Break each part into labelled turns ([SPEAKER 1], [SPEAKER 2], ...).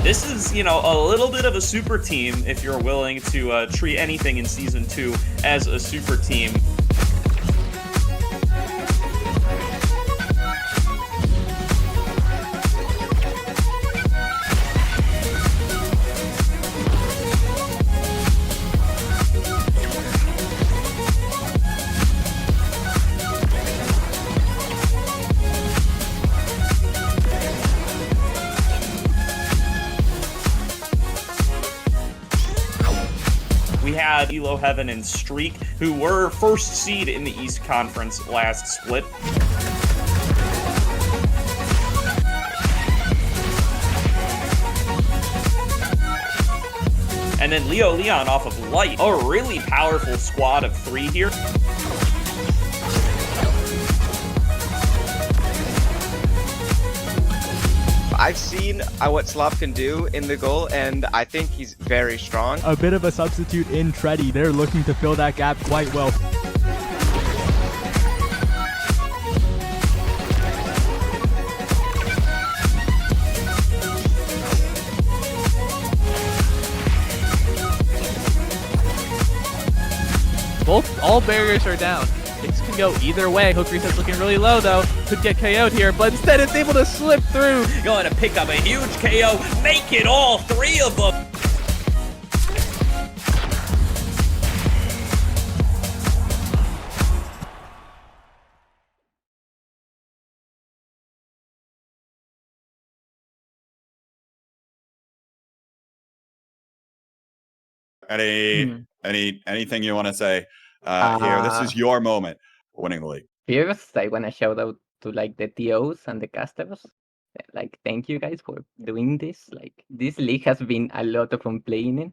[SPEAKER 1] This is, you know, a little bit of a super team if you're willing to treat anything in Season 2 as a super team. We had Elo Heaven and Streak, who were first seed in the East Conference last split. And then Leo Leon off of Light. A really powerful squad of 3 here.
[SPEAKER 2] I've seen what Slop can do in the goal, and I think he's very strong.
[SPEAKER 3] A bit of a substitute in Treddy. They're looking to fill that gap quite well.
[SPEAKER 4] All barriers are down. Things can go either way. Hook Reset's looking really low though. Could get KO'd here, but instead it's able to slip through.
[SPEAKER 1] Going to pick up a huge KO, make it all 3 of them.
[SPEAKER 5] Anything you want to say here? This is your moment for winning the league.
[SPEAKER 6] First, I want to shout out to like the TOs and the casters. Like, thank you guys for doing this. Like, this league has been a lot of fun playing in.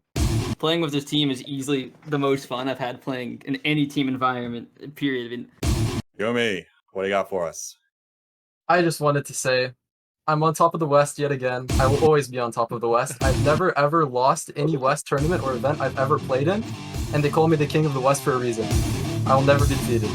[SPEAKER 7] Playing with this team is easily the most fun I've had playing in any team environment, period.
[SPEAKER 5] Yumi, what do you got for us?
[SPEAKER 8] I just wanted to say, I'm on top of the West yet again. I will always be on top of the West. I've never ever lost any West tournament or event I've ever played in, and they call me the king of the West for a reason. I will never be defeated.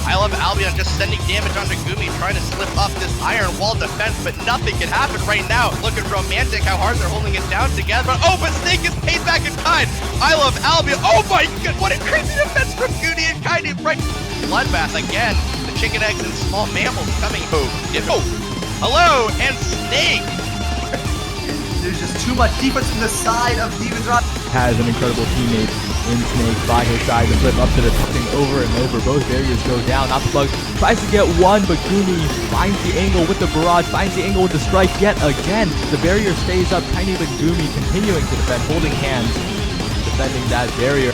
[SPEAKER 9] I love Albion just sending damage onto Gumi, trying to slip up this iron wall defense, but nothing can happen right now. Looking romantic how hard they're holding it down together. Oh, but Snake is paid back in kind. I love Albion. Oh my god, what a crazy defense from Goody and Kaidi right. Bloodbath again. The chicken eggs and small mammals coming. Oh, hello, and Snake.
[SPEAKER 10] There's just too much defense from the side of Demon Drop.
[SPEAKER 3] Has an incredible teammate in Snake by his side. The flip up to the something over and over. Both barriers go down. Not the plug. Tries to get one, but Gumi finds the angle with the barrage, finds the angle with the strike yet again. The barrier stays up. Tiny but Gumi continuing to defend, holding hands, defending that barrier.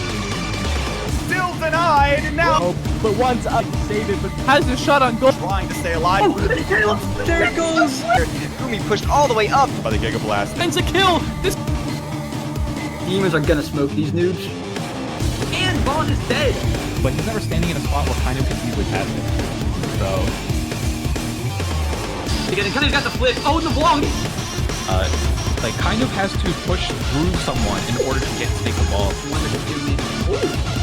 [SPEAKER 10] Still denied, and now...
[SPEAKER 3] Oh, but once up, save it, but
[SPEAKER 4] Has the shot on goal.
[SPEAKER 10] trying to stay alive.
[SPEAKER 7] Oh, there it goes!
[SPEAKER 2] Gumi pushed all the way up.
[SPEAKER 5] By the Giga Blast.
[SPEAKER 7] It's a kill! This
[SPEAKER 11] Demons are gonna smoke these noobs. And Vaughn is dead!
[SPEAKER 12] But he's never standing in a spot where kind of can easily pass it. So...
[SPEAKER 7] Because Kaido's got the flip. Oh, the block!
[SPEAKER 12] like, kind of has to push through someone in order to get Snake the ball.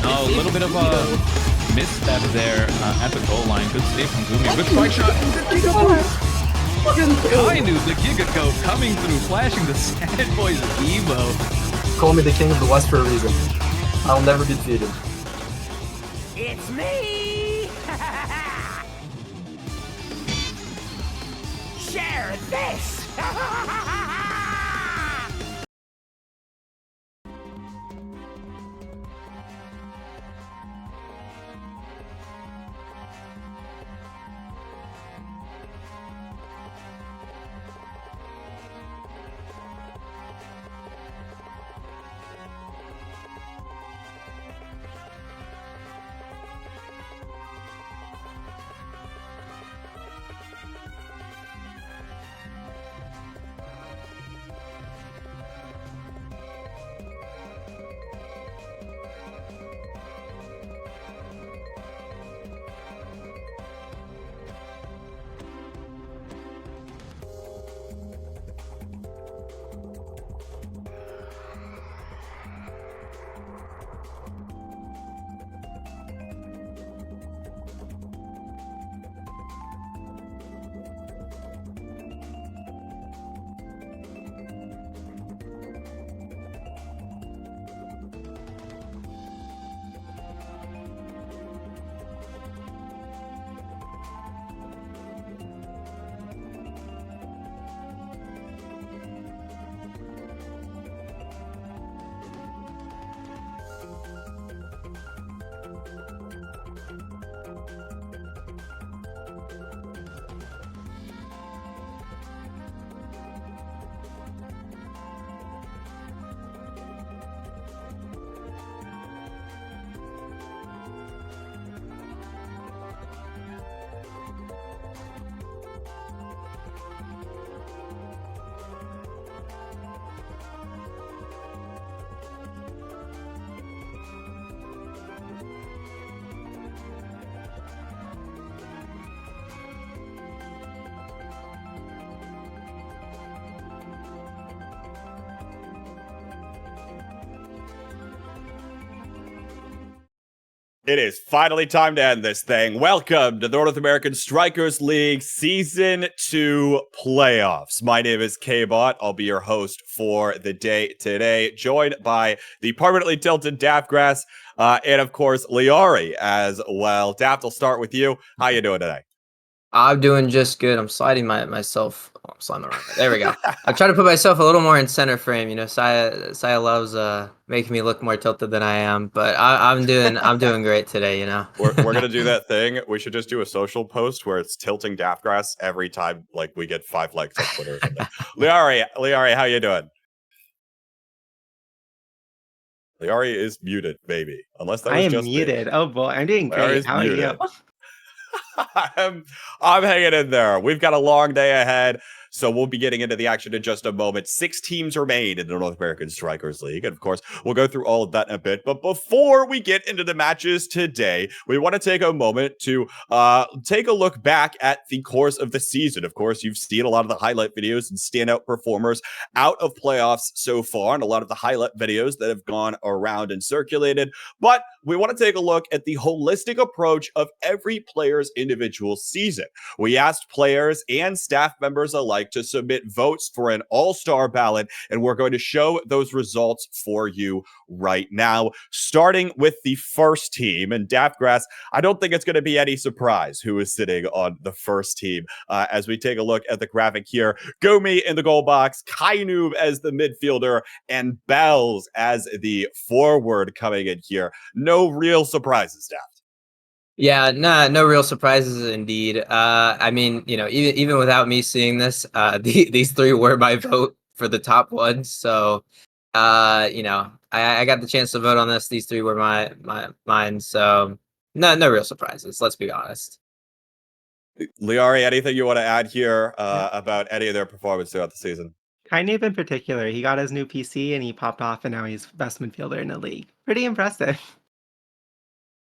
[SPEAKER 12] No, a little bit of a misstep there at the goal line. Good save from Gumi. Good strike shot. Kainu, the Giga Goat, coming through, flashing the Sad Boys Evo.
[SPEAKER 8] Call me the king of the West for a reason. I will never be defeated.
[SPEAKER 11] It's me! Share this!
[SPEAKER 5] It is finally time to end this thing. Welcome to the North American Strikers League Season 2 playoffs. My name is K-Bot. I'll be your host for the day today, joined by the permanently tilted Daftgrass, and of course, Liari as well. Daft, I'll start with you. How you doing today?
[SPEAKER 13] I'm doing just good. I'm sliding myself. Oh, I'm sliding the wrong way. There we go. I'm trying to put myself a little more in center frame. You know, Saya loves making me look more tilted than I am, but I'm doing great today. You know,
[SPEAKER 5] we're gonna do that thing. We should just do a social post where it's tilting Daftgrass every time, like we get 5 likes on Twitter or something. Liari, how you doing? Liari is muted, maybe. Unless that was just
[SPEAKER 14] muted.
[SPEAKER 5] Me.
[SPEAKER 14] Oh boy, I'm doing great. How
[SPEAKER 5] muted.
[SPEAKER 14] are you?
[SPEAKER 5] I'm hanging in there. We've got a long day ahead, so we'll be getting into the action in just a moment. 6 teams remain in the North American Strikers League, and of course, we'll go through all of that in a bit. But before we get into the matches today, we want to take a moment to take a look back at the course of the season. Of course, you've seen a lot of the highlight videos and standout performers out of playoffs so far, and a lot of the highlight videos that have gone around and circulated. But we want to take a look at the holistic approach of every player's individual season. We asked players and staff members alike to submit votes for an all-star ballot, and we're going to show those results for you right now, starting with the first team. And Daftgrass, I don't think it's going to be any surprise who is sitting on the first team as we take a look at the graphic here. Gomi in the goal box, Kainoob as the midfielder, and Bells as the forward coming in here. No real surprises, Daft.
[SPEAKER 13] Yeah, no real surprises indeed. I mean, you know, even without me seeing this, these 3 were my vote for the top ones. So, you know, I got the chance to vote on this. These 3 were mine. So, no real surprises. Let's be honest.
[SPEAKER 5] Liari, anything you want to add here about any of their performance throughout the season?
[SPEAKER 14] Kainoob in particular, he got his new PC and he popped off, and now he's best midfielder in the league. Pretty impressive.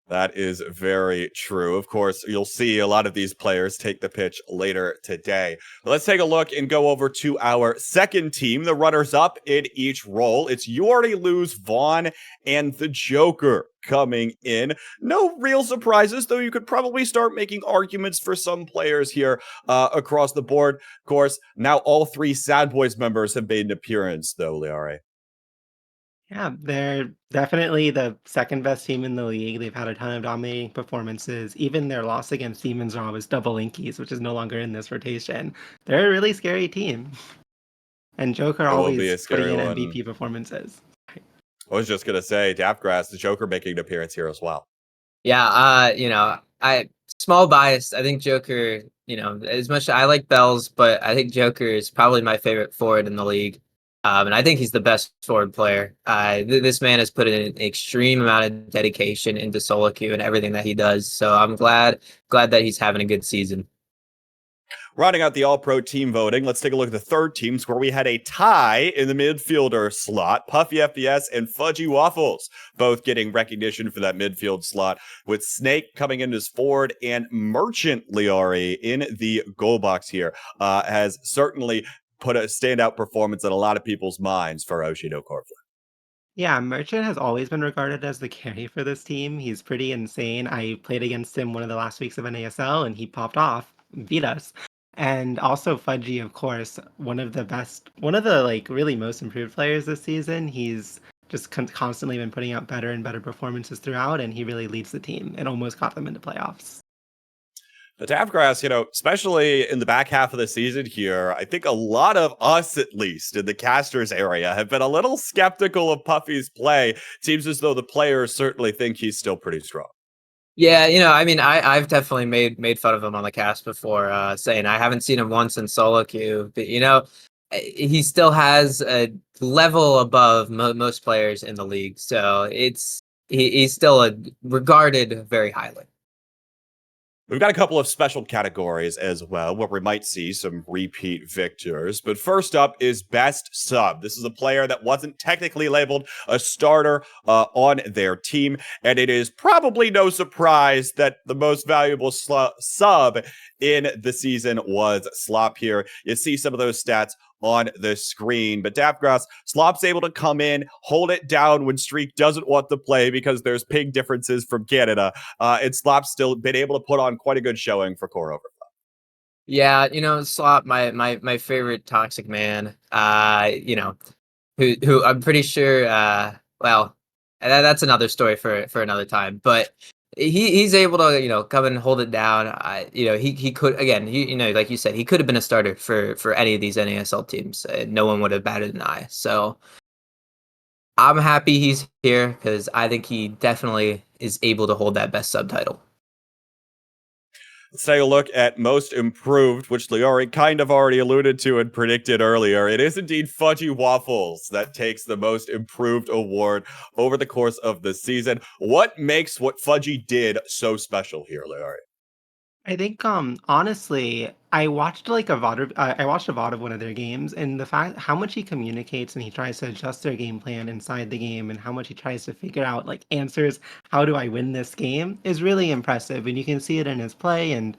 [SPEAKER 5] That is very true. Of course, you'll see a lot of these players take the pitch later today. But let's take a look and go over to our second team, the runners-up in each role. It's You Already Lose, Vaughn, and the Joker coming in. No real surprises, though you could probably start making arguments for some players here across the board. Of course, now all 3 Sad Boys members have made an appearance, though, Liare.
[SPEAKER 14] Yeah, they're definitely the second best team in the league. They've had a ton of dominating performances. Even their loss against Demons Raw was double Inkies, which is no longer in this rotation. They're a really scary team. And Joker always putting in MVP performances.
[SPEAKER 5] I was just going to say, Daftgrass, the Joker making an appearance here as well.
[SPEAKER 13] Yeah, you know, small bias. I think Joker, you know, as much as I like Bells, but I think Joker is probably my favorite forward in the league. And I think he's the best forward player. This man has put in an extreme amount of dedication into solo queue and everything that he does. So I'm glad that he's having a good season.
[SPEAKER 5] Rounding out the All-Pro team voting, let's take a look at the third teams where we had a tie in the midfielder slot. Puffy FPS and Fudgy Waffles both getting recognition for that midfield slot, with Snake coming in as forward and Merchant Liari in the goal box here has certainly put a standout performance in a lot of people's minds for Oshino Corflin.
[SPEAKER 14] Yeah, Merchant has always been regarded as the carry for this team. He's pretty insane. I played against him one of the last weeks of NASL, and he popped off, beat us. And also Fudgy, of course, one of the like really most improved players this season. He's just constantly been putting out better and better performances throughout, and he really leads the team and almost got them into playoffs.
[SPEAKER 5] The Daftgrass, you know, especially in the back half of the season here, I think a lot of us, at least, in the casters area, have been a little skeptical of Puffy's play. Seems as though the players certainly think he's still pretty strong.
[SPEAKER 13] Yeah, you know, I mean, I've definitely made fun of him on the cast before, saying I haven't seen him once in solo queue, but you know, he still has a level above most players in the league, so he's still regarded very highly.
[SPEAKER 5] We've got a couple of special categories as well, where we might see some repeat victors. But first up is Best Sub. This is a player that wasn't technically labeled a starter on their team, and it is probably no surprise that the most valuable sub in the season was Slop here. You see some of those stats on the screen. But Daftgrass, Slop's able to come in, hold it down when Streak doesn't want to play because there's ping differences from Canada. And Slop's still been able to put on quite a good showing for Core Overflow.
[SPEAKER 13] Yeah, Slop, my favorite toxic man. Who I'm pretty sure. Well, that's another story for another time. But he's able to come and hold it down. He could again. Like you said, he could have been a starter for any of these NASL teams. No one would have batted an eye. So I'm happy he's here because I think he definitely is able to hold that best subtitle.
[SPEAKER 5] Let's take a look at most improved, which Leori kind of already alluded to and predicted earlier. It is indeed Fudgy Waffles that takes the most improved award over the course of the season. What makes what Fudgy did so special here, Leori?
[SPEAKER 14] I think honestly, I watched like a VOD I watched a VOD of one of their games, and the fact how much he communicates and he tries to adjust their game plan inside the game and how much he tries to figure out like answers, how do I win this game, is really impressive, and you can see it in his play and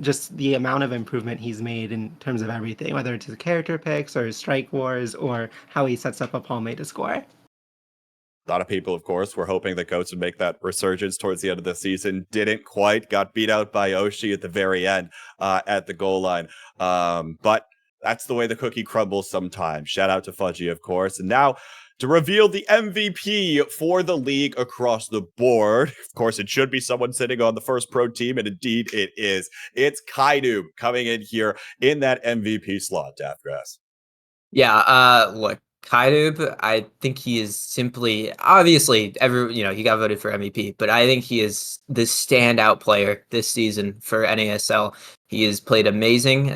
[SPEAKER 14] just the amount of improvement he's made in terms of everything, whether it's his character picks or his strike wars or how he sets up a Palme to score.
[SPEAKER 5] A lot of people, of course, were hoping that Goats would make that resurgence towards the end of the season. Didn't quite. Got beat out by Oshi at the very end at the goal line. But that's the way the cookie crumbles sometimes. Shout out to Fudgy, of course. And now to reveal the MVP for the league across the board. Of course, it should be someone sitting on the first pro team, and indeed it is. It's Kaidoob coming in here in that MVP slot, Daftgrass.
[SPEAKER 13] Yeah, look, Kaidoob, I think he is simply obviously he got voted for MVP, but I think he is the standout player this season for NASL. He has played amazing.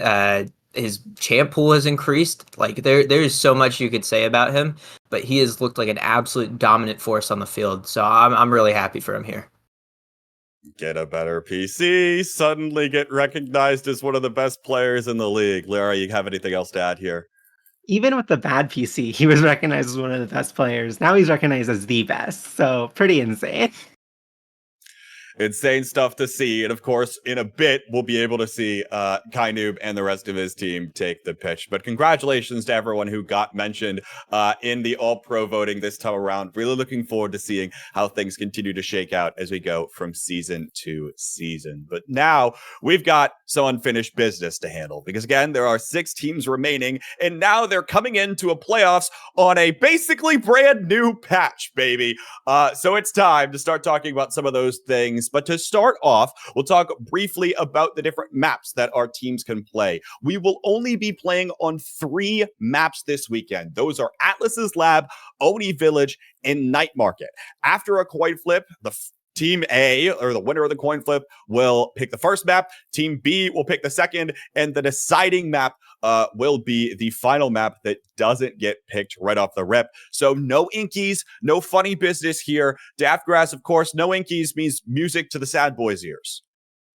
[SPEAKER 13] His champ pool has increased. Like there's so much you could say about him, but he has looked like an absolute dominant force on the field. So I'm really happy for him here.
[SPEAKER 5] Get a better PC, suddenly get recognized as one of the best players in the league. Lara, you have anything else to add here?
[SPEAKER 14] Even with the bad PC, he was recognized as one of the best players. Now he's recognized as the best. So pretty insane.
[SPEAKER 5] Insane stuff to see. And of course, in a bit, we'll be able to see Kaidoob and the rest of his team take the pitch. But congratulations to everyone who got mentioned in the All-Pro voting this time around. Really looking forward to seeing how things continue to shake out as we go from season to season. But now we've got some unfinished business to handle because, again, there are 6 teams remaining, and now they're coming into a playoffs on a basically brand new patch, baby. So it's time to start talking about some of those things. But to start off, we'll talk briefly about the different maps that our teams can play. We will only be playing on 3 maps this weekend. Those are Atlas's Lab, Oni Village, and Night Market. After a coin flip, Team A, or the winner of the coin flip, will pick the first map. Team B will pick the second, and the deciding map will be the final map that doesn't get picked right off the rip. So no inkies, no funny business here. Daftgrass, of course, no inkies means music to the sad boys' ears.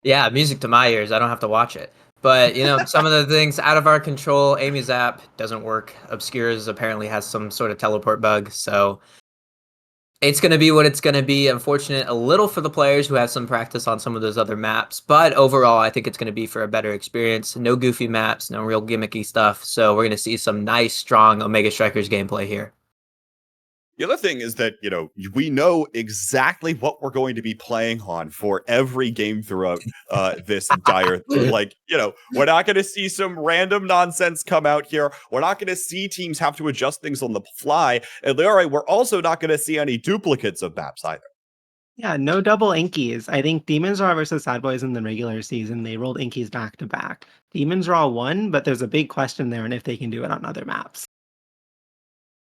[SPEAKER 13] Yeah, music to my ears. I don't have to watch it. But, some of the things out of our control. Amy's app doesn't work. Obscures apparently has some sort of teleport bug. So it's going to be what it's going to be. Unfortunate a little for the players who have some practice on some of those other maps. But overall, I think it's going to be for a better experience. No goofy maps, no real gimmicky stuff. So we're going to see some nice, strong Omega Strikers gameplay here.
[SPEAKER 5] The other thing is that, we know exactly what we're going to be playing on for every game throughout this entire, we're not going to see some random nonsense come out here. We're not going to see teams have to adjust things on the fly. And we're also not going to see any duplicates of maps either.
[SPEAKER 14] Yeah, no double inkies. I think Demons Raw versus Sad Boys in the regular season, they rolled inkies back to back. Demons Raw won, but there's a big question there on if they can do it on other maps.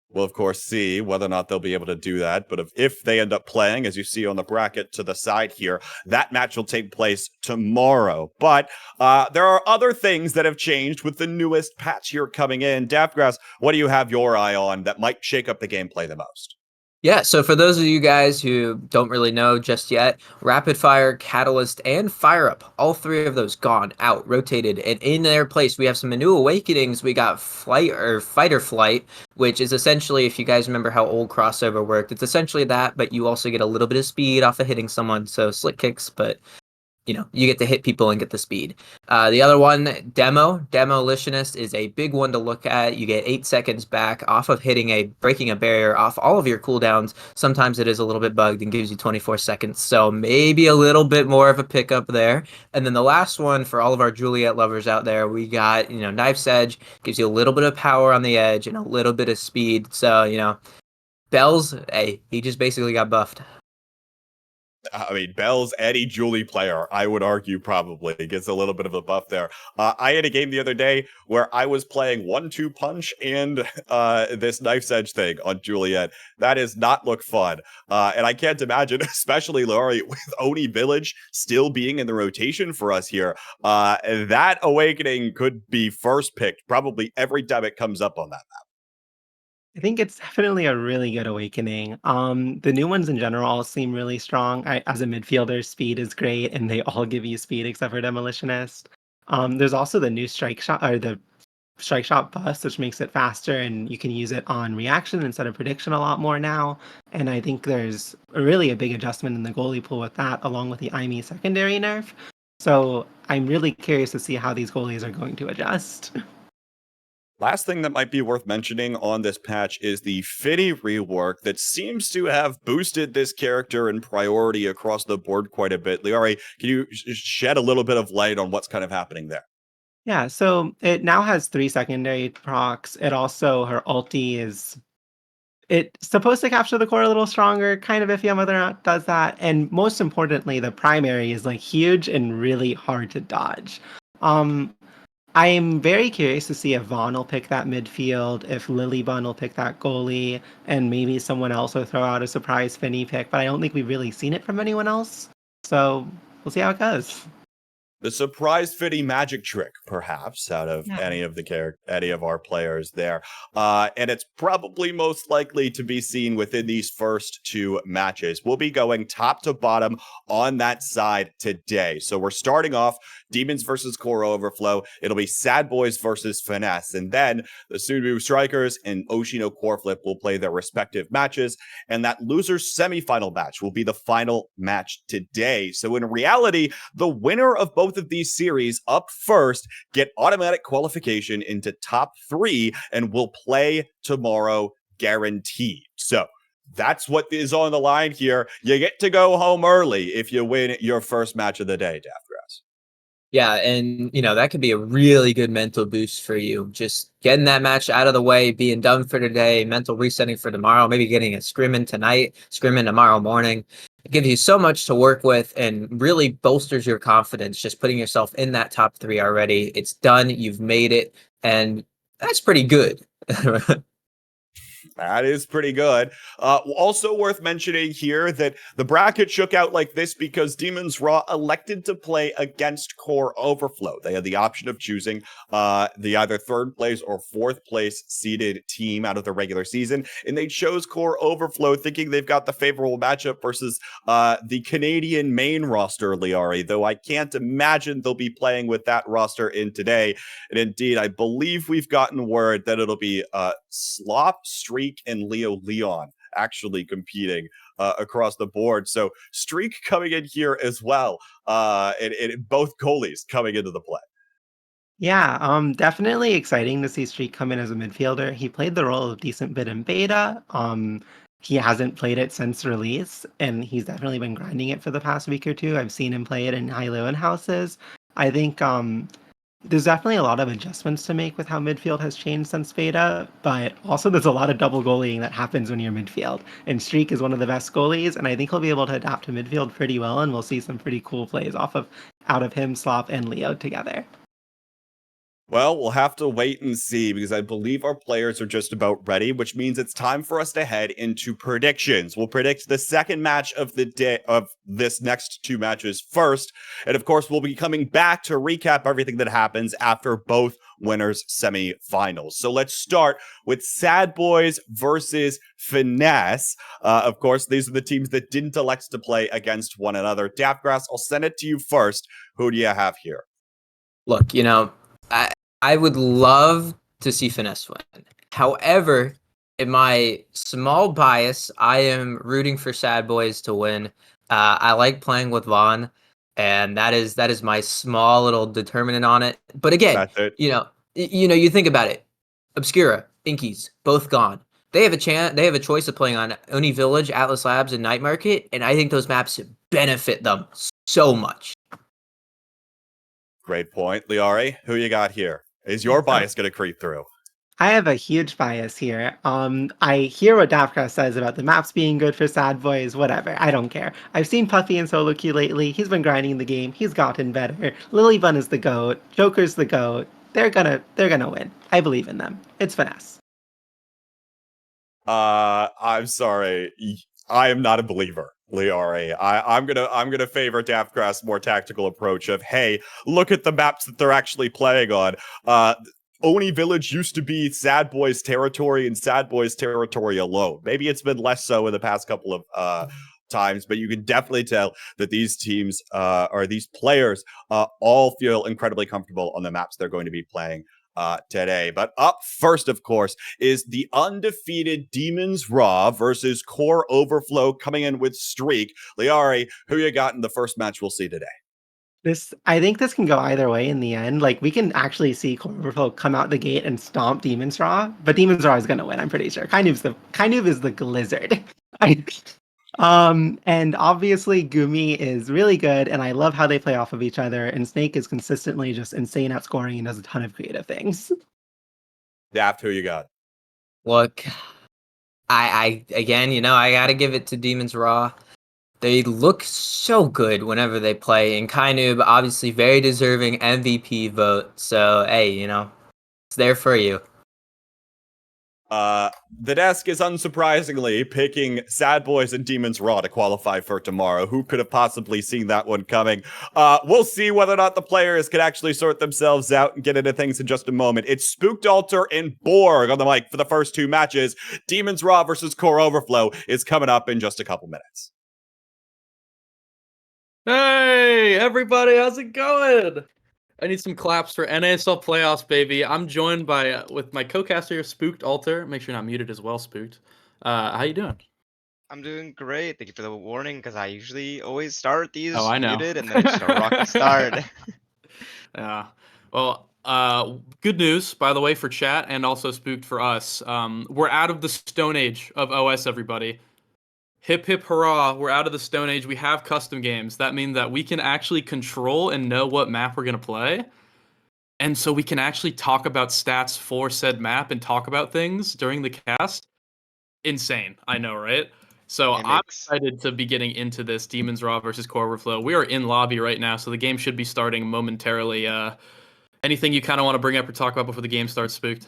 [SPEAKER 5] We'll, of course, see whether or not they'll be able to do that. But if they end up playing, as you see on the bracket to the side here, that match will take place tomorrow. But there are other things that have changed with the newest patch here coming in. Daftgrass, what do you have your eye on that might shake up the gameplay the most?
[SPEAKER 13] Yeah, so for those of you guys who don't really know just yet, Rapid Fire, Catalyst, and Fire Up, all 3 of those gone, out, rotated, and in their place we have some new awakenings. We got Fight or Flight, which is essentially, if you guys remember how old crossover worked, it's essentially that, but you also get a little bit of speed off of hitting someone, so slick kicks, but you get to hit people and get the speed. The other one, Demolitionist, is a big one to look at. You get 8 seconds back off of breaking a barrier off all of your cooldowns. Sometimes it is a little bit bugged and gives you 24 seconds, so maybe a little bit more of a pickup there. And then the last one for all of our Juliet lovers out there, we got, Knife's Edge, gives you a little bit of power on the edge and a little bit of speed. So, Bells, hey, he just basically got buffed.
[SPEAKER 5] I mean, Bell's any Julie player, I would argue, probably gets a little bit of a buff there. I had a game the other day where I was playing 1-2 punch and this Knife's Edge thing on Juliet. That does not look fun. And I can't imagine, especially Laurie, with Oni Village still being in the rotation for us here, that Awakening could be first picked probably every time it comes up on that map.
[SPEAKER 14] I think it's definitely a really good awakening. The new ones in general all seem really strong. As a midfielder, speed is great, and they all give you speed except for Demolitionist. There's also the new strike shot or the strike shot bust, which makes it faster, and you can use it on reaction instead of prediction a lot more now. And I think there's really a big adjustment in the goalie pool with that, along with the IME secondary nerf. So I'm really curious to see how these goalies are going to adjust.
[SPEAKER 5] Last thing that might be worth mentioning on this patch is the Fitty rework that seems to have boosted this character in priority across the board quite a bit. Liari, can you shed a little bit of light on what's kind of happening there?
[SPEAKER 14] Yeah, so it now has 3 secondary procs. It also, her ulti is... It's supposed to capture the core a little stronger, kind of iffy on whether or not it does that. And most importantly, the primary is like huge and really hard to dodge. I'm very curious to see if Vaughn will pick that midfield, if Lilybun will pick that goalie, and maybe someone else will throw out a surprise Finny pick, but I don't think we've really seen it from anyone else. So we'll see how it goes.
[SPEAKER 5] The surprise Fitty magic trick, perhaps, out of any of our players there. And it's probably most likely to be seen within these first 2 matches. We'll be going top to bottom on that side today. So we're starting off Demons versus Core Overflow. It'll be Sad Boys versus Finesse. And then the Sunbu Strikers and Oshino Core Flip will play their respective matches. And that loser's semifinal match will be the final match today. So in reality, the winner of both of these series up first get automatic qualification into top 3 and will play tomorrow guaranteed. So that's what is on the line here. You get to go home early if you win your first match of the day, Daftgrass.
[SPEAKER 13] Yeah, and that could be a really good mental boost for you. Just getting that match out of the way, being done for today, mental resetting for tomorrow, maybe getting a scrimming tonight, scrimming tomorrow morning. It gives you so much to work with and really bolsters your confidence, just putting yourself in that top 3 already. It's done, you've made it, and that's pretty good.
[SPEAKER 5] That is pretty good. Also worth mentioning here that the bracket shook out like this because Demons Raw elected to play against Core Overflow. They had the option of choosing the either 3rd place or 4th place seeded team out of the regular season, and they chose Core Overflow thinking they've got the favorable matchup versus the Canadian main roster, Liari, though I can't imagine they'll be playing with that roster in today. And indeed, I believe we've gotten word that it'll be Slop, Streak, and Leo Leon actually competing across the board. So Streak coming in here as well, and both goalies coming into the play.
[SPEAKER 14] Yeah, definitely exciting to see Streak come in as a midfielder. He played the role of decent bit in beta. He hasn't played it since release, and he's definitely been grinding it for the past week or 2. I've seen him play it in high-low and houses. I think there's definitely a lot of adjustments to make with how midfield has changed since beta, but also there's a lot of double goalieing that happens when you're midfield. And Streak is one of the best goalies, and I think he'll be able to adapt to midfield pretty well, and we'll see some pretty cool plays out of him, Slop, and Leo together.
[SPEAKER 5] Well, we'll have to wait and see because I believe our players are just about ready, which means it's time for us to head into predictions. We'll predict the second match of the day of this next 2 matches first. And of course, we'll be coming back to recap everything that happens after both winners' semifinals. So let's start with Sad Boys versus Finesse. Of course, these are the teams that didn't elect to play against one another. Daftgrass, I'll send it to you first. Who do you have here?
[SPEAKER 13] Look, I would love to see Finesse win. However, in my small bias, I am rooting for Sad Boys to win. I like playing with Vaughn, and that is my small little determinant on it. But again,
[SPEAKER 5] That's it.
[SPEAKER 13] You think about it. Obscura, Inkies, both gone. They have a chance. They have a choice of playing on Oni Village, Atlas Labs, and Night Market, and I think those maps benefit them so much.
[SPEAKER 5] Great point, Liari. Who you got here? Is your bias going to creep through?
[SPEAKER 14] I have a huge bias here. I hear what Dafka says about the maps being good for sad boys, whatever. I don't care. I've seen Puffy and Solo Q lately. He's been grinding the game. He's gotten better. Lilybun is the GOAT. Joker's the GOAT. They're gonna win. I believe in them. It's finesse.
[SPEAKER 5] I'm sorry. I am not a believer, Liari. I'm gonna favor Daftgrass' more tactical approach of, hey, look at the maps that they're actually playing on. Oni Village used to be Sad Boys territory and Sad Boys territory alone. Maybe it's been less so in the past couple of times, but you can definitely tell that these teams or these players all feel incredibly comfortable on the maps they're going to be playing today. But up first, of course, is the undefeated Demons Raw versus Core Overflow coming in with Streak. Liari, who you got in the first match we'll see today?
[SPEAKER 14] I think this can go either way in the end. Like, we can actually see Core Overflow come out the gate and stomp Demon's Raw, but Demon's Raw is gonna win, I'm pretty sure. Kind of is the Glizzard. And obviously Gumi is really good, and I love how they play off of each other, and Snake is consistently just insane at scoring and does a ton of creative things.
[SPEAKER 5] Daft, who you got?
[SPEAKER 13] Look, I again, I gotta give it to Demon's Raw. They look so good whenever they play, and Kainub obviously very deserving MVP vote. So hey, it's there for you.
[SPEAKER 5] The desk is unsurprisingly picking Sad Boys and Demons Raw to qualify for tomorrow. Who could have possibly seen that one coming? We'll see whether or not the players can actually sort themselves out and get into things in just a moment. It's Spooked Altar and Borg on the mic for the first two matches. Demons Raw versus Core Overflow is coming up in just a couple minutes.
[SPEAKER 15] Hey, everybody, how's it going? I need some claps for NASL playoffs, baby. I'm joined by with my co-caster, Spooked Altar. Make sure you're not muted as well, Spooked. How you doing?
[SPEAKER 2] I'm doing great. Thank you for the warning, because I usually always start these muted, and then it's just a rocky start.
[SPEAKER 15] Yeah. Well, good news, by the way, for chat and also Spooked for us. We're out of the Stone Age of OS, everybody. Hip hip hurrah, we're out of the Stone Age. We have custom games. That means that we can actually control and know what map we're going to play. And so we can actually talk about stats for said map and talk about things during the cast. Insane. I know, right? So I'm excited to be getting into this Demons Raw versus Core Overflow. We are in lobby right now, so the game should be starting momentarily. Anything you kind of want to bring up or talk about before the game starts, Spooked?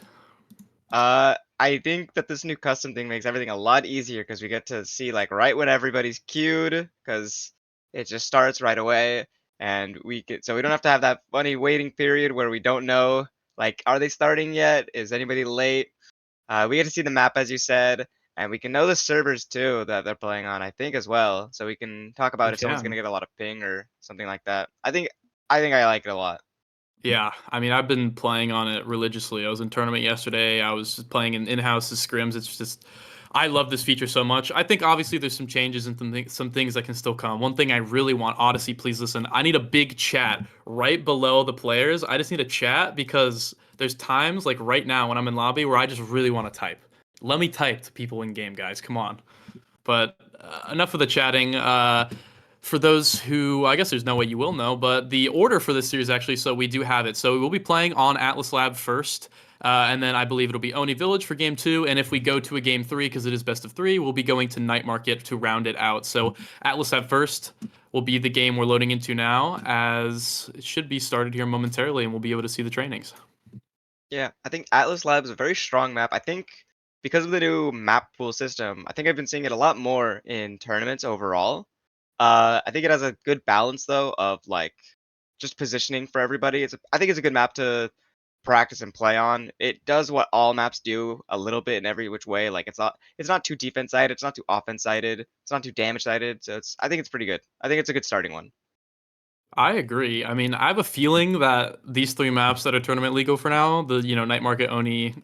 [SPEAKER 2] I think that this new custom thing makes everything a lot easier, because we get to see like right when everybody's queued, because it just starts right away, and so we don't have to have that funny waiting period where we don't know, like, are they starting yet? Is anybody late? We get to see the map, as you said, and we can know the servers too that they're playing on, I think, as well. So we can talk about if someone's gonna get a lot of ping or something like that. I think I like it a lot.
[SPEAKER 15] Yeah, I mean, I've been playing on it religiously. I was in tournament yesterday. I was just playing in-house scrims. It's just, I love this feature so much. I think obviously there's some changes and some things that can still come. One thing I really want, Odyssey, please listen. I need a big chat right below the players. I just need a chat, because there's times like right now when I'm in lobby where I just really want to type. Let me type to people in game, guys. Come on. But enough of the chatting. For those who, I guess there's no way you will know, but the order for this series actually, so we do have it. So we'll be playing on Atlas Lab first, and then I believe it'll be Oni Village for game 2, and if we go to a game 3, because it is best of 3, we'll be going to Night Market to round it out. So Atlas Lab first will be the game we're loading into now, as it should be started here momentarily, and we'll be able to see the trainings.
[SPEAKER 2] Yeah, I think Atlas Lab is a very strong map. I think because of the new map pool system, I think I've been seeing it a lot more in tournaments overall. I think it has a good balance though of like just positioning for everybody. I think it's a good map to practice and play on. It does what all maps do a little bit in every which way. Like it's not too defense sided, it's not too offense sided, it's not too damage sided. So I think it's pretty good. I think it's a good starting one.
[SPEAKER 15] I agree. I mean, I have a feeling that these 3 maps that are tournament legal for now, the Night Market, Oni,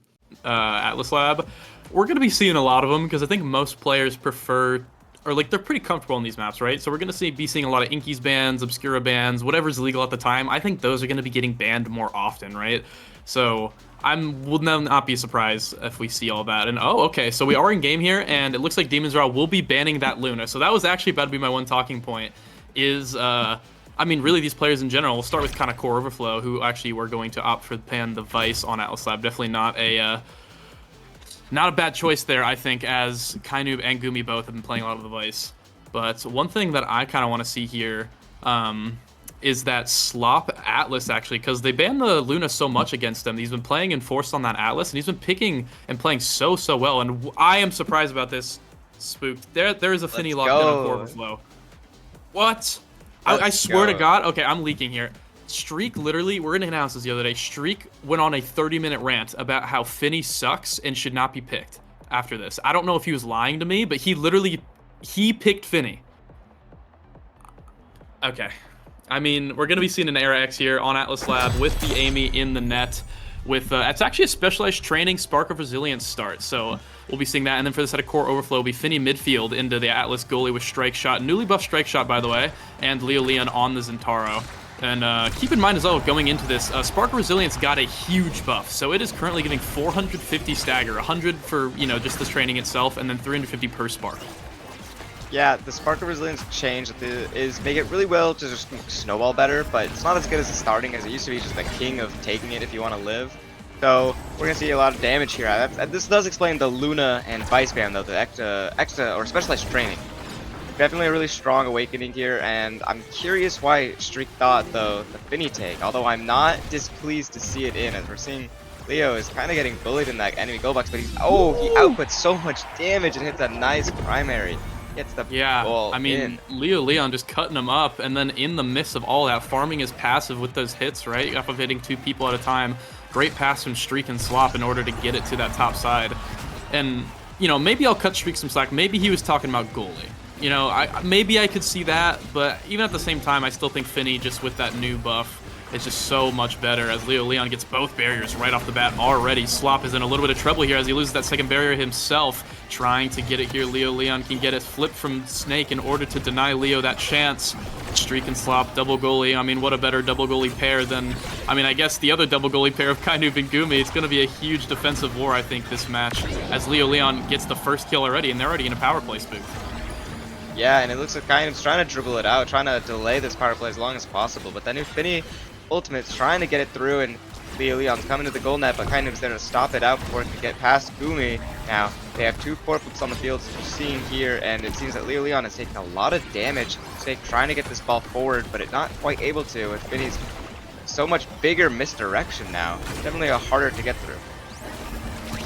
[SPEAKER 15] Atlas Lab, we're going to be seeing a lot of them, because I think most players prefer or like they're pretty comfortable in these maps, right? So we're gonna be seeing a lot of Inkies bans, Obscura bans, whatever's legal at the time. I think those are gonna be getting banned more often, right? So will not be surprised if we see all that. And oh, okay, so we are in game here, and it looks like Demon's Raw will be banning that Luna. So that was actually about to be my one talking point. I mean, really, these players in general. We'll start with kind of Core Overflow, who actually were going to opt for ban the Vice on Atlas Lab. Definitely not a bad choice there, I think, as Kainoob and Gumi both have been playing a lot of the Vice. But one thing that I kind of want to see here is that Slop Atlas, actually, because they banned the Luna so much against him. He's been playing Enforced on that Atlas, and he's been picking and playing so well. And I am surprised about this, Spooked. There is a Finny locked in on Core Overflow. What? I swear to God. Okay, I'm leaking here. Streak literally, we're in analysis the other day. Streak went on a 30-minute rant about how Finny sucks and should not be picked after this. I don't know if he was lying to me, but he picked Finny. Okay. I mean, we're going to be seeing an Era X here on Atlas Lab with the Amy in the net. With it's actually a specialized training Spark of Resilience start, so we'll be seeing that. And then for the set of Core Overflow, will be Finny midfield into the Atlas goalie with Strike Shot, newly buffed Strike Shot, by the way, and Leo Leon on the Zentaro. And keep in mind as well, going into this, Spark of Resilience got a huge buff, so it is currently getting 450 stagger, 100 for, you know, just this training itself, and then 350 per Spark.
[SPEAKER 2] Yeah, the Spark of Resilience change is make it really well to just snowball better, but it's not as good as the starting as it used to be, just the king of taking it if you want to live. So we're gonna see a lot of damage here. This does explain the Luna and Vice ban though, the extra or specialized training. Definitely a really strong awakening here, and I'm curious why Streak thought though the Finny take, although I'm not displeased to see it in, as we're seeing Leo is kind of getting bullied in that enemy goal box, but he outputs so much damage and hits a nice primary. Gets the ball
[SPEAKER 15] I mean,
[SPEAKER 2] in.
[SPEAKER 15] Leo Leon just cutting him up, and then in the midst of all that, farming his passive with those hits, right? Off of hitting 2 people at a time. Great pass from Streak and Slop in order to get it to that top side. And, you know, maybe I'll cut Streak some slack. Maybe he was talking about goalie. You know, maybe I could see that, but even at the same time, I still think Finny, just with that new buff, is just so much better as Leo Leon gets both barriers right off the bat already. Slop is in a little bit of trouble here as he loses that second barrier himself. Trying to get it here, Leo Leon can get it flipped from Snake in order to deny Leo that chance. Streak and Slop, double goalie. I mean, what a better double goalie pair than, I mean, I guess the other double goalie pair of Kainoob and Gumi. It's going to be a huge defensive war, I think, this match, as Leo Leon gets the first kill already, and they're already in a power play spook.
[SPEAKER 2] Yeah, and it looks like Kainoob's trying to dribble it out, trying to delay this power play as long as possible, but that new Finny Ultimate's trying to get it through, and Leo Leon's coming to the goal net, but Kainoob's there to stop it out before it can get past Gumi. Now, they have 2 core flips on the field, as you're seeing here, and it seems that Leo Leon is taking a lot of damage. Snake trying to get this ball forward, but not quite able to, with Finny's so much bigger misdirection now. Definitely harder to get through.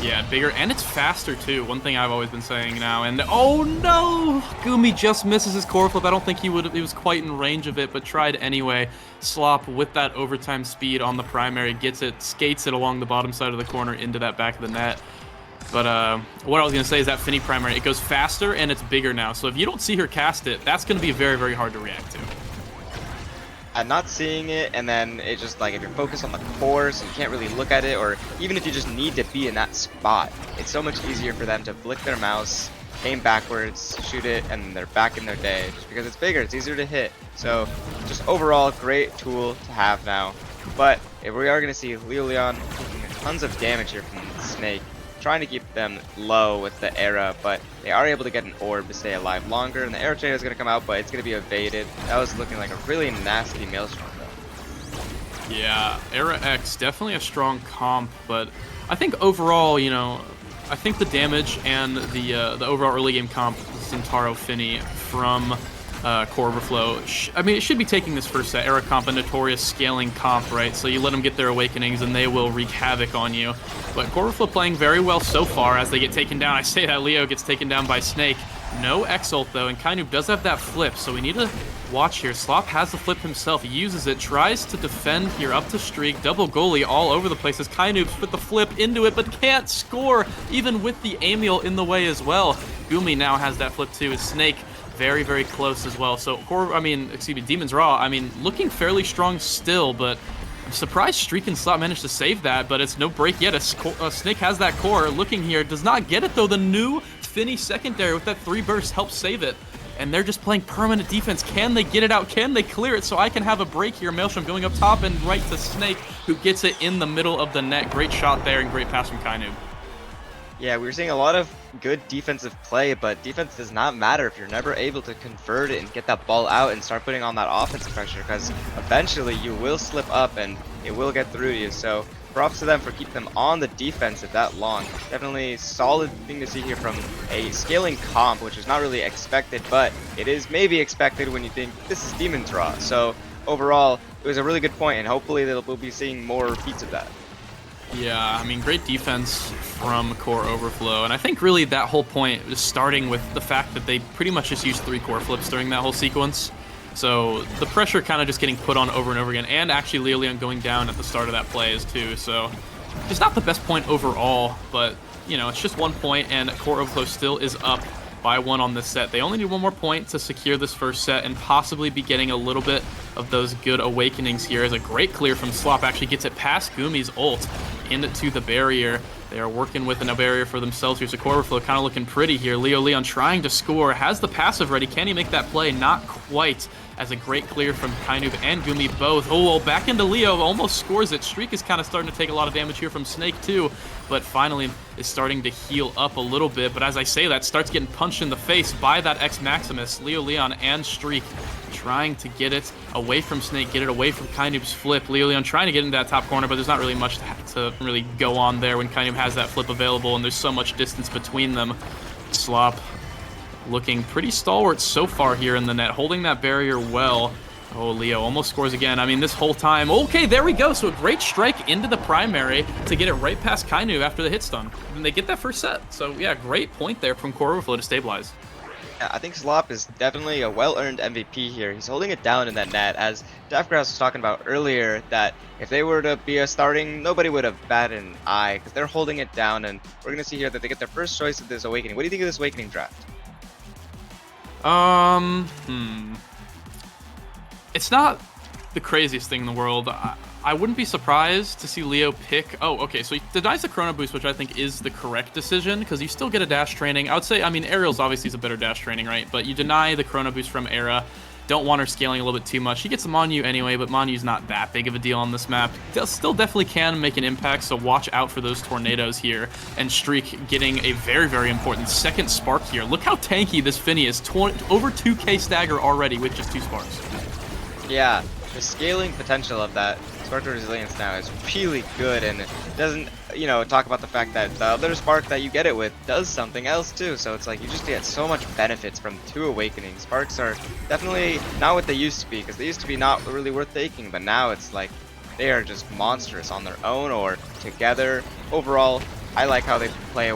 [SPEAKER 15] Yeah, bigger, and it's faster too. One thing I've always been saying now, and oh no! Gumi just misses his core flip. I don't think he was quite in range of it, but tried anyway. Slop with that overtime speed on the primary, gets it, skates it along the bottom side of the corner into that back of the net. But what I was going to say is that Finny primary, it goes faster and it's bigger now. So if you don't see her cast it, that's going to be very, very hard to react to.
[SPEAKER 2] I'm not seeing it, and then it just, like, if you're focused on the core, so you can't really look at it, or even if you just need to be in that spot, it's so much easier for them to flick their mouse, aim backwards, shoot it, and they're back in their day, just because it's bigger, it's easier to hit. So, just overall, great tool to have now. But, if we are going to see Leo Leon taking tons of damage here from Snake, trying to keep them low with the Era, but they are able to get an orb to stay alive longer, and the Era Chain is going to come out, but it's going to be evaded. That was looking like a really nasty Maelstrom, though.
[SPEAKER 15] Yeah, Era X, definitely a strong comp, but I think overall, you know, I think the damage and the overall early game comp, Zentaro Finny from Core Overflow, I mean, it should be taking this first set. Era comp, a notorious scaling comp, right? So you let them get their awakenings and they will wreak havoc on you. But Core Overflow playing very well so far as they get taken down. I say that Leo gets taken down by Snake. No X-ult though, and Kainoob does have that flip, so we need to watch here. Slop has the flip himself, he uses it, tries to defend here up to Streak, double goalie all over the place as Kainoob put the flip into it, but can't score, even with the Amiel in the way as well. Gumi now has that flip too, as Snake very, very close as well. So, Demon's Raw, I mean, looking fairly strong still, but I'm surprised Streak and Slot managed to save that, but it's no break yet. Snake has that core, looking here, does not get it though. The new Finny secondary with that 3 burst helps save it. and they're just playing permanent defense. Can they get it out? Can they clear it so I can have a break here? Maelstrom going up top and right to Snake, who gets it in the middle of the net. Great shot there and great pass from Kainoob.
[SPEAKER 2] Yeah, we were seeing a lot of good defensive play, but defense does not matter if you're never able to convert it and get that ball out and start putting on that offensive pressure, because eventually you will slip up and it will get through to you. So props to them for keeping them on the defensive that long. Definitely solid thing to see here from a scaling comp, which is not really expected, but it is maybe expected when you think this is Demon's Raw. So overall, it was a really good point, and hopefully we'll be seeing more repeats of that.
[SPEAKER 15] Yeah, I mean, great defense from Core Overflow, and I think really that whole point is starting with the fact that they pretty much just used 3 core flips during that whole sequence. So the pressure kind of just getting put on over and over again, and actually Leo Leon going down at the start of that play is too. So it's not the best point overall, but you know, it's just 1 point, and Core Overflow still is up by 1 on this set. They only need 1 more point to secure this first set and possibly be getting a little bit of those good awakenings here, as a great clear from Slop actually gets it past Gumi's ult into the barrier. They are working with a barrier for themselves here. So Core Overflow kind of looking pretty here. Leo Leon trying to score, has the passive ready. Can he make that play? Not quite, as a great clear from Kainoob and Gumi both. Oh, well, back into Leo, almost scores it. Streak is kind of starting to take a lot of damage here from Snake too, but finally is starting to heal up a little bit. But as I say that, starts getting punched in the face by that X Maximus. Leo Leon and Streak trying to get it away from Snake, get it away from Kainoob's flip. Leo Leon trying to get into that top corner, but there's not really much to really go on there when Kainoob has that flip available and there's so much distance between them. Slop looking pretty stalwart so far here in the net, holding that barrier well. Oh, Leo almost scores again. I mean, this whole time. Okay, there we go. So a great strike into the primary to get it right past Kainoob after the hit stun. And they get that first set. So yeah, great point there from Core Overflow to stabilize.
[SPEAKER 2] Yeah, I think Slop is definitely a well-earned MVP here. He's holding it down in that net, as Deathgrass was talking about earlier, that if they were to be a starting, nobody would have batted an eye, because they're holding it down, and we're going to see here that they get their first choice of this Awakening. What do you think of this Awakening draft?
[SPEAKER 15] It's not the craziest thing in the world. I wouldn't be surprised to see Leo pick... Oh, okay, so he denies the Chrono Boost, which I think is the correct decision, because you still get a dash training. I would say, I mean, Ariel's obviously is a better dash training, right? But you deny the Chrono Boost from Era. Don't want her scaling a little bit too much. She gets the Monu anyway, but Monu's not that big of a deal on this map. Still definitely can make an impact, so watch out for those tornadoes here. And Streak getting a very, very important second spark here. Look how tanky this Finny is. Over 2k stagger already with just 2 sparks.
[SPEAKER 2] Yeah, the scaling potential of that Spark to Resilience now is really good, and it doesn't, you know, talk about the fact that the other Spark that you get it with does something else too. So it's like you just get so much benefits from 2 Awakenings. Sparks are definitely not what they used to be, because they used to be not really worth taking, but now it's like they are just monstrous on their own or together. Overall, I like how they play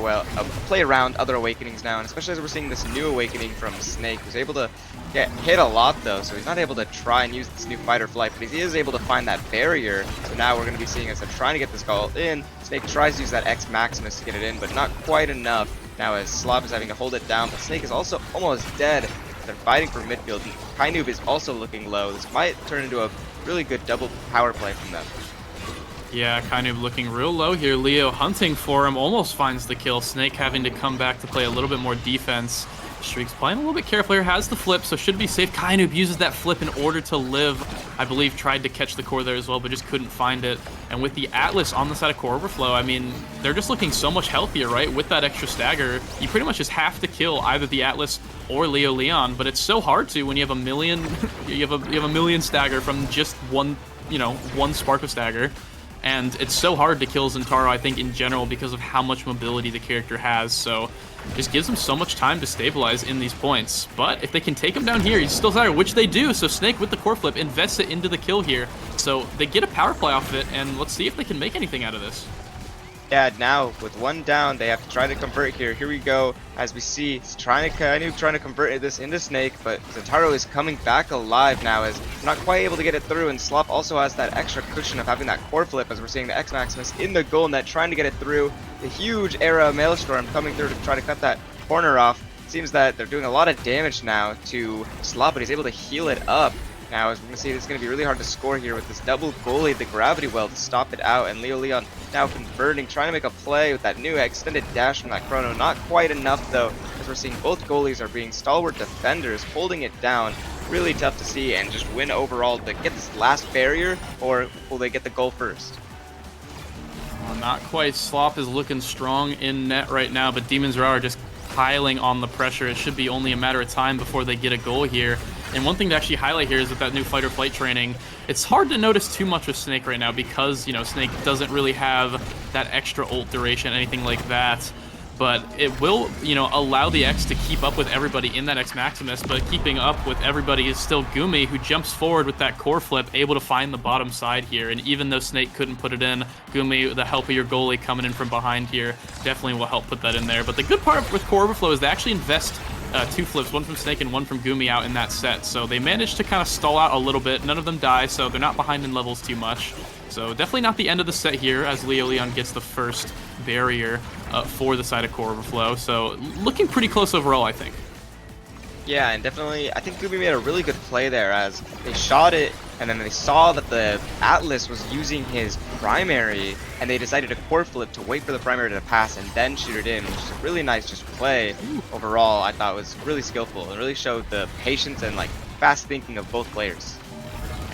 [SPEAKER 2] around other Awakenings now, and especially as we're seeing this new Awakening from Snake, who's able to get hit a lot though, so he's not able to try and use this new Fight or Flight, but he is able to find that barrier. So now we're going to be seeing as they're trying to get this goal in. Snake tries to use that X Maximus to get it in, but not quite enough. Now as Slop is having to hold it down, but Snake is also almost dead. They're fighting for midfield. Kainoob is also looking low. This might turn into a really good double power play from them.
[SPEAKER 15] Yeah, Kainoob looking real low here. Leo hunting for him, almost finds the kill. Snake having to come back to play a little bit more defense. Streak's playing a little bit careful here, has the flip, so should be safe. Kainoob uses that flip in order to live. I believe tried to catch the core there as well, but just couldn't find it. And with the Atlas on the side of Core Overflow, I mean, they're just looking so much healthier, right? With that extra stagger, you pretty much just have to kill either the Atlas or Leo Leon, but it's so hard to when you have a million, you have a million stagger from just one spark of stagger. And it's so hard to kill Zentaro, I think, in general, because of how much mobility the character has. So just gives him so much time to stabilize in these points. But if they can take him down here, he's still tired, which they do. So Snake with the core flip invests it into the kill here. So they get a power play off it, and let's see if they can make anything out of this.
[SPEAKER 2] Yeah, now with 1 down, they have to try to convert here. Here we go, as we see, Kainoob trying to convert this into Snake, but Zentaro is coming back alive now, as not quite able to get it through, and Slop also has that extra cushion of having that core flip, as we're seeing the X Maximus in the goal net, trying to get it through. The huge Era Maelstrom coming through to try to cut that corner off. Seems that they're doing a lot of damage now to Slop, but he's able to heal it up. Now, as we're going to see, it's going to be really hard to score here with this double goalie, the Gravity Well, to stop it out. And Leo Leon now converting, trying to make a play with that new extended dash from that Chrono. Not quite enough, though, because we're seeing both goalies are being stalwart defenders, holding it down. Really tough to see, and just win overall to get this last barrier, or will they get the goal first?
[SPEAKER 15] Well, not quite. Slop is looking strong in net right now, but Demons Row are just piling on the pressure. It should be only a matter of time before they get a goal here. And one thing to actually highlight here is with that new fight or flight training, it's hard to notice too much with Snake right now because, you know, Snake doesn't really have that extra ult duration, anything like that. But it will, you know, allow the X to keep up with everybody in that X Maximus, but keeping up with everybody is still Gumi, who jumps forward with that core flip, able to find the bottom side here. And even though Snake couldn't put it in, Gumi, the help of your goalie coming in from behind here, definitely will help put that in there. But the good part with Core Overflow is they actually invest 2 flips, one from Snake and one from Gumi out in that set. So they managed to kind of stall out a little bit. None of them die, so they're not behind in levels too much. So definitely not the end of the set here as Leo Leon gets the first barrier for the side of Core Overflow. So looking pretty close overall, I think.
[SPEAKER 2] Yeah, and definitely, I think Gumi made a really good play there as they shot it, and then they saw that the Atlas was using his primary, and they decided to core flip to wait for the primary to pass and then shoot it in, which is a really nice just play overall. I thought was really skillful and really showed the patience and like fast thinking of both players.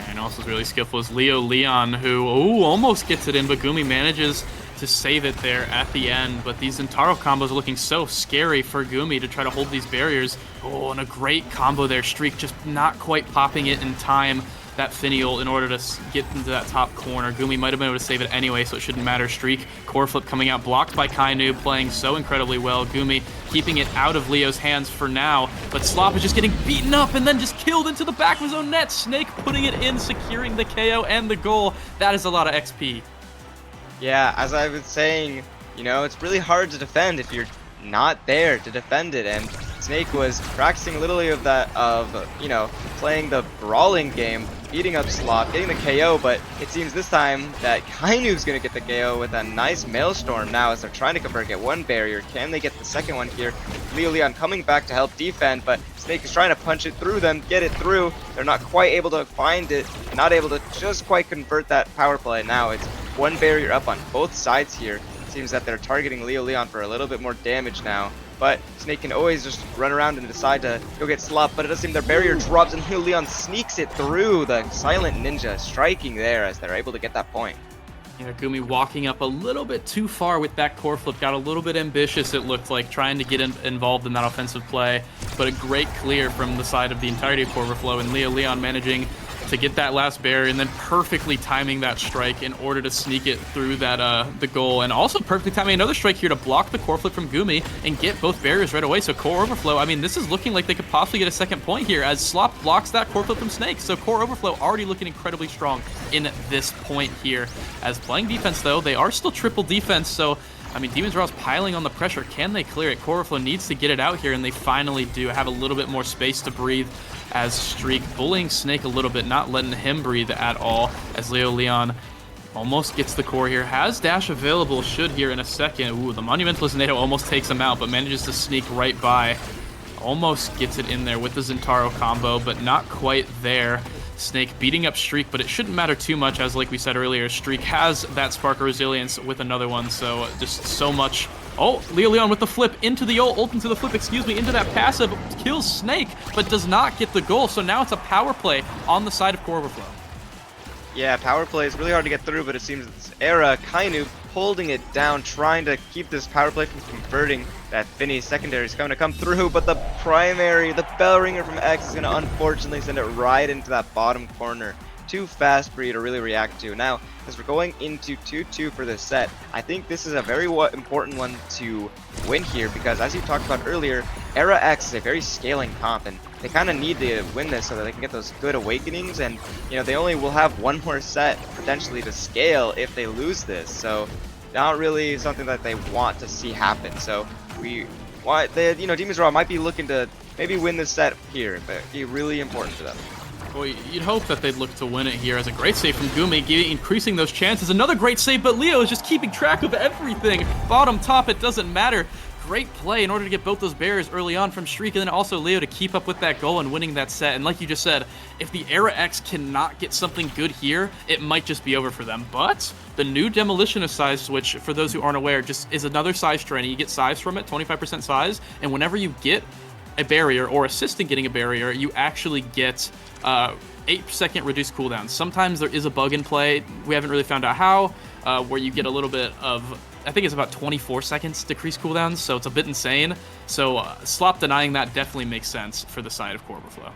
[SPEAKER 15] And also really skillful is Leo Leon, who almost gets it in, but Gumi manages to save it there at the end. But these Zentaro combos are looking so scary for Gumi to try to hold these barriers. Oh, and a great combo there. Streak just not quite popping it in time, that Finial, in order to get into that top corner. Gumi might have been able to save it anyway, so it shouldn't matter. Streak, core flip coming out, blocked by Kainu, playing so incredibly well. Gumi keeping it out of Leo's hands for now, but Slop is just getting beaten up and then just killed into the back of his own net. Snake putting it in, securing the KO and the goal. That is a lot of XP.
[SPEAKER 2] Yeah, as I was saying, you know, it's really hard to defend if you're not there to defend it, and Snake was practicing a little of that, you know, playing the brawling game, beating up Slop, getting the KO, but it seems this time that Kainu's gonna get the KO with a nice Maelstrom now as they're trying to convert, get one barrier. Can they get the second one here? Leo Leon coming back to help defend, but Snake is trying to punch it through them, get it through. They're not quite able to find it, not able to just quite convert that power play. Now it's one barrier up on both sides here. Seems that they're targeting Leo Leon for a little bit more damage now. But Snake can always just run around and decide to go get Slop, but it does seem their barrier drops and Leo Leon sneaks it through. The Silent Ninja striking there as they're able to get that point.
[SPEAKER 15] Yeah, Gumi walking up a little bit too far with that core flip. Got a little bit ambitious, it looked like, trying to get involved in that offensive play. But a great clear from the side of the entirety of Core Overflow, and Leo Leon managing to get that last barrier and then perfectly timing that strike in order to sneak it through that the goal, and also perfectly timing another strike here to block the core flip from Gumi and get both barriers right away. So Core Overflow, I mean, this is looking like they could possibly get a second point here as Slop blocks that core flip from Snake. So Core Overflow already looking incredibly strong in this point here. As playing defense though, they are still triple defense, so I mean, Demons Raw's piling on the pressure. Can they clear it? Core Overflow needs to get it out here, and they finally do have a little bit more space to breathe as Streak bullying Snake a little bit, not letting him breathe at all, as Leo Leon almost gets the core here. Has dash available, should here in a second. Ooh, the Monumentalist NATO almost takes him out, but manages to sneak right by. Almost gets it in there with the Zentaro combo, but not quite there. Snake beating up Streak, but it shouldn't matter too much, as like we said earlier, Streak has that Spark of Resilience with another one, so just so much. Oh, Leo Leon with the flip into the ult into the flip, excuse me, into that passive, kills Snake, but does not get the goal, so now it's a power play on the side of Core Overflow.
[SPEAKER 2] Yeah, power play is really hard to get through, but it seems it's Era, Kainu holding it down, trying to keep this power play from converting. That Finny secondary is going to come through, but the primary, the bell ringer from X is going to unfortunately send it right into that bottom corner. Too fast for you to really react to. Now, as we're going into 2-2 for this set, I think this is a very important one to win here, because as you talked about earlier, Era X is a very scaling comp, and they kind of need to win this so that they can get those good awakenings, and you know, they only will have one more set potentially to scale if they lose this, so not really something that they want to see happen. So Demons Raw might be looking to maybe win this set here, but it'd be really important for them.
[SPEAKER 15] Well, you'd hope that they'd look to win it here, as a great save from Gumi, increasing those chances. Another great save, but Leo is just keeping track of everything. Bottom, top, it doesn't matter. great play in order to get both those barriers early on from Shriek, and then also Leo to keep up with that goal and winning that set. And like you just said, if the Era X cannot get something good here, it might just be over for them. But the new Demolition of Size switch, for those who aren't aware, just is another size training. You get size from it, 25% size, and whenever you get a barrier or assist in getting a barrier, you actually get 8-second reduced cooldown. Sometimes there is a bug in play. We haven't really found out how, where you get a little bit of, I think it's about 24 seconds decreased cooldowns, so it's a bit insane. So Slop denying that definitely makes sense for the side of Core Overflow.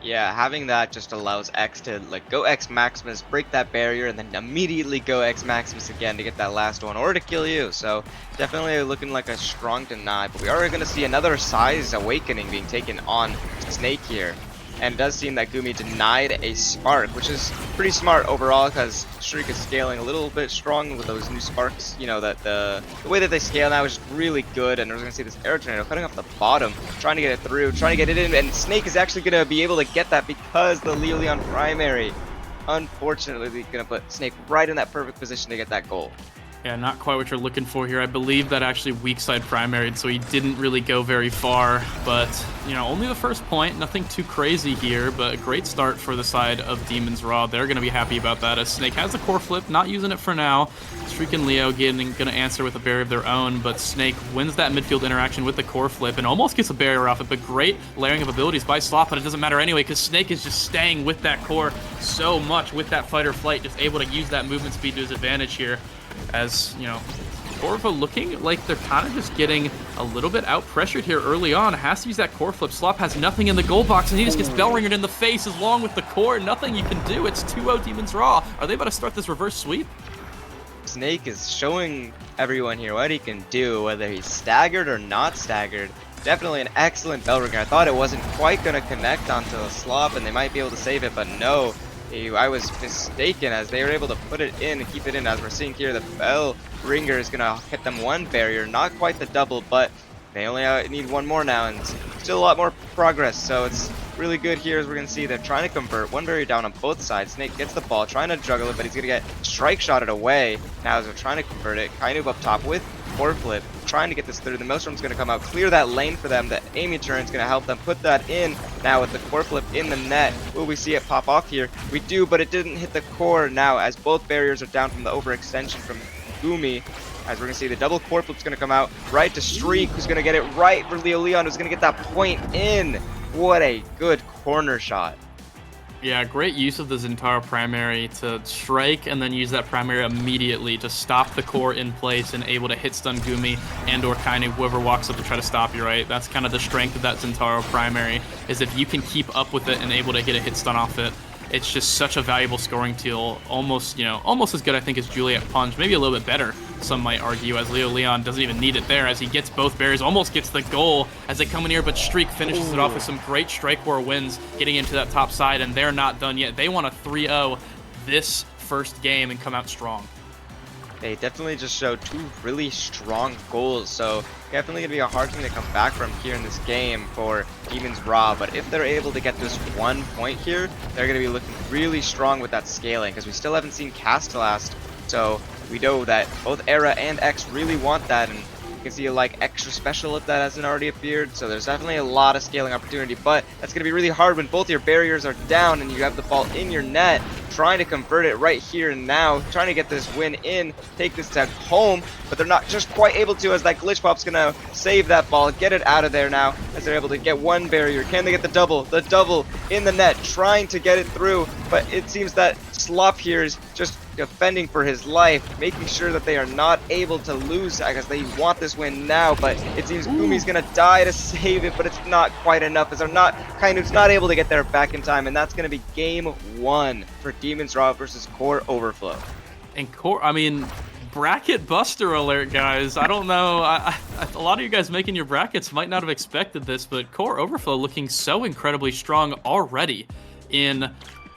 [SPEAKER 2] Yeah, having that just allows X to like go X Maximus, break that barrier, and then immediately go X Maximus again to get that last one, or to kill you. So definitely looking like a strong deny, but we are going to see another size awakening being taken on Snake here. And it does seem that Gumi denied a spark, which is pretty smart overall, because Shriek is scaling a little bit strong with those new sparks. You know, that the way that they scale now is just really good, and we're going to see this air tornado cutting off the bottom, trying to get it through, trying to get it in, and Snake is actually going to be able to get that because the Leo Leon primary, unfortunately, going to put Snake right in that perfect position to get that goal.
[SPEAKER 15] Yeah, not quite what you're looking for here. I believe that actually weak side primaried, so he didn't really go very far. But, you know, only the first point. Nothing too crazy here, but a great start for the side of Demon's Raw. They're going to be happy about that, as Snake has the core flip, not using it for now. Shriek and Leo going to answer with a barrier of their own, but Snake wins that midfield interaction with the core flip and almost gets a barrier off it, but great layering of abilities by Slop, but it doesn't matter anyway, because Snake is just staying with that core so much with that fight or flight, just able to use that movement speed to his advantage here. As, you know, Corvo looking like they're kind of just getting a little bit out-pressured here early on. Has to use that core flip. Slop has nothing in the goal box, and he just gets Bellringered in the face along with the core. Nothing you can do. It's 2-0 Demon's Raw. Are they about to start this reverse sweep?
[SPEAKER 2] Snake is showing everyone here what he can do, whether he's staggered or not staggered. Definitely an excellent Bellringer. I thought it wasn't quite going to connect onto the Slop, and they might be able to save it, but no. I was mistaken, as they were able to put it in and keep it in. As we're seeing here, the Bell Ringer is going to hit them one barrier, not quite the double, but they only need one more now, and still a lot more progress. So it's really good here, as we're going to see they're trying to convert one barrier down on both sides. Snake gets the ball, trying to juggle it, but he's going to get strike shotted away. Now as they're trying to convert it, Kainu up top with core flip, trying to get this through. The Maelstrom's going to come out, clear that lane for them. The Amy turn's going to help them put that in. Now with the core flip in the net, will we see it pop off here? We do, but it didn't hit the core now, as both barriers are down from the overextension from Gumi. As we're going to see the double core flip's going to come out right to Shriek, who's going to get it right for Leo Leon, who's going to get that point in. What a good corner shot.
[SPEAKER 15] Yeah, great use of the Zentaro primary to strike and then use that primary immediately to stop the core in place and able to hit stun Gumi and or Kainu, whoever walks up to try to stop you, right? That's kind of the strength of that Zentaro primary, is if you can keep up with it and able to get a hit stun off it. It's just such a valuable scoring tool, almost, you know, almost as good, I think, as Juliet Punch, maybe a little bit better, some might argue, as Leo Leon doesn't even need it there, as he gets both barriers, almost gets the goal as they come in here, but Shriek finishes it off with some great strike war wins, getting into that top side, and they're not done yet. They want a 3-0 this first game and come out strong.
[SPEAKER 2] They definitely just showed two really strong goals, so definitely going to be a hard thing to come back from here in this game for Demon's Raw, but if they're able to get this 1 point here, they're going to be looking really strong with that scaling, because we still haven't seen Castellast, so we know that both Era and X really want that, and you can see like extra special if that hasn't already appeared, so there's definitely a lot of scaling opportunity, but that's going to be really hard when both your barriers are down and you have the ball in your net, trying to convert it right here and now, trying to get this win in, take this to home, but they're not just quite able to, as that glitch pop's going to save that ball, get it out of there now, as they're able to get one barrier. Can they get the double? The double in the net, trying to get it through, but it seems that Slop here is just defending for his life, making sure that they are not able to lose, because they want this win now, but it seems Gumi's gonna die to save it, but it's not quite enough, as they're not able to get there back in time, and that's gonna be game 1 for Demon's Raw versus Core Overflow.
[SPEAKER 15] And Core, I mean, bracket buster alert, guys. I don't know, a lot of you guys making your brackets might not have expected this, but Core Overflow looking so incredibly strong already in,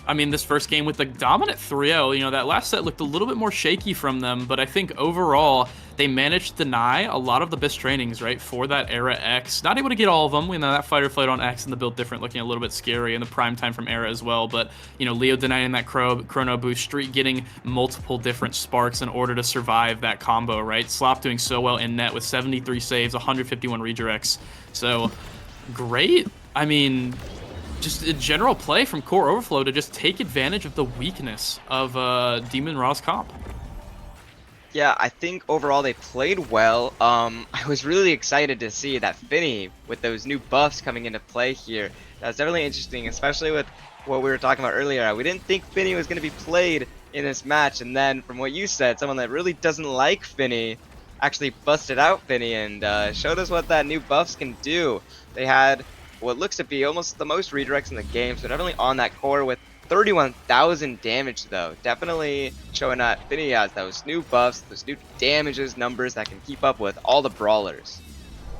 [SPEAKER 15] I mean, this first game with the dominant 3-0. You know, that last set looked a little bit more shaky from them, but I think overall they managed to deny a lot of the best trainings, right, for that Era X. Not able to get all of them. We know that fighter flight on X and the build different, looking a little bit scary in the prime time from Era as well. But, you know, Leo denying that chrono boost, Streak getting multiple different sparks in order to survive that combo, right? Slop doing so well in net with 73 saves, 151 redirects. So, great. I mean, just a general play from Core Overflow to just take advantage of the weakness of Demon Raw's comp.
[SPEAKER 2] Yeah, I think overall they played well. I was really excited to see that Finny, with those new buffs coming into play here, that's definitely interesting, especially with what we were talking about earlier. We didn't think Finny was going to be played in this match, and then from what you said, someone that really doesn't like Finny actually busted out Finny and showed us what that new buffs can do. They had what looks to be almost the most redirects in the game, so definitely on that core with 31,000 damage though. Definitely showing that Finny has those new buffs, those new damages numbers that can keep up with all the brawlers.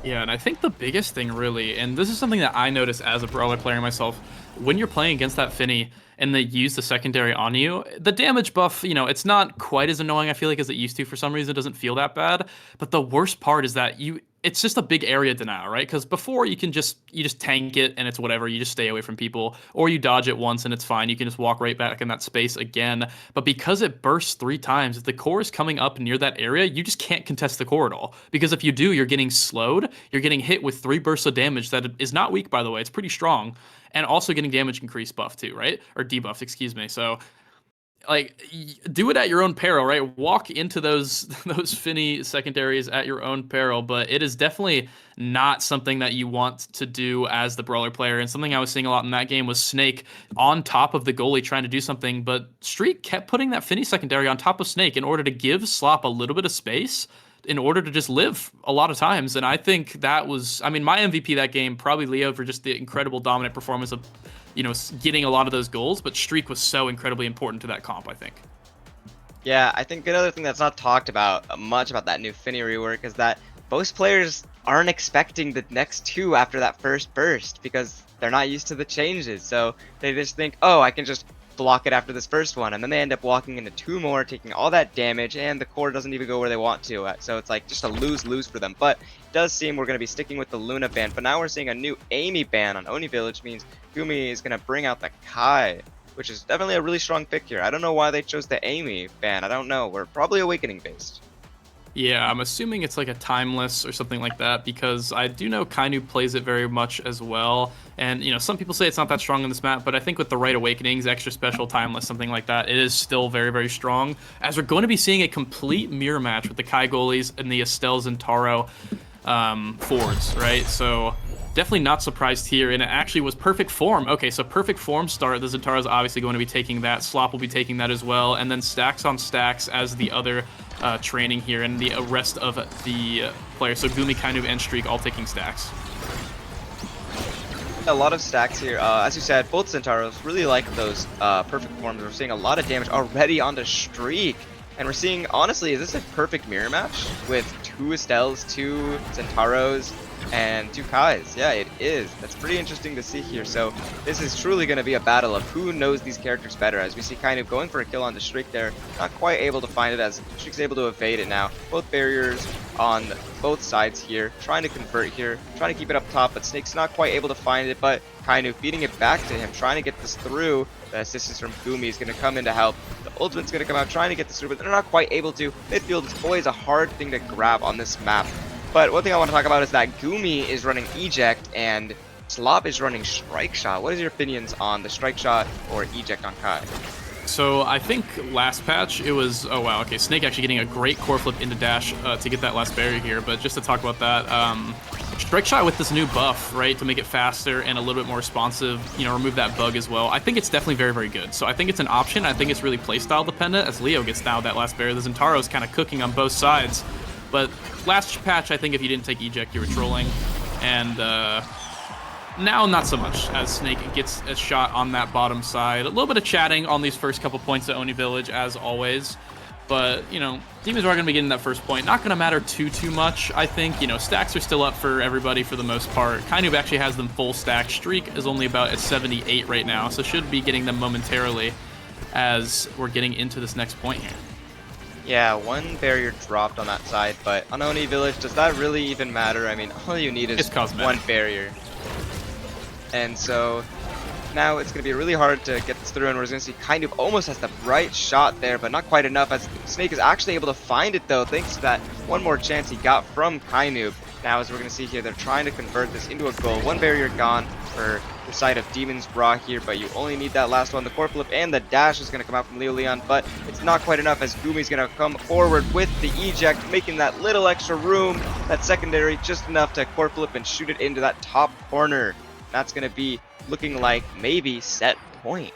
[SPEAKER 15] Yeah, and I think the biggest thing really, and this is something that I notice as a brawler player myself, when you're playing against that Finny and they use the secondary on you, the damage buff, you know, it's not quite as annoying, I feel like, as it used to. For some reason, it doesn't feel that bad. But the worst part is that it's just a big area denial, right? Because before you just tank it and it's whatever, you just stay away from people, or you dodge it once and it's fine, you can just walk right back in that space again. But because it bursts 3 times, if the core is coming up near that area, you just can't contest the core at all. Because if you do, you're getting slowed, you're getting hit with 3 bursts of damage that is not weak, by the way, it's pretty strong, and also getting damage increase buff too, right? Or debuff, excuse me. So like, do it at your own peril, right? Walk into those Finny secondaries at your own peril, but it is definitely not something that you want to do as the brawler player. And something I was seeing a lot in that game was Snake on top of the goalie trying to do something, but Streak kept putting that Finny secondary on top of Snake in order to give Slop a little bit of space in order to just live a lot of times. And I think that was, I mean, my MVP that game, probably Leo, for just the incredible dominant performance of, you know, getting a lot of those goals, but Streak was so incredibly important to that comp, I think.
[SPEAKER 2] Yeah, I think another thing that's not talked about much about that new Finny rework is that most players aren't expecting the next 2 after that first burst because they're not used to the changes. So they just think, oh, I can just block it after this first one, and then they end up walking into 2 more, taking all that damage, and the core doesn't even go where they want to. So it's like just a lose-lose for them. But it does seem we're going to be sticking with the Luna ban, but now we're seeing a new Amy ban on Oni Village, means Gumi is going to bring out the Kai, which is definitely a really strong pick here. I don't know why they chose the Amy ban. I don't know. We're probably Awakening based.
[SPEAKER 15] Yeah, I'm assuming it's like a timeless or something like that, because I do know Kainu plays it very much as well. And, you know, some people say it's not that strong in this map, but I think with the right Awakenings, extra special, timeless, something like that, it is still very, very strong. As we're going to be seeing a complete mirror match with the Kai goalies and the Estelles and Taro forwards, right? So definitely not surprised here, and it actually was perfect form. Okay, so perfect form start. The Zentaro is obviously going to be taking that. Slop will be taking that as well, and then stacks on stacks as the other training here, and the rest of the players. So Gumi, Kainu, and Streak all taking stacks.
[SPEAKER 2] A lot of stacks here. As you said, both Centauros really like those perfect forms. We're seeing a lot of damage already onto Streak. And we're seeing, honestly, is this a perfect mirror match with 2 Estelles, 2 Centauros, and 2 Kais? Yeah, it is. That's pretty interesting to see here. So this is truly going to be a battle of who knows these characters better, as we see kind of going for a kill on the Streak there. Not quite able to find it, as Streak's able to evade it now. Both barriers on both sides here, trying to convert here, trying to keep it up top, but Snake's not quite able to find it, but Kainu feeding it back to him, trying to get this through. The assistance from Gumi is going to come in to help. The ultimate's going to come out trying to get this through, but they're not quite able to. Midfield is always a hard thing to grab on this map. But one thing I want to talk about is that Gumi is running Eject and Slop is running Strike Shot. What is your opinions on the Strike Shot or Eject on Kai?
[SPEAKER 15] So I think last patch it was, oh wow, okay, Snake actually getting a great core flip into dash to get that last barrier here. But just to talk about that, Strike Shot with this new buff, right, to make it faster and a little bit more responsive, you know, remove that bug as well. I think it's definitely very, very good. So I think it's an option. I think it's really playstyle dependent, as Leo gets down that last barrier. The Zentaro's kind of cooking on both sides. But last patch, I think if you didn't take Eject, you were trolling. And now, not so much, as Snake gets a shot on that bottom side. A little bit of chatting on these first couple points at Oni Village, as always. But, you know, Demons are going to be getting that first point. Not going to matter too much, I think. You know, stacks are still up for everybody for the most part. Kainu actually has them full stack. Streak is only about at 78 right now, so should be getting them momentarily as we're getting into this next point here.
[SPEAKER 2] Yeah, one barrier dropped on that side, but on Oni Village, does that really even matter? I mean, all you need is one barrier. And so now it's going to be really hard to get this through, and we're going to see Kind of almost has the right shot there, but not quite enough, as Snake is actually able to find it though, thanks to that one more chance he got from Kainoob. Now, as we're going to see here, they're trying to convert this into a goal. One barrier gone for the side of Demon's Bra here, but you only need that last one. The core flip and the dash is going to come out from Leo Leon, but it's not quite enough, as Gumi's going to come forward with the eject, making that little extra room, that secondary, just enough to core flip and shoot it into that top corner. That's going to be looking like maybe set point.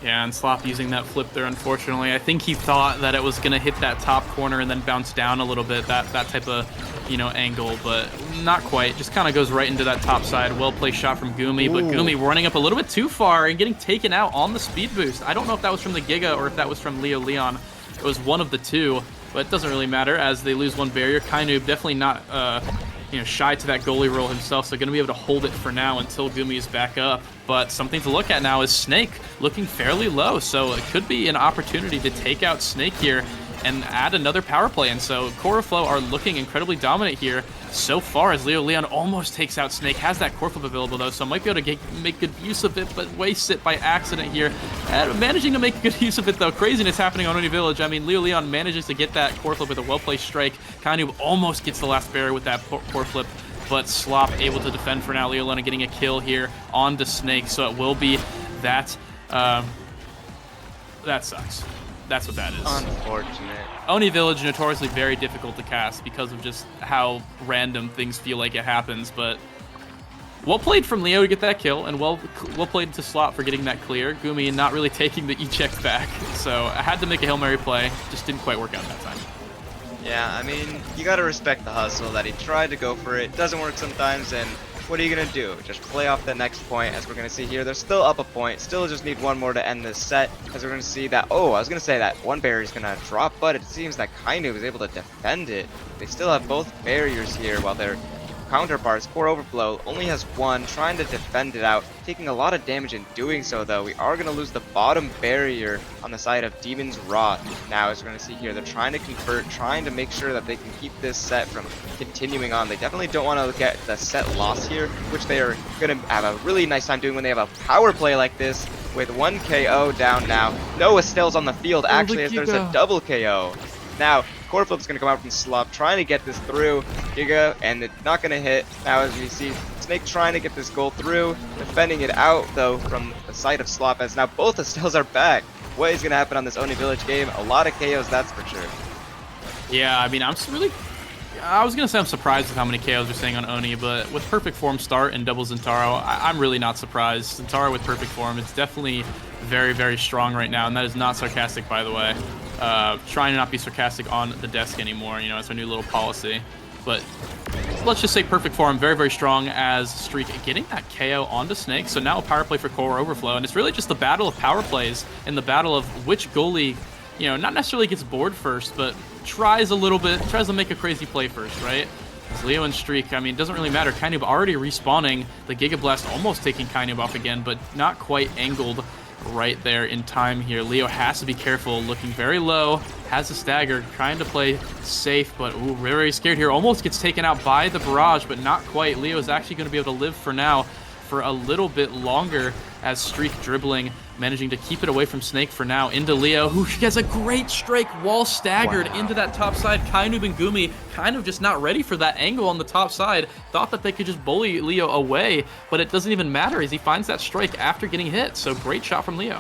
[SPEAKER 15] Yeah, and Slop using that flip there, unfortunately. I think he thought that it was going to hit that top corner and then bounce down a little bit, that type of, angle, but not quite. Just kind of goes right into that top side. Well-placed shot from Gumi, but Gumi running up a little bit too far and getting taken out on the speed boost. I don't know if that was from the Giga or if that was from Leo Leon. It was one of the two, but it doesn't really matter as they lose one barrier. Kainoob definitely not shy to that goalie role himself, so going to be able to hold it for now until Gumi is back up. But something to look at now is Snake looking fairly low, so it could be an opportunity to take out Snake here and add another power play. And so Coroflow are looking incredibly dominant here so far, as Leo Leon almost takes out Snake. Has that core flip available though, so might be able to make good use of it, but wastes it by accident here. And managing to make good use of it though. Craziness happening on Oni Village. I mean, Leo Leon manages to get that core flip with a well-placed strike. Kainoob almost gets the last barrier with that core flip, but Slop able to defend for now. Leo Leon getting a kill here onto Snake, so it will be that. That sucks. That's what that is.
[SPEAKER 2] Unfortunate.
[SPEAKER 15] Oni Village notoriously very difficult to cast because of just how random things feel like it happens, but well played from Leo to get that kill, and well played to Slot for getting that clear. Gumi not really taking the eject back, so I had to make a Hail Mary play. Just didn't quite work out that time.
[SPEAKER 2] Yeah, I mean, you gotta respect the hustle that he tried to go for it. Doesn't work sometimes, and what are you gonna do? Just play off the next point, as we're gonna see here. They're still up a point, still just need one more to end this set, as we're gonna see that, I was gonna say that one barrier is gonna drop, but it seems that Kainoob is able to defend it. They still have both barriers here, while their counterparts, Core Overflow, only has one, trying to defend it out, taking a lot of damage in doing so though. We are going to lose the bottom barrier on the side of Demon's Rot. Now, as we're going to see here, they're trying to convert, trying to make sure that they can keep this set from continuing on. They definitely don't want to get the set loss here, which they are going to have a really nice time doing when they have a power play like this, with one KO down now. No Estelle's on the field, actually, as there's a double KO. Now, Core Flip's going to come out from Slop, trying to get this through Giga, and it's not going to hit. Now, as we see, Snake trying to get this goal through, defending it out, though, from the side of Slop, as now both Estelles are back. What is going to happen on this Oni Village game? A lot of KOs, that's for sure.
[SPEAKER 15] Yeah, I mean, I was going to say I'm surprised with how many KOs we're seeing on Oni, but with Perfect Form start and double Zentaro, I'm really not surprised. Zentaro with Perfect Form, it's definitely very, very strong right now, and that is not sarcastic, by the way. Trying to not be sarcastic on the desk anymore, it's our new little policy. But let's just say Perfect Form, very, very strong as Streak getting that KO onto Snake. So now a power play for Core Overflow, and it's really just the battle of power plays and the battle of which goalie, not necessarily gets bored first, but tries to make a crazy play first, right? Because Leo and Streak, I mean, it doesn't really matter. Kainoob already respawning, the Giga Blast almost taking Kainoob off again, but not quite angled right there in time here. Leo has to be careful, looking very low, has a stagger, trying to play safe, but very, very scared here. Almost gets taken out by the barrage, but not quite. Leo is actually going to be able to live for now for a little bit longer, as Streak dribbling, managing to keep it away from Snake for now, into Leo, who gets a great strike while staggered into that top side. Kainoob and Gumi kind of just not ready for that angle on the top side. Thought that they could just bully Leo away, but it doesn't even matter as he finds that strike after getting hit. So great shot from Leo.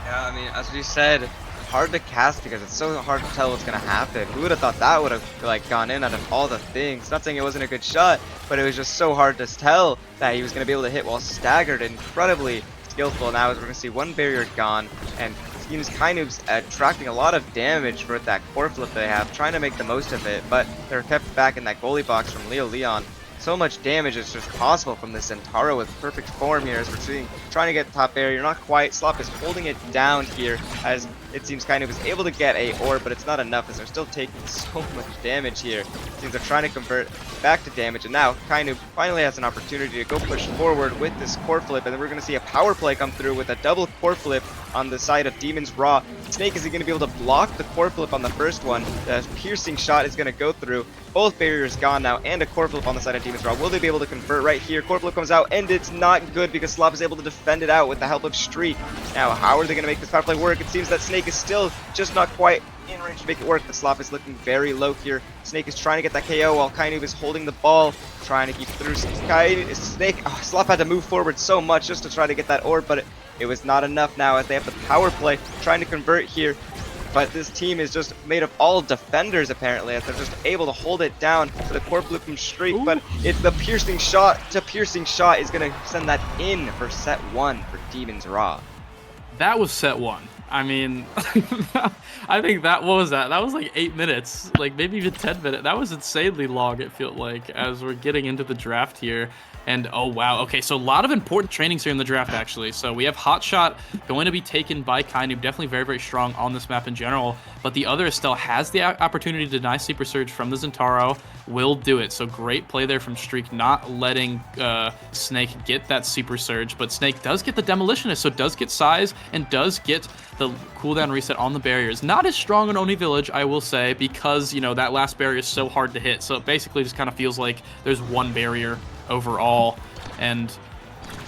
[SPEAKER 2] Yeah, I mean, as we said, hard to cast because it's so hard to tell what's going to happen. Who would have thought that would have gone in out of all the things? Not saying it wasn't a good shot, but it was just so hard to tell that he was going to be able to hit while staggered. Incredibly skillful. Now, as we're going to see one barrier gone, and seems Kainoob's attracting a lot of damage for that core flip they have, trying to make the most of it, but they're kept back in that goalie box from Leo Leon. So much damage is just possible from this Zentaro with Perfect Form here, as we're seeing, trying to get top barrier, not quite. Slop is holding it down here, as it seems Kainu was able to get a orb, but it's not enough as they're still taking so much damage here. Seems they're trying to convert back to damage, and now Kainu finally has an opportunity to go push forward with this core flip, and then we're going to see a power play come through with a double core flip on the side of Demon's Raw. Snake, is he going to be able to block the core flip on the first one? The piercing shot is going to go through. Both barriers gone now, and a core flip on the side of Demon's Raw. Will they be able to convert right here? Core flip comes out, and it's not good because Slop is able to defend it out with the help of Streak. Now, how are they going to make this power play work? It seems that Snake is still just not quite in range to make it work. The Slop is looking very low here. Snake is trying to get that KO while Kainu is holding the ball, trying to keep through. Slop had to move forward so much just to try to get that orb, but it was not enough now as they have the power play trying to convert here. But this team is just made of all defenders apparently, as they're just able to hold it down for the core flip from Streak. But it's the piercing shot to piercing shot is going to send that in for set 1 for Demon's Raw.
[SPEAKER 15] That was set 1. I mean, I think that, what was that? That was like 8 minutes, like maybe even 10 minutes. That was insanely long, it felt like, as we're getting into the draft here. And oh wow, okay, so a lot of important trainings here in the draft actually. So we have Hotshot going to be taken by Kainu, definitely very, very strong on this map in general. But the other Estelle has the opportunity to deny Super Surge from the Zentaro, will do it. So great play there from Streak, not letting Snake get that Super Surge. But Snake does get the Demolitionist, so does get size and does get the cooldown reset on the barriers. Not as strong in Oni Village, I will say, because, you know, that last barrier is so hard to hit. So it basically just kind of feels like there's one barrier overall, and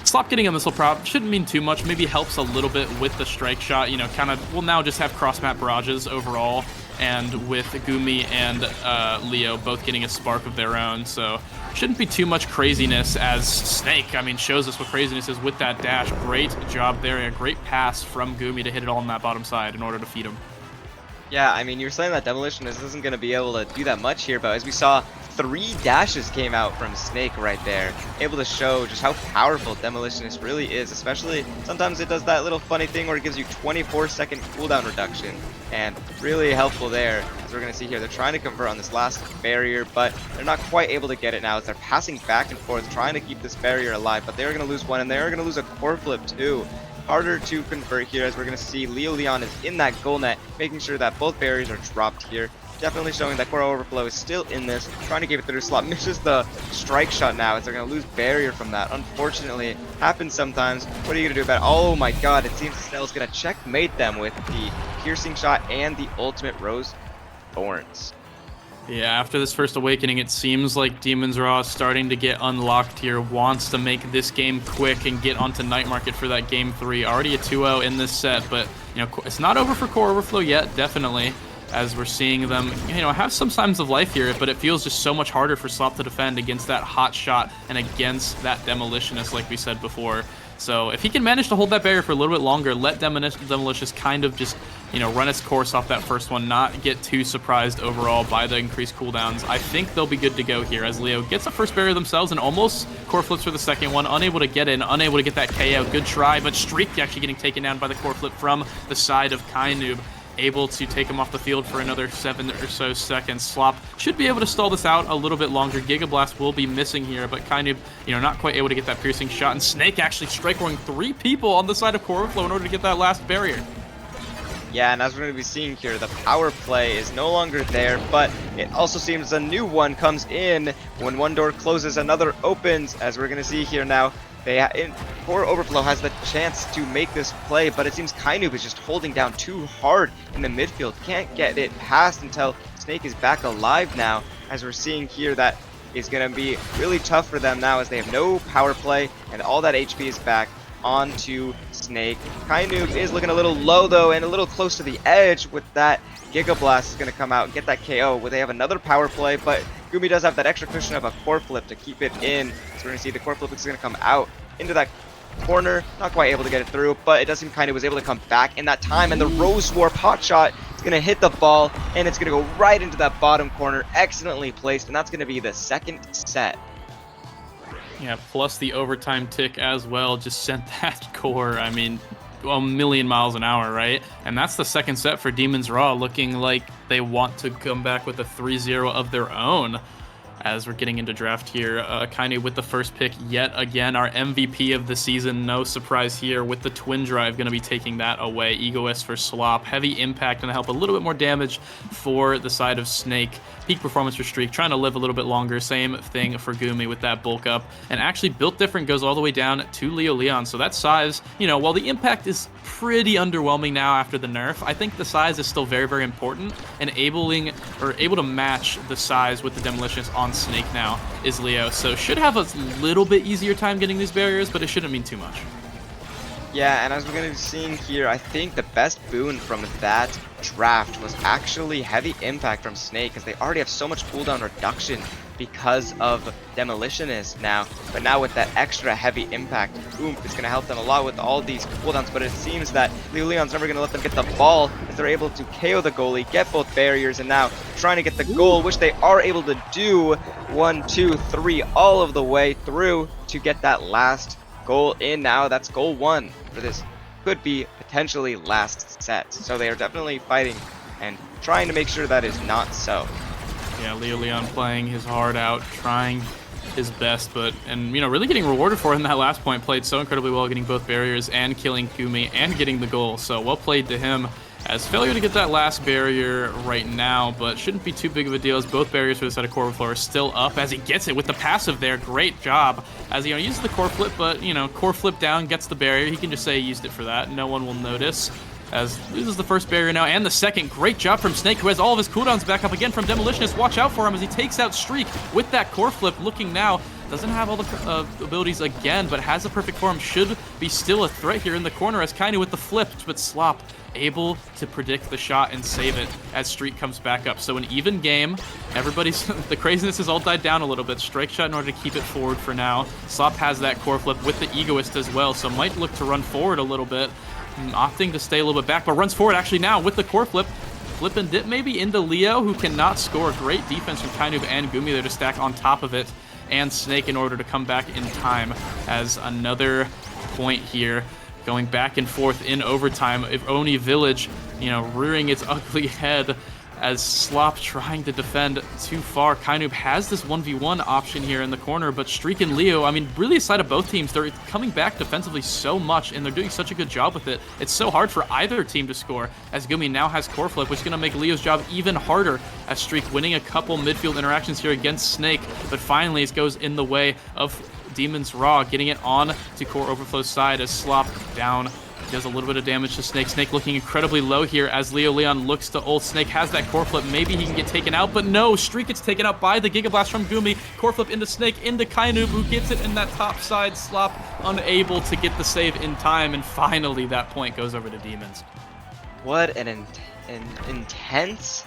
[SPEAKER 15] Slop getting a missile prop shouldn't mean too much. Maybe helps a little bit with the strike shot, you know, kind of will now just have cross map barrages overall, and with Gumi and Leo both getting a spark of their own, so shouldn't be too much craziness as Snake, I mean, shows us what craziness is with that dash. Great job there, a great pass from Gumi to hit it all on that bottom side in order to feed him.
[SPEAKER 2] Yeah, I mean, you're saying that Demolitionist isn't going to be able to do that much here, but as we saw, 3 dashes came out from Snake right there, able to show just how powerful Demolitionist really is, especially sometimes it does that little funny thing where it gives you 24-second cooldown reduction, and really helpful there, as we're going to see here. They're trying to convert on this last barrier, but they're not quite able to get it now as they're passing back and forth, trying to keep this barrier alive, but they're going to lose one, and they're going to lose a core flip too. Harder to convert here, as we're going to see Leo Leon is in that goal net, making sure that both barriers are dropped here. Definitely showing that core overflow is still in this, trying to give it through Slot. Misses the strike shot now, as they're going to lose barrier from that. Unfortunately, it happens sometimes. What are you going to do about it? Oh my god, it seems Estelle's going to checkmate them with the piercing shot and the ultimate Rose Thorns.
[SPEAKER 15] Yeah, after this first awakening, it seems like Demon's Raw is starting to get unlocked here, wants to make this game quick and get onto Night Market for that game 3. Already a 2-0 in this set, but, you know, it's not over for Core Overflow yet, definitely, as we're seeing them, you know, have some signs of life here, but it feels just so much harder for Slop to defend against that hot shot and against that Demolitionist, like we said before. So if he can manage to hold that barrier for a little bit longer, let Demolitionist kind of just, you know, run its course off that first one, not get too surprised overall by the increased cooldowns, I think they'll be good to go here, as Leo gets the first barrier themselves and almost core flips for the second one, unable to get in, unable to get that KO. Good try, but Streak actually getting taken down by the core flip from the side of Kainu, able to take him off the field for another 7 or so seconds. Slop should be able to stall this out a little bit longer. Giga Blast will be missing here, but Kainu, you know, not quite able to get that piercing shot, and Snake actually strike-rolling 3 people on the side of Core Overflow in order to get that last barrier.
[SPEAKER 2] Yeah, and as we're going to be seeing here, the power play is no longer there, but it also seems a new one comes in. When one door closes, another opens, as we're going to see here now. Core Overflow has the chance to make this play, but it seems Kainu is just holding down too hard in the midfield. Can't get it past until Snake is back alive now, as we're seeing here that is going to be really tough for them now, as they have no power play and all that HP is back onto Snake. Kainu is looking a little low though, and a little close to the edge with that. Giga Blast is going to come out and get that KO, where they have another power play, but Gumi does have that extra cushion of a core flip to keep it in. So we're going to see the core flip is going to come out into that corner, not quite able to get it through, but it does seem Kainu was able to come back in that time, and the Rose Warp hot shot is going to hit the ball, and it's going to go right into that bottom corner, excellently placed, and that's going to be the second set.
[SPEAKER 15] Yeah, plus the overtime tick as well just sent that core, I mean, a million miles an hour, right? And that's the second set for Demon's Raw, looking like they want to come back with a 3-0 of their own. as we're getting into draft here. Kainu with the first pick yet again, our MVP of the season. No surprise here with the twin drive going to be taking that away. Egoist for Slop. Heavy impact going to help a little bit more damage for the side of Snake. Peak performance for Streak, trying to live a little bit longer. Same thing for Gumi with that bulk up. And actually Built Different goes all the way down to Leo Leon. So that size, you know, while the impact is pretty underwhelming now after the nerf, I think the size is still very, very important. And able to match the size with the Demolitionist on Snake now is Leo. So should have a little bit easier time getting these barriers, but it shouldn't mean too much.
[SPEAKER 2] Yeah, and as we're going to be seeing here, I think the best boon from that draft was actually heavy impact from Snake, because they already have so much cooldown reduction because of Demolitionist now. But now with that extra heavy impact, boom, it's going to help them a lot with all these cooldowns. But it seems that Leo Leon's never going to let them get the ball, as they're able to KO the goalie, get both barriers, and now trying to get the goal, which they are able to do 1, 2, 3 all of the way through to get that last goal in. Now that's goal 1 for this could be potentially last set. So they are definitely fighting and trying to make sure that is not so.
[SPEAKER 15] Yeah, Leo Leon playing his heart out, trying his best, and you know, really getting rewarded for it in that last point. Played so incredibly well, getting both barriers and killing Gumi and getting the goal. So well played to him. As failure to get that last barrier right now, but shouldn't be too big of a deal, as both barriers for the side of Core Overflow are still up as he gets it with the passive there. Great job as he uses the core flip, but you know, core flip down, gets the barrier. He can just say he used it for that. No one will notice. As loses the first barrier now and the second. Great job from Snake, who has all of his cooldowns back up again from Demolitionist. Watch out for him as he takes out Streak with that core flip. Looking now, doesn't have all the abilities again, but has a perfect form. Should be still a threat here in the corner as Kainu with the flip, but Slop able to predict the shot and save it as Streak comes back up. So an even game. Everybody's the craziness has all died down a little bit. Strike shot in order to keep it forward for now. Slop has that core flip with the Egoist as well, so might look to run forward a little bit. Opting to stay a little bit back, but runs forward actually now with the core flip. Flip and dip maybe into Leo, who cannot score. Great defense from Kainu and Gumi there to stack on top of it, and Snake in order to come back in time as another point here. Going back and forth in overtime. If Oni Village, you know, rearing its ugly head as Slop trying to defend too far. Kainu has this 1v1 option here in the corner, but Streak and Leo, I mean, really aside of both teams, they're coming back defensively so much, and they're doing such a good job with it. It's so hard for either team to score, as Gumi now has core flip, which is going to make Leo's job even harder, as Streak winning a couple midfield interactions here against Snake, but finally it goes in the way of Demon's Raw, getting it on to Core Overflow's side as Slop down. Does a little bit of damage to Snake. Snake looking incredibly low here as Leo Leon looks to ult. Snake has that core flip. Maybe he can get taken out, but no. Streak gets taken out by the Giga Blast from Gumi. Core flip into Snake, into Kainu, who gets it in that top side. Slop unable to get the save in time, and finally that point goes over to Demons.
[SPEAKER 2] What an intense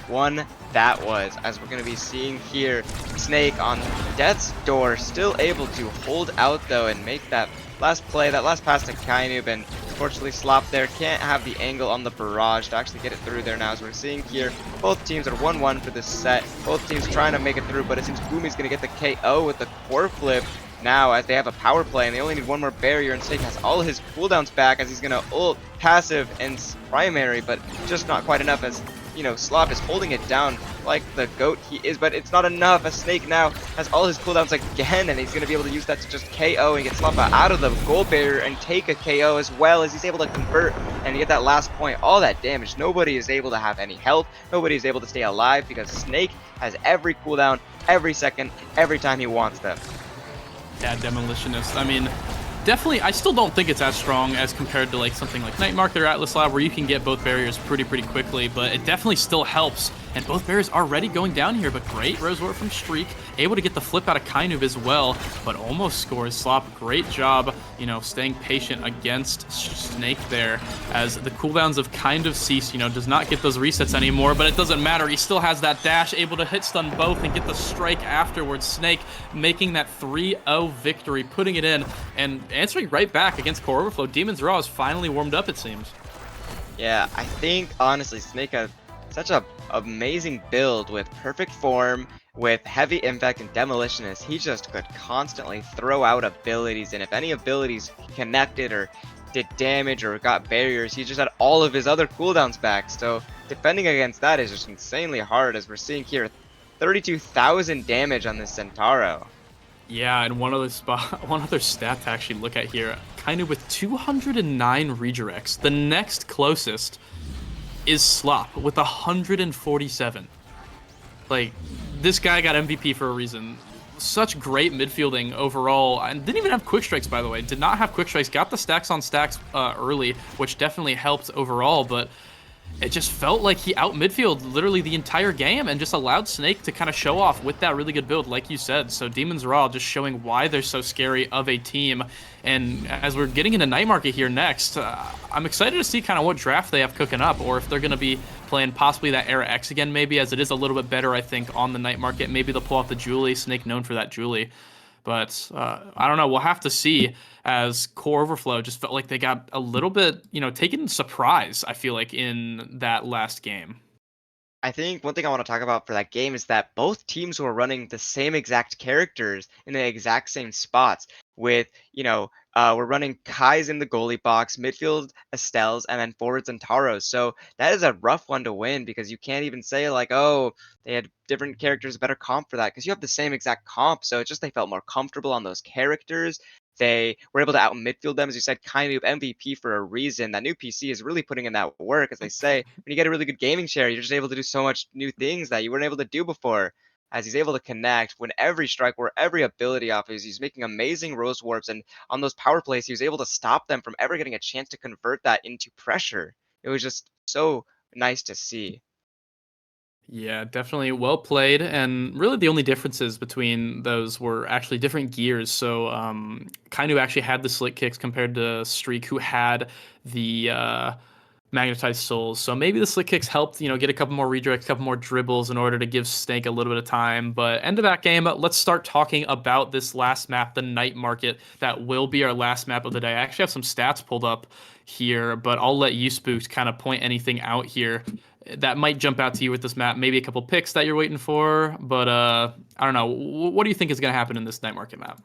[SPEAKER 2] one that was, as we're going to be seeing here. Snake on death's door, still able to hold out though and make that last play, that last pass to Kainu, and unfortunately Slop there can't have the angle on the barrage to actually get it through there now. As we're seeing here, both teams are 1-1 for this set. Both teams trying to make it through, but it seems Gumi's going to get the KO with the core flip now, as they have a power play and they only need one more barrier, and Snake has all his cooldowns back as he's going to ult passive and primary, but just not quite enough, as you know, Slop is holding it down like the goat he is, but it's not enough, as Snake now has all his cooldowns again, and he's going to be able to use that to just KO and get Slop out of the goal barrier and take a KO, as well as he's able to convert and get that last point. All that damage, nobody is able to have any health, nobody is able to stay alive, because Snake has every cooldown, every second, every time he wants them.
[SPEAKER 15] Yeah, Demolitionist, I mean, definitely, I still don't think it's as strong as compared to like something like Night Market or Atlas Lab, where you can get both barriers pretty quickly, but it definitely still helps. And both barriers already going down here, but great Rose Wart from Streak, able to get the flip out of Kainu as well, but almost scores. Slop, great job, you know, staying patient against Snake there, as the cooldowns have kind of ceased, you know, does not get those resets anymore, but it doesn't matter. He still has that dash, able to hit stun both and get the strike afterwards. Snake making that 3-0 victory, putting it in, and answering right back against Core Overflow. Demon's Raw is finally warmed up, it seems.
[SPEAKER 2] Yeah, I think, honestly, Snake has such a amazing build with perfect form, with heavy impact and Demolitionist. He just could constantly throw out abilities, and if any abilities connected or did damage or got barriers, he just had all of his other cooldowns back. So defending against that is just insanely hard, as we're seeing here. 32,000 damage on this Centauro.
[SPEAKER 15] Yeah, and one other stat to actually look at here, kind of with 209 redirects. The next closest is Slop with 147. Like, this guy got MVP for a reason. Such great midfielding overall, and didn't even have quick strikes, by the way. Did not have quick strikes. Got the stacks on stacks early, which definitely helped overall, but it just felt like he out midfield literally the entire game and just allowed Snake to kind of show off with that really good build, like you said. So Demons Raw just showing why they're so scary of a team. And as we're getting into Night Market here next, I'm excited to see kind of what draft they have cooking up, or if they're going to be playing possibly that Era X again, maybe, as it is a little bit better, I think, on the Night Market. Maybe they'll pull off the Julie. Snake known for that Julie. But I don't know. We'll have to see, as Core Overflow just felt like they got a little bit, taken surprise, I feel like, in that last game.
[SPEAKER 2] I think one thing I want to talk about for that game is that both teams were running the same exact characters in the exact same spots with, we're running Kai's in the goalie box, midfield Estelles, and then forwards and Taros. So that is a rough one to win because you can't even say like, oh, they had different characters, better comp for that, because you have the same exact comp. So it's just they felt more comfortable on those characters. They were able to out midfield them, as you said. Kainoob MVP for a reason. That new PC is really putting in that work, as they say. When you get a really good gaming share, you're just able to do so much new things that you weren't able to do before. As he's able to connect when every strike, where every ability offers, he's making amazing rose warps, and on those power plays, he was able to stop them from ever getting a chance to convert that into pressure. It was just so nice to see.
[SPEAKER 15] Yeah, definitely well played, and really the only differences between those were actually different gears. So Kainu actually had the slick kicks compared to Streak, who had the magnetized souls. So maybe the slick kicks helped, get a couple more redirects, a couple more dribbles in order to give Snake a little bit of time. But end of that game, let's start talking about this last map, the Night Market. That will be our last map of the day. I actually have some stats pulled up here, but I'll let you, Spooks, kind of point anything out here that might jump out to you with this map. Maybe a couple picks that you're waiting for, but I don't know. What do you think is going to happen in this Night Market map?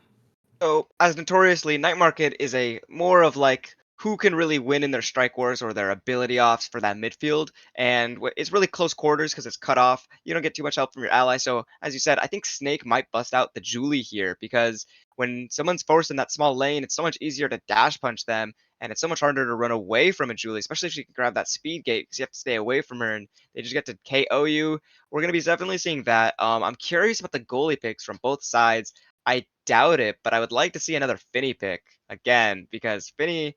[SPEAKER 2] So, as notoriously, Night Market is a more of like who can really win in their strike wars or their ability offs for that midfield, and it's really close quarters because it's cut off. You don't get too much help from your ally. So, as you said, I think Snake might bust out the Julie here, because when someone's forced in that small lane, it's so much easier to dash punch them, and it's so much harder to run away from a Julie, especially if she can grab that speed gate, because you have to stay away from her and they just get to KO you. We're going to be definitely seeing that. I'm curious about the goalie picks from both sides. I doubt it, but I would like to see another Finny pick again, because Finny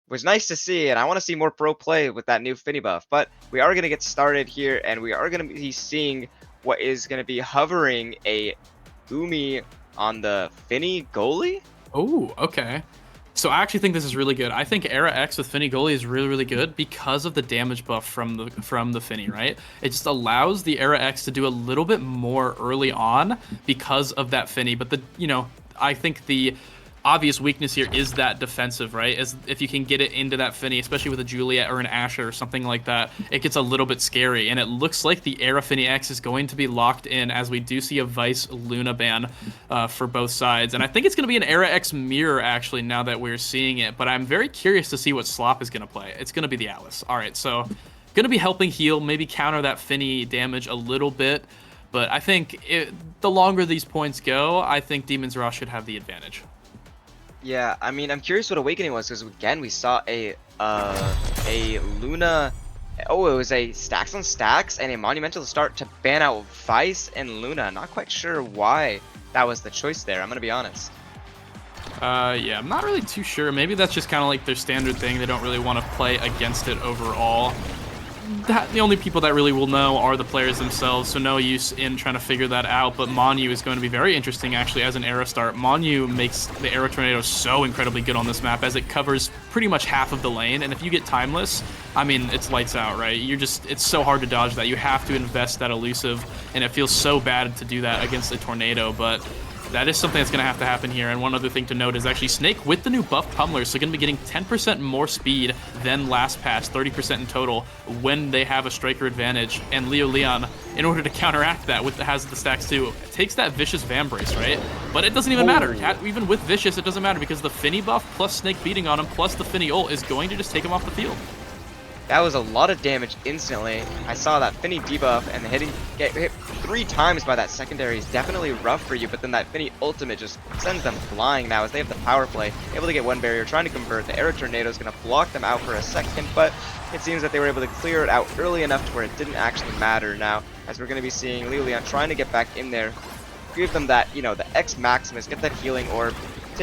[SPEAKER 2] was nice to see, and I want to see more pro play with that new Finny buff. But we are going to get started here, and we are going to be seeing what is going to be hovering a Gumi on the Finny goalie.
[SPEAKER 15] Oh, okay. So I actually think this is really good. I think Era X with Finny goalie is really, really good because of the damage buff from the Finny, right? It just allows the Era X to do a little bit more early on because of that Finny. But I think the obvious weakness here is that defensive, right? As if you can get it into that Finny, especially with a Juliet or an Asher or something like that, it gets a little bit scary. And it looks like the Era Finny X is going to be locked in, as we do see a Vice Luna ban for both sides. And I think it's going to be an Era X mirror, actually, now that we're seeing it. But I'm very curious to see what Slop is going to play. It's going to be the Alice. All right, so going to be helping heal, maybe counter that Finny damage a little bit. But I think the longer these points go, I think Demon's Raw should have the advantage.
[SPEAKER 2] Yeah, I mean, I'm curious what Awakening was, because again, we saw a Luna. Oh, it was a stacks on stacks and a monumental start to ban out Vice and Luna. Not quite sure why that was the choice there, I'm gonna be honest.
[SPEAKER 15] Yeah, I'm not really too sure. Maybe that's just kind of like their standard thing. They don't really want to play against it overall. The only people that really will know are the players themselves, so no use in trying to figure that out. But Monu is going to be very interesting, actually, as an Era start. Monu makes the Era Tornado so incredibly good on this map, as it covers pretty much half of the lane. And if you get Timeless, I mean, it's lights out, right? It's so hard to dodge that. You have to invest that elusive, and it feels so bad to do that against a Tornado, but that is something that's going to have to happen here. And one other thing to note is actually Snake with the new buff Pummeler, so going to be getting 10% more speed than last pass, 30% in total, when they have a striker advantage. And Leo Leon, in order to counteract that, has the stacks too, takes that Vicious Vambrace, right? But it doesn't even matter. Even with Vicious, it doesn't matter, because the Finny buff plus Snake beating on him plus the Finny ult is going to just take him off the field.
[SPEAKER 2] That was a lot of damage instantly. I saw that Finny debuff and get hit 3 times by that secondary is definitely rough for you, but then that Finny ultimate just sends them flying now as they have the power play, able to get one barrier, trying to convert. The Air Tornado is going to block them out for a second, but it seems that they were able to clear it out early enough to where it didn't actually matter now, as we're going to be seeing Leon trying to get back in there, give them that, you know, the X Maximus, get that healing orb,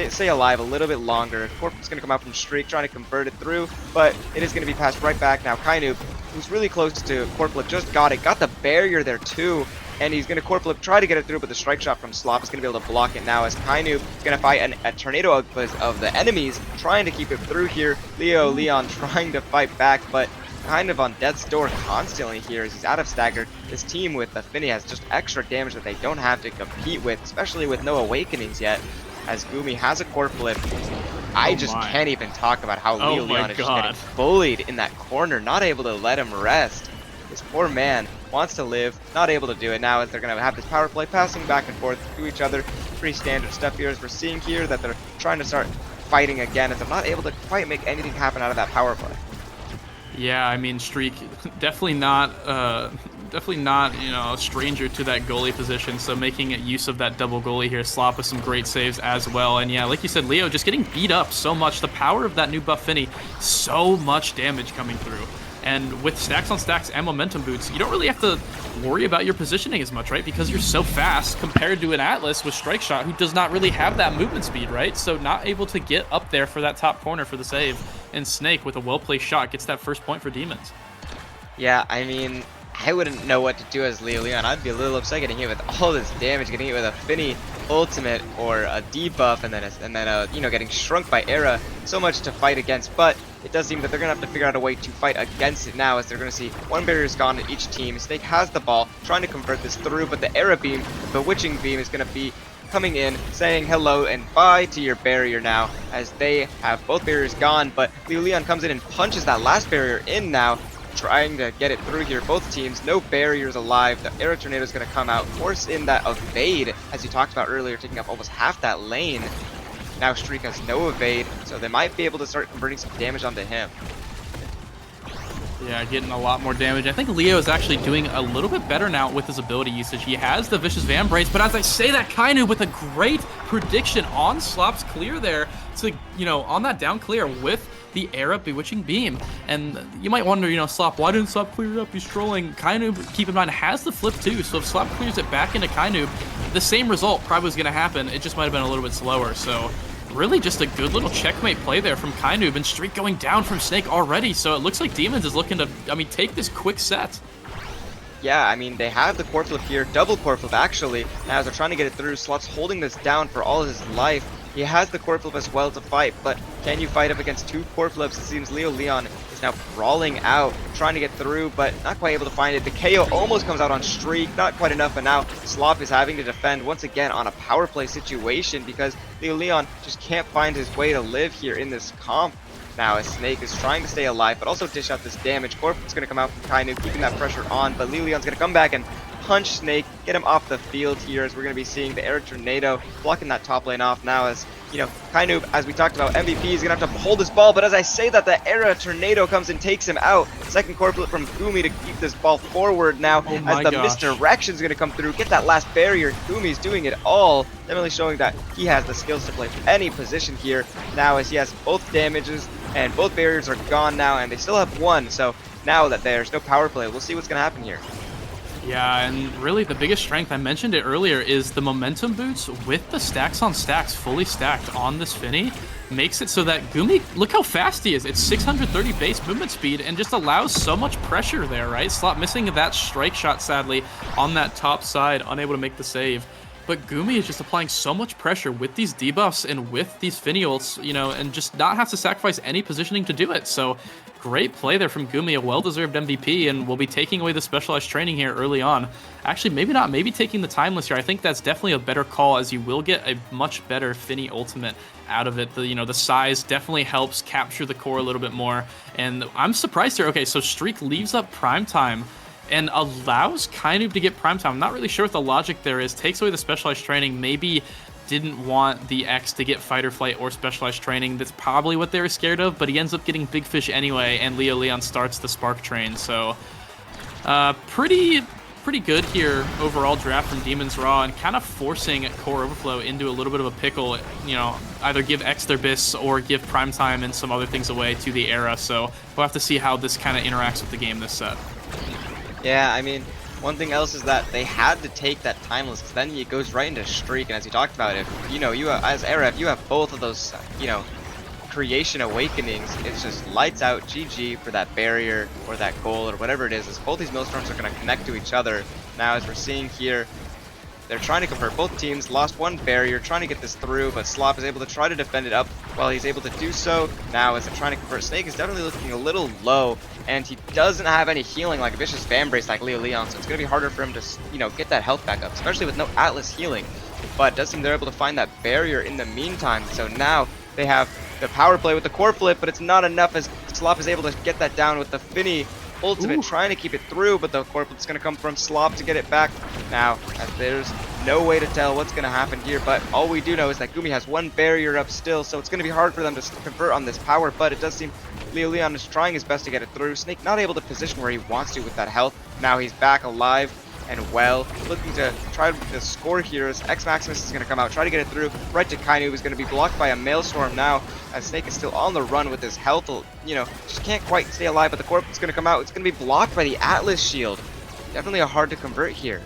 [SPEAKER 2] stay alive a little bit longer. Corp is going to come out from Streak, trying to convert it through, but it is going to be passed right back now. Kainoob, who's really close to Corplip, just got the barrier there too, and he's going to Corplip, try to get it through, but the strike shot from Slop is going to be able to block it now, as Kainoob is going to fight a tornado of the enemies, trying to keep it through here. Leon trying to fight back, but kind of on death's door constantly here as he's out of stagger. This team with the Finny has just extra damage that they don't have to compete with, especially with no awakenings yet, as Gumi has a core flip. I just can't even talk about how Leon is just getting bullied in that corner, not able to let him rest. This poor man wants to live, not able to do it now, as they're going to have this power play passing back and forth to each other. Pretty standard stuff here, as we're seeing here that they're trying to start fighting again, as they're not able to quite make anything happen out of that power play.
[SPEAKER 15] Yeah, I mean, Streak definitely not, you know, a stranger to that goalie position. So making use of that double goalie here, Slop with some great saves as well. And yeah, like you said, Leo just getting beat up so much. The power of that new buff Finny, so much damage coming through. And with stacks on stacks and momentum boots, you don't really have to worry about your positioning as much, right? Because you're so fast compared to an Atlas with Strike Shot, who does not really have that movement speed, right? So not able to get up there for that top corner for the save. And Snake, with a well-placed shot, gets that first point for Demons.
[SPEAKER 2] Yeah, I mean, I wouldn't know what to do as Leon. I'd be a little upset getting hit with all this damage, getting hit with a Finny ultimate or a debuff, and then you know, getting shrunk by Era. So much to fight against, but it does seem that they're going to have to figure out a way to fight against it now, as they're going to see one barrier is gone at each team. Snake has the ball, trying to convert this through, but the Era beam, the Bewitching beam, is going to be coming in, saying hello and bye to your barrier now, as they have both barriers gone, but Leon comes in and punches that last barrier in now, trying to get it through here. Both teams, no barriers alive. The Air Tornado is going to come out, force in that evade, as you talked about earlier, taking up almost half that lane. Now Streak has no evade, so they might be able to start converting some damage onto him.
[SPEAKER 15] Yeah, getting a lot more damage. I think Leo is actually doing a little bit better now with his ability usage. He has the Vicious Vambrace, but as I say that, Kainoob with a great prediction on Slop's clear there to, you know, on that down clear with the Era Bewitching Beam. And you might wonder, you know, Slop, why didn't Slop clear it up? He's trolling. Kainoob, keep in mind, has the flip too, so if Slop clears it back into Kainoob, the same result probably was going to happen. It just might have been a little bit slower, so really just a good little checkmate play there from Kainoob, and Streak going down from Snake already, so it looks like Demons is looking to, I mean, take this quick set.
[SPEAKER 2] Yeah, I mean, they have the core flip here, double core flip actually, now as they're trying to get it through. Slop's holding this down for all his life. He has the core flip as well to fight, but can you fight up against 2 core flips? It seems Leon is now crawling out, trying to get through, but not quite able to find it. The KO almost comes out on Streak, not quite enough, and now Slop is having to defend once again on a power play situation, because Leon just can't find his way to live here in this comp. Now as Snake is trying to stay alive, but also dish out this damage. Corp's going to come out from Kainoob, keeping that pressure on, but Leon's going to come back and punch Snake, get him off the field here, as we're going to be seeing the Air Tornado blocking that top lane off now, as, you know, Kainoob, as we talked about, MVP is going to have to hold this ball, but as I say that, the Air Tornado comes and takes him out. Second core flip from Gumi to keep this ball forward now, as the misdirection is going to come through, get that last barrier. Gumi's doing it all, definitely showing that he has the skills to play any position here now, as he has both damages and both barriers are gone now, and they still have one, so now that there's no power play, we'll see what's going to happen here.
[SPEAKER 15] Yeah, and really the biggest strength, I mentioned it earlier, is the momentum boots with the stacks on stacks fully stacked on this Finny. Makes it so that Gumi, look how fast he is. It's 630 base movement speed and just allows so much pressure there, right? Slot missing that strike shot, sadly, on that top side, unable to make the save. But Gumi is just applying so much pressure with these debuffs and with these Finny ults, you know, and just not have to sacrifice any positioning to do it. So great play there from Gumi, a well-deserved MVP, and we'll be taking away the specialized training here early on. Actually, maybe not, maybe taking the timeless here. I think that's definitely a better call, as you will get a much better Finny ultimate out of it. The size definitely helps capture the core a little bit more. And I'm surprised here. Okay, so Streak leaves up prime time and allows Kainoob to get prime time. I'm not really sure what the logic there is. Takes away the specialized training, maybe didn't want the X to get fight or flight or specialized training. That's probably what they were scared of, but he ends up getting Big Fish anyway, and Leo Leon starts the Spark Train. So pretty good here overall draft from Demon's Raw, and kind of forcing Core Overflow into a little bit of a pickle. You know, either give X their Biss or give Primetime and some other things away to the Era. So we'll have to see how this kind of interacts with the game this set.
[SPEAKER 2] Yeah, I mean, one thing else is that they had to take that Timeless, because then it goes right into Streak, and as you talked about, if you know, you as Era, if you have both of those, you know, Creation Awakenings, it's just lights out, GG for that barrier or that goal or whatever it is, as both these Millstorms are going to connect to each other. Now, as we're seeing here, they're trying to convert. Both teams lost one barrier, trying to get this through, but Slop is able to try to defend it up while he's able to do so. Now, as they're trying to convert, Snake is definitely looking a little low, and he doesn't have any healing like a Vicious Fan Brace like Leo Leon, so it's going to be harder for him to, you know, get that health back up, especially with no Atlas healing. But it does seem they're able to find that barrier in the meantime, so now they have the power play with the core flip, but it's not enough as Slop is able to get that down with the Finny ultimate, trying to keep it through, but the core flip's going to come from Slop to get it back. Now, as there's no way to tell what's going to happen here, but all we do know is that Gumi has one barrier up still, so it's going to be hard for them to convert on this power, but it does seem Leo Leon is trying his best to get it through. Snake not able to position where he wants to with that health. Now he's back alive and well, looking to try to score here as X Maximus is going to come out, try to get it through right to Kainu, who's going to be blocked by a Maelstrom now, as Snake is still on the run with his health, you know, just can't quite stay alive, but the Corp is going to come out, it's going to be blocked by the Atlas shield. Definitely a hard to convert here.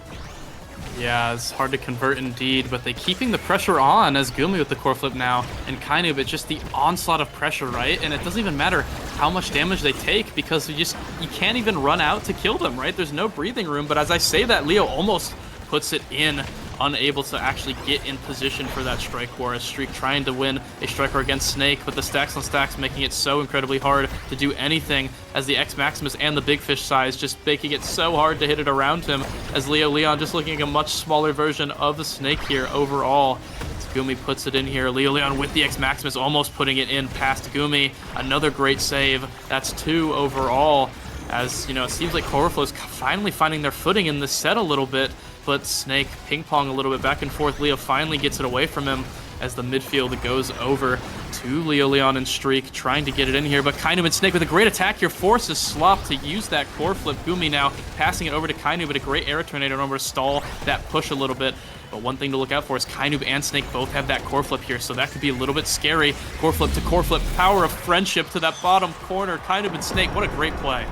[SPEAKER 15] Yeah, it's hard to convert indeed, but they keeping the pressure on as Gumi with the core flip now, and Kainu, but just the onslaught of pressure, right? And it doesn't even matter how much damage they take, because you can't even run out to kill them, right? There's no breathing room, but as I say that, Leo almost puts it in, unable to actually get in position for that strike war, as Streak trying to win a strike war against Snake, but the stacks on stacks making it so incredibly hard to do anything, as the X Maximus and the Big Fish size just making it so hard to hit it around him, as Leo Leon just looking at a much smaller version of the Snake here overall. As Gumi puts it in here, Leo Leon with the X Maximus almost putting it in past Gumi. Another great save. That's 2 overall, as, you know, it seems like Coreflow's finally finding their footing in this set a little bit, but Snake ping-pong a little bit back and forth. Leo finally gets it away from him as the midfield goes over to Leo Leon and Streak, trying to get it in here, but Kainu and Snake with a great attack here forces Slop to use that core flip. Gumi now passing it over to Kainu, but a great air tornado in order to stall that push a little bit. But one thing to look out for is Kainu and Snake both have that core flip here, so that could be a little bit scary. Core flip to core flip, power of friendship to that bottom corner. Kainu and Snake, what a great play.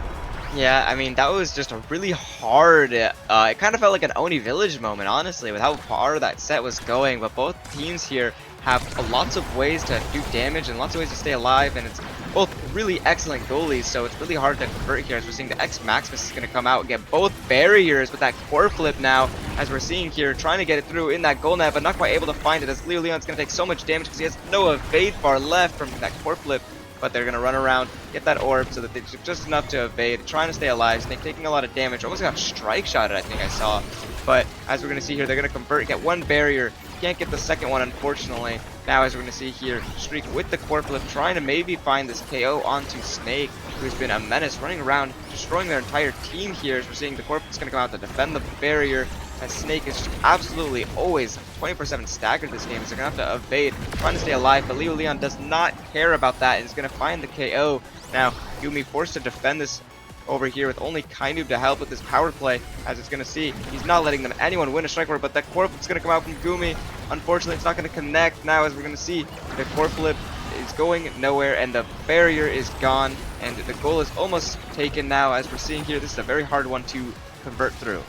[SPEAKER 2] Yeah, I mean, that was just a really hard, it kind of felt like an Oni Village moment, honestly, with how far that set was going, but both teams here have lots of ways to do damage and lots of ways to stay alive, and it's both really excellent goalies, so it's really hard to convert here, as we're seeing the X Maximus is going to come out and get both barriers with that core flip now, as we're seeing here, trying to get it through in that goal net, but not quite able to find it, as Leo Leon's going to take so much damage because he has no evade bar left from that core flip. But they're going to run around, get that orb so that they just enough to evade, trying to stay alive. Snake taking a lot of damage, almost got strike shotted, I think I saw. But as we're going to see here, they're going to convert, get one barrier, can't get the second one, unfortunately. Now, as we're going to see here, Streak with the core flip, trying to maybe find this KO onto Snake, who's been a menace, running around, destroying their entire team here. As we're seeing the core flip's going to come out to defend the barrier, as Snake is just absolutely always 24/7 staggered this game, so they're going to have to evade, trying to stay alive, but Leo Leon does not care about that and is going to find the KO. Now, Gumi forced to defend this over here with only Kainu to help with this power play, as it's going to see, he's not letting anyone win a strike war, but that core flip's going to come out from Gumi. Unfortunately, it's not going to connect now, as we're going to see the core flip is going nowhere and the barrier is gone, and the goal is almost taken now. As we're seeing here, this is a very hard one to convert through.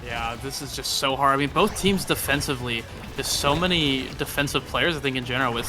[SPEAKER 15] Yeah, this is just so hard. I mean, both teams defensively, there's so many defensive players, I think, in general, with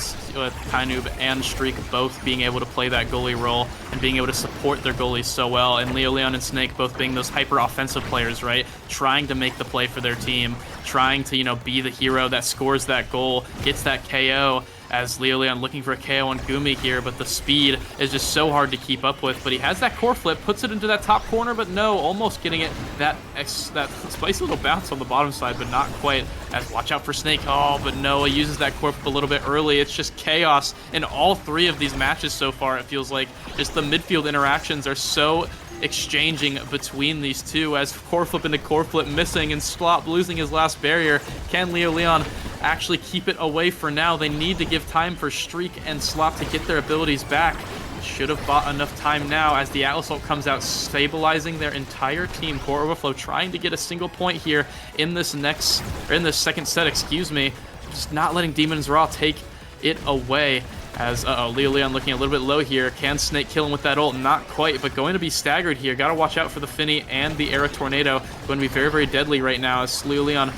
[SPEAKER 15] Kainu and Streak both being able to play that goalie role and being able to support their goalies so well, and Leo Leon and Snake both being those hyper-offensive players, right? Trying to make the play for their team, trying to, you know, be the hero that scores that goal, gets that KO, as Leo Leon looking for a KO on Gumi here, but the speed is just so hard to keep up with. But he has that core flip, puts it into that top corner, but no, almost getting it. That spicy little bounce on the bottom side, but not quite. As watch out for Snake. Oh, but no, he uses that core flip a little bit early. It's just chaos in all 3 of these matches so far. It feels like just the midfield interactions are so exchanging between these two, as core flip into core flip missing and Slop losing his last barrier. Can Leo Leon actually keep it away for now. They need to give time for Streak and Slop to get their abilities back. Should have bought enough time now as the Atlas ult comes out, stabilizing their entire team. Core Overflow trying to get a single point here in this second set, excuse me. Just not letting Demon's Raw take it away. As, Leon looking a little bit low here. Can Snake kill him with that ult? Not quite, but going to be staggered here. Gotta watch out for the Finny and the Era Tornado. Going to be very, very deadly right now as Leon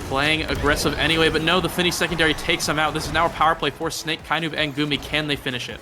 [SPEAKER 15] playing aggressive anyway, but no, the Finny secondary takes him out. This is now a power play for Snake, Kainub, and Gumi. Can they finish it?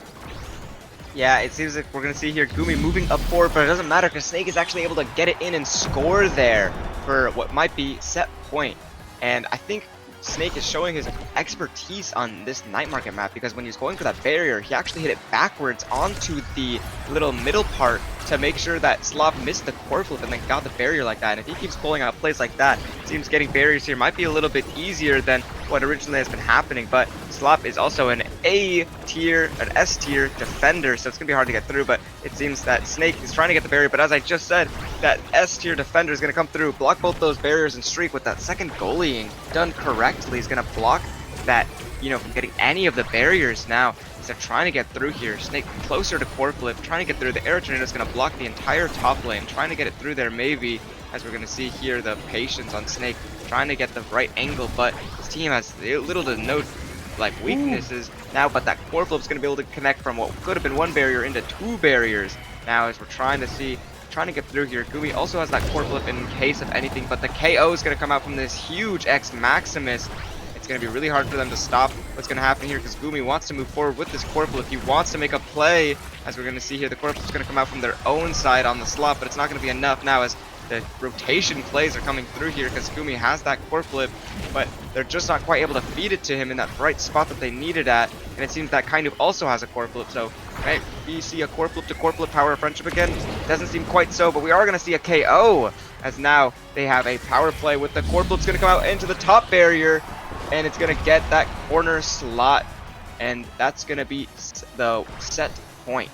[SPEAKER 2] Yeah, it seems like we're going to see here Gumi moving up forward, but it doesn't matter because Snake is actually able to get it in and score there for what might be set point. And I think Snake is showing his expertise on this night market map, because when he's going for that barrier, he actually hit it backwards onto the little middle part to make sure that Slop missed the core flip and then got the barrier like that. And if he keeps pulling out plays like that, it seems getting barriers here might be a little bit easier than what originally has been happening. But Slop is also an A tier, an S tier defender, so it's gonna be hard to get through. But it seems that Snake is trying to get the barrier, but as I just said, that S tier defender is gonna come through, block both those barriers, and Streak with that second goalieing done correctly is gonna block that, you know, from getting any of the barriers now. They're trying to get through here. Snake closer to core flip, trying to get through. The Air Tornado is going to block the entire top lane, trying to get it through there maybe, as we're going to see here the patience on Snake, trying to get the right angle, but his team has little to no like weaknesses now, but that core flip is going to be able to connect from what could have been one barrier into two barriers now, as we're trying to get through here. Gumi also has that core flip in case of anything, but the KO is going to come out from this huge X Maximus. It's going to be really hard for them to stop what's going to happen here, because Gumi wants to move forward with this core flip. He wants to make a play, as we're going to see here. The core flip is going to come out from their own side on the slot, but it's not going to be enough now as the rotation plays are coming through here, because Gumi has that core flip, but they're just not quite able to feed it to him in that right spot that they need it at. And it seems that Kainub also has a core flip, so right, we see a core flip to core flip power of friendship again. Doesn't seem quite so, but we are going to see a KO, as now they have a power play with the core flip's going to come out into the top barrier, and it's going to get that corner slot, and that's going to be the set point.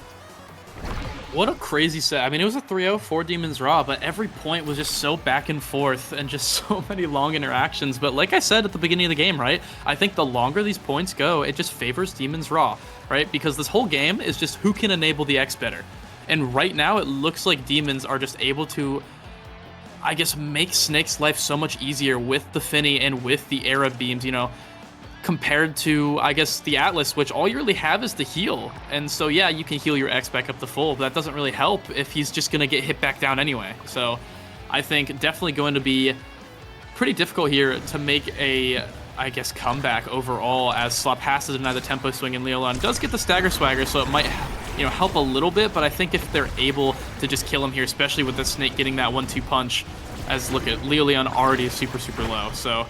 [SPEAKER 15] What a crazy set. I mean, it was a 3-0 for Demon's Raw, but every point was just so back and forth and just so many long interactions. But like I said at the beginning of the game, right, I think the longer these points go, it just favors Demon's Raw, right? Because this whole game is just who can enable the X better. And right now, it looks like Demons are just able to, I guess, make Snake's life so much easier with the Finny and with the Era beams, you know, compared to, I guess, the Atlas, which all you really have is the heal. And so, yeah, you can heal your X back up to full, but that doesn't really help if he's just going to get hit back down anyway. So I think definitely going to be pretty difficult here to make a, I guess, comeback overall, as Slop has to deny the tempo swing, and Leon does get the stagger swagger, so it might, you know, help a little bit. But I think if they're able to just kill him here, especially with the Snake getting that 1-2 punch, as look at Leon already is super, super low. So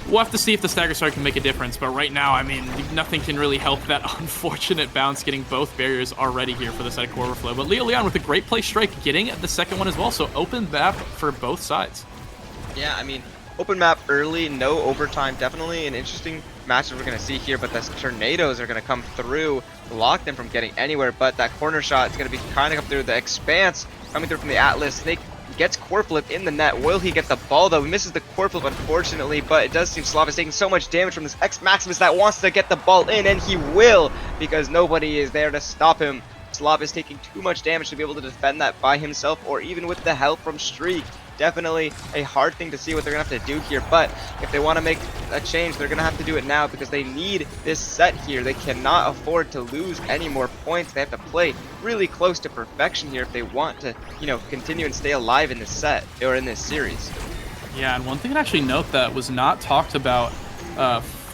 [SPEAKER 15] we'll have to see if the stagger swagger can make a difference. But right now, I mean, nothing can really help that unfortunate bounce, getting both barriers already here for the side of Core Overflow. But Leon with a great play strike, getting the second one as well. So open map for both sides.
[SPEAKER 2] Yeah, I mean, open map early, no overtime, definitely an interesting match that we're going to see here, but the tornadoes are going to come through, block them from getting anywhere, but that corner shot is going to be kind of come through. The expanse coming through from the Atlas. Snake gets core flip in the net. Will he get the ball though? He misses the core flip, unfortunately, but it does seem Slav is taking so much damage from this X Maximus that wants to get the ball in, and he will, because nobody is there to stop him. Slav is taking too much damage to be able to defend that by himself, or even with the help from Streak. Definitely a hard thing to see what they're going to have to do here, but if they want to make a change, they're going to have to do it now, because they need this set here. They cannot afford to lose any more points. They have to play really close to perfection here if they want to, you know, continue and stay alive in this set, or in this series.
[SPEAKER 15] Yeah, and one thing to actually note that was not talked about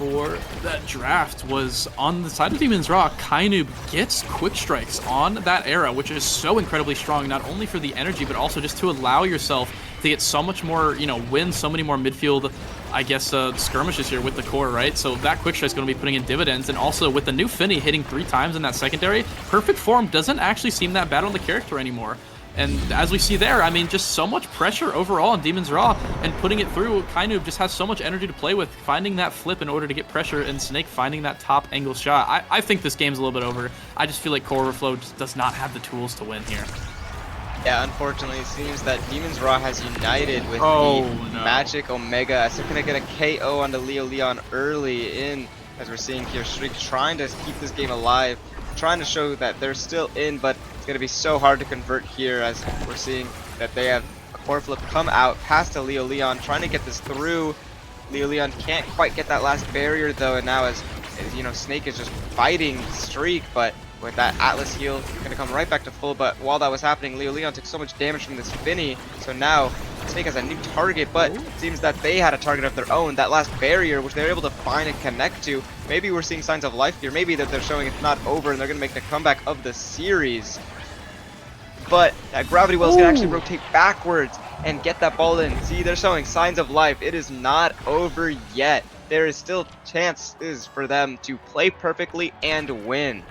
[SPEAKER 15] for that draft was on the side of Demon's Raw, Kainub gets quick strikes on that Era, which is so incredibly strong, not only for the energy, but also just to allow yourself to get so much more, you know, win so many more midfield, I guess, skirmishes here with the core, right? So that quick strike is going to be putting in dividends, and also with the new Finny hitting 3 times in that secondary, perfect form doesn't actually seem that bad on the character anymore. And as we see there, I mean, just so much pressure overall on Demon's Raw, and putting it through, Kainub just has so much energy to play with, finding that flip in order to get pressure, and Snake finding that top angle shot. I think this game's a little bit over. I just feel like Core Overflow just does not have the tools to win here.
[SPEAKER 2] Yeah, unfortunately, it seems that Demon's Raw has united with
[SPEAKER 15] Oh,
[SPEAKER 2] the
[SPEAKER 15] no.
[SPEAKER 2] Magic Omega as they're going to get a KO onto Leo Leon early in, as we're seeing here. Streak trying to keep this game alive, trying to show that they're still in, but it's going to be so hard to convert here as we're seeing that they have a core flip come out past to Leo Leon, trying to get this through. Leo Leon can't quite get that last barrier though, and now as you know, Snake is just fighting Streak, but with that Atlas heal, gonna come right back to full. But while that was happening, Leo Leon took so much damage from this Finny, so now Snake has a new target, but it seems that they had a target of their own, that last barrier, which they were able to find and connect to. Maybe we're seeing signs of life here, maybe that they're showing it's not over and they're gonna make the comeback of the series. But that gravity well is gonna actually rotate backwards and get that ball in. See, they're showing signs of life. It is not over yet. There is still chances for them to play perfectly and win.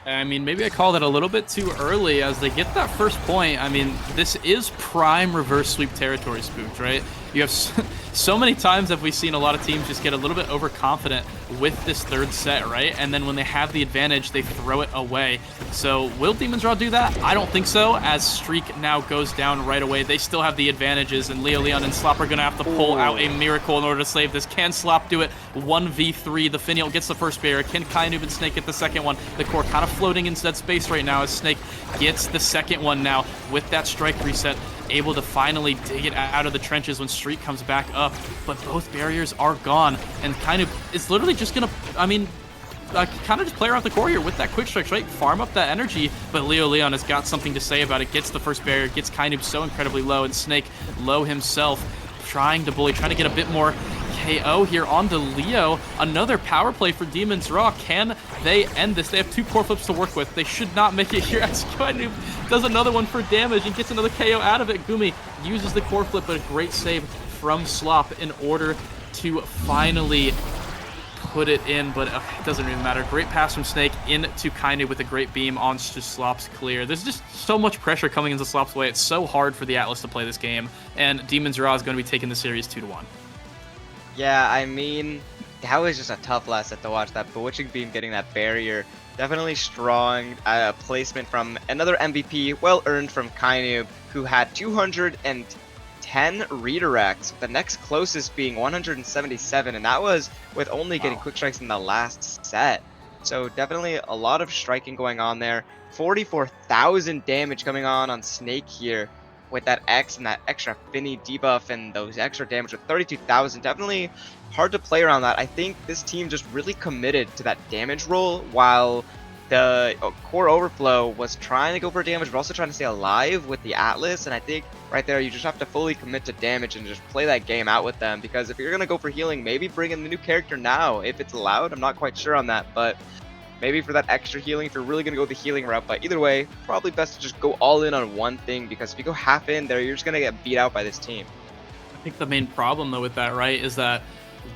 [SPEAKER 15] I mean, maybe I called it a little bit too early as they get that first point. I mean, this is prime reverse sweep territory, Spooked, right? You have so many times have we seen a lot of teams just get a little bit overconfident with this third set, right? And then when they have the advantage, they throw it away. So will Demon's Raw do that? I don't think so, as Streak now goes down right away. They still have the advantages, and Leo Leon and Slop are going to have to pull out a miracle in order to save this. Can Slop do it? 1v3. The Finial gets the first barrier. Can Kainoob and Snake get the second one? The core kind of floating into that space right now as Snake gets the second one now with that strike reset. Able to finally dig it out of the trenches when Streak comes back up, but both barriers are gone, and kind of it's literally just gonna, I mean, kind of just play around the core here with that quick strike, right? Farm up that energy, but Leo Leon has got something to say about it. Gets the first barrier, gets Kainoob so incredibly low, and Snake low himself, trying to bully, trying to get a bit more KO here onto Leo. Another power play for Demon's Raw. Can they end this? They have two core flips to work with. They should not make it here as Kainoob does another one for damage and gets another KO out of it. Gumi uses the core flip, but a great save from Slop in order to finally put it in, but it doesn't even matter. Great pass from Snake into Kainoob with a great beam on Slop's clear. There's just so much pressure coming into Slop's way. It's so hard for the Atlas to play this game, and Demon's Raw is going to be taking the series 2-1.
[SPEAKER 2] Yeah, I mean, that was just a tough last set to watch. That Bewitching Beam getting that barrier. Definitely strong placement from another MVP, well earned from Kainoob, who had 210 redirects, the next closest being 177, and that was with only getting quick strikes in the last set. So definitely a lot of striking going on there. 44,000 damage coming on Snake here, with that X and that extra Finny debuff and those extra damage with 32,000. Definitely hard to play around that. I think this team just really committed to that damage roll, while the core overflow was trying to go for damage but also trying to stay alive with the Atlas. And I think right there you just have to fully commit to damage and just play that game out with them, because if you're going to go for healing, maybe bring in the new character now if it's allowed. I'm not quite sure on that, but maybe for that extra healing, if you're really going to go the healing route. But either way, probably best to just go all in on one thing, because if you go half in there, you're just going to get beat out by this team.
[SPEAKER 15] I think the main problem, though, with that, right, is that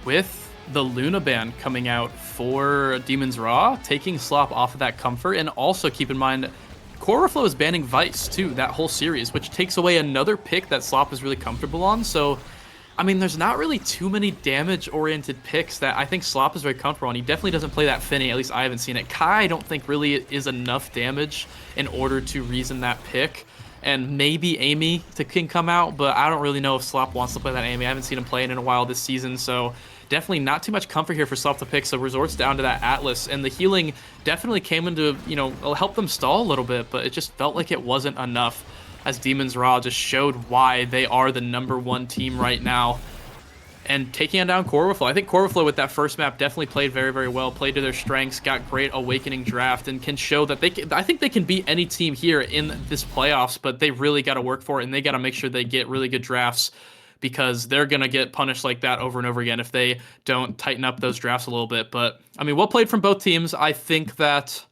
[SPEAKER 15] with the Luna ban coming out for Demon's Raw, taking Slop off of that comfort, and also keep in mind, Core Overflow is banning Vice, too, that whole series, which takes away another pick that Slop is really comfortable on. So I mean, there's not really too many damage-oriented picks that I think Slop is very comfortable on. He definitely doesn't play that Finny, at least I haven't seen it. Kai, I don't think really is enough damage in order to reason that pick. And maybe Amy can come out, but I don't really know if Slop wants to play that Amy. I haven't seen him play it in a while this season, so definitely not too much comfort here for Slop to pick, so resorts down to that Atlas. And the healing definitely came into, you know, help them stall a little bit, but it just felt like it wasn't enough, as Demon's Raw just showed why they are the #1 team right now. And taking down Core Overflow. I think Core Overflow with that first map definitely played very, very well, played to their strengths, got great Awakening draft, and can show that they can, I think they can beat any team here in this playoffs, but they really got to work for it, and they got to make sure they get really good drafts, because they're going to get punished like that over and over again if they don't tighten up those drafts a little bit. But, I mean, well played from both teams. I think that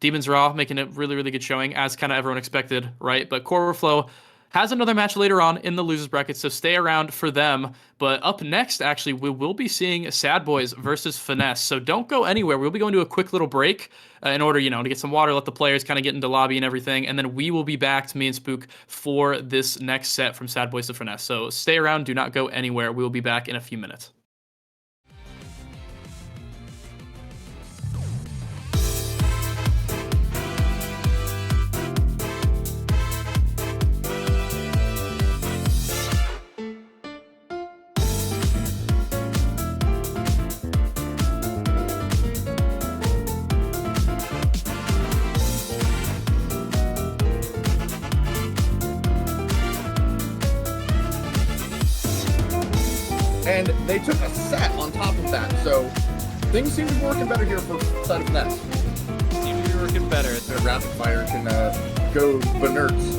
[SPEAKER 15] Demon's Raw making a really, really good showing, as kind of everyone expected, right? But Core Overflow has another match later on in the losers bracket, so stay around for them. But up next, actually, we will be seeing Sad Boys versus Finesse. So don't go anywhere. We'll be going to a quick little break in order, you know, to get some water, let the players kind of get into lobby and everything. And then we will be back to me and Spook for this next set from Sad Boys to Finesse. So stay around. Do not go anywhere. We will be back in a few minutes.
[SPEAKER 16] and they took a set on top of that. So things seem to be working better here for side of Ness. Seem to be working better. The rapid fire can go bananas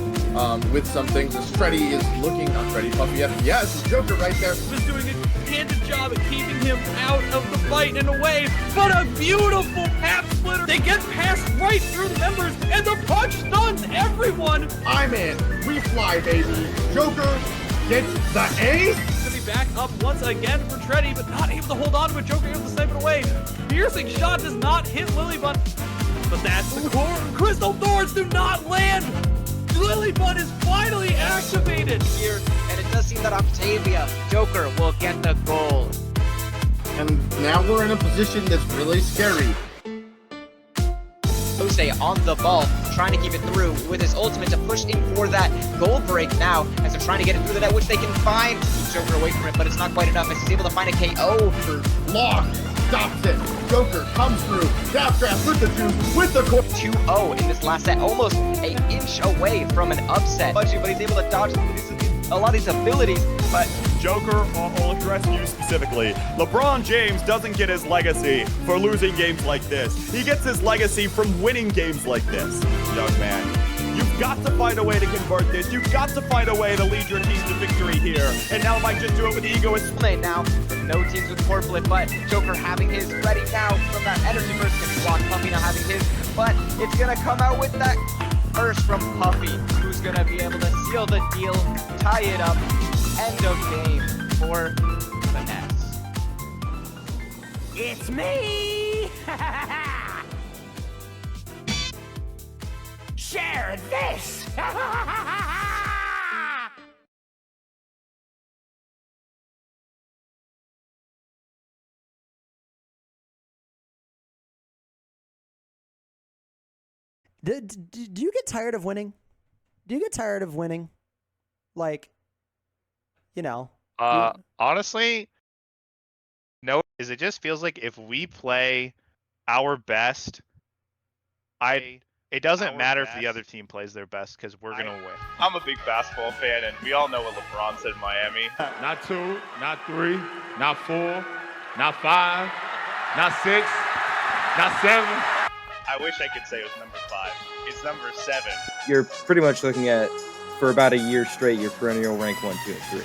[SPEAKER 16] with some things. As Freddy is looking, not Freddy, Puffy. Yes, Joker right there.
[SPEAKER 4] Was doing a handed job at keeping him out of the fight and away, but a beautiful half splitter. They get past right through the members, and the punch stuns everyone.
[SPEAKER 16] I'm in. We fly, baby. Joker gets the ace.
[SPEAKER 4] To be back up once again for Treddy, but not able to hold on to it. Joker able to snipe it away. Piercing shot does not hit Lilybun, but that's the core. Crystal Thorns do not land. Lilybun is finally activated here.
[SPEAKER 17] And it does seem that Octavia, Joker, will get the goal.
[SPEAKER 16] And now we're in a position that's really scary.
[SPEAKER 17] Jose on the ball, trying to keep it through with his ultimate to push in for that goal break now as they're trying to get it through the net, which they can find. Keep Joker away from it, but it's not quite enough as he's able to find a KO.
[SPEAKER 16] Long stops it. Joker comes through. Snapcraft with the juice, with the core.
[SPEAKER 17] 2-0 in this last set, almost an inch away from an upset. But he's able to dodge a lot of these abilities, but
[SPEAKER 5] Joker, I'll address you specifically. LeBron James doesn't get his legacy for losing games like this. He gets his legacy from winning games like this, young man. You've got to find a way to convert this. You've got to find a way to lead your team to victory here. And now might just do it with ego and
[SPEAKER 17] now. No teams with Corplet, but Joker having his ready now from that energy burst can be blocked. Puffy now having his, but it's gonna come out with that burst from Puffy, who's gonna be able to seal the deal, tie it up, end of game for the Nets.
[SPEAKER 4] It's me! Share this!
[SPEAKER 18] Do you get tired of winning? Do you get tired of winning? Like, you know.
[SPEAKER 19] Honestly, no. It just feels like if we play our best, it doesn't matter if the other team plays their best because we're gonna win.
[SPEAKER 20] I'm a big basketball fan, and we all know what LeBron said in Miami.
[SPEAKER 21] Not 2, not 3, not 4, not 5, not 6, not 7.
[SPEAKER 20] I wish I could say it was number 5. It's number 7.
[SPEAKER 22] You're pretty much looking at, for about a year straight, your perennial rank 1, 2, and 3.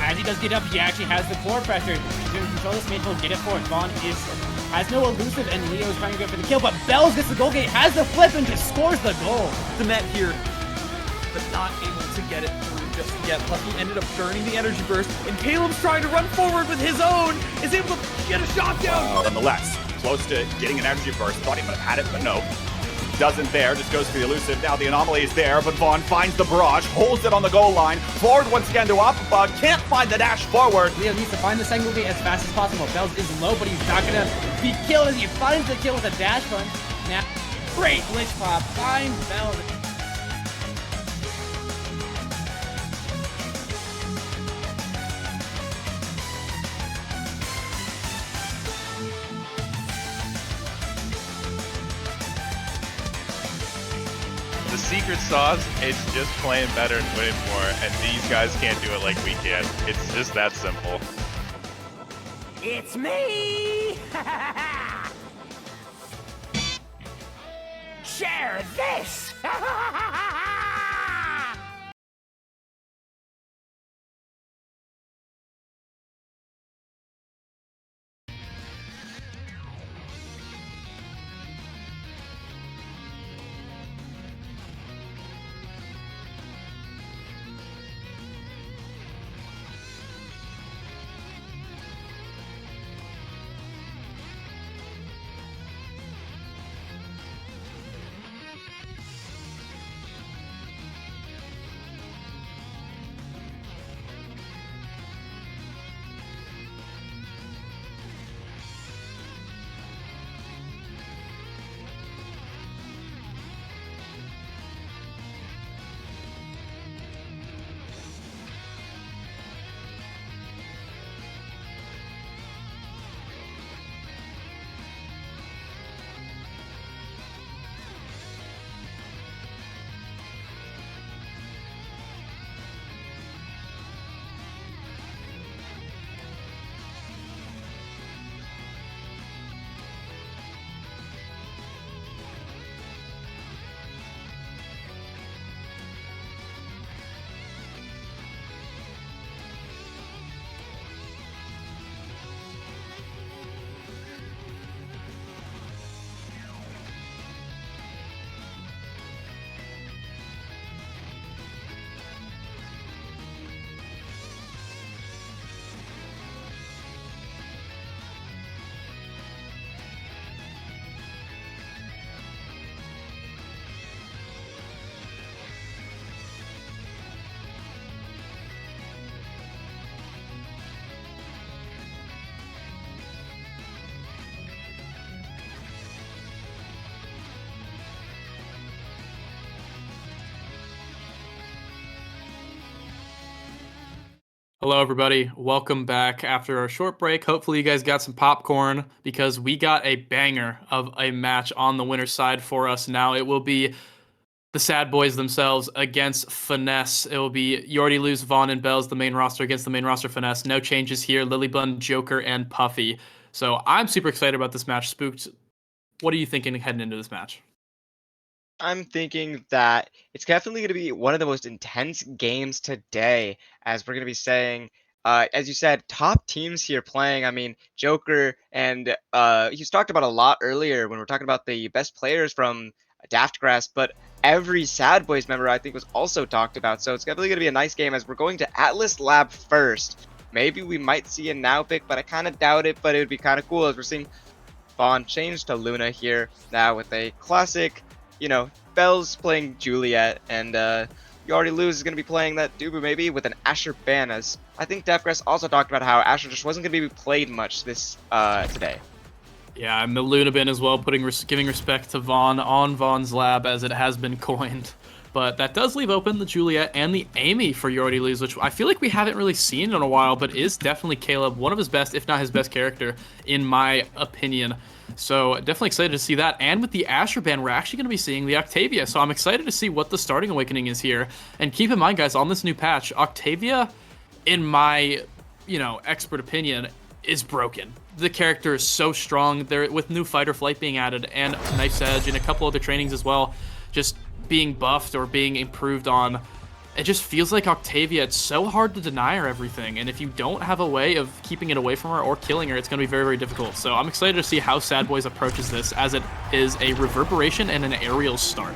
[SPEAKER 23] As he does get up, he actually has the core pressure. He's going to control this mid, he'll get it for it. Vaughn has no elusive, and Leo is trying to go for the kill, but Bells gets the goal gate, has the flip, and just scores the goal.
[SPEAKER 4] The Met here, but not able to get it through just yet. Puffy ended up burning the energy burst, and Caleb's trying to run forward with his own, is able to get a shot down.
[SPEAKER 5] Nonetheless, close to getting an energy burst. Thought he might have had it, but no. Doesn't there, just goes for the elusive. Now the anomaly is there, but Vaughn finds the barrage, holds it on the goal line. Forward once again to Appa, can't find the dash forward.
[SPEAKER 23] Leo needs to find the single gate as fast as possible. Bells is low, but he's not going to be killed as he finds the kill with a dash punch. Now, great glitch pop, finds Bells.
[SPEAKER 20] The secret sauce, it's just playing better and winning more, and these guys can't do it like we can. It's just that simple.
[SPEAKER 4] It's me! Share this!
[SPEAKER 15] Hello, everybody. Welcome back after our short break. Hopefully, you guys got some popcorn because we got a banger of a match on the winner's side for us now. It will be the Sad Boys themselves against Finesse. It will be You Already Lose, Vaughn and Bells, the main roster against the main roster Finesse. No changes here. Lilybun, Joker, and Puffy. So I'm super excited about this match. Spooked, what are you thinking heading into this match?
[SPEAKER 2] I'm thinking that it's definitely going to be one of the most intense games today, as we're going to be saying, as you said, top teams here playing. I mean, Joker and he's talked about a lot earlier when we're talking about the best players from Daft Grass, but every Sad Boys member I think was also talked about. So it's definitely going to be a nice game as we're going to Atlas Lab first. Maybe we might see a now pick, but I kind of doubt it. But it would be kind of cool as we're seeing Vaughn change to Luna here now with a classic, Bells playing Juliet, and You Already Lose is going to be playing that Dubu maybe with an Asher ban, as I think Deathgrass also talked about how Asher just wasn't going to be played much this today.
[SPEAKER 15] Yeah, and the Luna bin as well, giving respect to Vaughn on Vaughn's lab as it has been coined. But that does leave open the Juliet and the Amy for You Already Lose, which I feel like we haven't really seen in a while, but is definitely Caleb, one of his best, if not his best character, in my opinion. So definitely excited to see that. And with the Asher ban, we're actually going to be seeing the Octavia. So I'm excited to see what the starting awakening is here. And keep in mind, guys, on this new patch, Octavia, in my, expert opinion, is broken. The character is so strong there with new Fight or Flight being added and Knife's Edge and a couple other trainings as well, just being buffed or being improved on. It just feels like Octavia, it's so hard to deny her everything, and if you don't have a way of keeping it away from her or killing her, it's going to be very, very difficult. So I'm excited to see how Sad Boys approaches this, as it is a reverberation and an aerial start.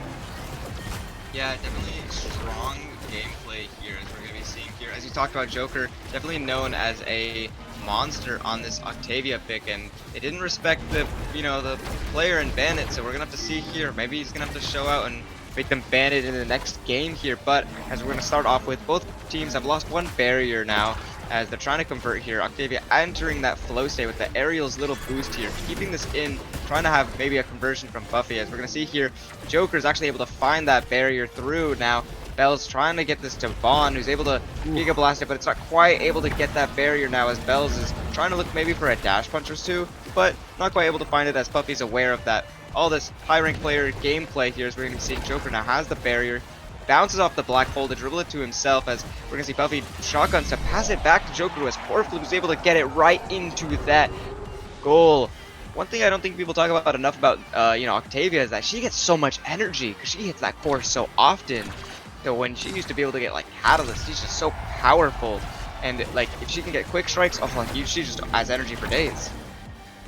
[SPEAKER 2] Yeah, definitely strong gameplay here, as we're going to be seeing here. As you talked about, Joker, definitely known as a monster on this Octavia pick, and it didn't respect the, the player and ban it, so we're going to have to see here. Maybe he's going to have to show out and make them ban it in the next game here, but as we're going to start off with, both teams have lost one barrier now as they're trying to convert here. Octavia entering that flow state with the Aerial's little boost here, keeping this in, trying to have maybe a conversion from Puffy. As we're going to see here, Joker's actually able to find that barrier through. Now Bells trying to get this to Vaughn, who's able to Giga Blast it, but it's not quite able to get that barrier now, as Bells is trying to look maybe for a dash punch or two, but not quite able to find it, as Puffy's aware of that. All this high rank player gameplay here, as we're going to see Joker now has the barrier, bounces off the black hole to dribble it to himself, as we're going to see Puffy shotguns to pass it back to Joker, who has core flip, who's able to get it right into that goal. One thing I don't think people talk about enough about Octavia is that she gets so much energy because she hits that core so often. So when she used to be able to get like Catalyst, she's just so powerful, and like if she can get quick strikes, she just has energy for days.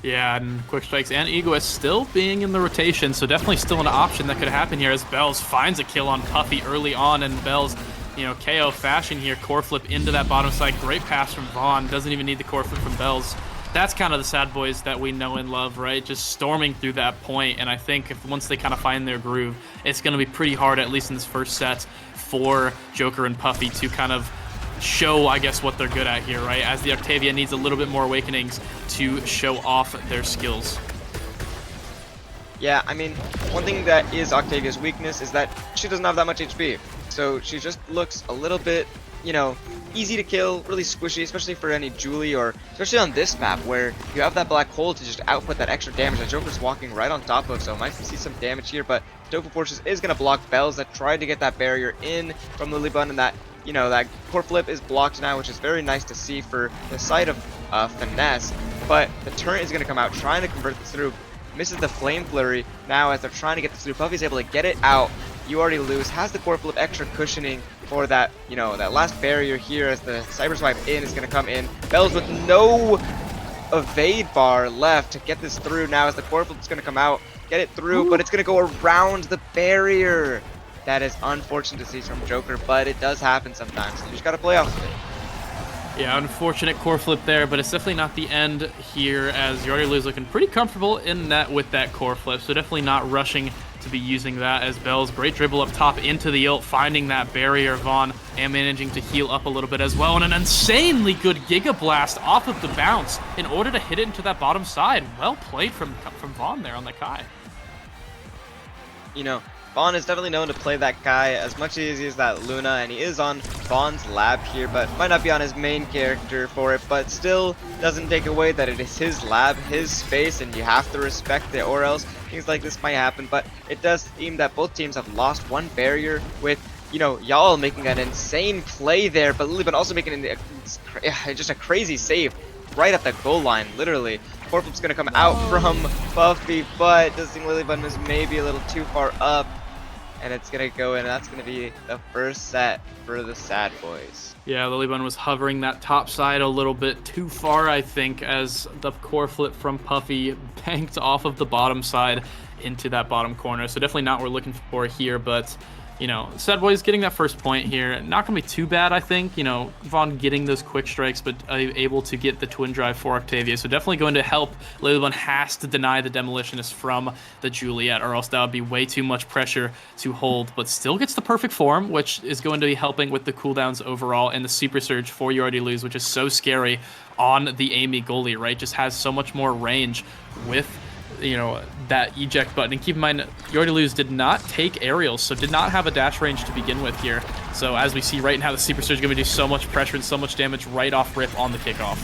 [SPEAKER 15] Yeah, and quick strikes and Egoist still being in the rotation, so definitely still an option that could happen here as Bells finds a kill on Puffy early on, and Bells, KO fashion here, core flip into that bottom side. Great pass from Vaughn, doesn't even need the core flip from Bells. That's kind of the Sad Boys that we know and love, right? Just storming through that point, and I think once they kind of find their groove, it's going to be pretty hard, at least in this first set, for Joker and Puffy to kind of show, I guess, what they're good at here, right? As the Octavia needs a little bit more awakenings to show off their skills.
[SPEAKER 2] Yeah, I mean, one thing that is Octavia's weakness is that she doesn't have that much HP. So she just looks a little bit, easy to kill, really squishy, especially for any Julie, or especially on this map where you have that black hole to just output that extra damage that Joker's walking right on top of. So might see some damage here, but Dopa Forces is going to block Bells that tried to get that barrier in from Lilybun, and that that core flip is blocked now, which is very nice to see for the side of Finesse. But the turret is going to come out, trying to convert this through. Misses the Flame Flurry now as they're trying to get this through. Puffy's able to get it out. You Already Lose has the core flip extra cushioning for that, that last barrier here, as the Cyber Swipe in is going to come in. Bells with no evade bar left to get this through now, as the core flip is going to come out, get it through, but it's going to go around the barrier. That is unfortunate to see from Joker, but it does happen sometimes. You just got to play off of it.
[SPEAKER 15] Yeah, unfortunate core flip there, but it's definitely not the end here, as You Already Lose looking pretty comfortable in net with that core flip, so definitely not rushing to be using that, as Bells, great dribble up top into the ult, finding that barrier. Vaughn and managing to heal up a little bit as well, and an insanely good Giga Blast off of the bounce in order to hit it into that bottom side. Well played from Vaughn there on the Kai.
[SPEAKER 2] Vaughn is definitely known to play that guy as much as he is that Luna, and he is on Vaughn's lab here, but might not be on his main character for it, but still doesn't take away that it is his lab, his space, and you have to respect it, or else things like this might happen. But it does seem that both teams have lost one barrier with, you know, y'all making an insane play there, but Lilybun also making just a crazy save right at the goal line, literally. Corflip's gonna come out from Puffy, but does seem Lilybun is maybe a little too far up, and it's gonna go in, and that's gonna be the first set for the Sad Boys.
[SPEAKER 15] Yeah, Lilybun was hovering that top side a little bit too far, I think, as the core flip from Puffy banked off of the bottom side into that bottom corner. So definitely not what we're looking for here, but you know, Sad Boys getting that first point here. Not going to be too bad, I think. You know, Vaughn getting those quick strikes, but able to get the twin drive for Octavia. So definitely going to help. Lilybun has to deny the Demolitionist from the Juliet, or else that would be way too much pressure to hold. But still gets the perfect form, which is going to be helping with the cooldowns overall, and the Super Surge for You Already Lose, which is so scary on the Amy goalie, right? Just has so much more range with, you know, that eject button. And keep in mind, You Already Lose did not take aerials, so did not have a dash range to begin with here. So as we see right now, the Super Surge is going to do so much pressure and so much damage right off rip on the kickoff.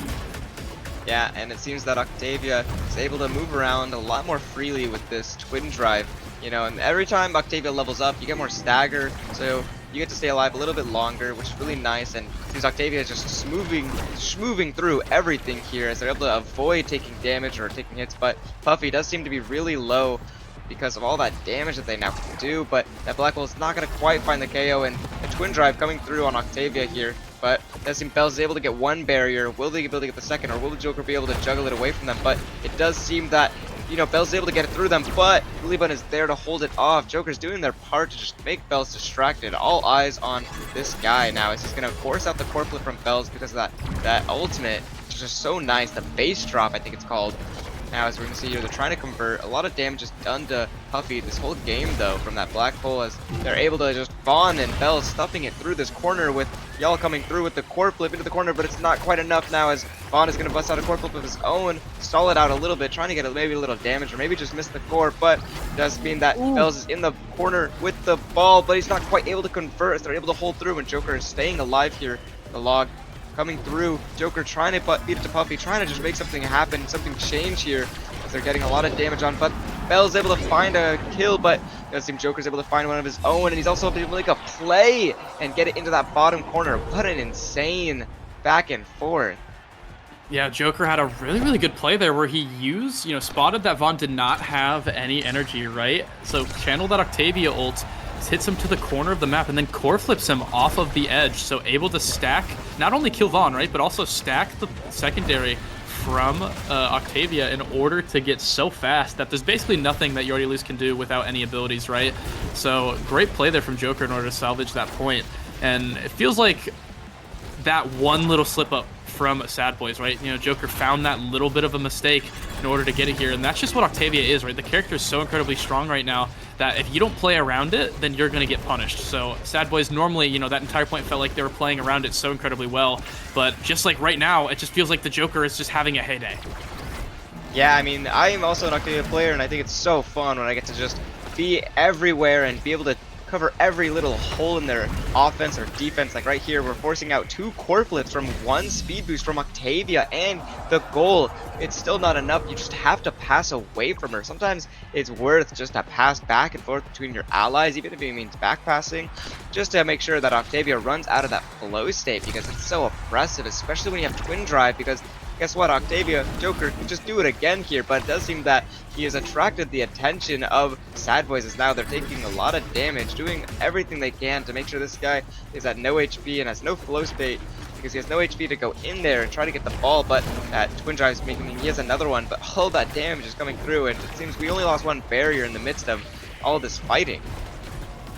[SPEAKER 2] Yeah, and it seems that Octavia is able to move around a lot more freely with this twin drive. You know, and every time Octavia levels up, you get more stagger, so you get to stay alive a little bit longer, which is really nice. And seems Octavia is just smoothing through everything here as they're able to avoid taking damage or taking hits. But Puffy does seem to be really low because of all that damage that they now can do. But that black hole is not going to quite find the KO, and a twin drive coming through on Octavia here. But it does seem Bells is able to get one barrier. Will they be able to get the second, or will the Joker be able to juggle it away from them? But it does seem that, you know, Bells is able to get it through them, but Lilybun is there to hold it off. Joker's doing their part to just make Bells distracted. All eyes on this guy now as he's going to force out the core flip from Bells because of that ultimate, which is just so nice. The base drop, I think it's called. Now, as we're going to see here, they're trying to convert. A lot of damage is done to Puffy this whole game, though, from that black hole, as they're able to just Vaughn and Bells stuffing it through this corner with y'all coming through with the core flip into the corner, but it's not quite enough now as Vaughn is going to bust out a core flip of his own, stall it out a little bit, trying to get maybe a little damage, or maybe just miss the core, but it does mean that Bells is in the corner with the ball, but he's not quite able to convert as they're able to hold through, and Joker is staying alive here. The log coming through, Joker trying to beat it to Puffy, trying to just make something happen, something change here, as they're getting a lot of damage on, but Bell's able to find a kill, but it does seem Joker's able to find one of his own, and he's also able to make a play and get it into that bottom corner. What an insane back and forth.
[SPEAKER 15] Yeah, Joker had a really, really good play there where he used, you know, spotted that Vaughn did not have any energy, right? So channeled that Octavia ult, hits him to the corner of the map, and then core flips him off of the edge. So able to stack, not only kill Vaughn, right, but also stack the secondary from Octavia in order to get so fast that there's basically nothing that You Already Lose can do without any abilities, right? So great play there from Joker in order to salvage that point. And it feels like that one little slip up from Sad Boys, right? You know, Joker found that little bit of a mistake in order to get it here, and that's just what Octavia is, right? The character is so incredibly strong right now that if you don't play around it, then you're going to get punished. So Sad Boys normally, you know, that entire point felt like they were playing around it so incredibly well, but just like right now, it just feels like the Joker is just having a heyday.
[SPEAKER 2] Yeah, I mean, I am also an Octavia player, and I think it's so fun when I get to just be everywhere and be able to cover every little hole in their offense or defense. Like right here, we're forcing out 2 core flips from 1 speed boost from Octavia, and the goal, it's still not enough. You just have to pass away from her. Sometimes it's worth just to pass back and forth between your allies, even if it means back passing, just to make sure that Octavia runs out of that flow state, because it's so oppressive, especially when you have twin drive, because guess what, Octavia, Joker can just do it again here, but it does seem that he has attracted the attention of Sad Boys, as now they're taking a lot of damage, doing everything they can to make sure this guy is at no HP and has no flow state, because he has no HP to go in there and try to get the ball, but that twin drive is making him, he has another one, but all that damage is coming through, and it seems we only lost 1 barrier in the midst of all this fighting.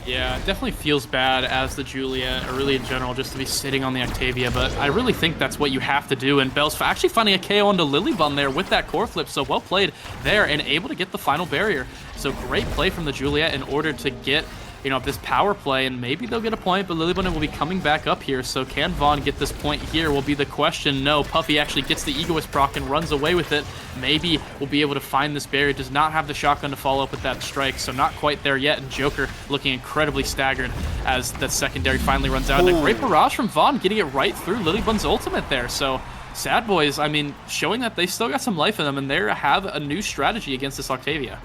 [SPEAKER 15] Yeah, it definitely feels bad as the Juliet, or really in general, just to be sitting on the Octavia, but I really think that's what you have to do, and Bell's actually finding a KO onto Lilybun there with that core flip, so well played there, and able to get the final barrier. So great play from the Juliet in order to get you know, this power play, and maybe they'll get a point, but Lilybun will be coming back up here. So can Vaughn get this point here will be the question. No, Puffy actually gets the Egoist proc and runs away with it. Maybe we'll be able to find this barrier. Does not have the shotgun to follow up with that strike, so not quite there yet. And Joker looking incredibly staggered as that secondary finally runs out. And a great barrage from Vaughn, getting it right through Lilybun's ultimate there. So Sad Boys, I mean, showing that they still got some life in them, and they have a new strategy against this Octavia.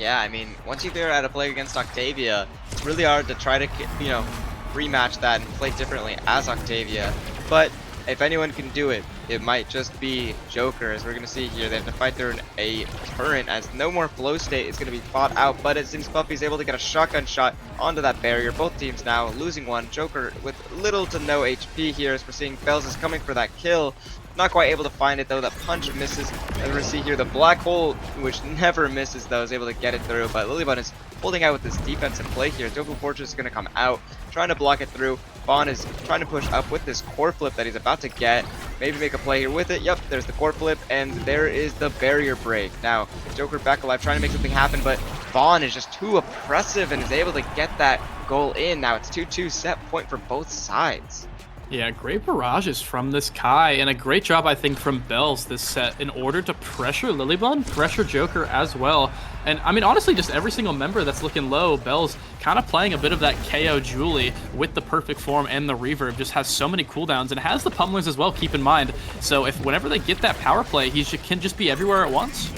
[SPEAKER 2] Yeah, I mean, once you figure out how to play against Octavia, it's really hard to try to, you know, rematch that and play differently as Octavia. But if anyone can do it, it might just be Joker. As we're going to see here, they have to fight through a turret as no more flow state is going to be fought out. But it seems Puffy's able to get a shotgun shot onto that barrier. Both teams now losing one. Joker with little to no HP here, as we're seeing Bells is coming for that kill. Not quite able to find it though. That punch misses. As we're going to see here, the black hole, which never misses though, is able to get it through. But Lilybun is holding out with this defensive play here. Doku Fortress is going to come out, trying to block it through. Vaughn is trying to push up with this core flip that he's about to get. Maybe make a play here with it. Yep, there's the core flip, and there is the barrier break. Now, Joker back alive, trying to make something happen, but Vaughn is just too oppressive and is able to get that goal in. Now it's 2-2 set point for both sides.
[SPEAKER 15] Yeah, great barrages from this Kai, and a great job, I think, from Bells this set in order to pressure Lilybun, pressure Joker as well. And, I mean, honestly, just every single member that's looking low, Bells kind of playing a bit of that KO Julie with the perfect form and the reverb, just has so many cooldowns, and has the pummelers as well, keep in mind. So if whenever they get that power play, he can just be everywhere at once.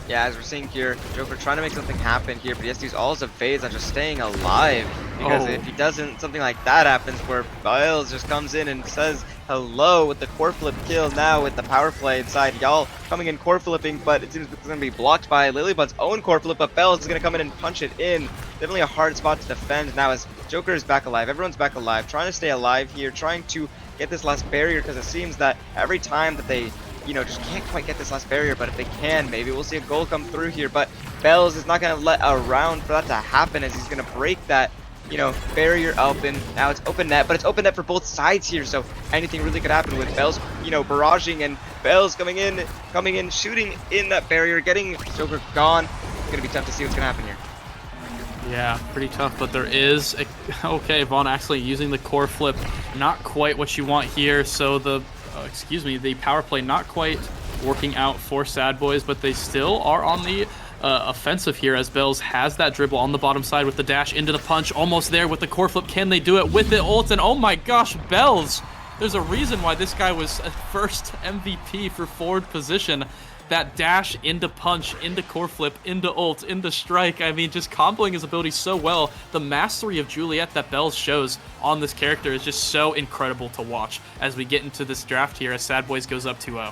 [SPEAKER 2] Yeah, as we're seeing here, Joker trying to make something happen here, but he has to use all his evades on just staying alive. Because if he doesn't, something like that happens where Biles just comes in and says hello with the core flip kill now with the power play inside. Y'all coming in core flipping, but it seems it's going to be blocked by Lilybun's own core flip, but Bells is going to come in and punch it in. Definitely a hard spot to defend now as Joker is back alive. Everyone's back alive, trying to stay alive here, trying to get this last barrier, because it seems that every time that they, you know, just can't quite get this last barrier, but if they can, maybe we'll see a goal come through here. But Bells is not going to let a round for that to happen, as he's going to break that, you know, barrier open. Now it's open net, but it's open net for both sides here, so anything really could happen with Bells, you know, barraging, and Bells coming in, shooting in that barrier, getting Joker gone. It's going to be tough to see what's going to happen here.
[SPEAKER 15] Yeah, pretty tough, but there is okay, Vaughn actually using the core flip, not quite what you want here, so the the power play not quite working out for Sad Boys, but they still are on the offensive here, as Bells has that dribble on the bottom side with the dash into the punch, almost there with the core flip. Can they do it with the ult? And oh my gosh, Bells, there's a reason why this guy was a first MVP for forward position. That dash into punch, into core flip, into ult, into strike. I mean, just comboing his ability so well. The mastery of Juliet that Bells shows on this character is just so incredible to watch as we get into this draft here, as Sad Boys goes up 2-0.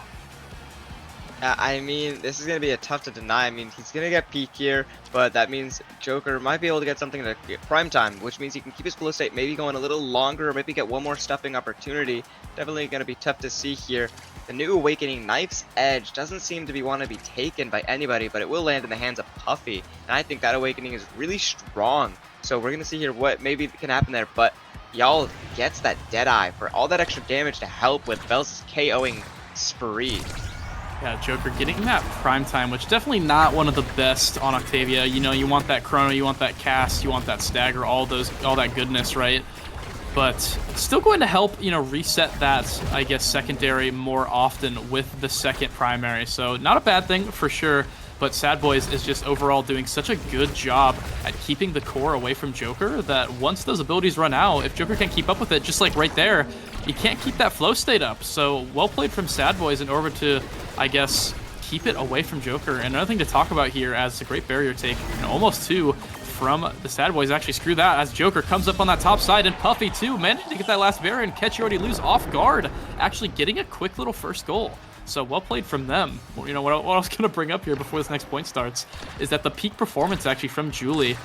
[SPEAKER 2] I mean, this is going to be a tough to deny. I mean, he's going to get peak here, but that means Joker might be able to get something to get prime time, which means he can keep his flow state maybe going a little longer, or maybe get one more stuffing opportunity. Definitely going to be tough to see here. The new Awakening Knife's Edge doesn't seem to want to be taken by anybody, but it will land in the hands of Puffy, and I think that Awakening is really strong. So we're going to see here what maybe can happen there, but y'all gets that Deadeye for all that extra damage to help with Bells' KOing spree.
[SPEAKER 15] Yeah, Joker getting that prime time, which definitely not one of the best on Octavia. You know, you want that chrono, you want that cast, you want that stagger, all that goodness, right? But still going to help, you know, reset that, I guess, secondary more often with the second primary. So not a bad thing for sure. But Sad Boys is just overall doing such a good job at keeping the core away from Joker that once those abilities run out, if Joker can't keep up with it, just like right there, he can't keep that flow state up. So well played from Sad Boys in order to, I guess, keep it away from Joker. And another thing to talk about here, as a great barrier take, you know, almost 2 from the Sad Boys. Actually screw that, as Joker comes up on that top side, and Puffy too managing to get that last barrier, and Catch You Already Lose off guard, actually getting a quick little first goal. So well played from them. You know, what I was going to bring up here before this next point starts is that the peak performance actually from Julie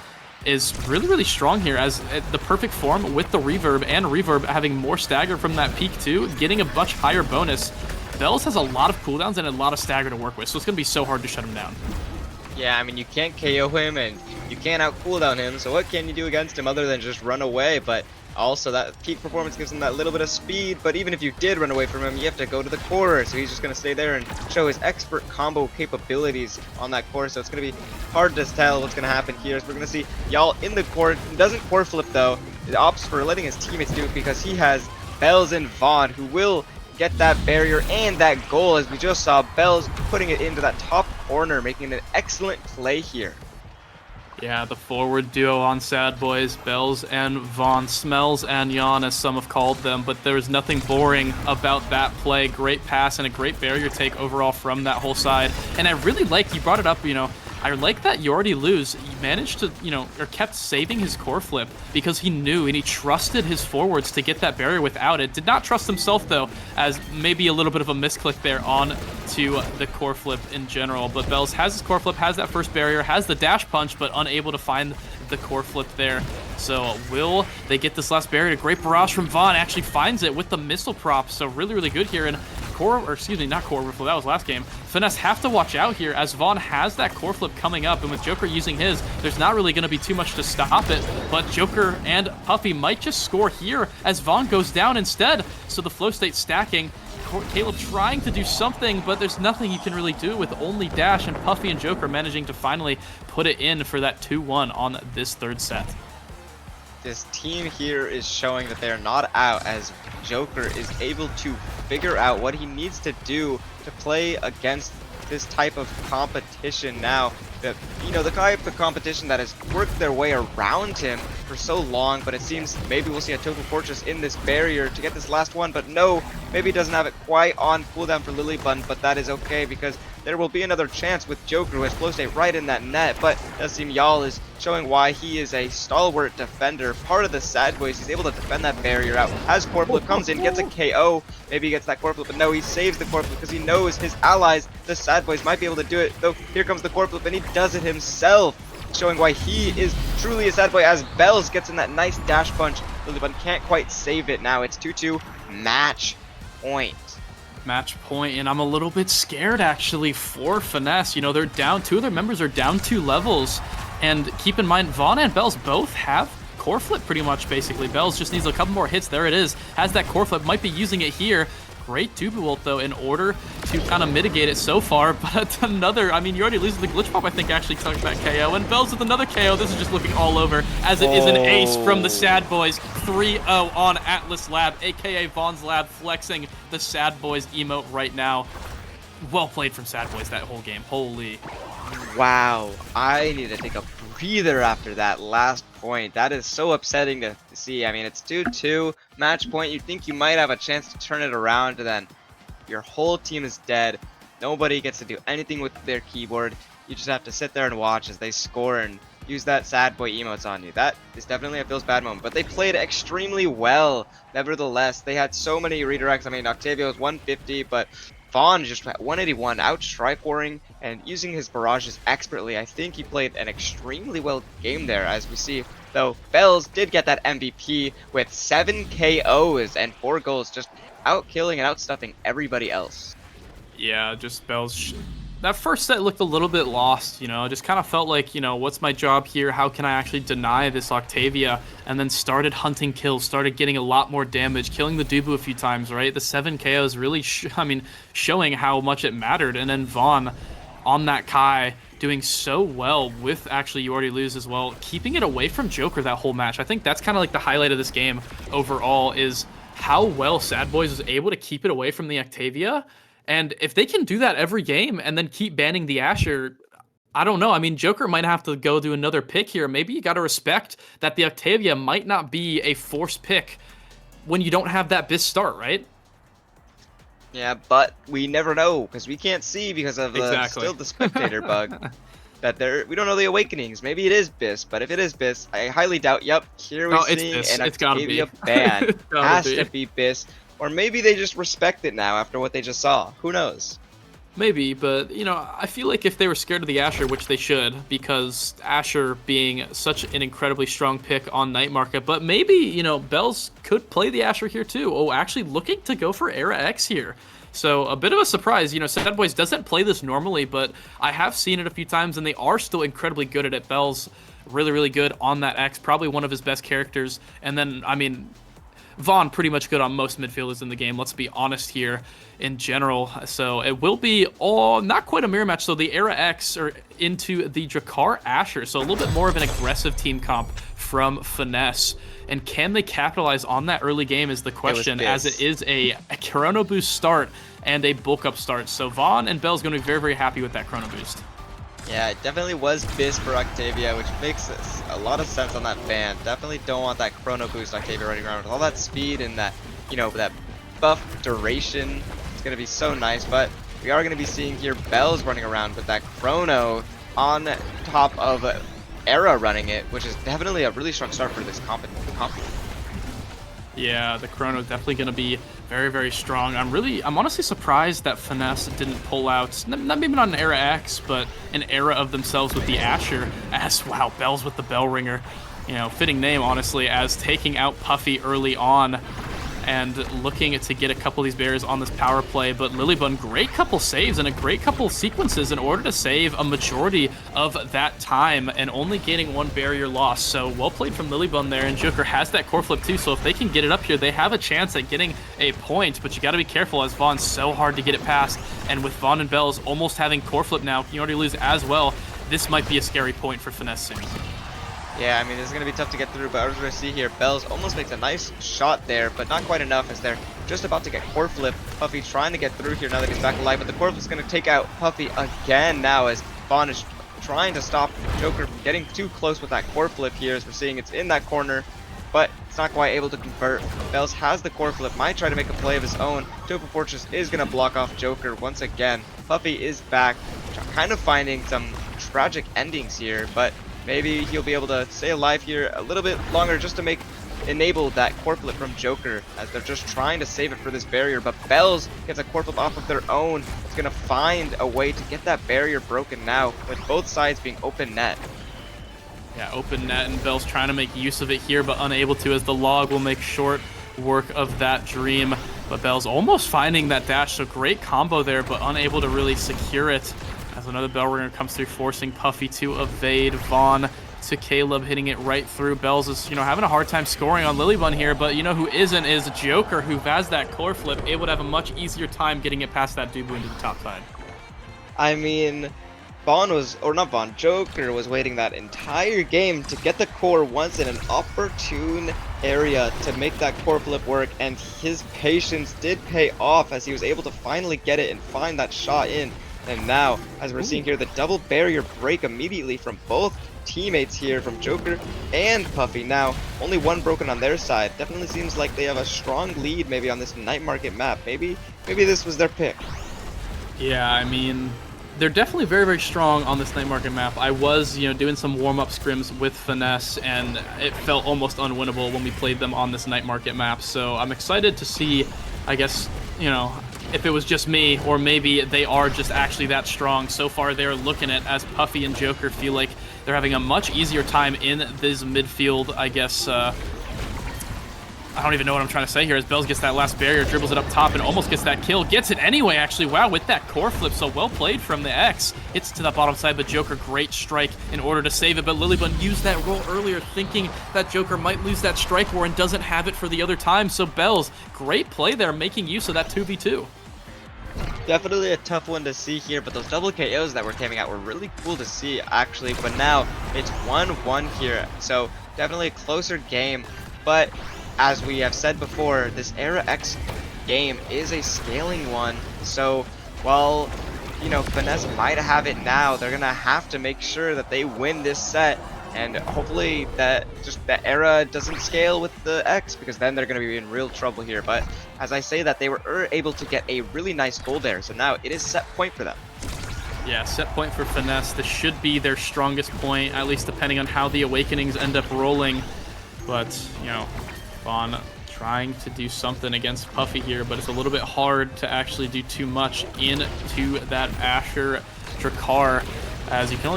[SPEAKER 15] is really, really strong here, as the perfect form with the reverb, and reverb having more stagger from that peak too, getting a much higher bonus. Bells has a lot of cooldowns and a lot of stagger to work with, so it's going to be so hard to shut him down.
[SPEAKER 2] Yeah, I mean, you can't KO him and you can't out cooldown him, so what can you do against him other than just run away? But also that peak performance gives him that little bit of speed, but even if you did run away from him, you have to go to the core, so he's just going to stay there and show his expert combo capabilities on that core, so it's going to be hard to tell what's going to happen here. So we're going to see Y'all in the core. He doesn't core flip though, it opts for letting his teammates do it because he has Bells and Vaughn who will get that barrier and that goal, as we just saw Bells putting it into that top corner, making an excellent play here.
[SPEAKER 15] Yeah, the forward duo on Sad Boys, Bells and Vaughn, Smells and Jan, as some have called them, but there was nothing boring about that play. Great pass and a great barrier take overall from that whole side. And I really like, you brought it up, you know, I like that you already lose. He managed to, you know, or kept saving his core flip because he knew and he trusted his forwards to get that barrier without it. Did not trust himself though, as maybe a little bit of a misclick there on to the core flip in general. But Bells has his core flip, has that first barrier, has the dash punch, but unable to find the core flip there. So will they get this last barrier? A great barrage from Vaughn, actually finds it with the missile prop. So really, really good here. And core, or excuse me, not core overflow, that was last game. Finesse have to watch out here as Vaughn has that core flip coming up, and with Joker using his, there's not really going to be too much to stop it, but Joker and Puffy might just score here as Vaughn goes down instead. So the flow state stacking, Caleb trying to do something, but there's nothing he can really do with only dash, and Puffy and Joker managing to finally put it in for that 2-1 on this third set.
[SPEAKER 2] This team here is showing that they're not out, as Joker is able to figure out what he needs to do to play against this type of competition now. You know, the type of competition that has worked their way around him for so long, but it seems maybe we'll see a Total Fortress in this barrier to get this last one, but no, maybe he doesn't have it quite on cooldown for Lilybun, but that is okay because there will be another chance with Joker, who has flow state right in that net, but it does seem Y'all is showing why he is a stalwart defender, part of the Sad Boys. He's able to defend that barrier out. As core flip comes in, gets a KO, maybe he gets that core flip, but no, he saves the core flip because he knows his allies, the Sad Boys, might be able to do it, though here comes the core flip, and he does it himself, showing why he is truly a Sad Boy, as Bells gets in that nice dash punch. Lilybun can't quite save it now. It's 2-2, match point.
[SPEAKER 15] Match point, and I'm a little bit scared actually for Finesse. You know, they're down, two of their members are down 2 levels, and keep in mind Vaughn and Bells both have core flip pretty much basically. Bells just needs a couple more hits. There it is, has that core flip, might be using it here. Great Dubu ult though in order to kind of mitigate it so far, but another, I mean, you already lose the glitch pop, I think actually took that KO, and Bells with another KO. This is just looking all over, as it is an ace from the Sad Boys. 3-0 on Atlas Lab, aka Vaughn's Lab, flexing the Sad Boys emote right now. Well played from Sad Boys that whole game, holy.
[SPEAKER 2] Wow, I need to take a breather after that last point. That is so upsetting to see. I mean, it's 2-2, match point. You think you might have a chance to turn it around, and then your whole team is dead. Nobody gets to do anything with their keyboard. You just have to sit there and watch as they score and use that Sad Boy emotes on you. That is definitely a feels bad moment, but they played extremely well. Nevertheless, they had so many redirects. I mean, Octavio was 150, but Vaughn just at 181, out strike-warring and using his barrages expertly. I think he played an extremely well game there, as we see. Though Bells did get that MVP with 7 KOs and 4 goals, just out-killing and out-stuffing everybody else.
[SPEAKER 15] Yeah, just Bells. That first set looked a little bit lost, you know, just kind of felt like, you know, what's my job here? How can I actually deny this Octavia? And then started hunting kills, started getting a lot more damage, killing the Dubu a few times, right? The 7 KOs really, showing how much it mattered. And then Vaughn on that Kai doing so well with actually You Already Lose as well, keeping it away from Joker that whole match. I think that's kind of like the highlight of this game overall, is how well Sad Boys was able to keep it away from the Octavia. And if they can do that every game and then keep banning the Asher, I don't know. I mean, Joker might have to go do another pick here. Maybe you got to respect that the Octavia might not be a forced pick when you don't have that BIS start, right?
[SPEAKER 2] Yeah, but we never know because we can't see because of still the spectator bug. That we don't know the awakenings. Maybe it is BIS, but if it is BIS, I highly doubt. Yep, here we're seeing an Octavia ban. Has to be BIS. Or maybe they just respect it now after what they just saw. Who knows?
[SPEAKER 15] Maybe, but, you know, I feel like if they were scared of the Asher, which they should, because Asher being such an incredibly strong pick on Night Market, but maybe, you know, Bells could play the Asher here too. Oh, actually looking to go for Era X here. So a bit of a surprise. You know, Sad Boys doesn't play this normally, but I have seen it a few times, and they are still incredibly good at it. Bell's really, really good on that X, probably one of his best characters. And then, I mean, Vaughn pretty much good on most midfielders in the game, let's be honest here in general. So it will be not quite a mirror match. So the Era X are into the Drakkar Asher. So a little bit more of an aggressive team comp from Finesse. And can they capitalize on that early game is the question, as it is a Chrono Boost start and a bulk up start. So Vaughn and Bell's going to be very, very happy with that Chrono Boost.
[SPEAKER 2] Yeah, it definitely was Biz for Octavia, which makes a lot of sense on that ban. Definitely don't want that Chrono Boost Octavia running around with all that speed and that, you know, that buff duration. It's going to be so nice, but we are going to be seeing here Bell's running around with that Chrono on top of Era running it, which is definitely a really strong start for this comp.
[SPEAKER 15] Yeah, the Chrono is definitely going to be very, very strong. I'm honestly surprised that Finesse didn't pull out, not maybe not an Era X, but an Era of themselves with the Asher, as, wow, Bell's with the Bell Ringer. You know, fitting name, honestly, as taking out Puffy early on and looking to get a couple of these barriers on this power play. But Lilybun, great couple saves and a great couple sequences in order to save a majority of that time and only gaining one barrier loss. So well played from Lilybun there, and Joker has that core flip too, so if they can get it up here, they have a chance at getting a point, but you got to be careful as Vaughn's so hard to get it past, and with Vaughn and Bells almost having core flip now, you already lose as well, this might be a scary point for Finesse soon.
[SPEAKER 2] Yeah, I mean, this is going to be tough to get through, but as we're going to see here, Bells almost makes a nice shot there, but not quite enough as they're just about to get core flip. Puffy's trying to get through here now that he's back alive, but the core flip's going to take out Puffy again now as Vaughn is trying to stop Joker from getting too close with that core flip here, as we're seeing it's in that corner, but it's not quite able to convert. Bells has the core flip, might try to make a play of his own. Topo Fortress is going to block off Joker once again. Puffy is back, kind of finding some tragic endings here, but maybe he'll be able to stay alive here a little bit longer just to enable that core flip from Joker, as they're just trying to save it for this barrier. But Bells gets a core flip off of their own. It's going to find a way to get that barrier broken now, with both sides being open net.
[SPEAKER 15] Yeah, open net, and Bell's trying to make use of it here, but unable to, as the log will make short work of that dream. But Bell's almost finding that dash, so great combo there, but unable to really secure it. As another Bell Ringer comes through, forcing Puffy to evade. Vaughn to Caleb, hitting it right through. Bells is, you know, having a hard time scoring on Lilybun here, but you know who isn't is Joker, who has that core flip, able to have a much easier time getting it past that Dubu into the top side.
[SPEAKER 2] I mean, Joker was waiting that entire game to get the core once in an opportune area to make that core flip work, and his patience did pay off as he was able to finally get it and find that shot in. And now, as we're seeing here, the double barrier break immediately from both teammates here, from Joker and Puffy. Now, only one broken on their side. Definitely seems like they have a strong lead maybe on this night market map. Maybe this was their pick.
[SPEAKER 15] Yeah, I mean, they're definitely very, very strong on this night market map. I was, you know, doing some warm-up scrims with Finesse, and it felt almost unwinnable when we played them on this night market map. So I'm excited to see, I guess, you know, if it was just me, or maybe they are just actually that strong. So far, they're looking at, as Puffy and Joker feel like they're having a much easier time in this midfield, I guess. I don't even know what I'm trying to say here, as Bells gets that last barrier, dribbles it up top, and almost gets that kill. Gets it anyway, actually. Wow, with that core flip, so well played from the X. Hits to the bottom side, but Joker, great strike in order to save it. But Lilybun used that roll earlier, thinking that Joker might lose that strike war and doesn't have it for the other time. So Bells, great play there, making use of that 2v2.
[SPEAKER 2] Definitely a tough one to see here, but those double KOs that were coming out were really cool to see, actually. But now it's 1-1 here, so definitely a closer game. But as we have said before, this Era X game is a scaling one, so while, you know, Finesse might have it now, they're gonna have to make sure that they win this set, and hopefully that just the Era doesn't scale with the X, because then they're gonna be in real trouble here. But as I say that, they were able to get a really nice goal there, so now it is set point for them.
[SPEAKER 15] Yeah, set point for Finesse. This should be their strongest point, at least depending on how the Awakenings end up rolling. But, you know, Vaughn trying to do something against Puffy here, but it's a little bit hard to actually do too much into that Asher Drakkar. as you can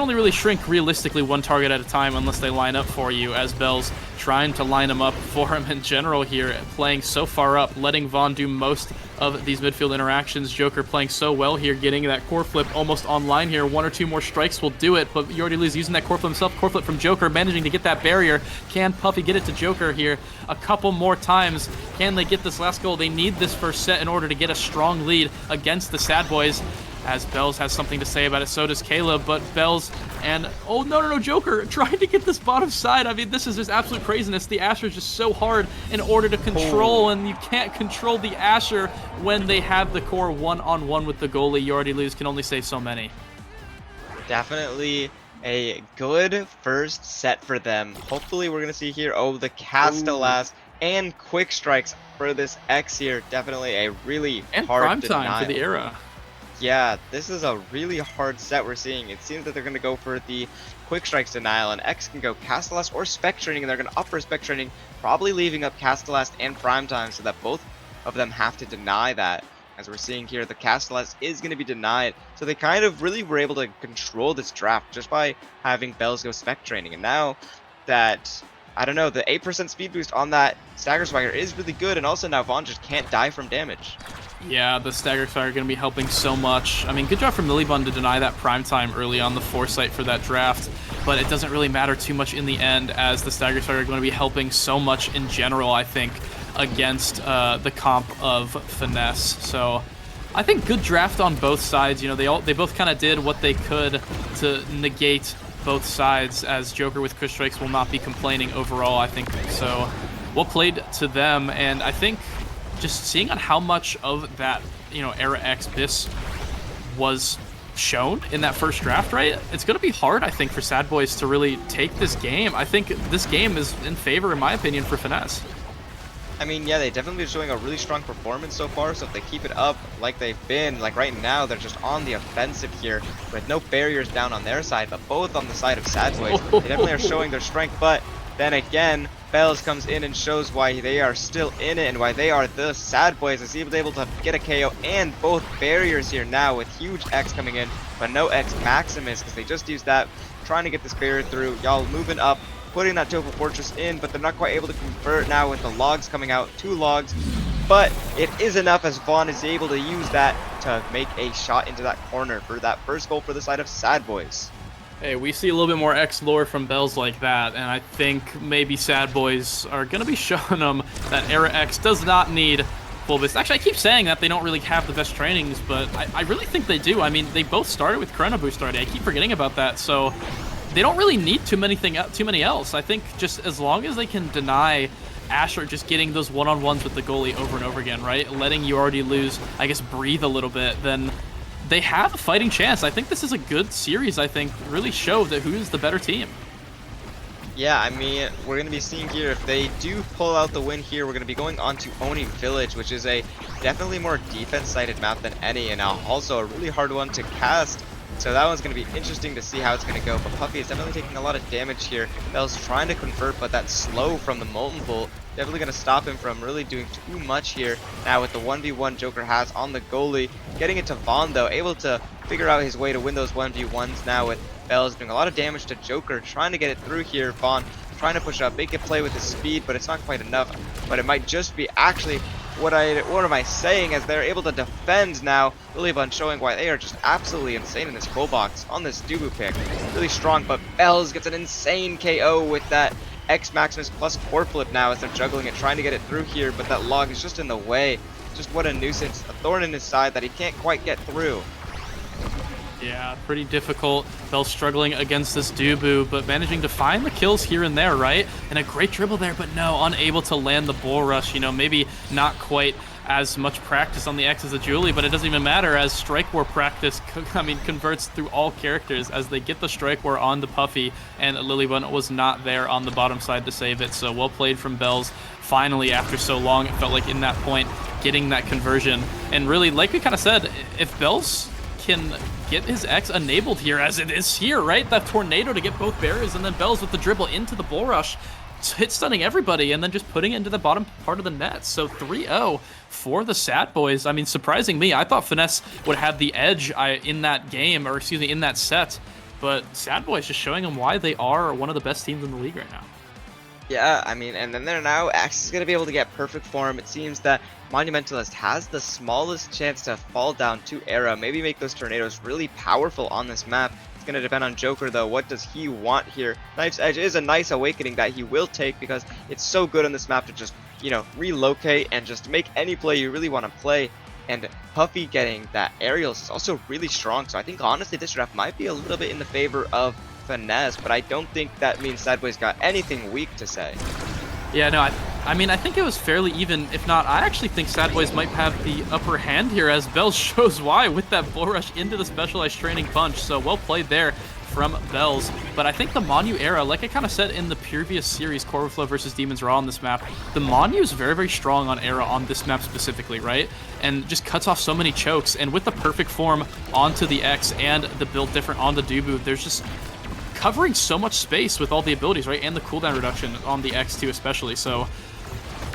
[SPEAKER 15] only really shrink realistically one target at a time unless they line up for you, as Bell's trying to line him up for him in general here, playing so far up, letting Vaughn do most of these midfield interactions. Joker playing so well here, getting that core flip almost online here. 1 or 2 more strikes will do it, but you already lose using that core flip himself. Core flip from Joker, managing to get that barrier. Can Puffy get it to Joker here a couple more times? Can they get this last goal? They need this first set in order to get a strong lead against the Sad Boys, as Bells has something to say about it. So does Caleb, but Bells and oh no, Joker trying to get this bottom side. I mean, this is just absolute craziness. The Asher is just so hard in order to control, and you can't control the Asher when they have the core one-on-one with the goalie. You already lose, can only save so many.
[SPEAKER 2] Definitely a good first set for them. Hopefully we're gonna see here, the Castellas and quick strikes for this X here. Definitely a really
[SPEAKER 15] and
[SPEAKER 2] hard
[SPEAKER 15] prime
[SPEAKER 2] denial.
[SPEAKER 15] time for the era.
[SPEAKER 2] Yeah, this is a really hard set we're seeing. It seems that they're going to go for the quick strikes denial, and X can go Castellas or spec training, and they're going to upper spec training, probably leaving up Castellas and prime time so that both of them have to deny that. As we're seeing here, the Castellas is going to be denied, so they kind of really were able to control this draft just by having Bells go spec training. And now that, I don't know, the 8% speed boost on that Stagger Swagger is really good, and also now Vaughn just can't die from damage.
[SPEAKER 15] Yeah, the Stagger Swagger going to be helping so much. I mean, good job from Lilybun to deny that prime time early on, the foresight for that draft, but it doesn't really matter too much in the end, as the Stagger Swagger are going to be helping so much in general, I think, against the comp of Finesse. So I think good draft on both sides. You know, they both kind of did what they could to negate both sides, as Joker with quick strikes will not be complaining overall, I think. So well played to them, and I think just seeing on how much of that, you know, Era X BIS was shown in that first draft, right? It's going to be hard, I think, for Sad Boys to really take this game. I think this game is in favor, in my opinion, for Finesse.
[SPEAKER 2] I mean, yeah, they definitely been showing a really strong performance so far, so if they keep it up like they've been, like right now, they're just on the offensive here with no barriers down on their side, but both on the side of Sad Boys. They definitely are showing their strength, but then again, Bells comes in and shows why they are still in it and why they are the Sad Boys, as he was able to get a KO and both barriers here now with huge X coming in, but no X Maximus, because they just used that, trying to get this barrier through. Y'all moving up, putting that Tofu Fortress in, but they're not quite able to convert now with the logs coming out, 2 logs, but it is enough as Vaughn is able to use that to make a shot into that corner for that first goal for the side of Sad Boys.
[SPEAKER 15] Hey, we see a little bit more X lore from Bells like that, and I think maybe Sad Boys are going to be showing them that Era X does not need full BIS. Actually, I keep saying that they don't really have the best trainings, but I really think they do. I mean, they both started with Chrono Boost already. I keep forgetting about that, so they don't really need too many else. I think just as long as they can deny Asher just getting those one-on-ones with the goalie over and over again, right? Letting you already lose, I guess, breathe a little bit, then they have a fighting chance. I think this is a good series, I think, really show that who's the better team.
[SPEAKER 2] Yeah, I mean, we're going to be seeing here, if they do pull out the win here, we're going to be going on to Oni Village, which is a definitely more defense-sided map than any, and also a really hard one to cast. So that one's going to be interesting to see how it's going to go, but Puffy is definitely taking a lot of damage here. Bell's trying to convert, but that slow from the Molten Bolt definitely going to stop him from really doing too much here. Now with the 1v1 Joker has on the goalie, getting it to Vaughn though, able to figure out his way to win those 1v1s now with Bell's doing a lot of damage to Joker, trying to get it through here. Vaughn trying to push up, make a play with his speed, but it's not quite enough. But it might just be actually what am I saying, as they're able to defend now. Lilybun showing why they are just absolutely insane in this goal box on this Dubu pick. Really strong, but Bells gets an insane KO with that X Maximus plus core flip now as they're juggling it, trying to get it through here, but that log is just in the way. Just what a nuisance, a thorn in his side that he can't quite get through.
[SPEAKER 15] Yeah, pretty difficult. Bell struggling against this Dubu, but managing to find the kills here and there, right? And a great dribble there, but no, unable to land the bull rush. You know, maybe not quite as much practice on the X as the Julie, but it doesn't even matter, as Strike War practice, converts through all characters as they get the Strike War on the Puffy, and Lilybun was not there on the bottom side to save it. So well played from Bells. Finally, after so long, it felt like in that point, getting that conversion. And really, like we kind of said, if Bells can get his X enabled here, as it is here, right? That tornado to get both barriers, and then Bells with the dribble into the bull rush. hit stunning everybody and then just putting it into the bottom part of the net. So 3-0 for the Sad Boys. I mean, surprising me. I thought Finesse would have the edge in that game, or excuse me, in that set. But Sad Boys just showing them why they are one of the best teams in the league right now.
[SPEAKER 2] Yeah, I mean, and then they're now, X is going to be able to get perfect form. It seems that Monumentalist has the smallest chance to fall down to Era, maybe make those tornadoes really powerful on this map. It's going to depend on Joker, though. What does he want here? Knife's Edge is a nice awakening that he will take because it's so good on this map to just, you know, relocate and just make any play you really want to play. And Puffy getting that aerials is also really strong, so I think honestly this draft might be a little bit in the favor of Finesse, but I don't think that means Sad Boys got anything weak to say.
[SPEAKER 15] Yeah, no, I mean, I think it was fairly even. If not, I actually think Sad Boys might have the upper hand here, as Bells shows why with that bull rush into the specialized training punch. So well played there from Bells. But I think the Monu era, like I kind of said in the previous series, Corverflow versus Demons Raw on this map, the Monu is very, very strong on era on this map specifically, right? And just cuts off so many chokes. And with the perfect form onto the X and the build different on the Dubu, there's just covering so much space with all the abilities, right? And the cooldown reduction on the X2 especially. So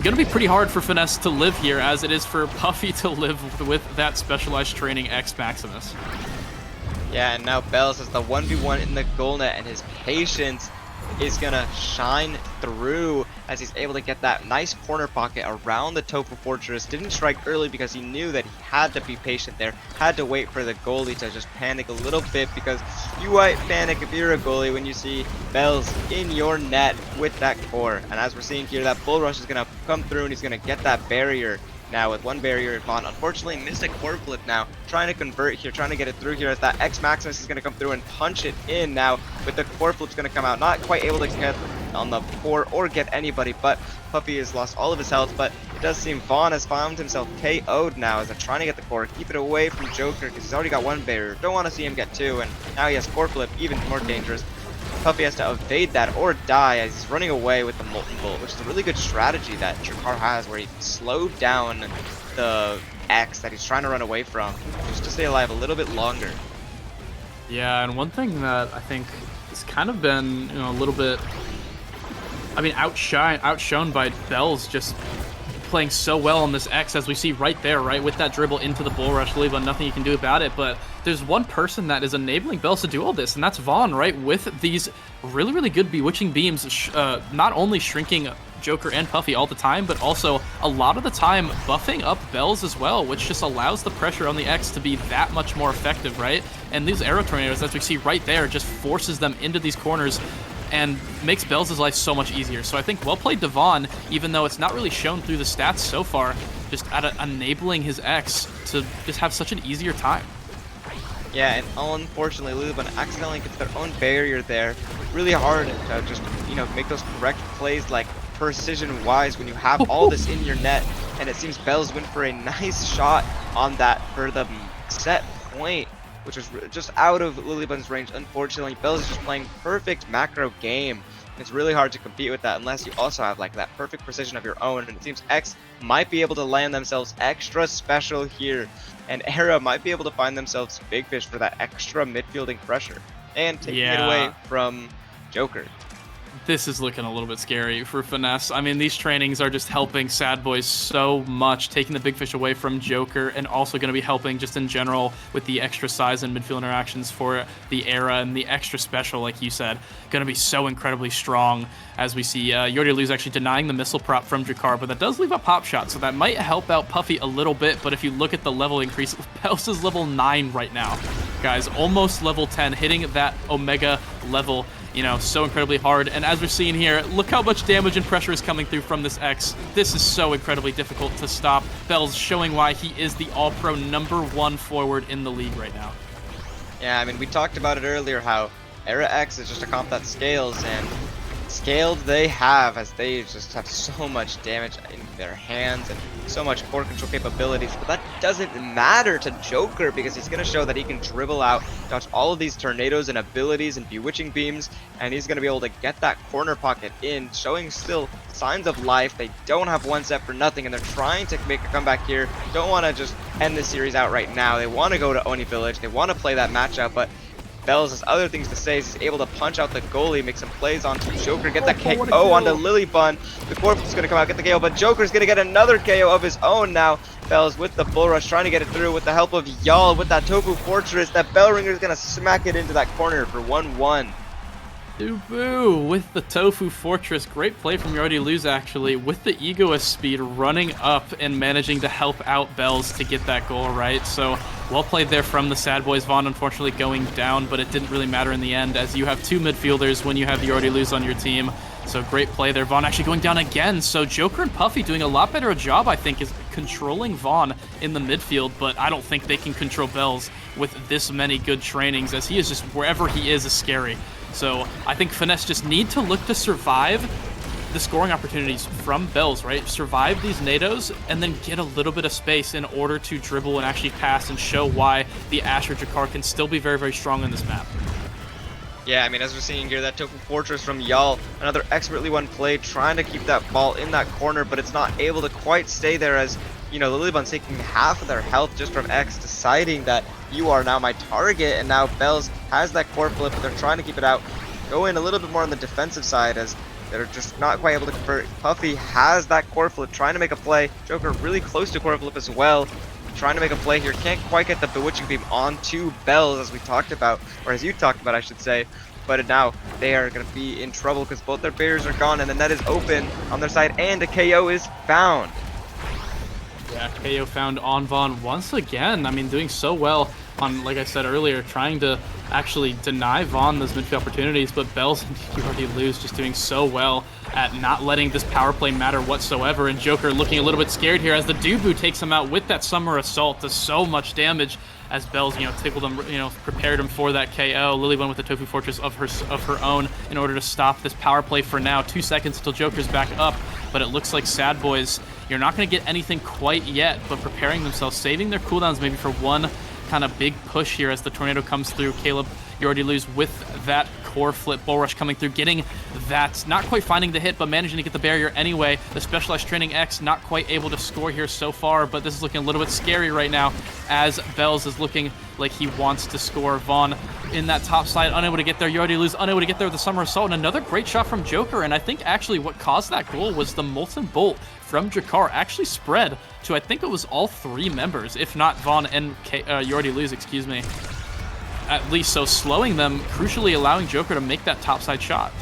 [SPEAKER 15] gonna be pretty hard for Finesse to live here, as it is for Puffy to live with that specialized training X Maximus.
[SPEAKER 2] Yeah, and now Bells has the 1v1 in the goal net, and his patience is gonna shine through as he's able to get that nice corner pocket around the Tofu Fortress. Didn't strike early because he knew that he had to be patient there, had to wait for the goalie to just panic a little bit, because you might panic if you're a goalie when you see Bells in your net with that core. And as we're seeing here, that bull rush is gonna come through and he's gonna get that barrier. Now with one barrier, Vaughn unfortunately missed a core flip now, trying to convert here, trying to get it through here, as that X Maximus is going to come through and punch it in now, with the core flip's going to come out, not quite able to get on the core or get anybody, but Puffy has lost all of his health. But it does seem Vaughn has found himself KO'd now, as they're trying to get the core, keep it away from Joker, because he's already got one barrier, don't want to see him get two, and now he has core flip, even more dangerous. Puffy has to evade that or die as he's running away with the Molten Bolt, which is a really good strategy that Jakar has, where he slowed down the X that he's trying to run away from, just to stay alive a little bit longer.
[SPEAKER 15] Yeah, and one thing that I think has kind of been, you know, a little bit, I mean, outshone by Bells just playing so well on this X, as we see right there, right, with that dribble into the bull rush, Leva, nothing you can do about it. But there's one person that is enabling Bells to do all this, and that's Vaughn, right, with these really, really good Bewitching Beams, not only shrinking Joker and Puffy all the time, but also a lot of the time buffing up Bells as well, which just allows the pressure on the X to be that much more effective, right? And these arrow tornadoes, as we see right there, just forces them into these corners and makes Bells' life so much easier. So I think well played Devon, even though it's not really shown through the stats so far, just at enabling his X to just have such an easier time.
[SPEAKER 2] Yeah, and unfortunately, Luluban accidentally gets their own barrier there. Really hard to just, you know, make those correct plays, like precision-wise, when you have all this in your net. And it seems Bells went for a nice shot on that for the set point, which was just out of Lilybun's range. Unfortunately, Bells is just playing perfect macro game. It's really hard to compete with that unless you also have like that perfect precision of your own. And it seems X might be able to land themselves extra special here, and Era might be able to find themselves big fish for that extra midfielding pressure and taking it away from Joker.
[SPEAKER 15] This is looking a little bit scary for Finesse. I mean, these trainings are just helping Sad Boys so much, taking the big fish away from Joker, and also going to be helping just in general with the extra size and midfield interactions for the Era, and the extra special, like you said, going to be so incredibly strong, as we see Yordi Lu's actually denying the missile prop from Jakar, but that does leave a pop shot, so that might help out Puffy a little bit. But if you look at the level increase, Bells is level 9 right now, guys, almost level 10, hitting that Omega level, you know, so incredibly hard. And as we're seeing here, look how much damage and pressure is coming through from this X. This is so incredibly difficult to stop. Bells showing why he is the all-pro #1 forward in the league right now.
[SPEAKER 2] Yeah, I mean, we talked about it earlier, how Era X is just a comp that scales, and scaled they have, as they just have so much damage in their hands and so much core control capabilities. But that doesn't matter to Joker, because he's going to show that he can dribble out, dodge all of these tornadoes and abilities and Bewitching Beams, and he's going to be able to get that corner pocket in, showing still signs of life. They don't have one set for nothing, and they're trying to make a comeback here. Don't want to just end this series out right now. They want to go to Oni Village. They want to play that matchup, but Bells has other things to say as he's able to punch out the goalie, make some plays onto Joker, get that KO onto Lilybun. The Corpse is going to come out, get the KO, but Joker's going to get another KO of his own now. Bells with the Bull Rush, trying to get it through with the help of Y'all with that Tofu Fortress. That Bellringer is going to smack it into that corner for 1-1.
[SPEAKER 15] Dubu with the Tofu Fortress. Great play from Yardy Lose, actually, with the Egoist speed running up and managing to help out Bells to get that goal right. So well played there from the Sad Boys. Vaughn unfortunately going down, but it didn't really matter in the end as you have two midfielders when you have the Yardy Lose on your team. So great play there. Vaughn actually going down again. So Joker and Puffy doing a lot better a job, I think, is controlling Vaughn in the midfield, but I don't think they can control Bells with this many good trainings, as he is just, wherever he is scary. So I think Finesse just need to look to survive the scoring opportunities from Bells, right? Survive these NATOs and then get a little bit of space in order to dribble and actually pass and show why the Asher Jakar can still be very, very strong on this map.
[SPEAKER 2] Yeah, I mean, as we're seeing here, that Tofu Fortress from Y'all, another expertly won play, trying to keep that ball in that corner, but it's not able to quite stay there as, you know, Lilybun's taking half of their health just from X, deciding that you are now my target, and now Bells has that core flip, but they're trying to keep it out. Go in a little bit more on the defensive side as they're just not quite able to convert. Puffy has that core flip, trying to make a play. Joker really close to core flip as well, trying to make a play here. Can't quite get the Bewitching Beam onto Bells, as we talked about, or as you talked about, I should say. But now they are going to be in trouble because both their barriers are gone and the net is open on their side, and a KO is found.
[SPEAKER 15] Yeah, KO found on Vaughn once again. I mean, doing so well on, like I said earlier, trying to actually deny Vaughn those midfield opportunities, but Bells and Yardy Lose just doing so well at not letting this power play matter whatsoever, and Joker looking a little bit scared here as the Dubu takes him out with that Summer Assault. Does so much damage as Bells, you know, tickled him, you know, prepared him for that KO. Lilybun with the Tofu Fortress of her own in order to stop this power play for now. 2 seconds until Joker's back up, but it looks like Sad Boys, you're not going to get anything quite yet, but preparing themselves, saving their cooldowns maybe for one kind of big push here as the tornado comes through. Caleb, you already lose with that core flip. Bull Rush coming through, getting that, not quite finding the hit, but managing to get the barrier anyway. The Specialized Training X not quite able to score here so far, but this is looking a little bit scary right now as Bells is looking like he wants to score. Vaughn in that top side, unable to get there. You already lose, unable to get there with the Summer Assault, and another great shot from Joker. And I think actually what caused that goal was the Molten Bolt from Jakar actually spread to, I think it was all 3 members, if not Vaughn and You already lose, excuse me. At least, so slowing them, crucially allowing Joker to make that topside shot.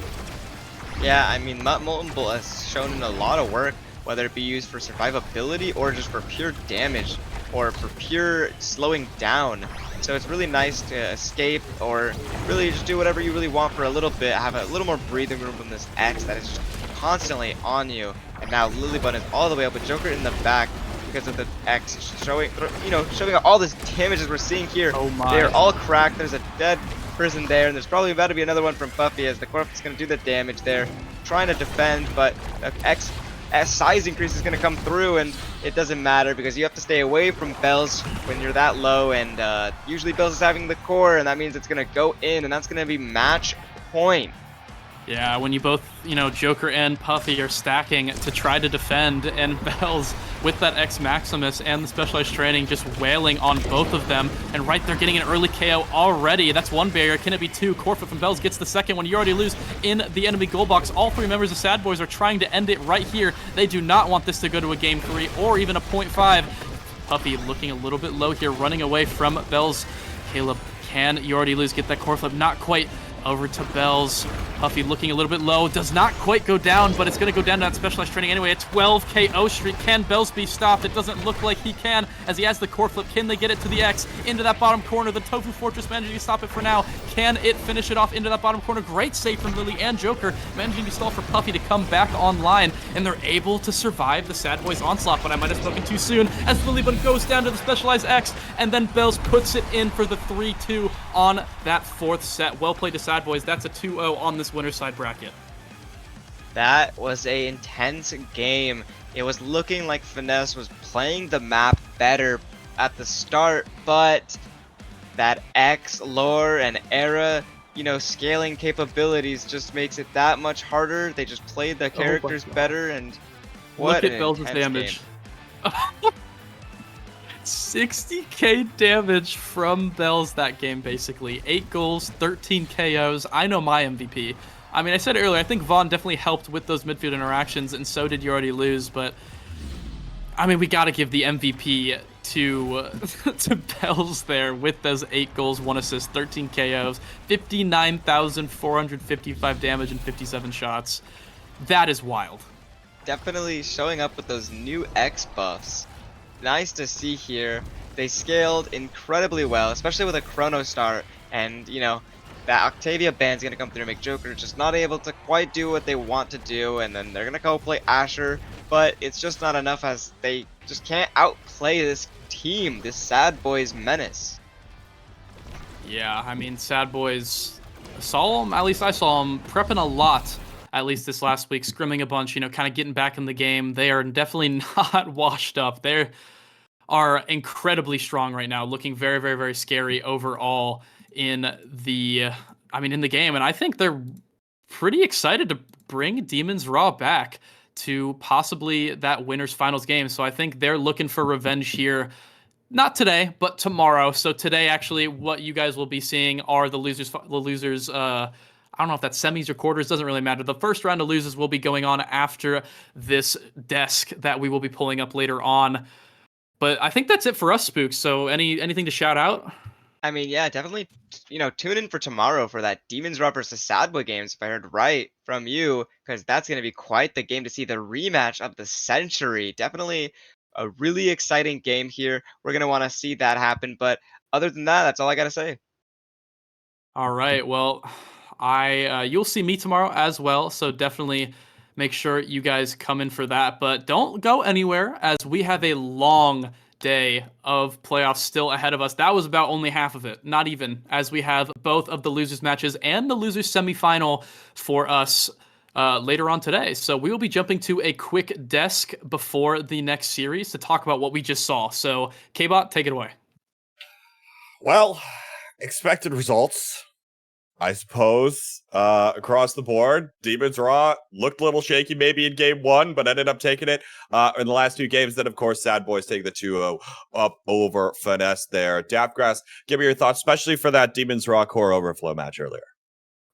[SPEAKER 2] Yeah, I mean, Molten Bolt has shown in a lot of work, whether it be used for survivability or just for pure damage or for pure slowing down. So it's really nice to escape or really just do whatever you really want for a little bit, have a little more breathing room from this X that is just constantly on you. And now Lilybun is all the way up with Joker in the back because of the X showing, you know, showing all this damage as we're seeing here.
[SPEAKER 15] Oh my.
[SPEAKER 2] They're all cracked. There's a dead person there, and there's probably about to be another one from Puffy as the Corpse is going to do the damage there, trying to defend, but the X size increase is going to come through, and it doesn't matter because you have to stay away from Bells when you're that low, and usually Bells is having the core, and that means it's going to go in, and that's going to be match point.
[SPEAKER 15] Yeah, when you both, you know, Joker and Puffy are stacking to try to defend, and Bells with that X Maximus and the Specialized Training just wailing on both of them, and right there getting an early KO already. That's one barrier. Can it be 2? Corfoot from Bells gets the second one. You already lose in the enemy goal box. All 3 members of Sad Boys are trying to end it right here. They do not want this to go to a game 3 or even a .5. Puffy looking a little bit low here, running away from Bells. Caleb, can You already lose get that core flip? Not quite. Over to Bells. Puffy looking a little bit low. Does not quite go down, but it's going to go down to that Specialized Training anyway. A 12 KO streak. Can Bells be stopped? It doesn't look like he can, as he has the core flip. Can they get it to the X? Into that bottom corner. The Tofu Fortress managing to stop it for now. Can it finish it off into that bottom corner? Great save from Lily and Joker, managing to stall for Puffy to come back online, and they're able to survive the Sad Boys onslaught, but I might have spoken too soon, as Lilybun goes down to the Specialized X, and then Bells puts it in for the 3-2 on that 4th set. Well played to Sad Boys. That's a 2-0 on this winner's side bracket.
[SPEAKER 2] That was an intense game. It was looking like Finesse was playing the map better at the start, but that X lore and era, you know, scaling capabilities just makes it that much harder. They just played the characters better, and what
[SPEAKER 15] look at Bells' damage. 60k damage from Bells that game, basically. 8 goals, 13 KOs. I know my MVP. I mean, I said it earlier, I think Vaughn definitely helped with those midfield interactions, and so did You Already Lose, but I mean, we got to give the MVP to to Bells there with those 8 goals, 1 assist, 13 KOs, 59,455 damage, and 57 shots. That is wild.
[SPEAKER 2] Definitely showing up with those new X buffs. Nice to see here. They scaled incredibly well, especially with a Chrono start, and you know, that Octavia band's gonna come through and make Joker just not able to quite do what they want to do, and then they're gonna go play Asher, but it's just not enough as they just can't outplay this team, this Sad Boys menace.
[SPEAKER 15] Yeah, I mean, Sad Boys saw him, at least I saw him, prepping a lot, at least this last week, scrimming a bunch, you know, kind of getting back in the game. They are definitely not washed up. They are incredibly strong right now, looking very, very, very scary overall in the, in the game. And I think they're pretty excited to bring Demons Raw back to possibly that winner's finals game. So I think they're looking for revenge here. Not today, but tomorrow. So today, actually, what you guys will be seeing are the losers. I don't know if that's semis or quarters. Doesn't really matter. The first round of losers will be going on after this desk that we will be pulling up later on. But I think that's it for us, Spooks. So anything to shout out?
[SPEAKER 2] I mean, yeah, definitely, you know, tune in for tomorrow for that Demons Raw versus Sad Boy games, if I heard right from you, because that's going to be quite the game to see the rematch of the century. Definitely a really exciting game here. We're going to want to see that happen. But other than that, that's all I got to say.
[SPEAKER 15] All right. Well, you'll see me tomorrow as well. So definitely make sure you guys come in for that. But don't go anywhere as we have a long day of playoffs still ahead of us. That was about only half of it. Not even, as we have both of the losers matches and the losers semifinal for us later on today. So we will be jumping to a quick desk before the next series to talk about what we just saw. So K-Bot, take it away.
[SPEAKER 5] Well, expected results, I suppose, across the board. Demons Raw looked a little shaky maybe in game 1, but ended up taking it in the last 2 games. Then, of course, Sad Boys take the 2-0 up over Finesse there. Daftgrass, give me your thoughts, especially for that Demons Raw core overflow match earlier.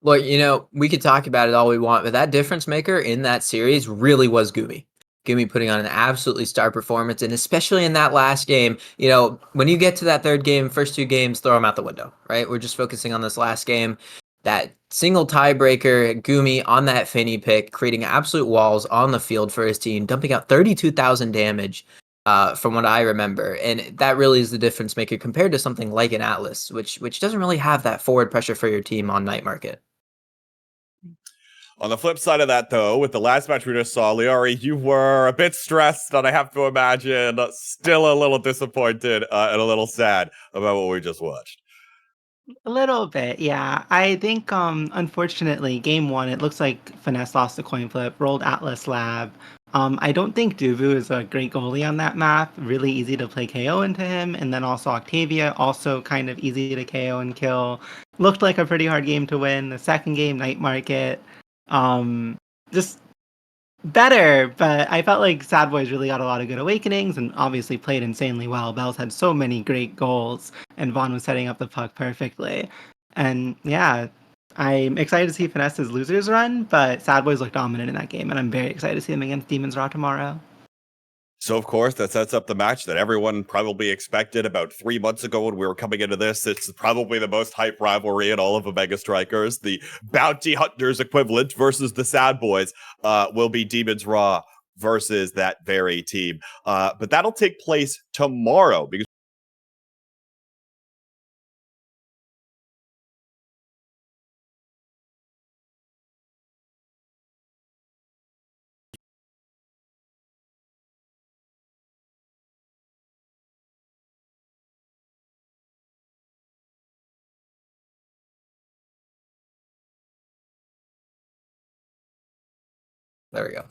[SPEAKER 13] Well, you know, we could talk about it all we want, but that difference maker in that series really was Gumi. Gumi putting on an absolutely star performance, and especially in that last game, you know, when you get to that third game, first 2 games, throw them out the window, right? We're just focusing on this last game. That single tiebreaker, Gumi on that Finny pick, creating absolute walls on the field for his team, dumping out 32,000 damage from what I remember. And that really is the difference maker compared to something like an Atlas, which doesn't really have that forward pressure for your team on night market.
[SPEAKER 5] On the flip side of that, though, with the last match we just saw, Liari, you were a bit stressed, and I have to imagine still a little disappointed and a little sad about what we just watched.
[SPEAKER 14] A little bit, yeah. I think, unfortunately, game 1, it looks like Finesse lost the coin flip, rolled Atlas Lab. I don't think Duvu is a great goalie on that map. Really easy to play KO into him. And then also Octavia, also kind of easy to KO and kill. Looked like a pretty hard game to win. The second game, Night Market, just better, but I felt like Sad Boys really got a lot of good awakenings and obviously played insanely well. Bells had so many great goals, and Vaughn was setting up the puck perfectly. And yeah, I'm excited to see Finesse's losers run, but Sad Boys look dominant in that game, and I'm very excited to see them against Demons Raw tomorrow.
[SPEAKER 5] So, of course, that sets up the match that everyone probably expected about 3 months ago when we were coming into this. It's probably the most hype rivalry in all of Omega Strikers. The Bounty Hunters equivalent versus the Sad Boys will be Demons Raw versus that very team. But that'll take place tomorrow because
[SPEAKER 13] There we go.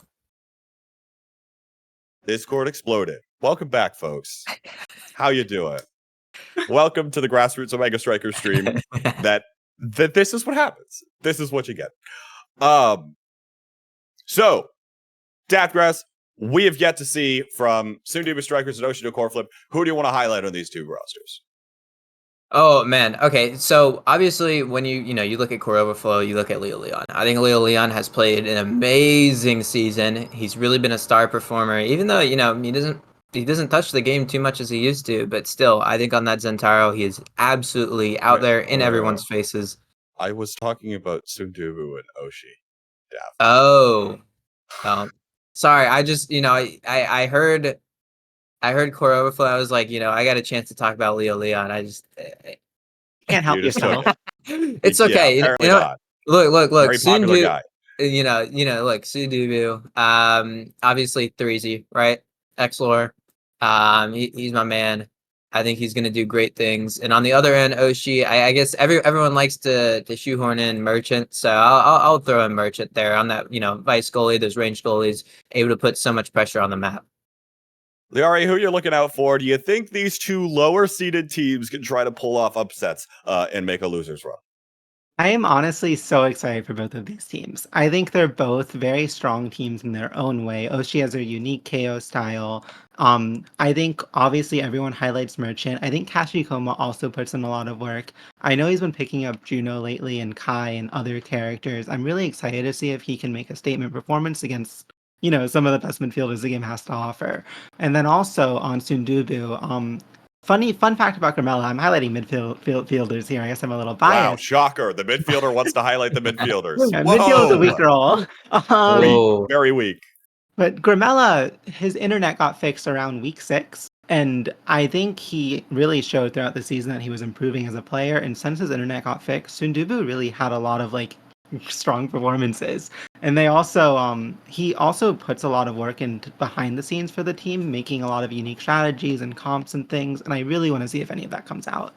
[SPEAKER 5] Discord exploded. Welcome back, folks. How you doing? Welcome to the Grassroots Omega Striker stream. that this is what happens. This is what you get. So, Daftgrass, we have yet to see from Sundubu Strikers and Ocean Core Flip. Who do you want to highlight on these two rosters?
[SPEAKER 13] Oh man. Okay. So obviously when you look at Core Overflow, you look at Leo Leon. I think Leo Leon has played an amazing season. He's really been a star performer, even though, he doesn't touch the game too much as he used to, but still, I think on that Zentaro, he is absolutely out there in everyone's faces.
[SPEAKER 5] I was talking about Sundubu and Oshi.
[SPEAKER 13] Oh. Sorry, I just, I heard Core Overflow. I was like, I got a chance to talk about Leo Leon. I just
[SPEAKER 14] can't help
[SPEAKER 5] You just
[SPEAKER 14] yourself.
[SPEAKER 5] took
[SPEAKER 13] It's okay.
[SPEAKER 5] Yeah, apparently
[SPEAKER 13] what?
[SPEAKER 5] not.
[SPEAKER 13] Look.
[SPEAKER 5] Very popular guy.
[SPEAKER 13] Look, Sudubu. Obviously Threezy, right? Xlor. He's my man. I think he's gonna do great things. And on the other end, Oshi. I guess everyone likes to shoehorn in Merchant, so I'll throw in Merchant there on that. Vice goalie. Those range goalies able to put so much pressure on the map.
[SPEAKER 5] Liari, who you're looking out for? Do you think these two lower seeded teams can try to pull off upsets and make a loser's run?
[SPEAKER 14] I am honestly so excited for both of these teams. I think they're both very strong teams in their own way. Oshi has a unique KO style. I think obviously everyone highlights Merchant. I think Kashikoma also puts in a lot of work. I know he's been picking up Juno lately and Kai and other characters. I'm really excited to see if he can make a statement performance against some of the best midfielders the game has to offer. And then also on Sundubu, fun fact about Gramella, I'm highlighting midfielders here. I guess I'm a little biased.
[SPEAKER 5] Wow, shocker. The midfielder wants to highlight the midfielders.
[SPEAKER 14] Yeah, midfield is a weak role.
[SPEAKER 5] Weak, very weak.
[SPEAKER 14] But Gramella, his internet got fixed around week 6. And I think he really showed throughout the season that he was improving as a player. And since his internet got fixed, Sundubu really had a lot of strong performances. And they also he also puts a lot of work in behind the scenes for the team, making a lot of unique strategies and comps and things, and I really want to see if any of that comes out.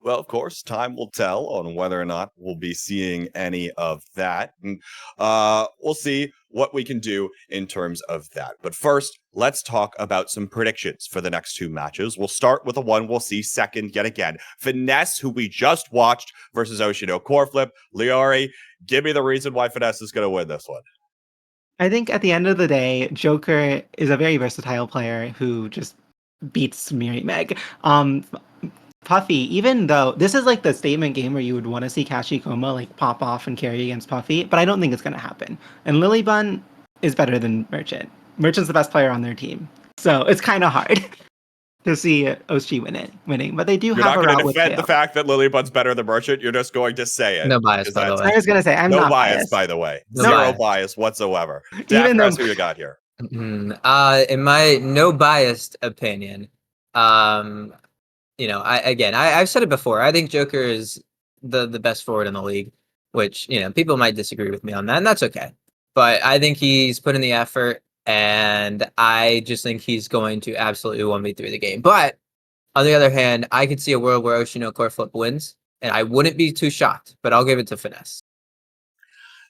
[SPEAKER 5] Well, of course, time will tell on whether or not we'll be seeing any of that. And we'll see what we can do in terms of that. But first, let's talk about some predictions for the next two matches. We'll start with the one we'll see second yet again. Finesse, who we just watched, versus Oshino. Core Flip, Liari, give me the reason why Finesse is going to win this one.
[SPEAKER 14] I think at the end of the day, Joker is a very versatile player who just beats Miri Meg. Puffy, even though this is the statement game where you would want to see Kashikoma pop off and carry against Puffy, but I don't think it's going to happen. And Lilybun is better than Merchant. Merchant's the best player on their team, so it's kind of hard to see Oshi winning. But they do
[SPEAKER 5] You're
[SPEAKER 14] have
[SPEAKER 5] not
[SPEAKER 14] a
[SPEAKER 5] going
[SPEAKER 14] route
[SPEAKER 5] to
[SPEAKER 14] with
[SPEAKER 5] defend
[SPEAKER 14] KO.
[SPEAKER 5] the fact that Lilybun's better than Merchant. You're just going to say it.
[SPEAKER 13] No bias, by the way.
[SPEAKER 14] I was going to say I'm
[SPEAKER 5] no
[SPEAKER 14] not
[SPEAKER 5] bias, by the way.
[SPEAKER 13] No
[SPEAKER 5] Zero
[SPEAKER 13] bias.
[SPEAKER 5] bias whatsoever.
[SPEAKER 14] Even though-
[SPEAKER 5] who you got here?
[SPEAKER 13] In my no biased opinion, I've said it before. I think Joker is the best forward in the league, which, people might disagree with me on that, and that's okay. But I think he's put in the effort, and I just think he's going to absolutely 1v3 the game. But on the other hand, I could see a world where Oshino Core Flip wins, and I wouldn't be too shocked, but I'll give it to Finesse.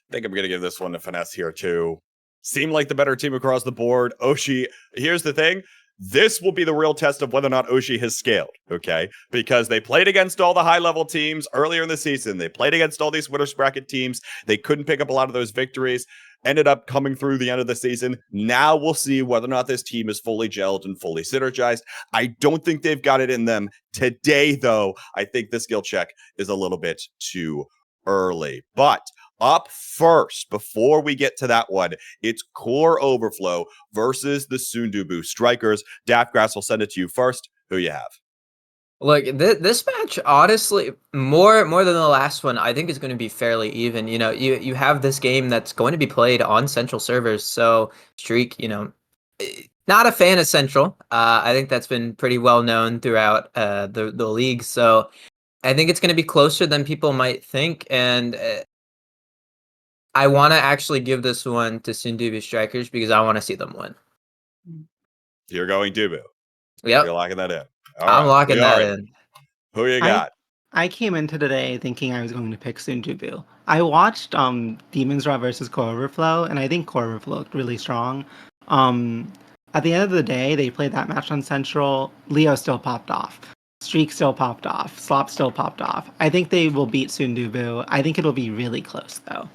[SPEAKER 5] I think I'm going to give this one to Finesse here, too. Seem like the better team across the board. Oshi, here's the thing. This will be the real test of whether or not Oshi has scaled, okay? Because they played against all the high-level teams earlier in the season. They played against all these winners bracket teams. They couldn't pick up a lot of those victories. Ended up coming through the end of the season. Now we'll see whether or not this team is fully gelled and fully synergized. I don't think they've got it in them today, though. I think the skill check is a little bit too early. But up first, before we get to that one, it's Core Overflow versus the Sundubu Strikers. Daftgrass will send it to you first. Who you have?
[SPEAKER 13] Look, this match, honestly, more than the last one, I think is going to be fairly even. You have this game that's going to be played on Central servers, so Streak, not a fan of Central. I think that's been pretty well known throughout the league, so I think it's going to be closer than people might think, and I want to actually give this one to Sundubu Strikers because I want to see them win.
[SPEAKER 5] You're going Dubu.
[SPEAKER 13] Yep.
[SPEAKER 5] You're locking that in. All
[SPEAKER 13] I'm
[SPEAKER 5] right.
[SPEAKER 13] locking that in.
[SPEAKER 5] Who you got?
[SPEAKER 14] I came into today thinking I was going to pick Sundubu. I watched Demon's Raw versus Core Overflow, and I think Core Overflow looked really strong. At the end of the day, they played that match on Central. Leo still popped off. Streak still popped off. Slop still popped off. I think they will beat Sundubu. I think it'll be really close, though.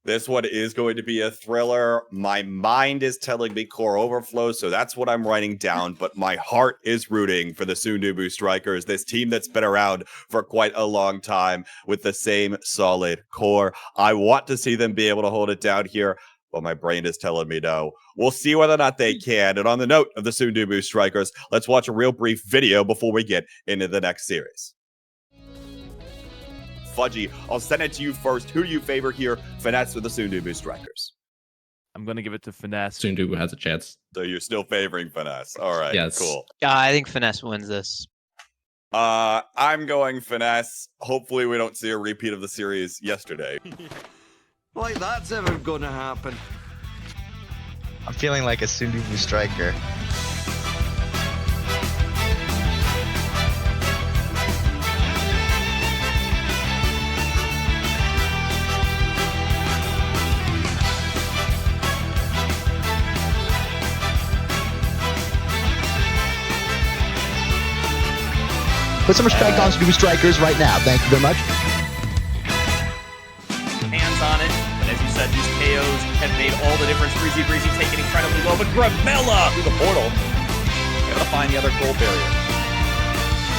[SPEAKER 5] This one is going to be a thriller. My mind is telling me Core Overflow, so that's what I'm writing down. But my heart is rooting for the Sundubu Strikers, this team that's been around for quite a long time with the same solid core. I want to see them be able to hold it down here, but my brain is telling me no. We'll see whether or not they can. And on the note of the Sundubu Strikers, let's watch a real brief video before we get into the next series. Fudgy, I'll send it to you first. Who do you favor here, Finesse or the Sundubu Strikers?
[SPEAKER 12] I'm going to give it to Finesse.
[SPEAKER 1] Sundubu has a chance.
[SPEAKER 5] So you're still favoring Finesse. All right,
[SPEAKER 1] Yes.
[SPEAKER 5] cool.
[SPEAKER 13] I think Finesse wins this.
[SPEAKER 5] I'm going Finesse. Hopefully we don't see a repeat of the series yesterday.
[SPEAKER 6] Like that's ever gonna happen.
[SPEAKER 9] I'm feeling like a Sundubu Striker. Put some respect on Sundubu Strikers right now. Thank you very much.
[SPEAKER 4] Hands on it. And as you said, these KOs have made all the difference. Breezy taken incredibly low, but Gramella
[SPEAKER 5] through the portal.
[SPEAKER 4] Able to find the other goal barrier.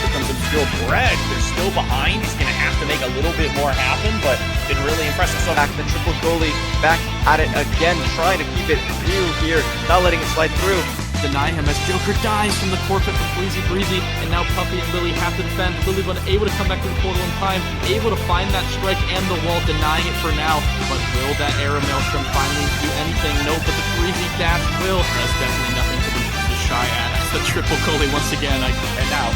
[SPEAKER 4] Here comes Obscure Bread. They're still behind. He's going to have to make a little bit more happen, but been really impressive. So
[SPEAKER 17] Back the triple goalie, back at it again, trying to keep it real here, not letting it slide through.
[SPEAKER 15] Deny him as Joker dies from the core pit from Breezy, and now Puppy and Lily have to defend. Lily able to come back to the portal in time, able to find that strike and the wall, denying it for now. But will that Era Maelstrom finally do anything? No, but the Breezy dash will. That's definitely nothing to be shy at. That's the triple goalie once again.
[SPEAKER 4] And now,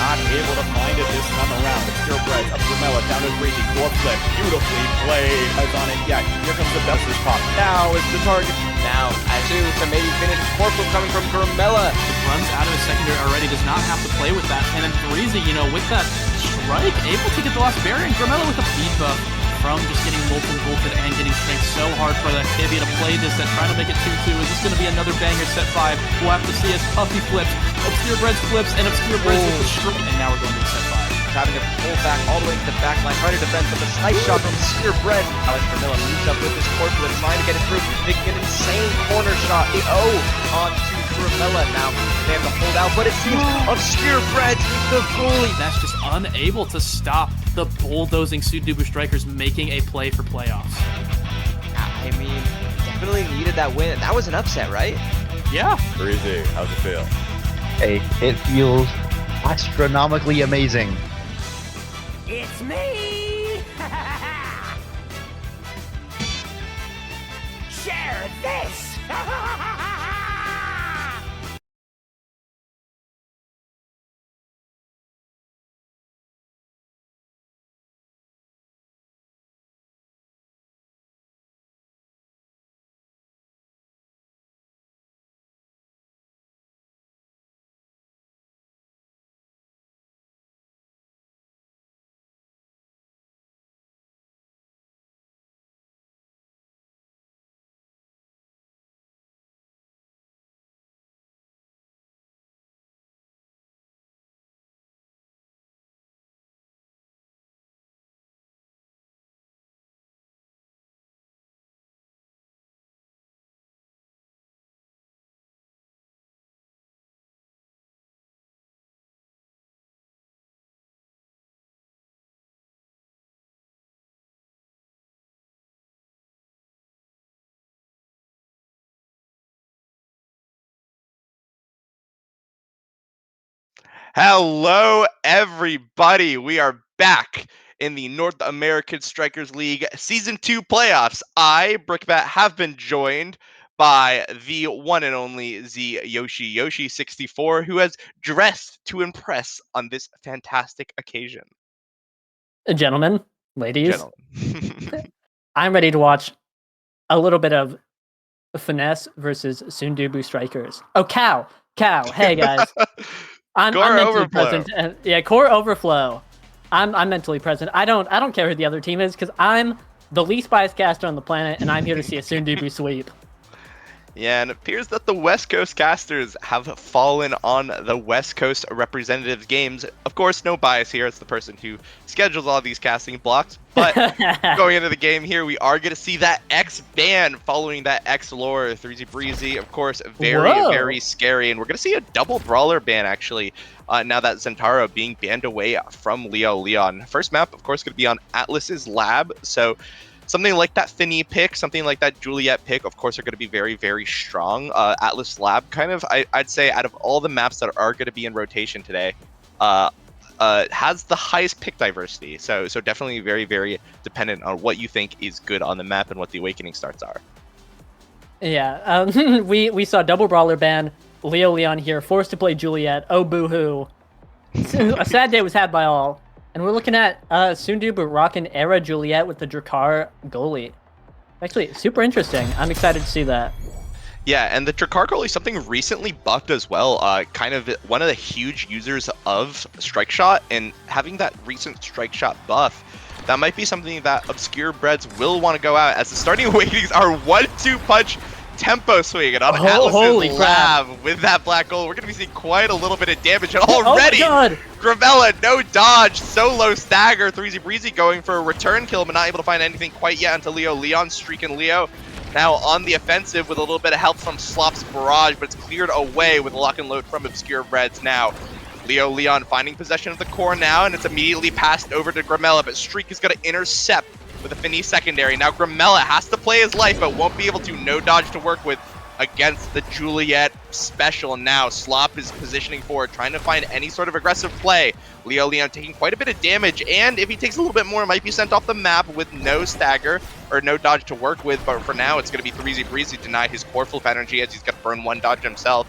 [SPEAKER 4] not able to find it this time around. It's Pure Bread up Gramella, down to Breezy, core flip, beautifully played. Eyes on it, yeah, here comes the Buster's pop. Now is the target.
[SPEAKER 17] Now, as soon to maybe finish, Corporal coming from Gramella.
[SPEAKER 15] Runs out of his secondary already, does not have to play with that. And then Breezy, with that strike, able to get the last barrier. And Gramella with a feed buff from just getting bolted and getting strength so hard for that Kivia to play this, trying to make it 2-2. Is this going to be another banger set 5? We'll have to see as Puffy flips, Obscure Breads flips, and Obscure Breads with the strike. And now we're going to set 5.
[SPEAKER 17] Having to pull back all the way to the back line, trying to defend, but the snipe shot from Obscure Bread. Alex Gramella moves up with his corpulent, trying to get it through, making an insane corner shot. The O onto Gramella. Now they have to hold out, but it seems Obscure Bread, the goalie.
[SPEAKER 15] That's just unable to stop the bulldozing Sundubu Strikers making a play for playoffs.
[SPEAKER 17] I mean, definitely needed that win. That was an upset, right?
[SPEAKER 15] Yeah.
[SPEAKER 5] Breezy, how's it feel?
[SPEAKER 9] Hey, it feels astronomically amazing.
[SPEAKER 23] It's me! Share this!
[SPEAKER 19] Hello, everybody. We are back in the North American Strikers League Season 2 playoffs. I, Brickbat, have been joined by the one and only Z Yoshi64, who has dressed to impress on this fantastic occasion.
[SPEAKER 23] Gentlemen, ladies, I'm ready to watch a little bit of Finesse versus Sundubu Strikers. Oh, cow. Hey, guys. I'm mentally present. Core Overflow. I'm mentally present. I don't care who the other team is because I'm the least biased caster on the planet, and I'm here to see a Sundubu sweep.
[SPEAKER 1] Yeah, and it appears that the West Coast casters have fallen on the West Coast representatives games. Of course, no bias here. It's the person who schedules all these casting blocks. But going into the game here, we are going to see that X ban following that X lore. 3Z Breezy, of course, very scary. And we're going to see a double brawler ban, actually, now that Zentaro being banned away from Leo Leon. First map, of course, going to be on Atlas's lab. So something like that Finny pick, something like that Juliet pick, of course, are going to be very strong. Atlas Lab, kind of, I'd say, out of all the maps that are going to be in rotation today, has the highest pick diversity. So definitely very dependent on what you think is good on the map and what the awakening starts are.
[SPEAKER 23] Yeah, we saw double brawler ban. Leo Leon here, forced to play Juliet. Oh, boo-hoo. A sad day was had by all. And we're looking at Sundubu rocking Era Juliet with the Drakkar goalie. Actually, super interesting. I'm excited to see that.
[SPEAKER 1] Yeah, and the Drakkar goalie is something recently buffed as well. Kind of one of the huge users of Strike Shot, and having that recent Strike Shot buff, that might be something that Obscure Breads will want to go out, as the starting awakenings are 1-2 punch tempo swing, and on Atlas's lab with that black gold, we're going to be seeing quite a little bit of damage. And already, Gravella, no dodge, solo stagger, 3Z Breezy going for a return kill, but not able to find anything quite yet until Leo Leon streaking Leo. Now on the offensive with a little bit of help from Slop's barrage, but it's cleared away with a lock and load from Obscure Breads now. Leo Leon finding possession of the core now, and it's immediately passed over to Gramella, but Streak is going to intercept with a Finny secondary. Now Gramella has to play his life, but won't be able to. No dodge to work with against the Juliet special. Now Slop is positioning forward, trying to find any sort of aggressive play. Leo Leon taking quite a bit of damage, and if he takes a little bit more, might be sent off the map with no stagger or no dodge to work with. But for now, it's going to be 3Z Breezy denied his core full energy, as he's got to burn one dodge himself.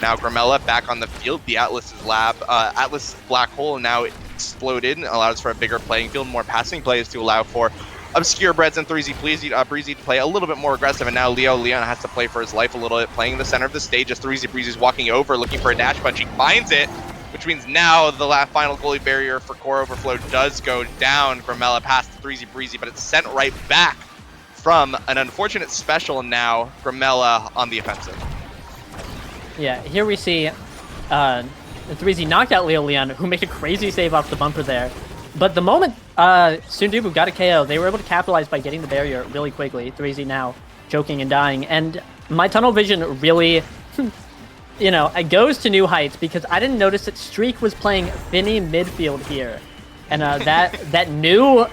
[SPEAKER 1] Now Gramella back on the field. The Atlas's lab, Atlas black hole now exploded, allows for a bigger playing field, more passing plays to allow for Obscure Breads and 3Z Breezy to play a little bit more aggressive, and now Leo Leon has to play for his life a little bit, playing in the center of the stage as 3Z Breezy's walking over, looking for a dash punch. He finds it, which means now the final goalie barrier for core overflow does go down. Gramella past 3Z Breezy, but it's sent right back from an unfortunate special. Now Gramella on the offensive.
[SPEAKER 23] Yeah, here we see 3Z knocked out Leo Leon, who made a crazy save off the bumper there. But the moment Sundubu got a KO, they were able to capitalize by getting the barrier really quickly. 3Z now choking and dying. And my tunnel vision really, you know, it goes to new heights, because I didn't notice that Streak was playing Finny midfield here. And that new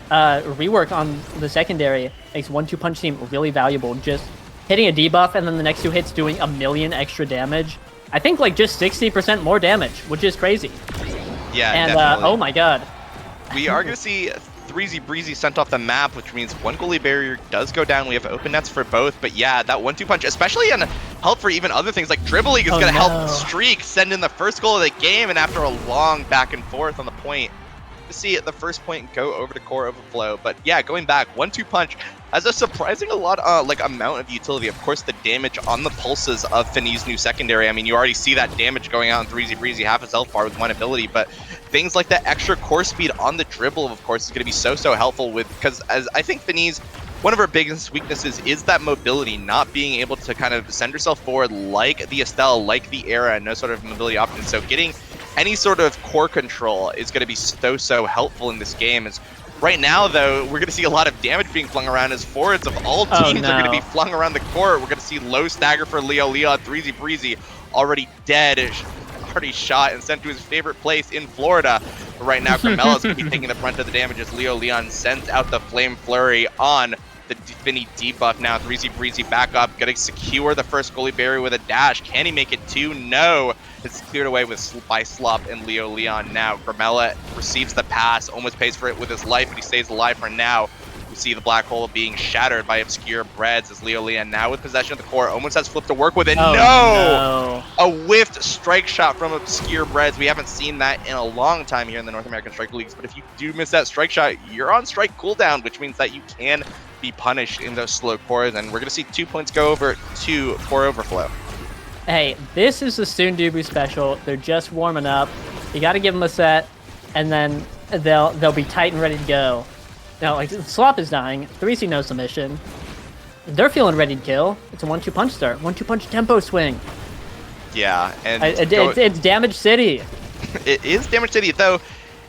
[SPEAKER 23] rework on the secondary makes 1-2 punch seem really valuable. Just hitting a debuff and then the next 2 hits doing 1,000,000 extra damage. I think like just 60% more damage, which is crazy.
[SPEAKER 1] Yeah,
[SPEAKER 23] and
[SPEAKER 1] definitely.
[SPEAKER 23] Oh my god.
[SPEAKER 1] We are going to see 3Z Breezy sent off the map, which means one goalie barrier does go down. We have open nets for both, but yeah, that 1-2 punch, especially on help for even other things like dribbling, is going to help Streak send in the first goal of the game, and after a long back and forth on the point, to see the first point go over to core overflow. But yeah, going back, 1-2 punch has a surprising amount of utility. Of course, the damage on the pulses of Finny's new secondary. I mean, you already see that damage going out in 3Z Breezy, half his health bar with one ability, but things like that extra core speed on the dribble, of course, is going to be so helpful with, because as I think Finny's, one of her biggest weaknesses is that mobility, not being able to kind of send herself forward like the Estelle, like the Era, and no sort of mobility option. So getting any sort of core control is going to be so helpful in this game. As right now, though, we're going to see a lot of damage being flung around as forwards of all teams are going to be flung around the court. We're going to see low stagger for Leo Leon. 3Z Breezy already dead, already shot and sent to his favorite place in Florida. But right now, Gramella's going to be taking the brunt of the damage as Leo Leon sends out the Flame Flurry on the Finny debuff. Now 3Z Breezy back up, going to secure the first goalie barrier with a dash. Can he make it 2? No. It's cleared away by Slop and Leo Leon. Now Gramella receives the pass, almost pays for it with his life, but he stays alive for now. We see the black hole being shattered by Obscure Breads as Leo Leon now with possession of the core almost has Flip to work with it. No! A whiffed strike shot from Obscure Breads. We haven't seen that in a long time here in the North American Strike Leagues, but if you do miss that strike shot, you're on strike cooldown, which means that you can be punished in those slow cores, and we're going to see 2 points go over to core overflow.
[SPEAKER 23] Hey, this is the Sundubu special. They're just warming up. You got to give them a set, and then they'll be tight and ready to go. Now, like, Slop is dying. 3C no submission. they're feeling ready to kill. It's a 1-2 punch start. 1-2 punch tempo swing.
[SPEAKER 1] Yeah, and
[SPEAKER 23] it's Damage City.
[SPEAKER 1] It is Damage City, though.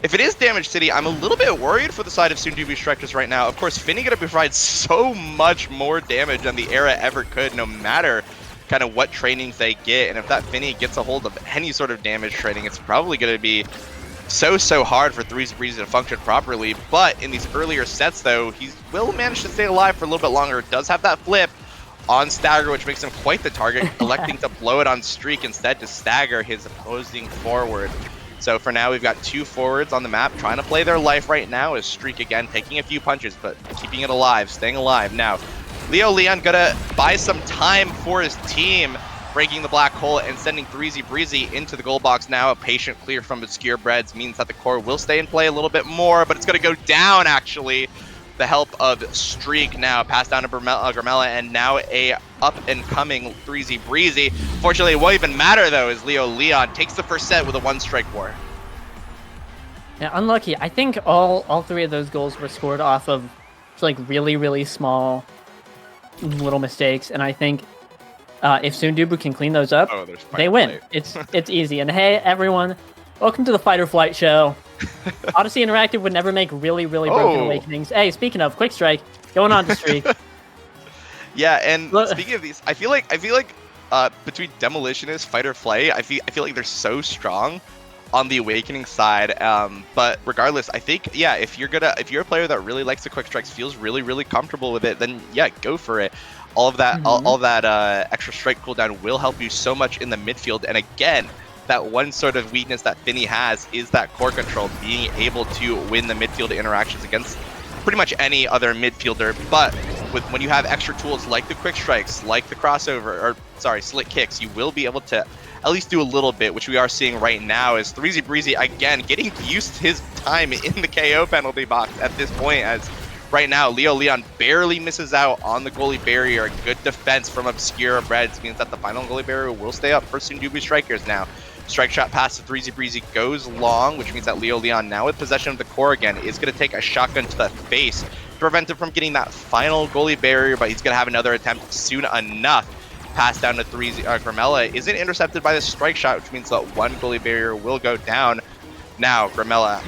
[SPEAKER 1] If it is Damage City, I'm a little bit worried for the side of Sundubu Strikers right now. Of course, Finny going to provide so much more damage than the Era ever could, no matter kind of what trainings they get. And if that Finny gets a hold of any sort of damage training, it's probably going to be so hard for Threezy Breezy to function properly. But in these earlier sets, though, he will manage to stay alive for a little bit longer. Does have that flip on Stagger, which makes him quite the target, electing to blow it on Streak instead to stagger his opposing forward. So for now, we've got 2 forwards on the map trying to play their life right now as Streak again taking a few punches, but keeping it alive, staying alive. Now, Leo Leon gonna buy some time for his team, breaking the black hole and sending Threezy Breezy into the goal box now. A patient clear from Obscure Breads means that the core will stay in play a little bit more, but it's gonna go down actually. The help of Streak now, passed down to Gramella, and now a up-and-coming Threezy Breezy. Fortunately, it won't even matter, though, as Leo Leon takes the first set with a 1-strike war.
[SPEAKER 23] Yeah, unlucky. I think all 3 of those goals were scored off of like really small little mistakes, and I think if Sundubu can clean those up, they win. It's easy. And hey, everyone, welcome to the Fight or Flight show. Odyssey Interactive would never make really broken awakenings. Hey, speaking of Quick Strike, going on to Streak.
[SPEAKER 1] Yeah, and speaking of these, I feel like between Demolitionist, Fight or Flight, I feel like they're so strong on the Awakening side. But regardless, I think if you're a player that really likes the Quick Strikes, feels really comfortable with it, then yeah, go for it. All of that, all that extra strike cooldown will help you so much in the midfield. And again, that one sort of weakness that Finny has is that core control, being able to win the midfield interactions against pretty much any other midfielder. But when you have extra tools like the quick strikes, like the crossover, or sorry, slick kicks, you will be able to at least do a little bit, which we are seeing right now as Threezy Breezy again getting used to his time in the KO penalty box at this point, as right now Leo Leon barely misses out on the goalie barrier. Good defense from Obscure Breads means that the final goalie barrier will stay up for Sundubu Strikers now. Strike shot pass to Threezy Breezy goes long, which means that Leo Leon, now with possession of the core again, is going to take a shotgun to the face to prevent him from getting that final goalie barrier, but he's going to have another attempt soon enough. Pass down to Gramella isn't intercepted by the strike shot, which means that one goalie barrier will go down. Now, Gramella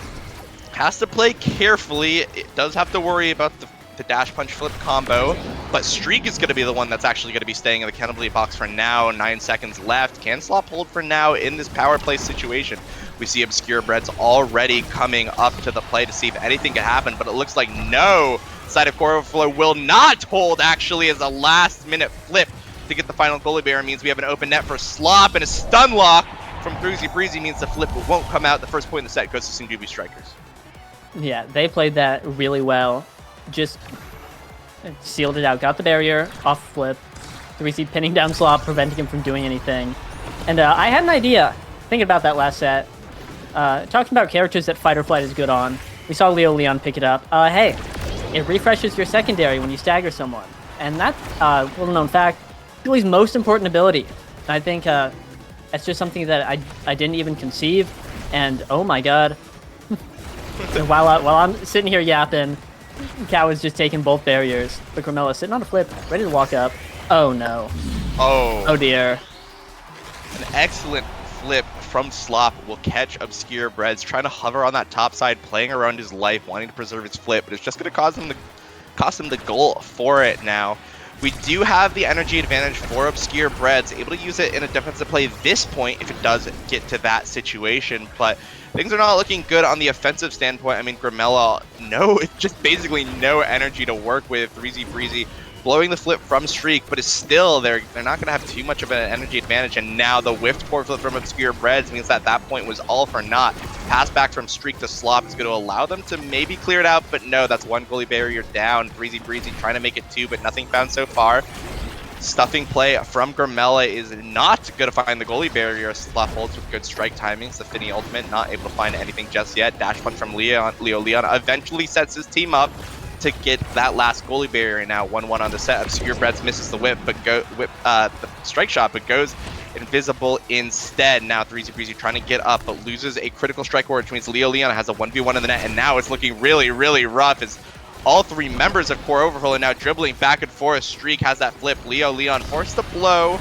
[SPEAKER 1] has to play carefully. It does have to worry about the dash punch flip combo, but Streak is going to be the one that's actually going to be staying in the accountability box for now. 9 seconds left. Can Slop hold for now in this power play situation? We see Obscure Breads already coming up to the play to see if anything can happen, but it looks like no. Side of Core Overflow will not hold, actually, as a last-minute flip to get the final goalie barrier means we have an open net for Slop, and a stun lock from Threezy Breezy means the flip won't come out. The first point in the set goes to Sundubu Strikers.
[SPEAKER 23] Yeah, they played that really well. Just sealed it out, got the barrier, off flip. Threezy pinning down Slop, preventing him from doing anything. And I had an idea, thinking about that last set. Talking about characters that Fight or Flight is good on. We saw Leo Leon pick it up. Hey, it refreshes your secondary when you stagger someone. And that's a well-known fact, Juli's most important ability. And I think that's just something that I didn't even conceive. And oh my god. while I'm sitting here yapping, Cow is just taking both barriers. But Gramella sitting on a flip, ready to walk up. Oh no. Oh dear.
[SPEAKER 1] An excellent flip from Slop will catch Obscure Breads, trying to hover on that top side, playing around his life, wanting to preserve his flip, but it's just going to cost him the goal for it now. We do have the energy advantage for Obscure Breads, able to use it in a defensive play this point if it does get to that situation, but things are not looking good on the offensive standpoint. I mean, Gramella, just basically no energy to work with. Threezy Breezy blowing the flip from Streak, but it's still, they're not going to have too much of an energy advantage, and now the whiffed core flip from Obscure Breads means that point was all for naught. Pass back from Streak to Slop is going to allow them to maybe clear it out, but no, that's one goalie barrier down. Threezy Breezy trying to make it 2, but nothing found so far. Stuffing play from Gramella is not going to find the goalie barrier. Slop holds with good strike timings. The Finny ultimate not able to find anything just yet. Dash punch from Leo Leon eventually sets his team up to get that last goalie barrier. Now 1-1 on the set. Obscure Breads misses the whip, but the strike shot, but goes invisible instead. Now Threezy Breezy trying to get up, but loses a critical strike ward, which means Leo Leon has a 1v1 in the net, and now it's looking really rough as all three members of Core Overflow are now dribbling back and forth. Streak has that flip. Leon forced to blow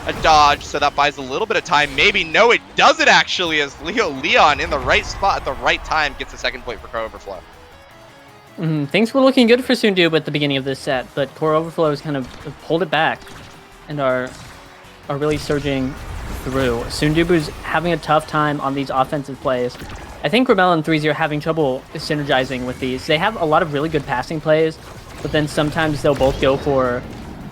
[SPEAKER 1] a dodge, so that buys a little bit of time. Maybe, no, it doesn't actually, as Leon in the right spot at the right time gets the second point for Core Overflow.
[SPEAKER 23] Things were looking good for Sundubu at the beginning of this set, but Core Overflow has kind of pulled it back and are really surging through. Sundubu's having a tough time on these offensive plays. I think Gramel and 3Z are having trouble synergizing with these. They have a lot of really good passing plays, but then sometimes they'll both go for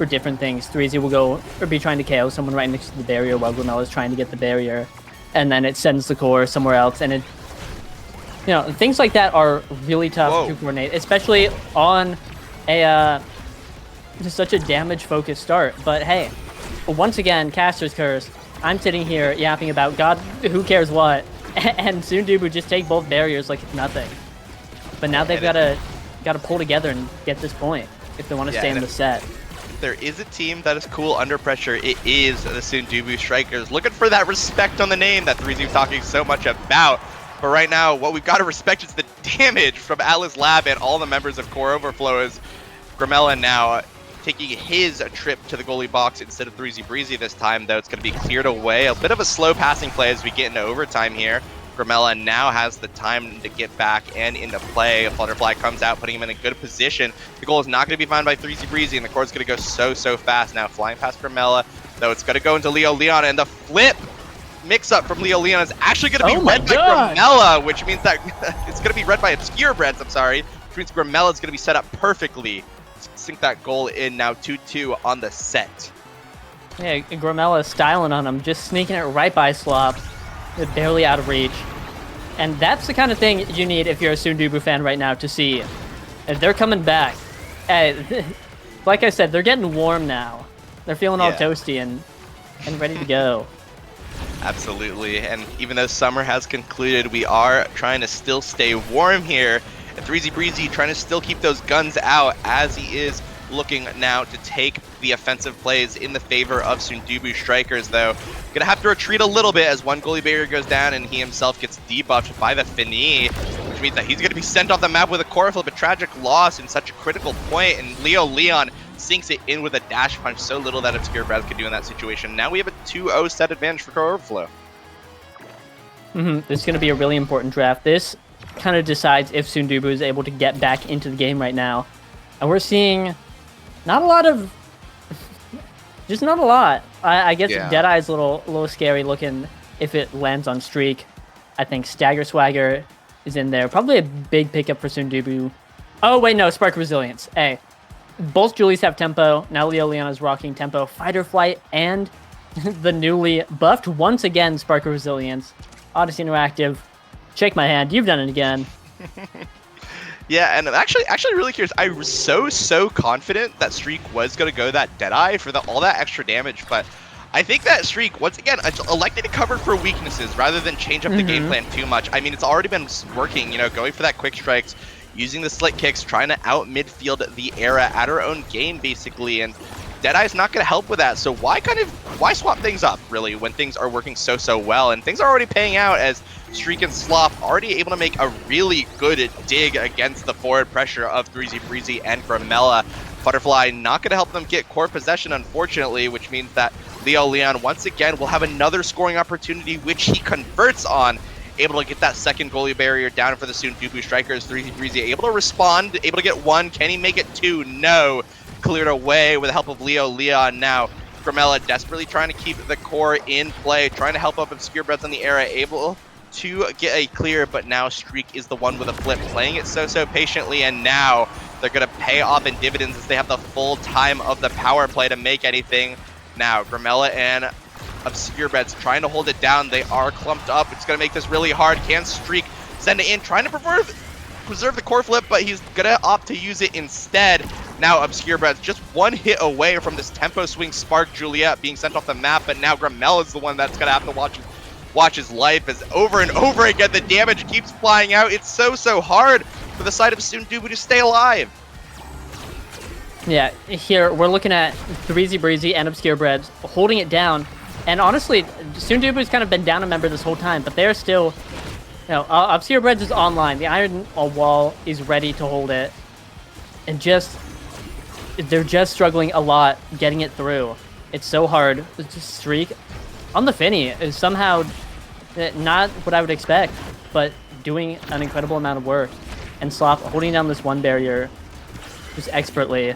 [SPEAKER 23] different things. 3Z will go or be trying to KO someone right next to the barrier while Gramel is trying to get the barrier, and then it sends the core somewhere else, and it, you know, things like that are really tough to coordinate, especially on a just such a damage-focused start. But hey, once again, Caster's Curse. I'm sitting here yapping about God, who cares what, and Sundubu just take both barriers like it's nothing. But now they've got to pull together and get this point if they want to stay in the set.
[SPEAKER 1] There is a team that is cool under pressure. It is the Sundubu Strikers. Looking for that respect on the name that 3Z was talking so much about. But right now, what we've got to respect is the damage from Atlas Lab and all the members of Core Overflow. Is Gramella now taking his trip to the goalie box instead of 3Z Breezy this time, though it's going to be cleared away. A bit of a slow passing play as we get into overtime here. Gramella now has the time to get back and into play. Flutterfly comes out, putting him in a good position. The goal is not going to be found by 3Z Breezy, and the core's going to go so fast. Now flying past Gramella, though it's going to go into Leon, and the flip mix-up from Leon is actually going to be read by Gramella, which means that it's going to be read by Obscure Breads, I'm sorry, which means Gramella is going to be set up perfectly to sink that goal in. Now 2-2 on the set.
[SPEAKER 23] Yeah, Gramella styling on him, just sneaking it right by Slop. They're barely out of reach. And that's the kind of thing you need if you're a Sundubu fan right now to see. They're coming back. Like I said, they're getting warm now. They're feeling all toasty and ready to go.
[SPEAKER 1] Absolutely, and even though summer has concluded, we are trying to still stay warm here. And 3Z Breezy trying to still keep those guns out as he is looking now to take the offensive plays in the favor of Sundubu Strikers, though. Gonna have to retreat a little bit as one goalie barrier goes down and he himself gets debuffed by the Fini, which means that he's gonna be sent off the map with a core flip, a tragic loss in such a critical point, and Leon sinks it in with a dash punch, so little that Obscure Breath could do in that situation. Now we have a 2-0 set advantage for Core Overflow.
[SPEAKER 23] This is going to be a really important draft. This kind of decides if Sundubu is able to get back into the game right now. And we're seeing not a lot of... just not a lot. I guess Deadeye's a little scary looking if it lands on Streak. I think Stagger Swagger is in there. Probably a big pickup for Sundubu. Oh, wait, no. Spark Resilience. Hey. Both Julies have tempo. Now Leon is rocking tempo. Fighter Flight and the newly buffed once again Spark of Resilience. Odyssey Interactive. Shake my hand. You've done it again.
[SPEAKER 1] Yeah, and I'm actually really curious. I was so confident that Streak was going to go that Deadeye for all that extra damage, but I think that Streak, once again, elected to cover for weaknesses rather than change up the game plan too much. I mean, it's already been working, you know, going for that quick strikes, using the slit kicks, trying to out midfield the era at her own game, basically, and Deadeye's not going to help with that, so why swap things up, really, when things are working so well, and things are already paying out as Streak and Slop already able to make a really good dig against the forward pressure of 3Z Breezy and Gramella. Butterfly not going to help them get core possession, unfortunately, which means that Leon once again will have another scoring opportunity, which he converts on, able to get that second goalie barrier down for the Sundubu Strikers. 3Z Breezy able to respond, able to get one. Can he make it two? No. Cleared away with the help of Leon now. Gramella desperately trying to keep the core in play, trying to help up Obscure Breaths in the era, able to get a clear, but now Streak is the one with a flip, playing it so patiently, and now they're going to pay off in dividends as they have the full time of the power play to make anything. Now, Gramella and Obscure Breaths trying to hold it down. They are clumped up. It's going to make this really hard. Can Streak send it in, trying to preserve the core flip, but he's going to opt to use it instead. Now Obscure Breaths just one hit away from this tempo swing Spark Juliet being sent off the map, but now Gramella is the one that's going to have to watch his life as over and over again the damage keeps flying out. It's so hard for the side of Sundubu to stay alive.
[SPEAKER 23] Yeah, here we're looking at 3Z Breezy and Obscure Breads holding it down. And honestly, Sundubu's kind of been down a member this whole time, but they're still, you know, Obscure Breads is online. The Iron Wall is ready to hold it. and they're just struggling a lot getting it through. It's so hard. Just streak on the Finny is somehow not what I would expect, but doing an incredible amount of work. And Slop holding down this one barrier just expertly.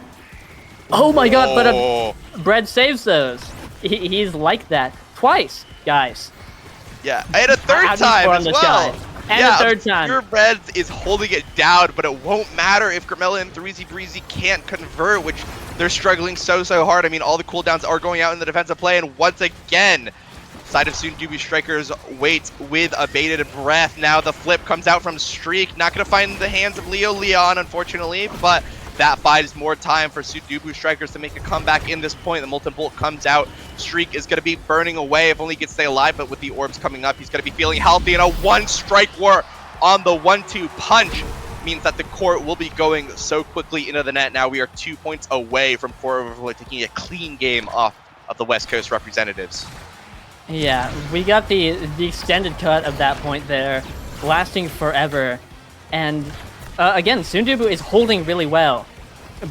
[SPEAKER 23] Oh my god, but Bread saves those. He's like that twice, guys.
[SPEAKER 1] Yeah, and a third time as well.
[SPEAKER 23] And
[SPEAKER 1] yeah,
[SPEAKER 23] a third time.
[SPEAKER 1] Your Reds is holding it down, but it won't matter if Grimella and 3Z Breezy can't convert, which they're struggling so hard. I mean, all the cooldowns are going out in the defensive play, and once again, side of Sundubu Strikers waits with a bated breath. Now the flip comes out from Streak. Not going to find the hands of Leo Leon, unfortunately, but that buys more time for Sundubu Strikers to make a comeback in this point. The Molten Bolt comes out. Streak is going to be burning away if only he can stay alive, but with the orbs coming up, he's going to be feeling healthy, and a one-strike war on the 1-2 punch means that the court will be going so quickly into the net. Now we are 2 points away from Core Overflow taking a clean game off of the West Coast representatives.
[SPEAKER 23] Yeah, we got the extended cut of that point there, lasting forever. And again, Sundubu is holding really well.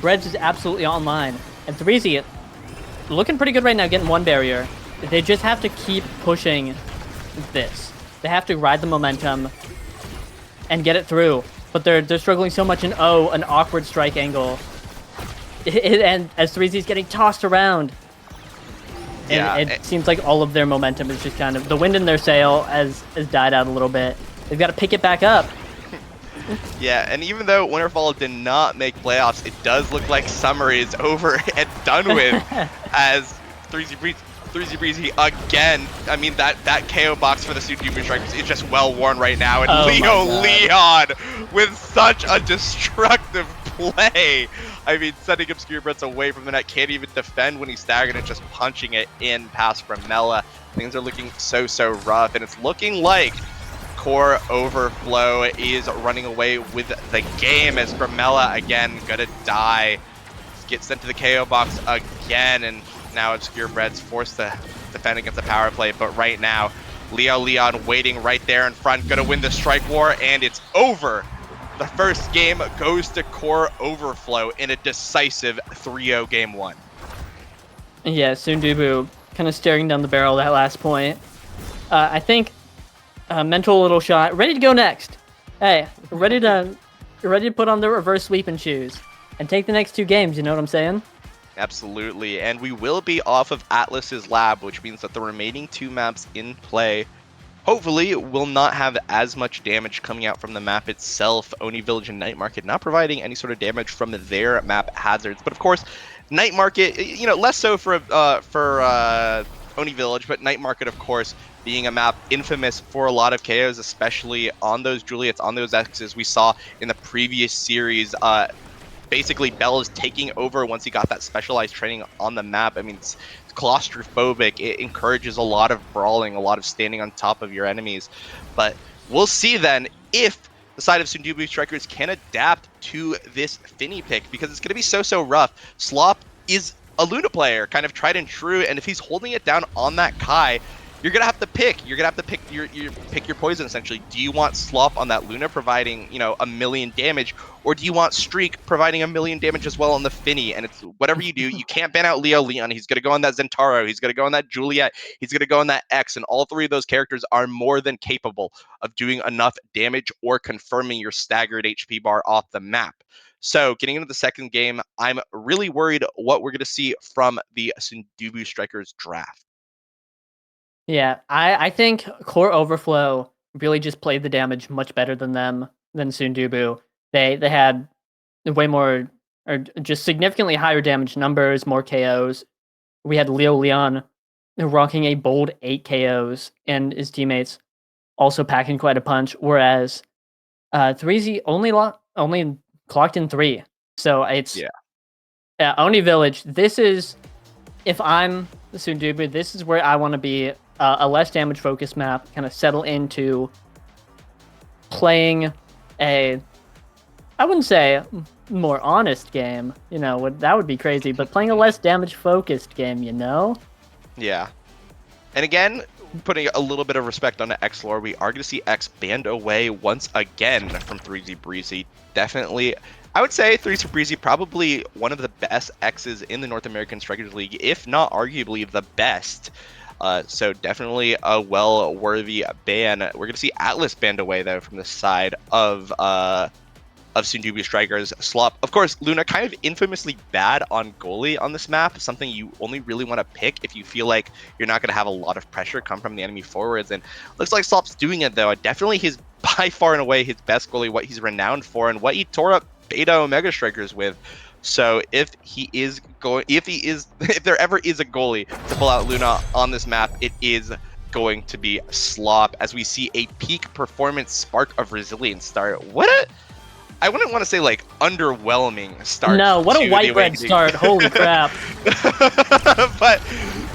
[SPEAKER 23] Breads is absolutely online. And 3Z looking pretty good right now, getting one barrier. They just have to keep pushing this. They have to ride the momentum and get it through. But they're struggling so much in an awkward strike angle. And as 3Z is getting tossed around.
[SPEAKER 1] Yeah,
[SPEAKER 23] and it seems like all of their momentum is just kind of, the wind in their sail has died out a little bit. They've got to pick it back up.
[SPEAKER 1] Yeah, and even though Winterfall did not make playoffs, it does look like summer is over and done with as 3Z Breezy again. I mean, that KO box for the Sundubu Strikers is just well worn right now. And Leo Leon with such a destructive play. I mean, sending Obscure Breaths away from the net, can't even defend when he's staggered and just punching it in past Grimella. Things are looking so rough, and it's looking like Core Overflow is running away with the game as Grimella again gonna die. Gets sent to the KO box again, and now Obscure Breaths forced to defend against the power play. But right now, Leo Leon waiting right there in front, gonna win the strike war, and it's over. The first game goes to Core Overflow in a decisive 3-0 game 1.
[SPEAKER 23] Yeah, Sundubu kind of staring down the barrel that last point. I think mental little shot, ready to go next. Hey, ready to put on the reverse sweeping shoes and take the next 2 games. You know what I'm saying?
[SPEAKER 1] Absolutely, and we will be off of Atlas's lab, which means that the remaining 2 maps in play hopefully will not have as much damage coming out from the map itself. Oni Village and Night Market not providing any sort of damage from their map hazards, but of course, Night Market, you know, less so for Oni Village, but Night Market, of course, being a map infamous for a lot of KOs, especially on those Juliets, on those X's we saw in the previous series. Basically, Bell is taking over once he got that specialized training on the map. I mean, it's claustrophobic. It encourages a lot of brawling, a lot of standing on top of your enemies. But we'll see then if the side of Sundubu Strikers can adapt to this Finny pick, because it's going to be so rough. Slop is a Luna player, kind of tried and true, and if he's holding it down on that Kai, you're gonna have to pick. You're gonna have to pick your poison essentially. Do you want Slop on that Luna providing, you know, 1,000,000 damage, or do you want Streak providing 1,000,000 damage as well on the Finny? And it's whatever you do. You can't ban out Leo Leon. He's gonna go on that Zentaro. He's gonna go on that Juliet. He's gonna go on that X, and all 3 of those characters are more than capable of doing enough damage or confirming your staggered HP bar off the map. So getting into the second game, I'm really worried what we're gonna see from the Sundubu Strikers draft.
[SPEAKER 23] Yeah, I think Core Overflow really just played the damage much better than Sundubu. They had way more, or just significantly higher damage numbers, more KOs. We had Leo Leon rocking a bold 8 KOs, and his teammates also packing quite a punch, whereas 3Z only clocked in 3. So it's Oni Village. This is, if I'm the Sundubu, this is where I want to be. A less damage focused map, kind of settle into playing I wouldn't say more honest game, you know, that would be crazy, but playing a less damage focused game, you know?
[SPEAKER 1] Yeah. And again, putting a little bit of respect on the X lore, we are going to see X banned away once again from 3Z Breezy. Definitely I would say 3 Breezy probably one of the best X's in the North American Strikers League, if not arguably the best. So definitely a well-worthy ban. We're going to see Atlas banned away, though, from the side of Sundubu Strikers. Slop. Of course, Luna kind of infamously bad on goalie on this map, something you only really want to pick if you feel like you're not going to have a lot of pressure come from the enemy forwards. And looks like Slop's doing it, though. Definitely his, by far and away, his best goalie, what he's renowned for, and what he tore up Beta Omega Strikers with. So if there ever is a goalie to pull out Luna on this map, it is going to be Slop, as we see a peak performance spark of resilience start. I wouldn't want to say like underwhelming start.
[SPEAKER 23] No, what a white bread start. Holy crap.
[SPEAKER 1] But,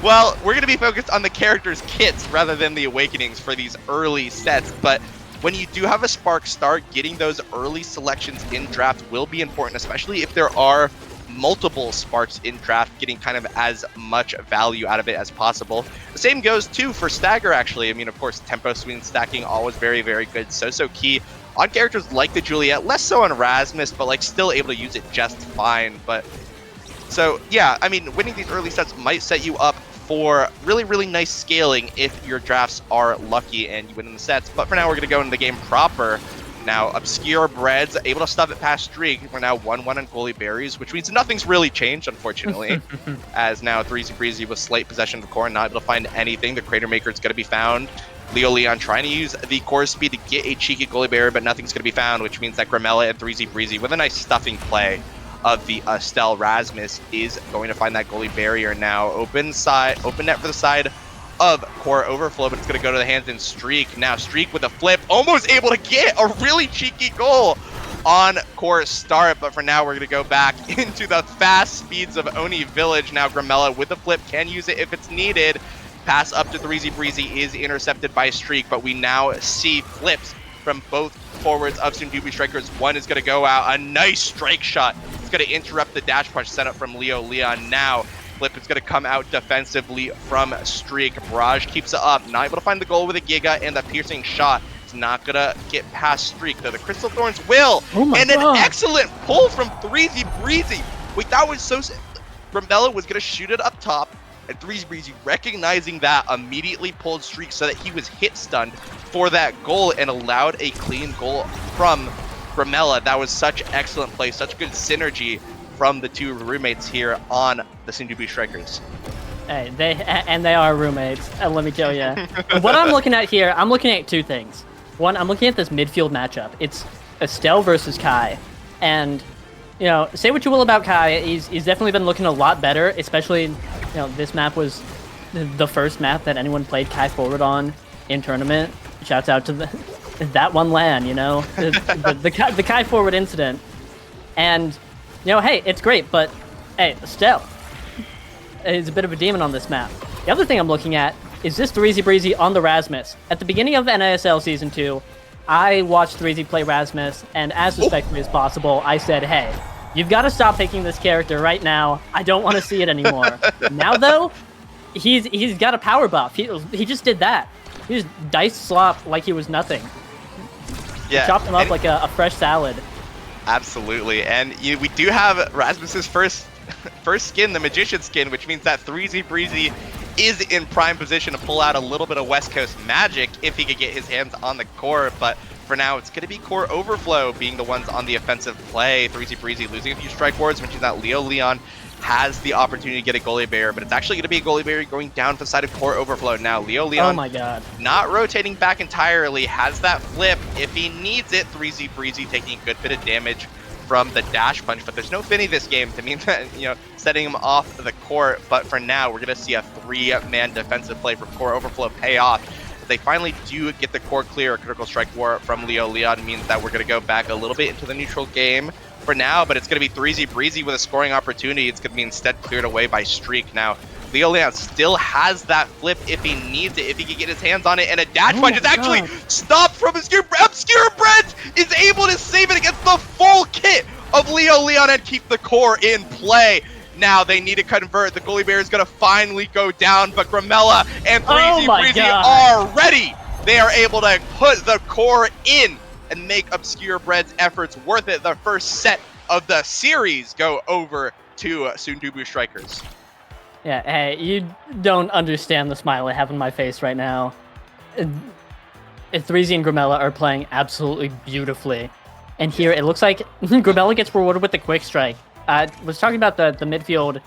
[SPEAKER 1] well, we're going to be focused on the characters' kits rather than the awakenings for these early sets. But when you do have a spark start, getting those early selections in draft will be important, especially if there are multiple sparks in draft, getting kind of as much value out of it as possible. The same goes too for Stagger, actually. I mean, of course, tempo swing stacking, always very, very good. So key on characters like the Juliet, less so on Rasmus, but like still able to use it just fine. But so yeah, I mean, winning these early sets might set you up for really, really nice scaling if your drafts are lucky and you win in the sets. But for now, we're going to go into the game proper. Now, Obscure Breads able to stuff it past Streak. We're now 1-1 on Goalie Berries, which means nothing's really changed, unfortunately. As now 3 Breezy with slight possession of the core, not able to find anything. The Crater Maker is going to be found. Leo Leon trying to use the core speed to get a cheeky Goalie Barrier, but nothing's going to be found, which means that Grimella and 3 Breezy with a nice stuffing play of the Estelle Rasmus is going to find that Goalie Barrier now. Open net for the side of Core Overflow, but it's going to go to the hands in Streak. Now Streak with a flip, almost able to get a really cheeky goal on Core start, but for now we're going to go back into the fast speeds of Oni Village. Now Grimella with the flip can use it if it's needed. Pass up to 3 Breezy is intercepted by Streak, but we now see flips from both forwards of Sundubu Strikers. One is going to go out, a nice strike shot. It's going to interrupt the dash punch set up from Leo Leon. Now flip is going to come out defensively from Streak. Barrage keeps it up, not able to find the goal with a Giga, and the piercing shot is not going to get past Streak, though the Crystal Thorns will. And an excellent pull from 3 Breezy. Wait, that was so... Grimella was going to shoot it up top, and 3 Breezy, recognizing that, immediately pulled Streak so that he was hit stunned for that goal and allowed a clean goal from Grimella. That was such excellent play, such good synergy from the two roommates here on the Sundubu Strikers.
[SPEAKER 23] Hey, they are roommates, and let me tell you. What I'm looking at here, I'm looking at two things. One, I'm looking at this midfield matchup. It's Estelle versus Kai, and you know, say what you will about Kai, he's definitely been looking a lot better, especially, you know, this map was the first map that anyone played Kai forward on in tournament. Shouts out to that one LAN, you know, the Kai forward incident. And, you know, hey, it's great, but, hey, Estelle is a bit of a demon on this map. The other thing I'm looking at is this 3 Breezy on the Rasmus. At the beginning of NASL Season 2, I watched 3 play Rasmus, and as respectfully as possible, I said, hey, you've got to stop picking this character right now. I don't want to see it anymore. Now, though, he's got a power buff. He just did that. He just diced Slop like he was nothing.
[SPEAKER 1] Yeah,
[SPEAKER 23] chopped him up like a fresh salad.
[SPEAKER 1] Absolutely, and we do have Rasmus's first skin, the Magician skin, which means that 3 Breezy is in prime position to pull out a little bit of West Coast magic if he could get his hands on the core. But for now, it's going to be Core Overflow being the ones on the offensive play. 3 Breezy losing a few strike wards, which means that Leo Leon has the opportunity to get a goalie barrier, but it's actually going to be a goalie barrier going down to the side of Core Overflow. Now, Leo Leon,
[SPEAKER 23] oh my God, not
[SPEAKER 1] rotating back entirely, has that flip if he needs it. 3 Breezy taking a good bit of damage from the dash punch, but there's no Finny this game to mean that, you know, setting him off the court. But for now, we're going to see a 3-man defensive play from Core Overflow pay off. If they finally do get the core clear, a critical strike war from Leo Leon means that we're going to go back a little bit into the neutral game for now, but it's going to be 3 Breezy with a scoring opportunity. It's going to be instead cleared away by Streak. Now, Leo Leon still has that flip if he needs it, if he can get his hands on it, and a dash punch is actually stopped from Obscure Breads is able to save it against the full kit of Leo Leon and keep the core in play. Now they need to convert. The goalie bear is going to finally go down, but Grimella and 3 Breezy are ready. They are able to put the core in and make Obscure Bread's efforts worth it. The first set of the series go over to Sundubu Strikers.
[SPEAKER 23] Yeah, hey, you don't understand the smile I have on my face right now. 3Z and Grimella are playing absolutely beautifully. And here it looks like Grimella gets rewarded with the quick strike. I was talking about the midfield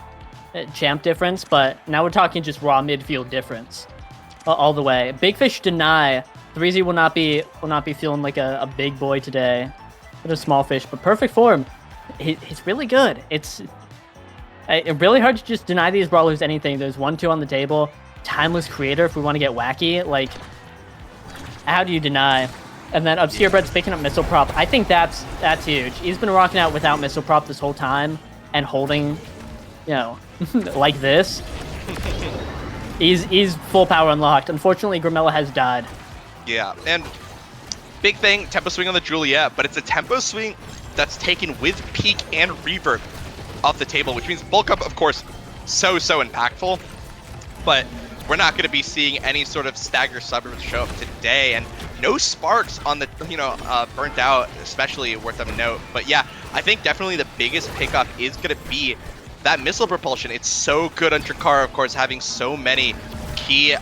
[SPEAKER 23] champ difference, but now we're talking just raw midfield difference all the way. Big Fish deny. 3Z will not be feeling like a big boy today, but a small fish. But perfect form. He's really good. It's really hard to just deny these brawlers anything. There's 1-2 on the table. Timeless creator if we want to get wacky. Like, how do you deny? And then Obscure Bread's picking up Missile Prop. I think that's huge. He's been rocking out without Missile Prop this whole time and holding, you know, like this. He's full power unlocked. Unfortunately, Grimella has died.
[SPEAKER 1] Yeah, and big thing, tempo swing on the Juliet, but it's a tempo swing that's taken with peak and reverb off the table, which means bulk up, of course, so impactful, but we're not going to be seeing any sort of stagger suburbs show up today, and no sparks on the, burnt out, especially worth of a note. But yeah, I think definitely the biggest pickup is going to be that missile propulsion. It's so good on Drakar, of course, having so many key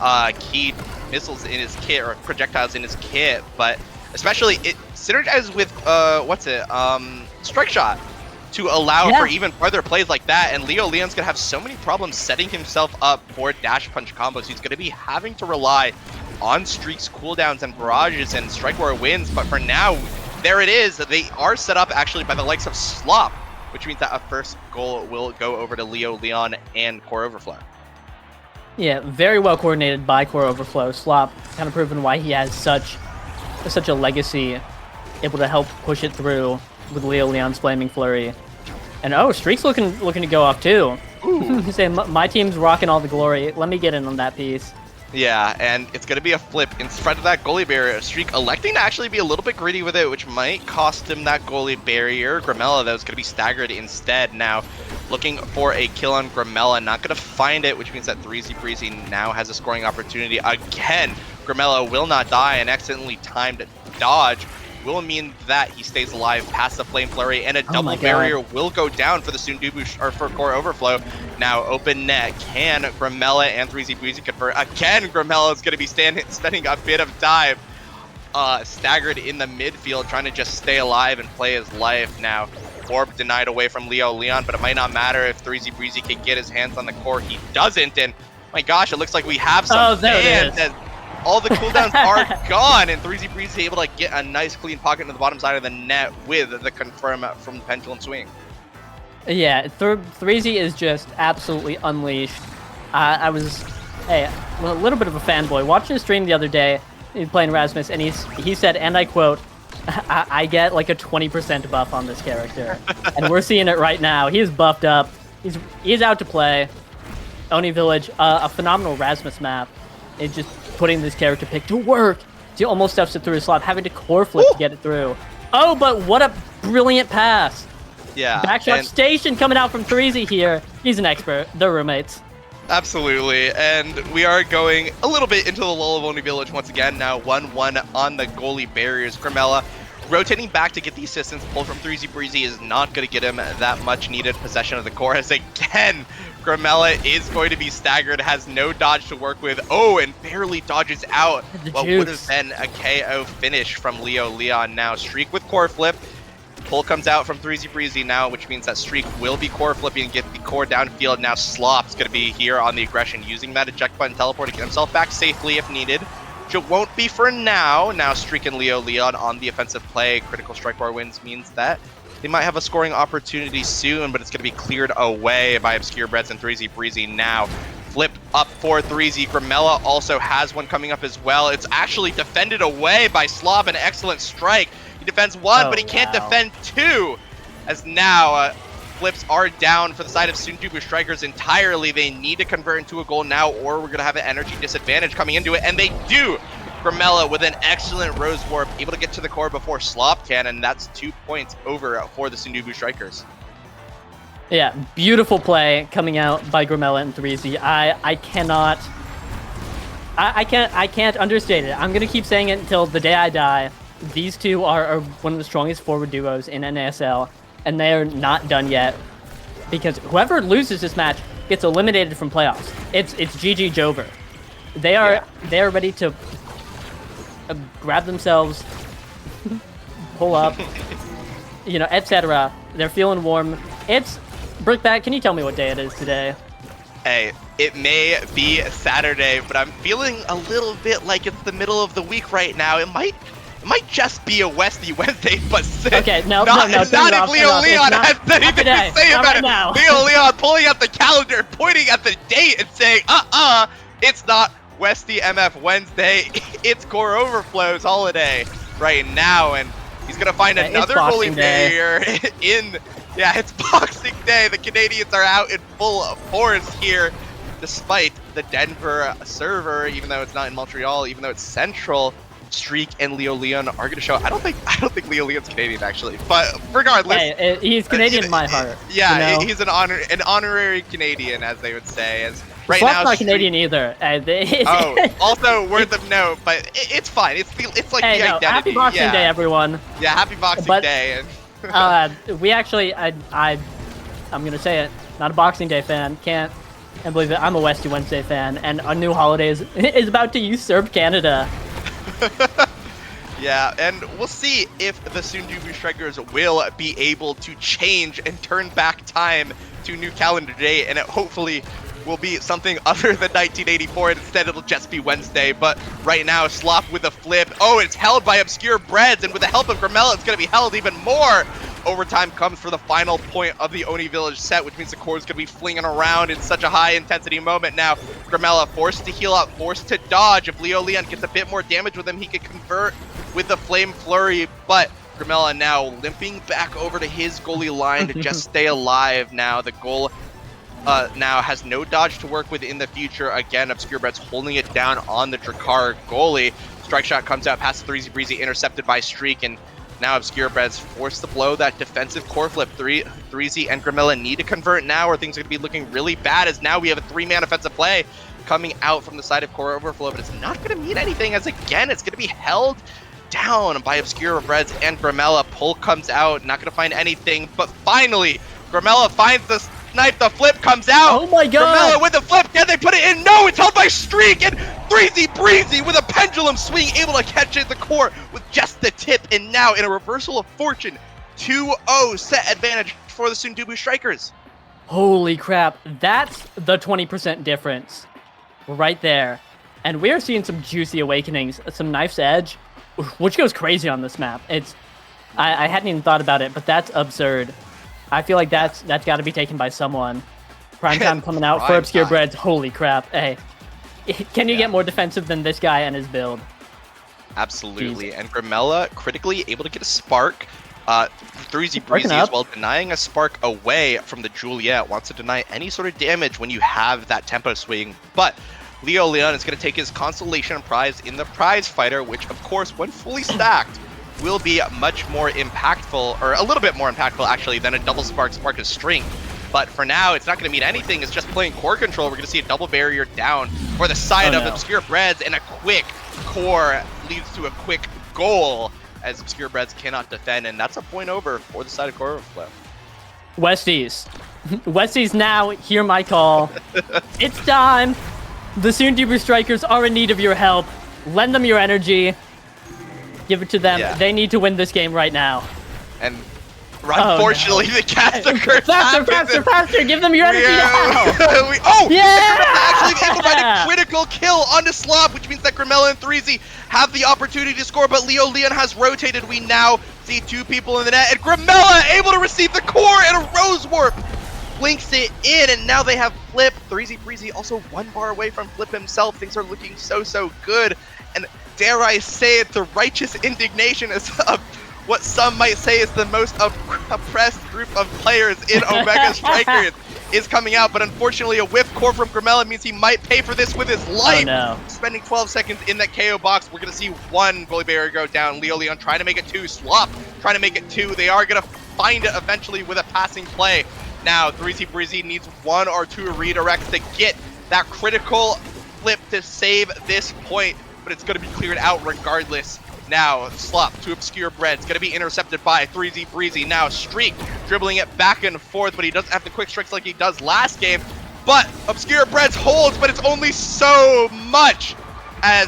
[SPEAKER 1] missiles in his kit, or projectiles in his kit, but especially it synergizes with strike shot to allow for even farther plays like that. And Leon's gonna have so many problems setting himself up for dash punch combos. He's gonna be having to rely on streaks, cooldowns, and barrages and Strike War wins. But for now, there it is. They are set up actually by the likes of Slop, which means that a first goal will go over to Leon and Core Overflow.
[SPEAKER 23] Yeah, very well coordinated by Core Overflow. Slop kind of proven why he has such a legacy, able to help push it through with Leon's Flaming Flurry. And Streak's looking to go off too. He's saying, my team's rocking all the glory. Let me get in on that piece.
[SPEAKER 1] Yeah, and it's going to be a flip in front of that goalie barrier. Streak electing to actually be a little bit greedy with it, which might cost him that goalie barrier. Grimella, though, is going to be staggered instead now. Looking for a kill on Grimella, not going to find it, which means that 3Z Breezy now has a scoring opportunity again. Grimella will not die, and accidentally timed dodge will mean that he stays alive past the Flame Flurry, and a double barrier will go down for the Sundubu, or for Core Overflow. Now open net, can Grimella and 3Z Breezy convert? Again, Grimella is going to be spending a bit of time staggered in the midfield, trying to just stay alive and play his life now. Orb denied away from Leon, but it might not matter if 3Z Breezy can get his hands on the core. He doesn't, and my gosh, it looks like we have some fans. All the cooldowns are gone, and 3Z Breezy is able to get a nice clean pocket into the bottom side of the net with the confirm from the Pendulum Swing.
[SPEAKER 23] Yeah, 3Z is just absolutely unleashed. I was a little bit of a fanboy. Watching his stream the other day, he was playing Rasmus, and he said, and I quote, I get like a 20% buff on this character. And we're seeing it right now. He is buffed up. He's out to play. Oni Village, a phenomenal Rasmus map. It's just putting this character pick to work. He almost stuffs it through his slot, having to core flip to get it through. Oh, but what a brilliant pass.
[SPEAKER 1] Yeah.
[SPEAKER 23] Backshot station coming out from 3Z here. He's an expert. They're roommates.
[SPEAKER 1] Absolutely, and we are going a little bit into the lull of Oni Village once again. Now 1-1 on the goalie barriers. Grimella rotating back to get the assistance. Pull from 3Z Breezy is not going to get him that much needed possession of the core, as again, Grimella is going to be staggered, has no dodge to work with. Oh, and barely dodges out what would have been a KO finish from Leon. Now Streak with core flip. Pull comes out from 3Z Breezy now, which means that Streak will be core flipping and get the core downfield. Now Slop's going to be here on the aggression, using that eject button teleport to get himself back safely if needed. Which it won't be for now. Now Streak and Leon on the offensive play. Critical Strike Bar wins means that they might have a scoring opportunity soon, but it's going to be cleared away by Obscure Breads and 3Z Breezy now. Flip up for 3Z. Grimella also has one coming up as well. It's actually defended away by Slob, an excellent strike. He defends one, but he can't defend two. As now flips are down for the side of Sundubu Strikers entirely. They need to convert into a goal now, or we're going to have an energy disadvantage coming into it, and they do. Grimella with an excellent Rose Warp, able to get to the core before Slop can, and that's 2 points over for the Sundubu Strikers.
[SPEAKER 23] Yeah, beautiful play coming out by Grimella and 3Z. I can't understate it. I'm gonna keep saying it until the day I die. These two are one of the strongest forward duos in NASL. and they're not done yet. Because whoever loses this match gets eliminated from playoffs. It's GG Jover. They are ready to grab themselves, pull up, etc. They're feeling warm. It's Brickbat. Can you tell me what day it is today?
[SPEAKER 1] Hey, it may be Saturday, but I'm feeling a little bit like it's the middle of the week right now. It might just be a Westie Wednesday, but
[SPEAKER 23] okay, no,
[SPEAKER 1] not if Leo Leon has anything to say about it.
[SPEAKER 23] Now.
[SPEAKER 1] Leo Leon pulling out the calendar, pointing at the date, and saying, it's not Westie MF Wednesday. It's Core Overflow's holiday right now, and he's gonna find another goalie barrier in. Yeah, it's Boxing Day. The Canadians are out in full force here, despite the Denver server, even though it's not in Montreal, even though it's Central. Streak and Leo Leon are going to show. I don't think Leo Leon's Canadian actually, but regardless,
[SPEAKER 23] hey, he's Canadian in my heart.
[SPEAKER 1] Yeah, he's an honorary Canadian, as they would say. As right
[SPEAKER 23] Slot's
[SPEAKER 1] now,
[SPEAKER 23] not Canadian either.
[SPEAKER 1] Also worth of note, but it's fine. It's like the identity.
[SPEAKER 23] Happy Boxing Day, everyone.
[SPEAKER 1] Yeah, happy Boxing Day.
[SPEAKER 23] We actually, I'm gonna say it. Not a Boxing Day fan. Can't believe it. I'm a Westie Wednesday fan, and our new holiday is about to usurp Canada.
[SPEAKER 1] Yeah, and we'll see if the Sundubu Strikers will be able to change and turn back time to new calendar day, and it hopefully will be something other than 1984, and instead it'll just be Wednesday. But right now, Slop with a flip. Oh, it's held by Obscure Breads, and with the help of Gramella, it's going to be held even more. Overtime comes for the final point of the Oni Village set, which means the core is going to be flinging around in such a high-intensity moment now. Gramella forced to heal up, forced to dodge. If Leo Leon gets a bit more damage with him, he could convert with the Flame Flurry, but Gramella now limping back over to his goalie line to just stay alive now. The goal now has no dodge to work with in the future. Again, Obscure Bread's holding it down on the Drakkar goalie. Strike shot comes out past 3Z Breezy, intercepted by Streak, and now Obscure Bread's forced to blow that defensive core flip. 3Z and Gramella need to convert now, or things are going to be looking really bad, as now we have a 3-man offensive play coming out from the side of Core Overflow, but it's not going to mean anything, as again, it's going to be held down by Obscure Breads and Gramella. Pull comes out, not going to find anything, but finally, Gramella finds the snipe, the flip comes out.
[SPEAKER 23] Oh my god!
[SPEAKER 1] Gramella with the flip, can they put it in? No, it's held by Streak, and 3Z Breezy with a pendulum swing, able to catch it at the core with just the tip, and now in a reversal of fortune, 2-0 set advantage for the Sundubu Strikers.
[SPEAKER 23] Holy crap, that's the 20% difference right there. And we're seeing some juicy awakenings, some Knife's Edge, which goes crazy on this map. I hadn't even thought about it, but that's absurd. I feel like that's got to be taken by someone. Prime time coming out for Obscure Breads. Holy crap. Hey, can you get more defensive than this guy and his build?
[SPEAKER 1] Absolutely. Jeez. And Gramella critically able to get a spark. 3Z Breezy as well, denying a spark away from the Juliet. Wants to deny any sort of damage when you have that tempo swing. But Leo Leon is going to take his consolation prize in the prize fighter, which of course, when fully stacked, will be much more impactful, or a little bit more impactful actually, than a double spark of strength. But for now, it's not going to mean anything. It's just playing core control. We're going to see a double barrier down for the side of Obscure Breads, and a quick core leads to a quick goal, as Obscure Breads cannot defend, and that's a point over for the side of Core Overflow.
[SPEAKER 23] Westies now, hear my call. It's time. The Sundubu Strikers are in need of your help. Lend them your energy. Give it to them. Yeah. They need to win this game right now.
[SPEAKER 1] And unfortunately, the cast occurs.
[SPEAKER 23] Faster! Give them your energy now!
[SPEAKER 1] Actually able to find a critical kill onto Slop, which means that Gramella and 3Z have the opportunity to score, but Leo Leon has rotated. We now see 2 people in the net, and Gramella able to receive the core, and a Rose Warp blinks it in, and now they have Flip. 3Z Breezy also 1 bar away from Flip himself. Things are looking so good, and dare I say it, the righteous indignation is what some might say is the most oppressed group of players in Omega Strikers is coming out, but unfortunately a whiff core from Gramella means he might pay for this with his life. Spending 12 seconds in that KO box. We're going to see 1 goalie barrier go down. Leo Leon trying to make it 2. Slop trying to make it 2. They are going to find it eventually with a passing play. Now 3Z Breezy needs 1 or 2 redirects to get that critical flip to save this point, but it's going to be cleared out regardless. Now, Slop to Obscure Bread's going to be intercepted by 3Z Breezy. Now, Streak dribbling it back and forth, but he doesn't have the quick strikes like he does last game. But Obscure Bread's holds, but it's only so much. As,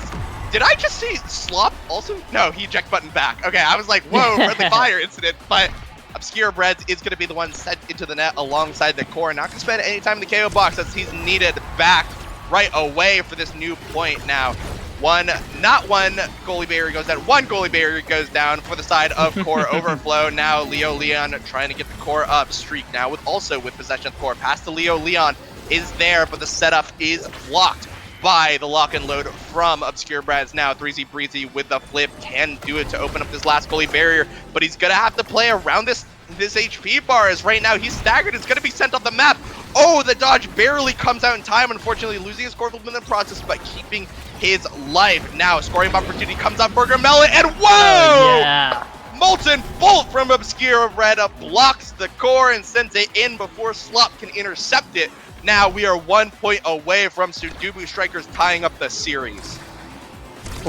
[SPEAKER 1] did I just see Slop also? No, he eject button back. Okay, I was like, whoa, friendly fire incident. But Obscure Breads is going to be the one sent into the net alongside the core. Not going to spend any time in the KO box as he's needed back right away for this new point now. Not one goalie barrier goes down. One goalie barrier goes down for the side of core overflow. Now Leo Leon trying to get the core up. Streak now with possession of the core. Pass to Leo Leon is there, but the setup is blocked by the lock and load from Obscure Brads. Now 3Z Breezy with the flip can do it to open up this last goalie barrier, but he's gonna have to play around this HP bar, as right now he's staggered. It's gonna be sent off the map. Oh, the dodge barely comes out in time, unfortunately losing his core flip in the process, but keeping his life. Now scoring opportunity comes up for Gramella, and whoa!
[SPEAKER 23] Oh, yeah.
[SPEAKER 1] Molten Bolt from Obscure Red blocks the core and sends it in before Slop can intercept it. Now we are 1 point away from Sundubu Strikers tying up the series.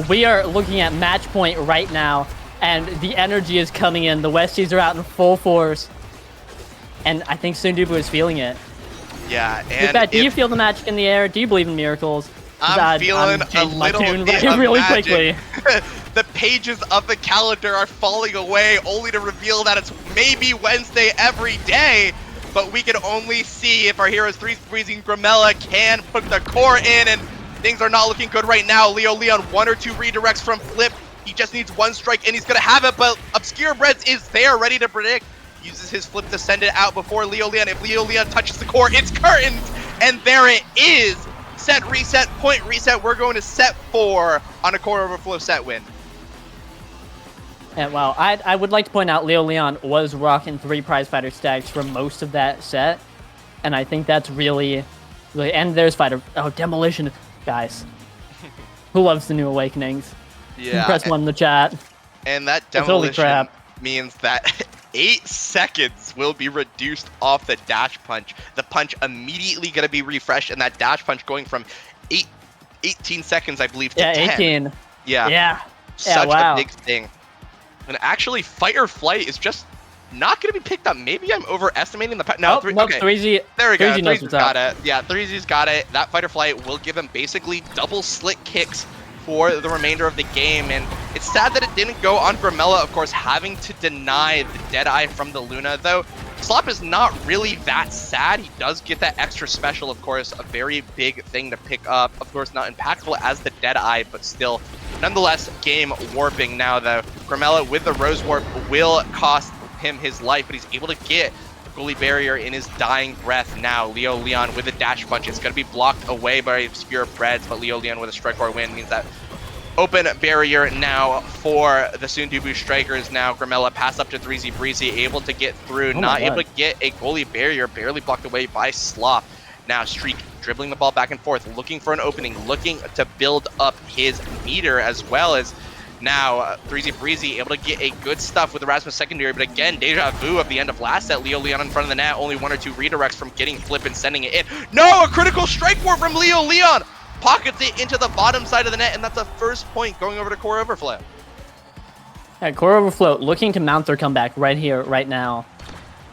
[SPEAKER 23] We are looking at match point right now, and the energy is coming in. The Westies are out in full force, and I think Sundubu is feeling it.
[SPEAKER 1] Yeah,
[SPEAKER 23] and that, do you feel the magic in the air? Do you believe in miracles?
[SPEAKER 1] I'm feeling a little bit of
[SPEAKER 23] really
[SPEAKER 1] magic.
[SPEAKER 23] quickly.
[SPEAKER 1] The pages of the calendar are falling away, only to reveal that it's maybe Wednesday every day. But we can only see if our heroes 3Z Breezy and Gramella can put the core in, and things are not looking good right now. Leo Leon, 1 or 2 redirects from Flip. He just needs 1 strike, and he's going to have it, but Obscure Breads is there, ready to predict. Uses his flip to send it out before Leo Leon. If Leo Leon touches the core, it's curtains, and there it is. Set, reset, point, reset. We're going to set 4 on a core overflow set win.
[SPEAKER 23] And well, I would like to point out Leo Leon was rocking 3 prize fighter stacks for most of that set, and I think that's really, and there's fighter, Demolition, guys. Who loves the new Awakenings?
[SPEAKER 1] Yeah.
[SPEAKER 23] Press 1 in the chat.
[SPEAKER 1] And that
[SPEAKER 23] Holy
[SPEAKER 1] Demolition
[SPEAKER 23] crap.
[SPEAKER 1] means that 8 seconds will be reduced off the dash punch. The punch immediately going to be refreshed, and that dash punch going from 18 seconds, I believe, to 10.
[SPEAKER 23] 18.
[SPEAKER 1] Yeah. Such
[SPEAKER 23] wow.
[SPEAKER 1] a big thing. And actually, fight or flight is just not going to be picked up. Maybe I'm overestimating the... No,
[SPEAKER 23] okay.
[SPEAKER 1] 3Z. There we go. 3Z's got
[SPEAKER 23] up.
[SPEAKER 1] it. Yeah, 3Z's got it. That fight or flight will give him basically double slick kicks for the remainder of the game. And it's sad that it didn't go on Gramella, of course, having to deny the Deadeye from the Luna, though. Slop is not really that sad. He does get that extra special, of course, a very big thing to pick up. Of course, not impactful as the Deadeye, but still, nonetheless, game warping now, though. Gramella with the Rose Warp will cost him his life, but he's able to get the goalie barrier in his dying breath now. Leo Leon with a dash punch. It's going to be blocked away by Obscure Breads, but Leo Leon with a strike or win means that open barrier now for the Sundubu Strikers. Now Gramella pass up to 3Z Breezy, able to get through, not able to get a goalie barrier, barely blocked away by Slop. Now Streak dribbling the ball back and forth, looking for an opening, looking to build up his meter, as well as now 3Z Breezy able to get a good stuff with Erasmus secondary, but again, deja vu of the end of last set. Leo Leon in front of the net, only 1 or 2 redirects from getting flip and sending it in. No, a critical strike war from Leo Leon! Pockets it into the bottom side of the net, and that's a first point going over to Core Overflow.
[SPEAKER 23] Yeah, Core Overflow looking to mount their comeback right here, right now,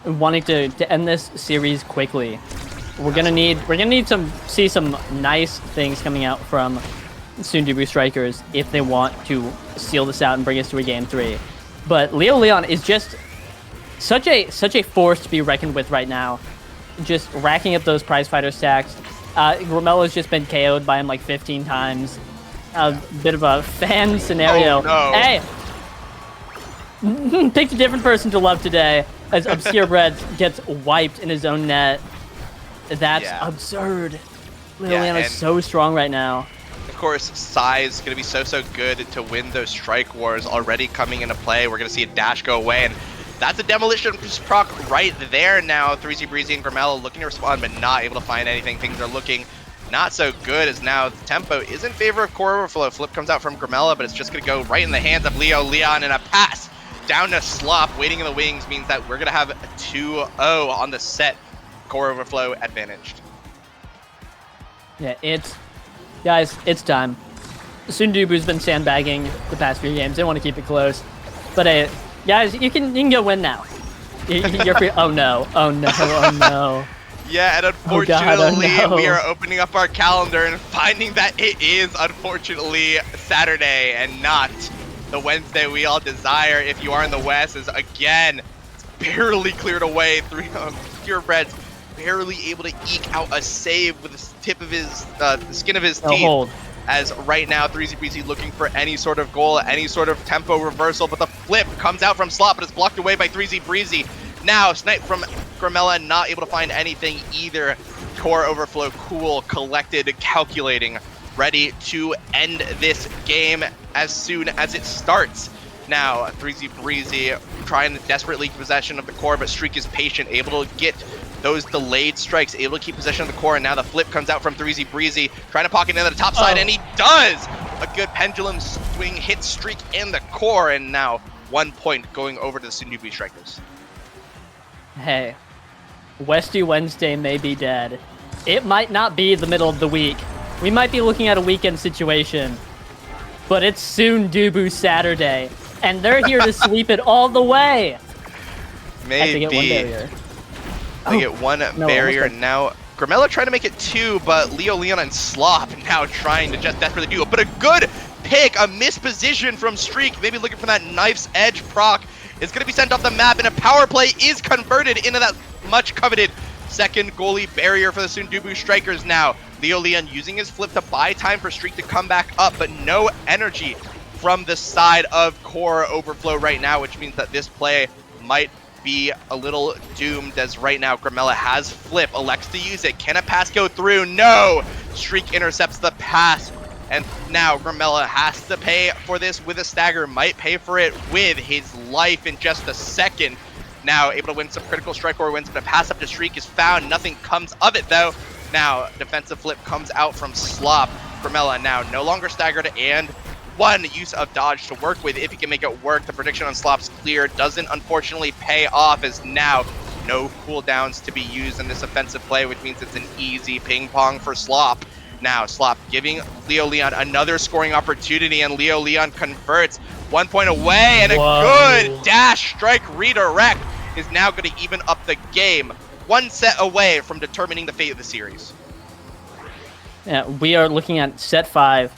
[SPEAKER 23] wanting to end this series quickly. We're gonna need see some nice things coming out from Sundubu Strikers if they want to seal this out and bring us to a game 3. But Leo Leon is just such a force to be reckoned with right now, just racking up those prize fighter stacks. Gramella's just been KO'd by him like 15 times. A bit of a fan scenario.
[SPEAKER 1] Oh, no.
[SPEAKER 23] Hey! Picked a different person to love today as Obscure Breads gets wiped in his own net. That's absurd. Leo Leon is so strong right now.
[SPEAKER 1] Of course, Sai is going to be so good to win those strike wars already coming into play. We're going to see a dash go away, and that's a Demolition proc right there now. 3Z Breezy and Gramella looking to respond, but not able to find anything. Things are looking not so good, as now the tempo is in favor of Core Overflow. Flip comes out from Gramella, but it's just going to go right in the hands of Leo Leon, and a pass down to Slop. Waiting in the wings means that we're going to have a 2-0 on the set. Core Overflow advantaged.
[SPEAKER 23] Yeah, guys, it's time. Sundubu's been sandbagging the past few games. They want to keep it close. But guys, you can go win now. You're free. Oh no! Oh no! Oh no!
[SPEAKER 1] Yeah, and unfortunately, we are opening up our calendar and finding that it is unfortunately Saturday and not the Wednesday we all desire. If you are in the West, is again it's barely cleared away. Purebreds barely able to eke out a save with the tip of his, the skin of his teeth.
[SPEAKER 23] Hold.
[SPEAKER 1] As right now, 3ZBreezy looking for any sort of goal, any sort of tempo reversal, but the flip comes out from Slot, but it's blocked away by 3ZBreezy. Now, snipe from Grimella, not able to find anything either. Core overflow, cool, collected, calculating, ready to end this game as soon as it starts. Now, 3ZBreezy trying to desperately keep possession of the core, but Streak is patient, able to get those delayed strikes, able to keep possession of the core, and now the flip comes out from 3ZBreezy, trying to pocket into the top side, and he does! A good pendulum swing hits Streak in the core, and now 1 point going over to the Sundubu Strikers.
[SPEAKER 23] Hey, Westy Wednesday may be dead. It might not be the middle of the week. We might be looking at a weekend situation, but it's Sundubu Saturday, and they're here to sweep it all the way.
[SPEAKER 1] Maybe.
[SPEAKER 23] I have to get one barrier.
[SPEAKER 1] They get one barrier, and now Grimella trying to make it 2, but Leo Leon and Slop now trying to just desperately do it. But a good pick, a misposition from Streak, maybe looking for that knife's edge proc, is going to be sent off the map, and a power play is converted into that much coveted second goalie barrier for the Sundubu Strikers now. Leo Leon using his flip to buy time for Streak to come back up, but no energy from the side of Core Overflow right now, which means that this play might be a little doomed, as right now Grimella has flip, elects to use it. Can a pass go through? No! Streak intercepts the pass, and now Grimella has to pay for this with a stagger, might pay for it with his life in just a second. Now able to win some critical strike or wins, but a pass up to Streak is found. Nothing comes of it though. Now defensive flip comes out from Slop. Grimella now no longer staggered, and one use of dodge to work with if he can make it work. The prediction on Slop's clear doesn't unfortunately pay off, as now no cooldowns to be used in this offensive play, which means it's an easy ping pong for Slop. Now Slop giving Leo Leon another scoring opportunity, and Leo Leon converts 1 point away, and a good dash strike redirect is now going to even up the game. One set away from determining the fate of the series.
[SPEAKER 23] Yeah, we are looking at set 5.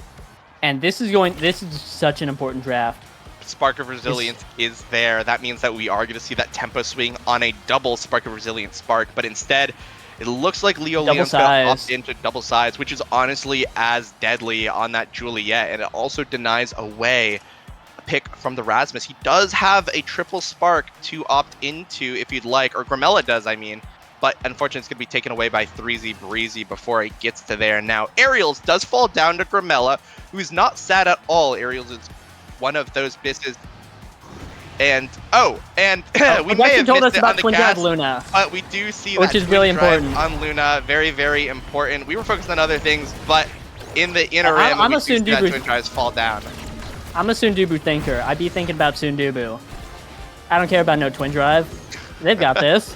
[SPEAKER 23] And this is such an important draft.
[SPEAKER 1] Spark of Resilience is there. That means that we are going to see that tempo swing on a double Spark of Resilience spark, but instead, it looks like Leo Leon's going to opt into double size, which is honestly as deadly on that Juliet, and it also denies away a pick from the Rasmus. He does have a triple spark to opt into if you'd like, or Grimella does, I mean. But unfortunately, it's going to be taken away by 3ZBreezy before it gets to there. Now, Aerials does fall down to Grimella, who's not sad at all. Aerials is one of those misses. And, we may have missed it on the cast, Luna, but we do see that, which is really important on Luna. Very, very important. We were focused on other things, but in the interim, we see that twin drives fall down.
[SPEAKER 23] I'm a Sundubu thinker. I'd be thinking about Sundubu. I don't care about no twin drive. They've got this.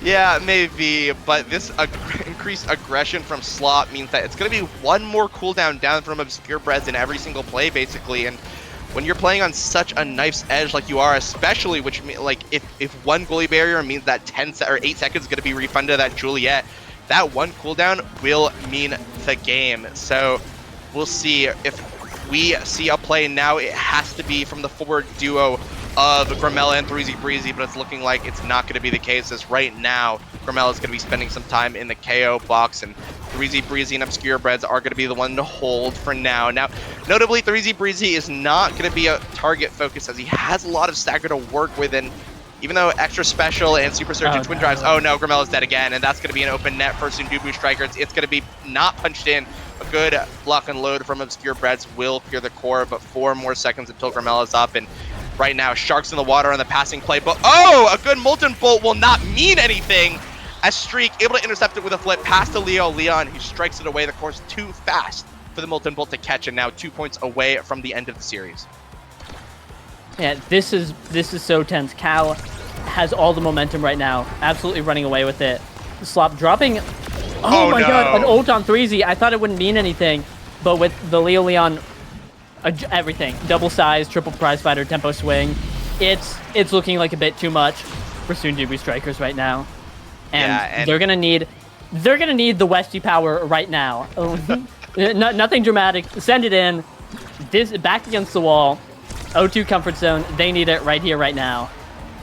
[SPEAKER 1] Yeah, maybe, but this increased aggression from Slot means that it's going to be one more cooldown down from Obscure Breads in every single play, basically. And when you're playing on such a knife's edge like you are, especially, which like if one goalie barrier means that 8 seconds is going to be refunded to that Juliet, that one cooldown will mean the game. So we'll see if we see a play now. It has to be from the forward duo of Grimella and 3ZBreezy, but it's looking like it's not going to be the case, as right now Grimella is going to be spending some time in the KO box, and 3ZBreezy and Obscure Breads are going to be the one to hold for now. Now, notably, 3ZBreezy is not going to be a target focus, as he has a lot of stagger to work with, and even though extra special and super surge and twin drives, oh no, Grimella's dead again, and that's going to be an open net for Sundubu Strikers. It's going to be not punched in. A good block and load from Obscure Breads will clear the core, but 4 more seconds until Grimella's up, and right now, Sharks in the water on the passing play, but oh, a good Molten Bolt will not mean anything, as Streak able to intercept it with a flip past to Leo Leon, who strikes it away. The course too fast for the Molten Bolt to catch, and now 2 points away from the end of the series.
[SPEAKER 23] Yeah, this is so tense. Cal has all the momentum right now, absolutely running away with it. Slop dropping. Oh my god, an ult on 3Z. I thought it wouldn't mean anything, but with the Leo Leon, everything, double size, triple prize fighter, tempo swing, it's looking like a bit too much for Sundubu Strikers right now, and they're gonna need the Westie power right now. Nothing dramatic. Send it in. This back against the wall. O2 comfort zone. They need it right here, right now.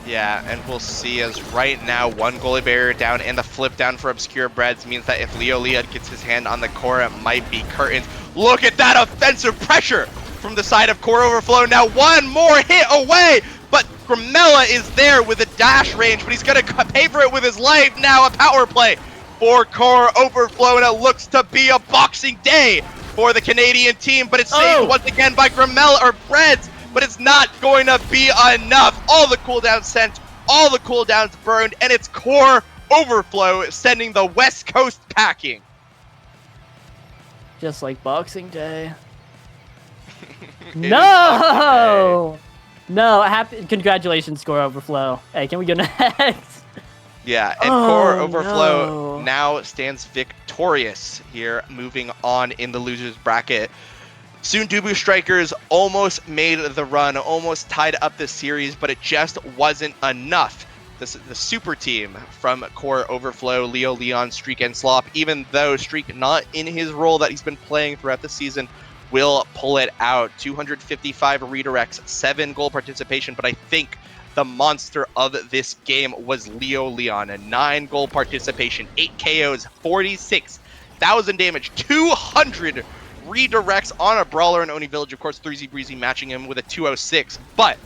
[SPEAKER 1] Yeah, and we'll see as right now 1 goalie barrier down and the flip down for Obscure Breads means that if Leo Leon gets his hand on the core, it might be curtains. Look at that offensive pressure from the side of Core Overflow. Now 1 more hit away, but Grimella is there with a dash range, but he's going to pay for it with his life. Now a power play for Core Overflow, and it looks to be a Boxing Day for the Canadian team, but it's saved once again by Grimella or Breads. But it's not going to be enough. All the cooldowns sent, all the cooldowns burned, and it's Core Overflow sending the West Coast packing.
[SPEAKER 23] Just like Boxing Day. No! No, congratulations, Core Overflow. Hey, can we go next?
[SPEAKER 1] Yeah, and Core Overflow now stands victorious here, moving on in the losers bracket. Sundubu Strikers almost made the run, almost tied up the series, but it just wasn't enough. The super team from Core Overflow, Leo Leon, BestieInSlot, even though Streak not in his role that he's been playing throughout the season, will pull it out. 255 redirects, 7 goal participation, but I think the monster of this game was Leo Leon. A 9 goal participation, 8 KOs, 46,000 damage, 200 redirects on a brawler in Oni Village. Of course, 3Z Breezy matching him with a 206, but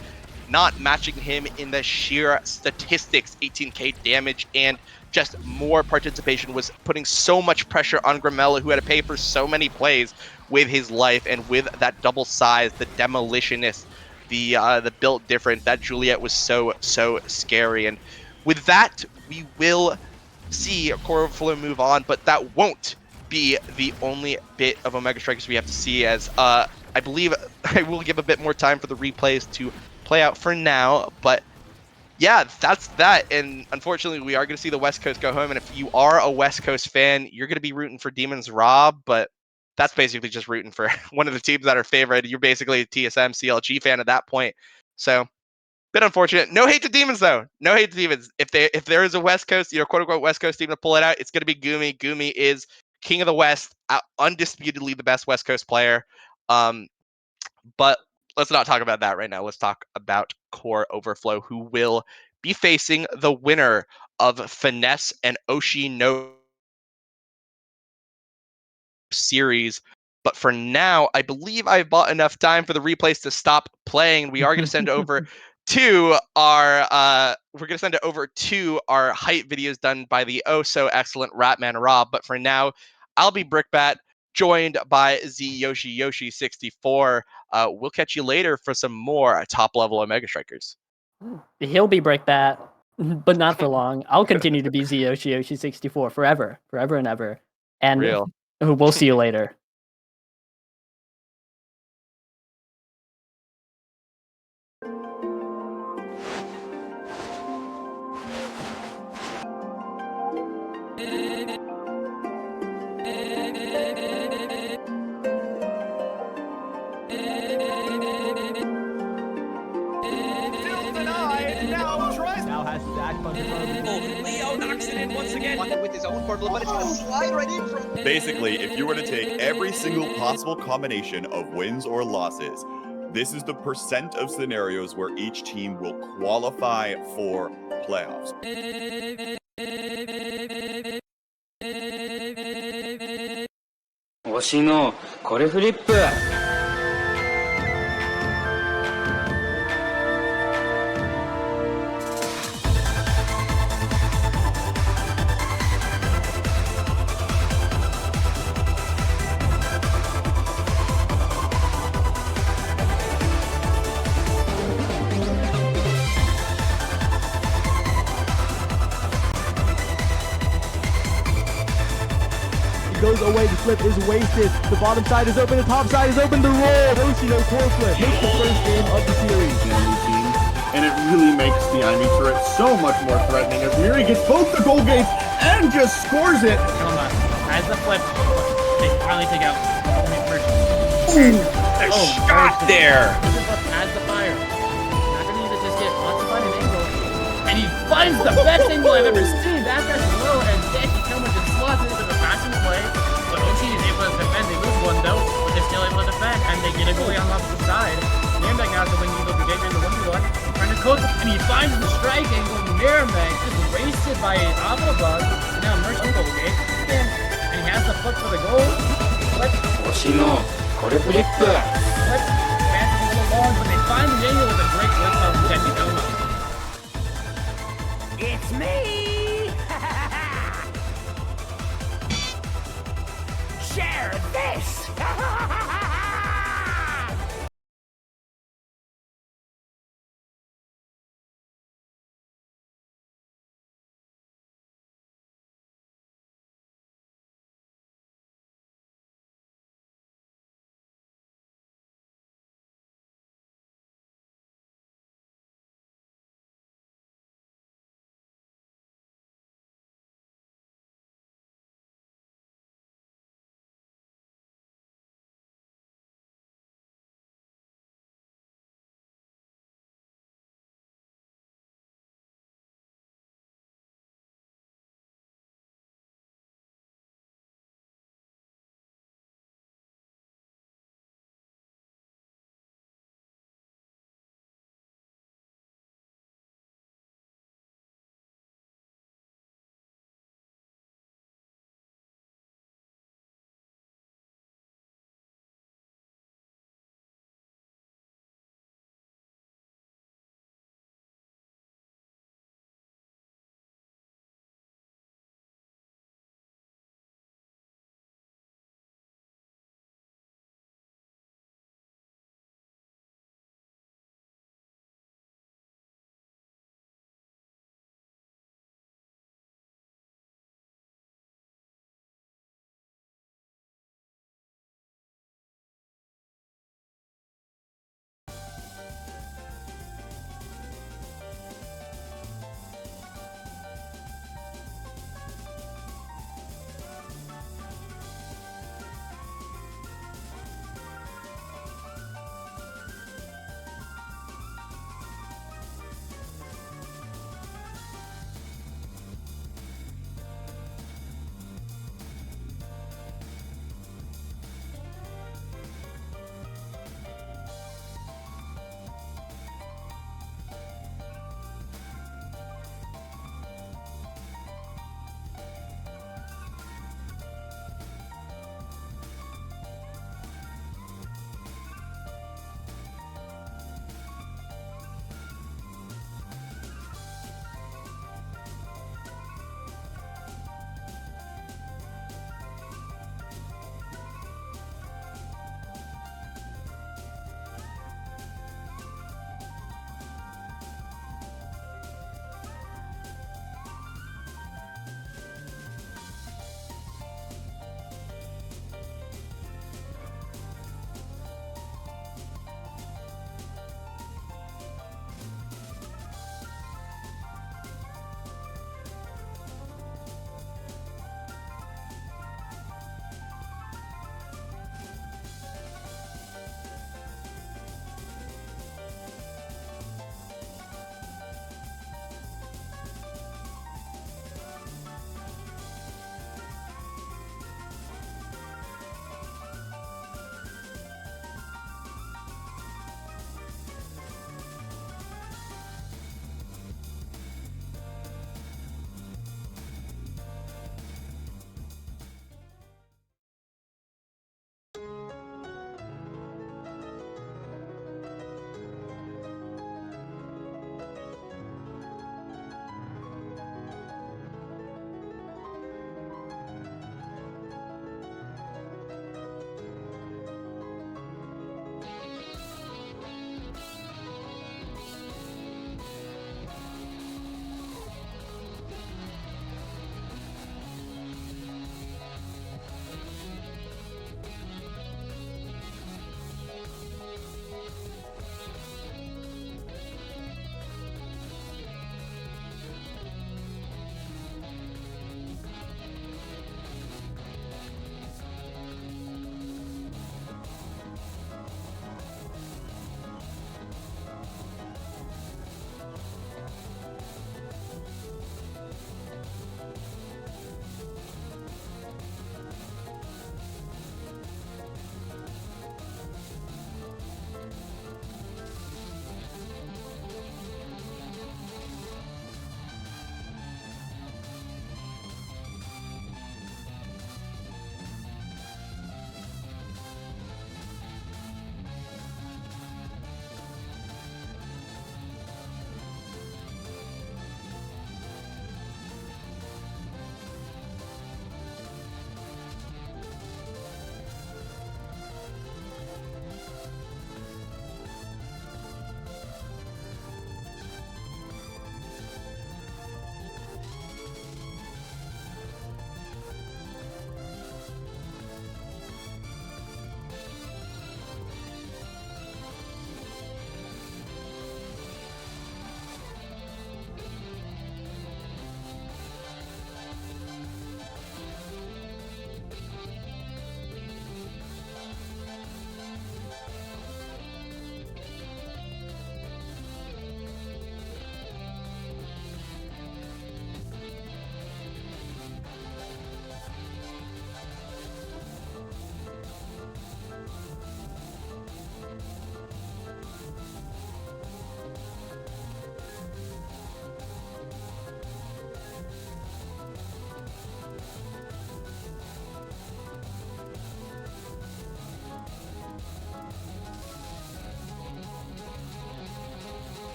[SPEAKER 1] not matching him in the sheer statistics. 18k damage and just more participation was putting so much pressure on Grimella, who had to pay for so many plays with his life, and with that double size, the demolitionist, the built different, that Juliet was so scary. And with that, we will see Core Overflow move on, but that won't be the only bit of Omega Strikers we have to see, as I believe I will give a bit more time for the replays to play out for now. But yeah, that's that. And unfortunately, we are going to see the West Coast go home. And if you are a West Coast fan, you're going to be rooting for Demons Rob, but that's basically just rooting for one of the teams that are favored. You're basically a TSM CLG fan at that point. So bit unfortunate. No hate to Demons though. No hate to Demons. If there is a West Coast, quote unquote West Coast team to pull it out, it's going to be Gumi. Gumi is King of the West, undisputedly the best West Coast player. But let's not talk about that right now. Let's talk about Core Overflow, who will be facing the winner of Finesse and Oshi no series. But for now, I believe I've bought enough time for the replays to stop playing. We are going to send over to our height videos done by the oh so excellent Ratman Rob. But for now, I'll be Brickbat, joined by Z Yoshi 64. We'll catch you later for some more top level Omega Strikers.
[SPEAKER 23] He'll be Brickbat, but not for long. I'll continue to be Z Yoshi 64 forever and ever. And we'll see you later.
[SPEAKER 17] Leo knocks it in once again. With his own portal, but it's going to slide right in from...
[SPEAKER 5] Basically, if you were to take every single possible combination of wins or losses, this is the percent of scenarios where each team will qualify for playoffs.
[SPEAKER 3] 推しのこれフリップ。
[SPEAKER 4] Goes away, the flip is wasted. The bottom side is open, the top side is open. The roll, Oshino core flip makes the first game of the series.
[SPEAKER 21] And it really makes the enemy turret so much more threatening as Miri gets both the goal gates and just scores it.
[SPEAKER 4] As the flip, they finally take out Merchant.
[SPEAKER 5] A shot there.
[SPEAKER 4] This is what adds the fire. Not gonna need to just get lots of fun and angle. And he finds the best angle I've ever seen. That guy's low, and Becky Kilmer just slots it with a passing play. But OG is able to defend. They lose one though, but they're still able to defend, and they get a goalie on the opposite side. Nuremberg now has to win Eagle to get in the 1v1. Trying to coach, and he finds the strike angle. Nuremberg just wasted by Avlabug. And now Merchant goal gate. And he has the foot for the goal. But But pass is a little long, but they find the angle with a great lift on Jesse Doma. It's me! Share this!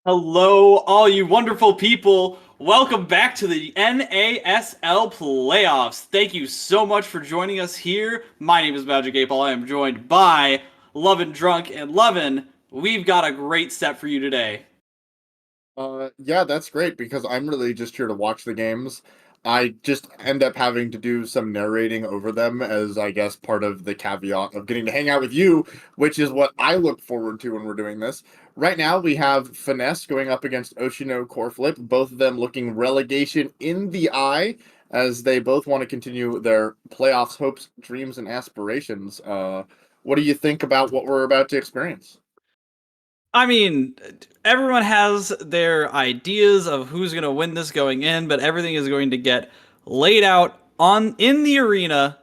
[SPEAKER 4] Hello, all you wonderful people. Welcome back to the NASL playoffs. Thank you so much for joining us here. My name is Magic 8 Ball. I am joined by Lovin' Drunk and Lovin'. We've got a great set for you today.
[SPEAKER 7] Yeah, that's great because I'm really just here to watch the games. I just end up having to do some narrating over them as I guess part of the caveat of getting to hang out with you, which is what I look forward to when we're doing this. Right now we have Finesse going up against Oshino Coreflip, both of them looking relegation in the eye as they both want to continue their playoffs hopes, dreams, and aspirations. What do you think about what we're about to experience?
[SPEAKER 4] I mean, everyone has their ideas of who's going to win this going in, but everything is going to get laid out in the arena.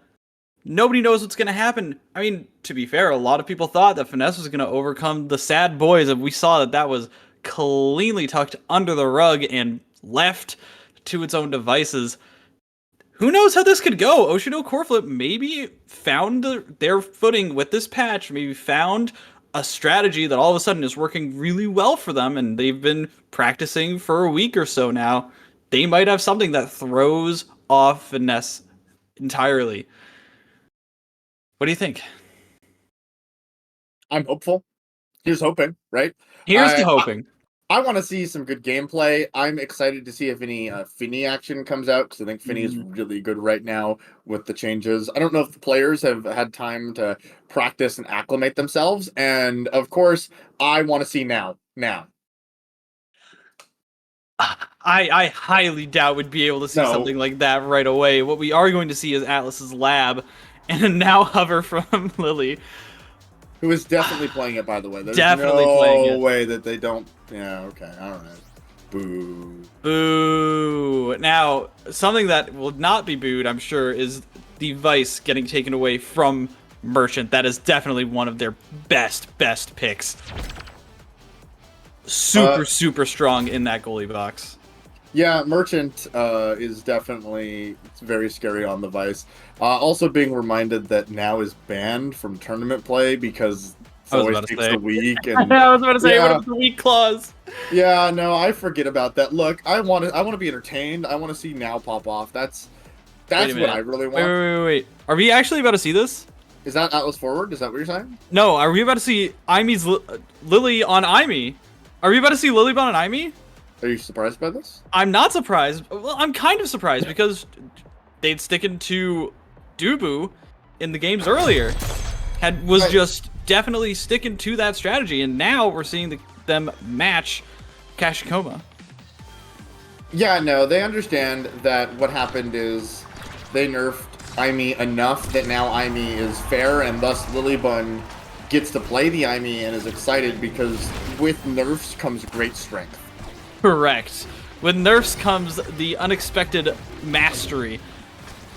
[SPEAKER 4] Nobody knows what's going to happen. I mean, to be fair, a lot of people thought that Finesse was going to overcome the Sad Boys, and we saw that was cleanly tucked under the rug and left to its own devices. Who knows how this could go? Oshino Coreflip maybe found their footing with this patch, maybe found a strategy that all of a sudden is working really well for them, and they've been practicing for a week or so now. They might have something that throws off Finesse entirely. What do you think?
[SPEAKER 7] I'm hopeful. Here's hoping, right?
[SPEAKER 4] Here's to hoping.
[SPEAKER 7] I want to see some good gameplay. I'm excited to see if any Finny action comes out because I think Finny is really good right now with the changes. I don't know if the players have had time to practice and acclimate themselves. And of course, I want to see now.
[SPEAKER 4] I highly doubt we'd be able to see something like that right away. What we are going to see is Atlas's lab and a now hover from Lily.
[SPEAKER 7] Who is definitely playing it, by the way. There's
[SPEAKER 4] definitely playing it.
[SPEAKER 7] No way that they don't. Yeah, okay, all right. Boo.
[SPEAKER 4] Boo. Now, something that will not be booed, I'm sure, is the Vice getting taken away from Merchant. That is definitely one of their best picks. Super strong in that goalie box.
[SPEAKER 7] Yeah, Merchant is definitely very scary on the Vice. Also being reminded that now is banned from tournament play because it always takes a week. And,
[SPEAKER 4] I was about to say, what about the week clause?
[SPEAKER 7] Yeah, no, I forget about that. Look, I want to be entertained. I want to see now pop off. That's what I really want.
[SPEAKER 4] Wait. Are we actually about to see this?
[SPEAKER 7] Is that Atlas Forward? Is that what you're saying?
[SPEAKER 4] No, are we about to see Imy's Lily on Imy? Are we about to see Lilybon on Imy?
[SPEAKER 7] Are you surprised by this?
[SPEAKER 4] I'm not surprised. Well, I'm kind of surprised because they'd sticking to Dubu in the games earlier. Was just definitely sticking to that strategy, and now we're seeing them match Kashikoma.
[SPEAKER 7] Yeah, no, they understand that what happened is they nerfed Imy enough that now Imy is fair, and thus Lilybun gets to play the Imy and is excited because with nerfs comes great strength.
[SPEAKER 4] Correct. With nerfs comes the unexpected mastery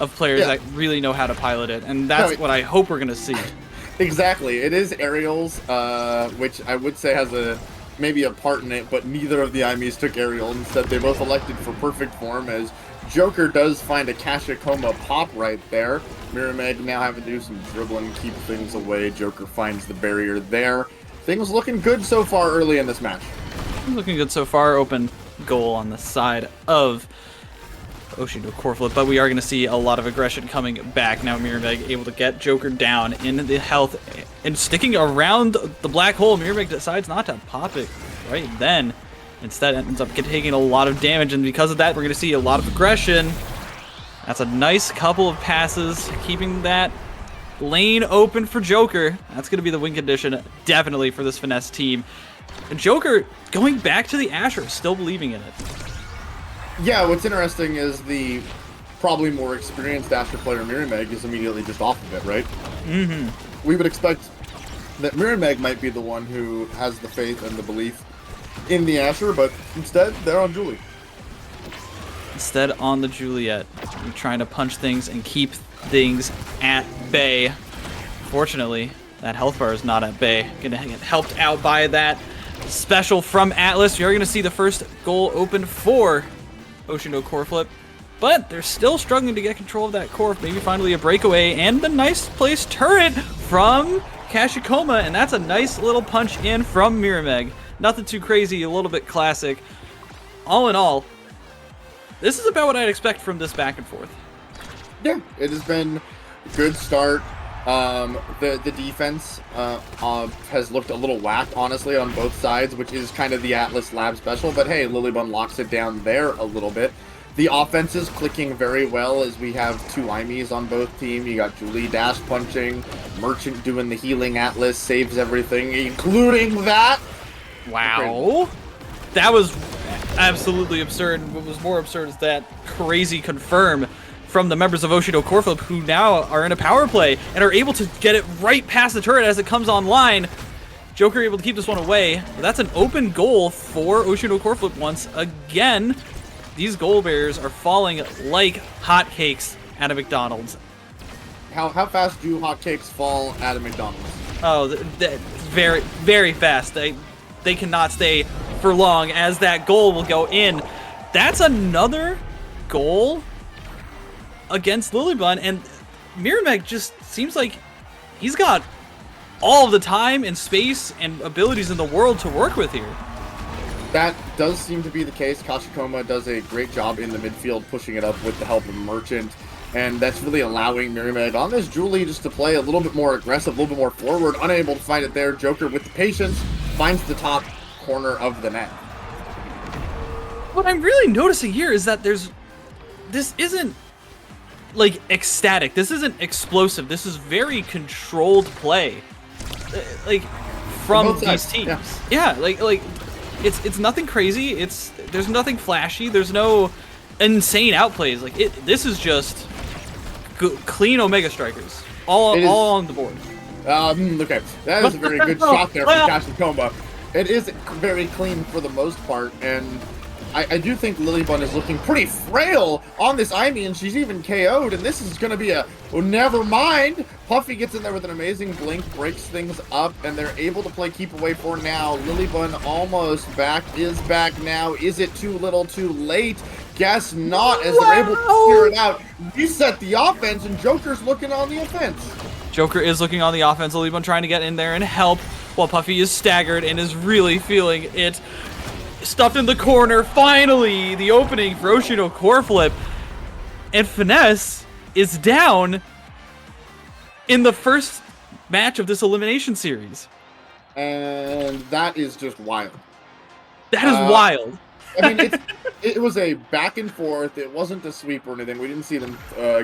[SPEAKER 4] of players that really know how to pilot it, and that's what I hope we're going to see.
[SPEAKER 7] Exactly. It is aerials, which I would say has maybe a part in it, but neither of the Imies took aerial. Instead, they both elected for perfect form as Joker does find a Kashikoma pop right there. Mirameg now having to do some dribbling, keep things away. Joker finds the barrier there. Things looking good so far early in this match.
[SPEAKER 4] Looking good so far. Open goal on the side of Oshino Coreflip, but we are going to see a lot of aggression coming back now. Mirameg able to get Joker down in the health and sticking around the black hole. Mirameg decides not to pop it right then. Instead, ends up taking a lot of damage, and because of that, we're going to see a lot of aggression. That's a nice couple of passes, keeping that lane open for Joker. That's going to be the win condition, definitely, for this Finesse team. And Joker going back to the Asher, still believing in it.
[SPEAKER 7] Yeah, what's interesting is the probably more experienced Asher player Mirameg is immediately just off of it, right?
[SPEAKER 4] Mm-hmm.
[SPEAKER 7] We would expect that Mirameg might be the one who has the faith and the belief in the Asher, but instead, they're on Julie.
[SPEAKER 4] Instead, on the Juliet. We're trying to punch things and keep things at bay. Fortunately, that health bar is not at bay. Gonna get helped out by that special from Atlas. You're gonna see the first goal open for Oshino Coreflip, but they're still struggling to get control of that Coref. Maybe finally a breakaway and the nice placed turret from Kashikoma, and that's a nice little punch in from Mirameg. Nothing too crazy, a little bit classic. All in all, this is about what I'd expect from this back and forth.
[SPEAKER 16] Yeah, it has been a good start. The defense has looked a little whack, honestly, on both sides, which is kind of the Atlas Lab special. But hey, Lilybun locks it down there a little bit. The offense is clicking very well as we have two IMEs on both teams. You got Julie dash punching, Merchant doing the healing, Atlas saves everything, including that.
[SPEAKER 4] Wow. That was absolutely absurd. What was more absurd is that crazy confirm from the members of Oshino Corflip, who now are in a power play and are able to get it right past the turret as it comes online. Joker able to keep this one away. But that's an open goal for Oshino Corflip once again. These goal bearers are falling like hotcakes at a McDonald's.
[SPEAKER 16] How fast do hotcakes fall at a McDonald's?
[SPEAKER 4] Oh, very, very fast. They cannot stay for long as that goal will go in. That's another goal against Lilybun, and Miramac just seems like he's got all of the time and space and abilities in the world to work with here.
[SPEAKER 16] That does seem to be the case. Kashikoma does a great job in the midfield, pushing it up with the help of Merchant, and that's really allowing Miramac on this Julie just to play a little bit more aggressive, a little bit more forward, unable to find it there. Joker with the patience finds the top corner of the net.
[SPEAKER 4] What I'm really noticing here is that this isn't like ecstatic. This isn't explosive. This is very controlled play, like from these teams. Yeah, like it's nothing crazy. There's nothing flashy. There's no insane outplays. Like this is just clean Omega Strikers all on the board.
[SPEAKER 16] Okay, that is a very good shot there from Kashikoma. It is very clean for the most part, and I do think Lilybun is looking pretty frail on this IME, and she's even KO'd, and this is going to be never mind. Puffy gets in there with an amazing blink, breaks things up, and they're able to play keep away for now. Lilybun almost is back now. Is it too little too late? Guess not, as they're able to clear it out. Reset the offense, and Joker's looking on the offense.
[SPEAKER 4] Joker is looking on the offense. Lilybun trying to get in there and help, while Puffy is staggered and is really feeling it. Stuffed in the corner. Finally, the opening for Oshino Corflip. And Finesse is down in the first match of this elimination series.
[SPEAKER 16] And that is just wild.
[SPEAKER 4] That is wild.
[SPEAKER 16] I mean, it was a back and forth. It wasn't a sweep or anything. We didn't see them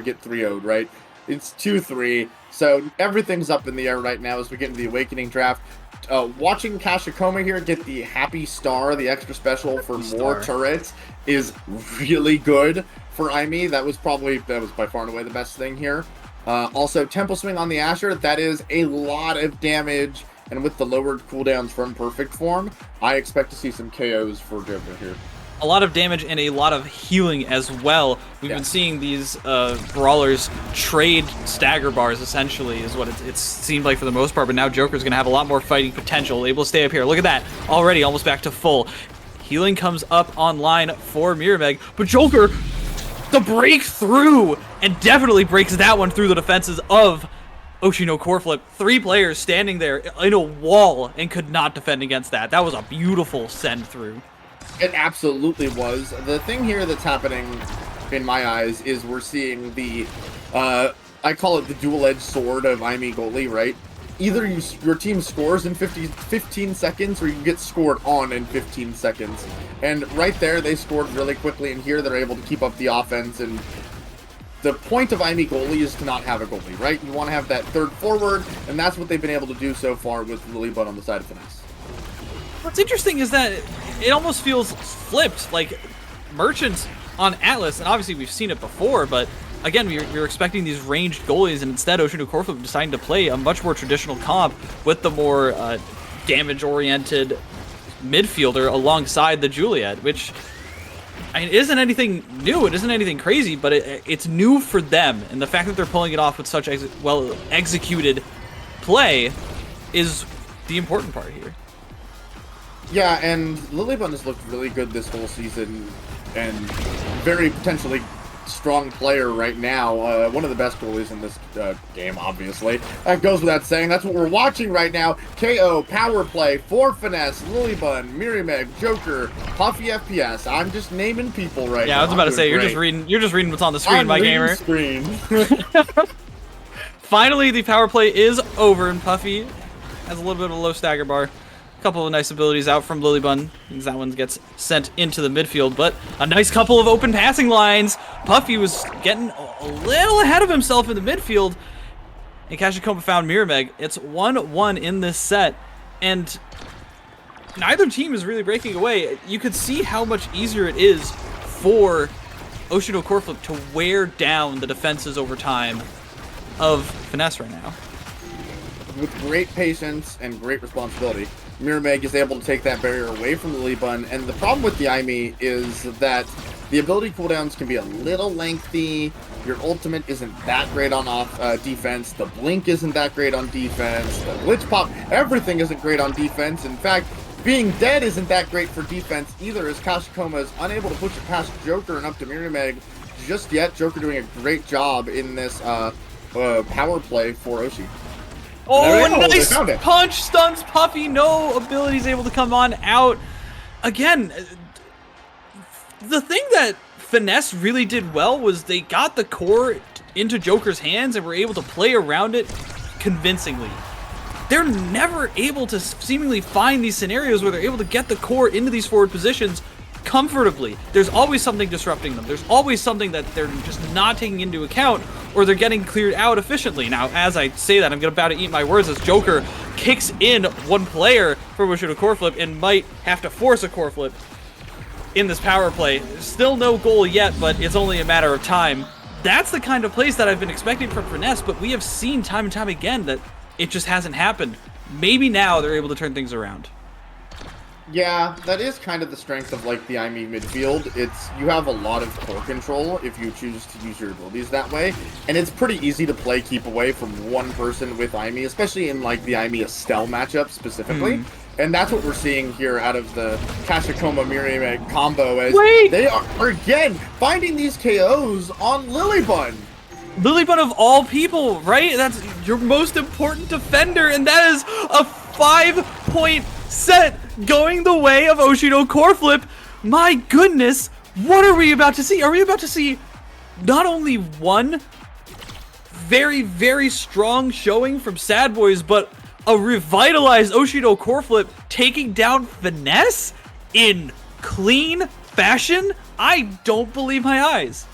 [SPEAKER 16] get 3-0'd, right? It's 2-3. So everything's up in the air right now as we get into the Awakening draft. Watching Kashikoma here get the Happy Star, the extra special for more turrets, is really good for IME. That was by far and away the best thing here. Also, Temple Swing on the Asher, that is a lot of damage. And with the lowered cooldowns from Perfect Form, I expect to see some KOs for Joker here.
[SPEAKER 4] A lot of damage and a lot of healing as well. We've been seeing these brawlers trade stagger bars, essentially, is what it seemed like for the most part. But now Joker's going to have a lot more fighting potential, able to stay up here. Look at that. Already almost back to full. Healing comes up online for Miramac, but Joker, the breakthrough, and definitely breaks that one through the defenses of Oshino Corflip. 3 players standing there in a wall and could not defend against that. That was a beautiful send through.
[SPEAKER 16] It absolutely was. The thing here that's happening, in my eyes, is we're seeing the, I call it the dual-edged sword of IME goalie, right? Either your team scores in 15 seconds, or you get scored on in 15 seconds. And right there, they scored really quickly, and here they're able to keep up the offense. And the point of IME goalie is to not have a goalie, right? You want to have that third forward, and that's what they've been able to do so far with Lilybun on the side of Finesse.
[SPEAKER 4] What's interesting is that it almost feels flipped, like Merchants on Atlas, and obviously we've seen it before, but again, you're expecting these ranged goalies, and instead Oshino Corflip deciding to play a much more traditional comp with the more damage-oriented midfielder alongside the Juliet, which I mean, isn't anything new, it isn't anything crazy, but it's new for them, and the fact that they're pulling it off with such well-executed play is the important part here.
[SPEAKER 16] Yeah, and Lilybun has looked really good this whole season, and very potentially
[SPEAKER 7] strong player right now. One of the best goalies in this game, obviously. That goes without saying. That's what we're watching right now. KO, power play, for Finesse, Lilybun, Mirimeg, Joker, Puffy FPS. I'm just naming people right now.
[SPEAKER 4] Yeah, I was about to say,
[SPEAKER 7] you're
[SPEAKER 4] just reading what's on the screen, my gamer.
[SPEAKER 7] Screen.
[SPEAKER 4] Finally, the power play is over, and Puffy has a little bit of a low stagger bar. A couple of nice abilities out from Lilybun. That one gets sent into the midfield, but a nice couple of open passing lines. Puffy was getting a little ahead of himself in the midfield, and Kashikoma found Mirimeg. It's 1-1 in this set, and neither team is really breaking away. You could see how much easier it is for Oshino Coreflip to wear down the defenses over time of Finesse right now.
[SPEAKER 7] With great patience and great responsibility, Mirimeg is able to take that barrier away from the Lilybun, and the problem with the Aimi is that the ability cooldowns can be a little lengthy, your ultimate isn't that great on defense, the blink isn't that great on defense, the glitch pop, everything isn't great on defense. In fact, being dead isn't that great for defense either, as Kashikoma is unable to push it past Joker and up to Mirimeg just yet. Joker doing a great job in this power play for Oshi.
[SPEAKER 4] Oh, a nice punch stuns Puffy. No abilities able to come on out. Again, the thing that Finesse really did well was they got the core into Joker's hands and were able to play around it convincingly. They're never able to seemingly find these scenarios where they're able to get the core into these forward positions comfortably. There's always something disrupting them. There's always something that they're just not taking into account, or they're getting cleared out efficiently. Now, as I say that, I'm about to eat my words as Joker kicks in one player for Bushido core flip and might have to force a core flip in this power play. Still no goal yet, but it's only a matter of time. That's the kind of plays that I've been expecting from Finesse, but we have seen time and time again that it just hasn't happened. Maybe now they're able to turn things around.
[SPEAKER 7] Yeah, that is kind of the strength of like the IME midfield. It's you have a lot of core control if you choose to use your abilities that way, and it's pretty easy to play keep away from one person with IME, especially in like the IME Estelle matchup specifically. And that's what we're seeing here out of the Kashikoma Mirimeg combo, as they are again finding these KOs on Lilybun.
[SPEAKER 4] Lilybun of all people, right? That's your most important defender, and that is a 5-point set going the way of Oshino core flip. My goodness, what are we about to see? Are we about to see not only one very, very strong showing from Sad Boys, but a revitalized Oshino core flip taking down Finesse in clean fashion? I don't believe my eyes.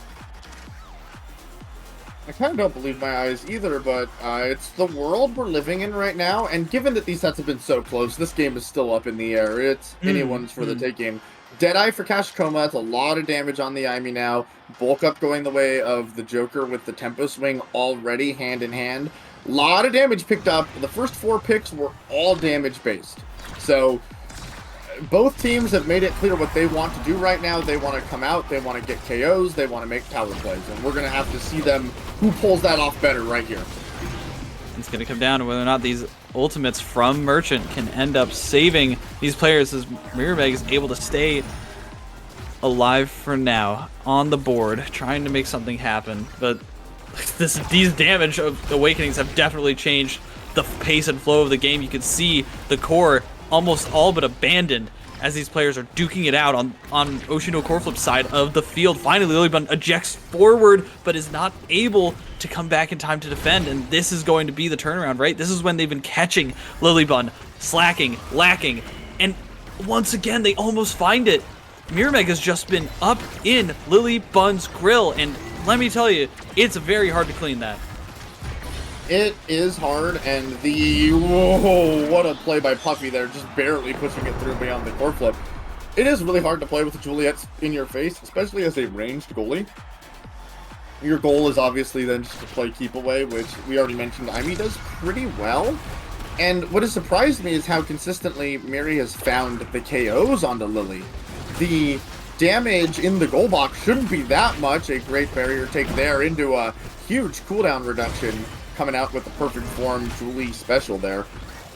[SPEAKER 7] I kind of don't believe my eyes either, but it's the world we're living in right now, and given that these sets have been so close, this game is still up in the air. It's anyone's for the taking. Deadeye for Kashikoma, that's a lot of damage on the IME now. Bulk up going the way of the Joker with the tempo swing already hand in hand. A lot of damage picked up. The first 4 picks were all damage based. So both teams have made it clear what they want to do right now. They want to come out, they want to get KOs, they want to make power plays, and we're going to have to see them who pulls that off better right here.
[SPEAKER 4] It's going to come down to whether or not these ultimates from Merchant can end up saving these players, as Mirimeg is able to stay alive for now on the board, trying to make something happen. But these damage of awakenings have definitely changed the pace and flow of the game. You can see the core almost all but abandoned as these players are duking it out on Oshino core flip side of the field. Finally, Lilybun ejects forward, but is not able to come back in time to defend, and this is going to be the turnaround, right? This is when they've been catching Lilybun, slacking, lacking, and once again, they almost find it. Mirimeg has just been up in Lilybun's grill, and let me tell you, it's very hard to clean that.
[SPEAKER 7] It is hard, and whoa, what a play by Puffy there, just barely pushing it through beyond the core flip. It is really hard to play with Juliet's in your face, especially as a ranged goalie. Your goal is obviously then just to play keep away, which we already mentioned IME does pretty well. And what has surprised me is how consistently Miri has found the KOs onto Lily. The damage in the goal box shouldn't be that much. A great barrier take there into a huge cooldown reduction, coming out with the perfect form Julie special there.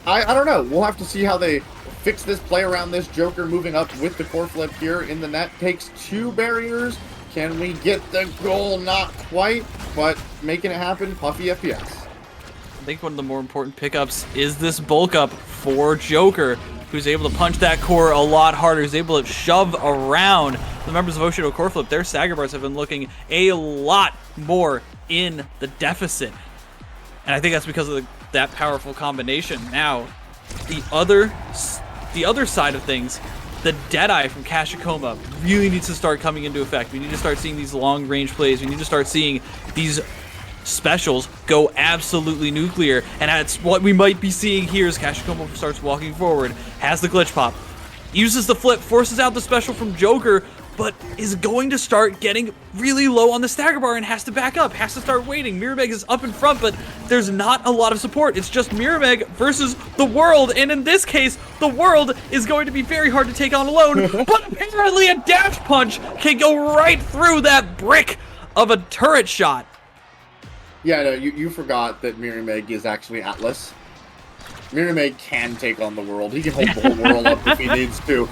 [SPEAKER 7] I don't know. We'll have to see how they fix this play around this. Joker moving up with the core flip here in the net. Takes 2 barriers. Can we get the goal? Not quite, but making it happen. Puffy FPS.
[SPEAKER 4] I think one of the more important pickups is this bulk up for Joker, who's able to punch that core a lot harder, who's able to shove around the members of Oceano Core Flip. Their stagger bars have been looking a lot more in the deficit. And I think that's because of that powerful combination. Now, the other side of things, the Deadeye from Kashikoma really needs to start coming into effect. We need to start seeing these long-range plays. We need to start seeing these specials go absolutely nuclear, and that's what we might be seeing here as Kashikoma starts walking forward, has the glitch pop, uses the flip, forces out the special from Joker, but is going to start getting really low on the stagger bar and has to back up, has to start waiting. Mirrormeg is up in front, but there's not a lot of support. It's just Mirrormeg versus the world, and in this case, the world is going to be very hard to take on alone, but apparently a dash punch can go right through that brick of a turret shot.
[SPEAKER 7] Yeah, no, you forgot that Mirrormeg is actually Atlas. Mirrormeg can take on the world. He can hold the whole world up if he needs to.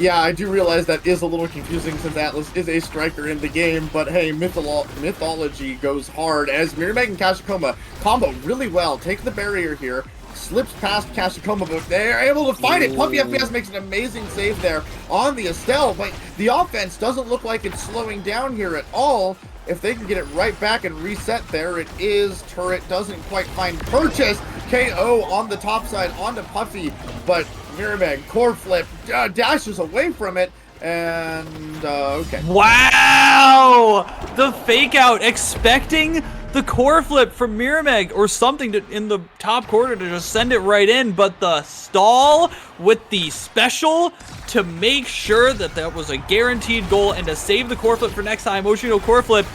[SPEAKER 7] Yeah, I do realize that is a little confusing since Atlas is a striker in the game, but hey, mythology goes hard as Mirrormeg and Kashikoma combo really well. Take the barrier here, slips past Kashikoma, but they're able to find it. Puppy FPS makes an amazing save there on the Estelle, but the offense doesn't look like it's slowing down here at all. If they can get it right back and reset there, it is. Turret doesn't quite find purchase. KO on the top side onto Puffy, but Mirrormeg core flip dashes away from it, and okay.
[SPEAKER 4] Wow! The fake out, expecting the core flip from Mirrormeg or something in the top corner to just send it right in, but the stall with the special to make sure that that was a guaranteed goal and to save the core flip for next time. Oshino core flip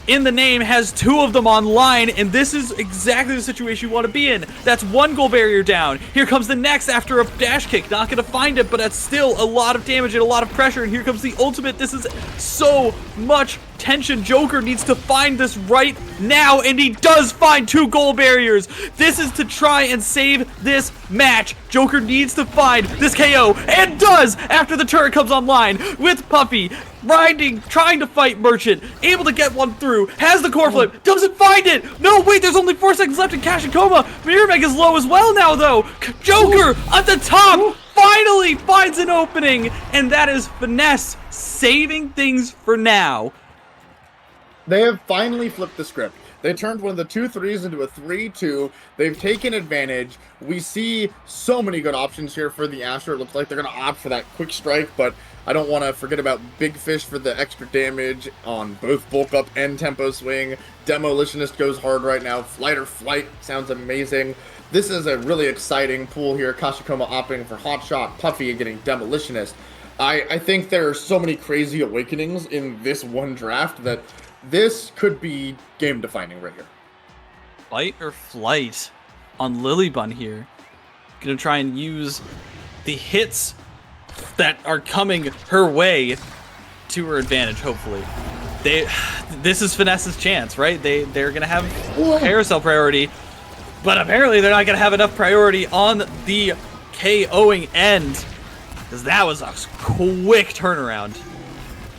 [SPEAKER 4] in the name has two of them online, and this is exactly the situation you want to be in. That's one goal barrier down. Here comes the next after a dash kick. Not going to find it, but that's still a lot of damage and a lot of pressure, and here comes the ultimate. This is so much tension. Joker needs to find this right now, and he does find two goal barriers. This is to try and save this match. Joker needs to find this KO, and does after the turret comes online with Puffy grinding, trying to fight Merchant, able to get one through, has the core flip, doesn't find it. No, wait, there's only 4 seconds left in Kashikoma. Mirrormeg is low as well now, though. Joker at the top finally finds an opening, and that is Finesse saving things for now.
[SPEAKER 7] They have finally flipped the script. They turned one of the 2-3s into a 3-2. They've taken advantage. We see so many good options here for the Asher. It looks like they're going to opt for that quick strike, but I don't want to forget about Big Fish for the extra damage on both bulk up and tempo swing. Demolitionist goes hard right now. Flight or Flight sounds amazing. This is a really exciting pool here. Kashikoma opting for Hot Shot, Puffy and getting Demolitionist. I think there are so many crazy awakenings in this one draft that this could be game-defining right here.
[SPEAKER 4] Fight or Flight on Lilybun here. Gonna try and use the hits that are coming her way to her advantage, hopefully. This is Finesse's chance, right? They're gonna have carousel priority, but apparently they're not gonna have enough priority on the KOing end, because that was a quick turnaround.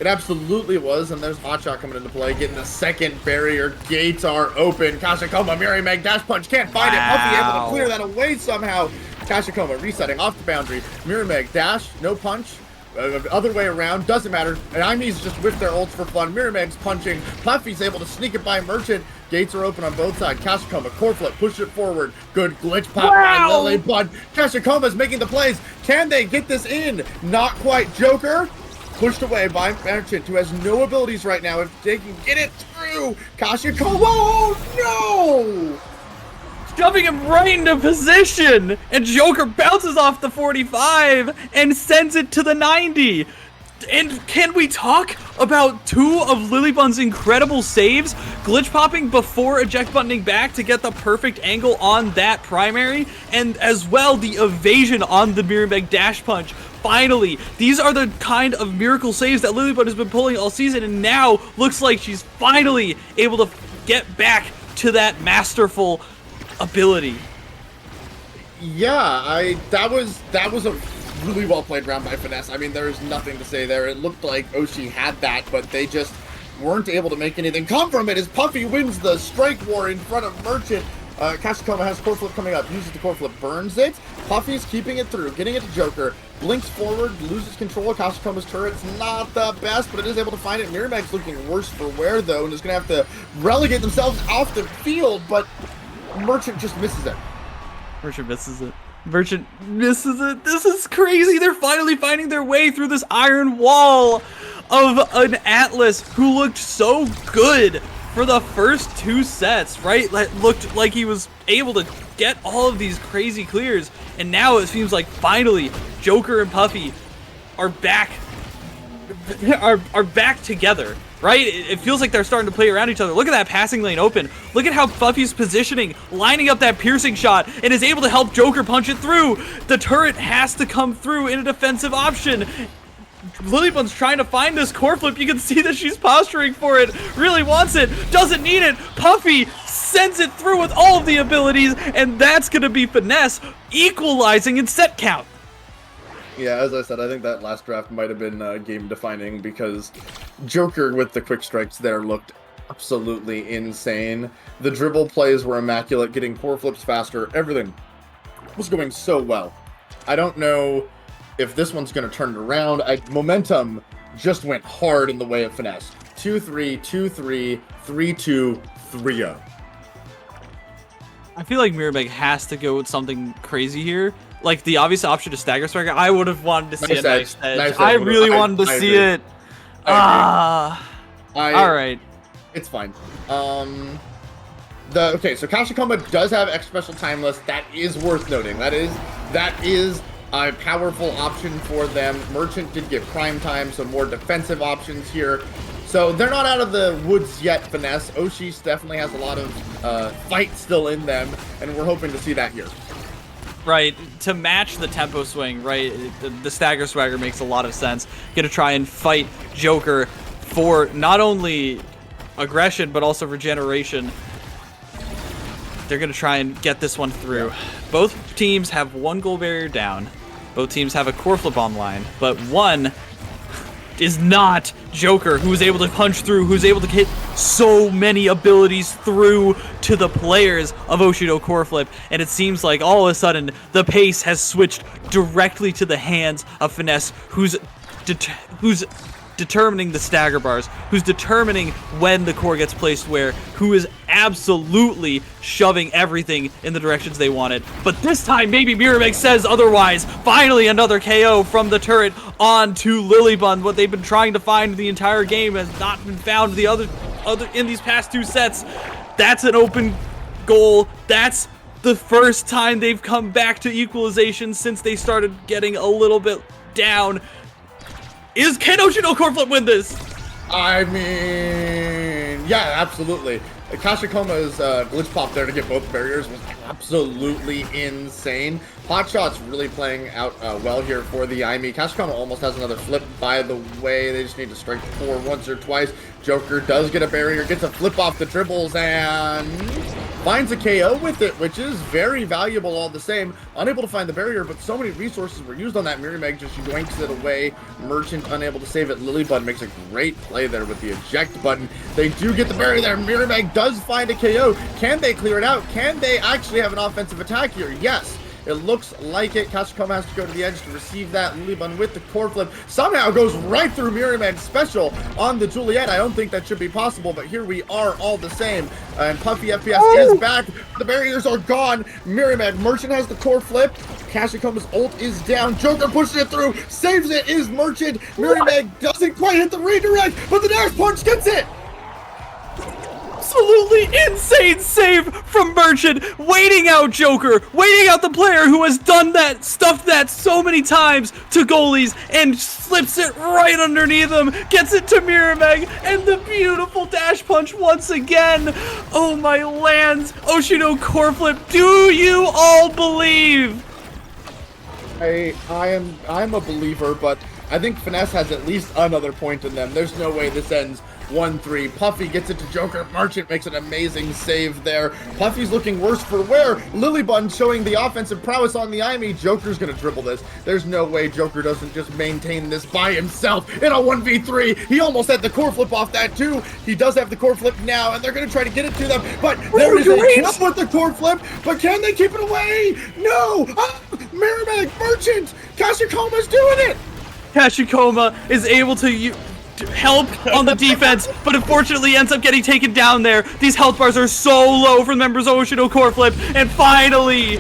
[SPEAKER 7] It absolutely was, and there's Hotshot coming into play, getting the second barrier. Gates are open. Kashikoma, Mirrormeg, dash punch, can't find it. Puffy able to clear that away somehow. Kashikoma resetting off the boundary. Mirrormeg, dash, no punch. Other way around, doesn't matter. And Imes just whip their ults for fun. Mirrormeg's punching. Puffy's able to sneak it by Merchant. Gates are open on both sides. Kashikoma, core flip, push it forward. Good glitch pop by Lily, but Kashikoma's making the plays. Can they get this in? Not quite. Joker pushed away by Merchant, who has no abilities right now. If they can get it through, Kashikoma, oh no!
[SPEAKER 4] Shoving him right into position, and Joker bounces off the 45 and sends it to the 90. And can we talk about two of Lilybun's incredible saves? Glitch popping before eject buttoning back to get the perfect angle on that primary, and as well the evasion on the Mirrormeg dash punch. Finally, these are the kind of miracle saves that Lilybun has been pulling all season, and now looks like she's finally able to get back to that masterful ability.
[SPEAKER 7] Yeah, that was a
[SPEAKER 16] really well played round by Finesse. I mean, there's nothing to say there. It looked like Oshi had that, but they just weren't able to make anything come from it as Puffy wins the strike war in front of Merchant. Kashikoma has core flip coming up, uses the core flip, burns it. Puffy's keeping it through, getting it to Joker, blinks forward, loses control of Kashikoma's turret's not the best, but it is able to find it. Miramag's looking worse for wear, though, and is going to have to relegate themselves off the field, but Merchant just misses it.
[SPEAKER 4] Merchant misses it. Merchant misses it. This is crazy. They're finally finding their way through this iron wall of an Atlas who looked so good for the first 2 sets, right? That looked like he was able to get all of these crazy clears, and now it seems like finally Joker and Puffy are back together, right? It feels like they're starting to play around each other. Look at that passing lane open. Look at how Puffy's positioning, lining up that piercing shot, and is able to help Joker punch it through. The turret has to come through in a defensive option. Lilybun's trying to find this core flip. You can see that she's posturing for it, really wants it, doesn't need it. Puffy sends it through with all of the abilities, and that's going to be Finesse equalizing in set count.
[SPEAKER 16] Yeah, as I said, I think that last draft might have been game-defining because Joker with the quick strikes there looked absolutely insane. The dribble plays were immaculate, getting core flips faster, everything was going so well. I don't know if this one's going to turn it around. Momentum just went hard in the way of Finesse. 2-3, 2-3, 3-2, 3-0.
[SPEAKER 4] I feel like Miramag has to go with something crazy here. Like, the obvious option is Stagger Striker. I would have wanted to see a nice edge. I really wanted to see it. All right.
[SPEAKER 16] It's fine. Okay, so Kashikoma does have X Special Timeless. That is worth noting. That is a powerful option for them. Merchant did get Prime Time, so more defensive options here. So they're not out of the woods yet, Finesse. Oshi definitely has a lot of fight still in them, and we're hoping to see that here.
[SPEAKER 4] Right, to match the tempo swing, right, the Stagger Swagger makes a lot of sense. Gonna try and fight Joker for not only aggression, but also regeneration. They're gonna try and get this one through. Both teams have 1 goal barrier down. Both teams have a core flip online, but one is not Joker, who is able to punch through, who's able to hit so many abilities through to the players of Oshido core flip, and it seems like all of a sudden the pace has switched directly to the hands of Finesse, who's determining the stagger bars, who's determining when the core gets placed where, who is absolutely shoving everything in the directions they wanted. But this time, maybe Miramag says otherwise. Finally, another KO from the turret on to Lilybun. What they've been trying to find the entire game has not been found the other in these past 2 sets. That's an open goal. That's the first time they've come back to equalization since they started getting a little bit down. Can Oshino core flip win this?
[SPEAKER 16] I mean, yeah, absolutely. Kashikoma's glitch pop there to get both barriers was absolutely insane. Hotshot's really playing out well here for the IME. Kashikoma almost has another flip, by the way. They just need to strike the 4 once or twice. Joker does get a barrier, gets a flip off the dribbles, and finds a KO with it, which is very valuable all the same. Unable to find the barrier, but so many resources were used on that. Miramag just yoinks it away. Merchant unable to save it. Lilybun makes a great play there with the eject button. They do get the barrier there. Miramag does find a KO. Can they clear it out? Can they actually have an offensive attack here? Yes. It looks like it. Kashikoma has to go to the edge to receive that. Lilybun with the core flip somehow goes right through Miramag's special on the Juliet. I don't think that should be possible, but here we are all the same. And Puffy FPS is back. The barriers are gone. Miramag, Merchant has the core flip. Kashikoma's ult is down. Joker pushes it through. Saves it is Merchant. Miramag doesn't quite hit the redirect, but the dash punch gets it.
[SPEAKER 4] Absolutely insane save from Merchant, waiting out Joker, waiting out the player who has done that, stuffed that so many times to goalies, and slips it right underneath him, gets it to Miramag, and the beautiful dash punch once again. Oh my lands, Oshino core flip, do you all believe?
[SPEAKER 16] I'm a believer, but I think Finesse has at least another point in them. There's no way this ends 1-3. Puffy gets it to Joker. Merchant makes an amazing save there. Puffy's looking worse for wear. Lilybun showing the offensive prowess on the IME. Joker's gonna dribble this. There's no way Joker doesn't just maintain this by himself in a 1v3. He almost had the core flip off that too. He does have the core flip now, and they're gonna try to get it to them, but there is a kill with the core flip, but can they keep it away? No! Merrimack, Merchant! Kashikoma's doing it!
[SPEAKER 4] Kashikoma is able to help on the defense, but unfortunately ends up getting taken down there. These health bars are so low for the members of Oshino core flip, and finally,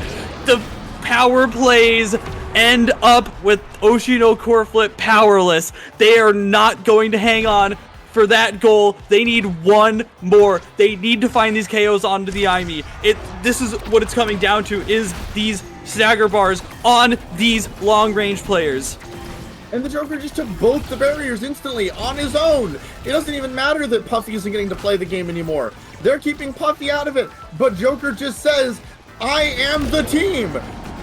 [SPEAKER 4] the power plays end up with Oshino core flip powerless. They are not going to hang on for that goal. They need one more. They need to find these KOs onto the IME. This is what it's coming down to, is these stagger bars on these long-range players.
[SPEAKER 16] And the Joker just took both the barriers instantly on his own. It doesn't even matter that Puffy isn't getting to play the game anymore. They're keeping Puffy out of it, but Joker just says, I am the team.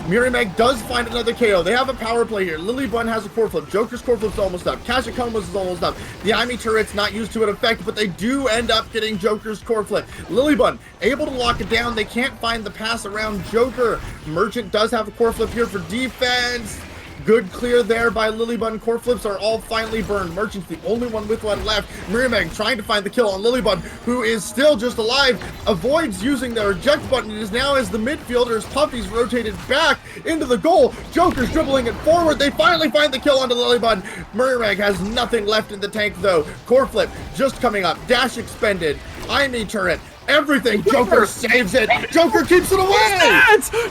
[SPEAKER 16] Merrimack does find another KO. They have a power play here. Lilybun has a core flip. Joker's core flip's almost up. Kashikoma's is almost up. The IME turret's not used to an effect, but they do end up getting Joker's core flip. Lilybun able to lock it down. They can't find the pass around Joker. Merchant does have a core flip here for defense. Good clear there by Lilybun. Core flips are all finally burned. Merchant's the only one with one left. Merrimack trying to find the kill on Lilybun, who is still just alive. Avoids using their eject button. It is now as the midfielders. Puffy's rotated back into the goal. Joker's dribbling it forward. They finally find the kill onto Lilybun. Merrimack has nothing left in the tank though. Core flip just coming up. Dash expended. IME turret. Everything. Joker saves it. Joker keeps it away.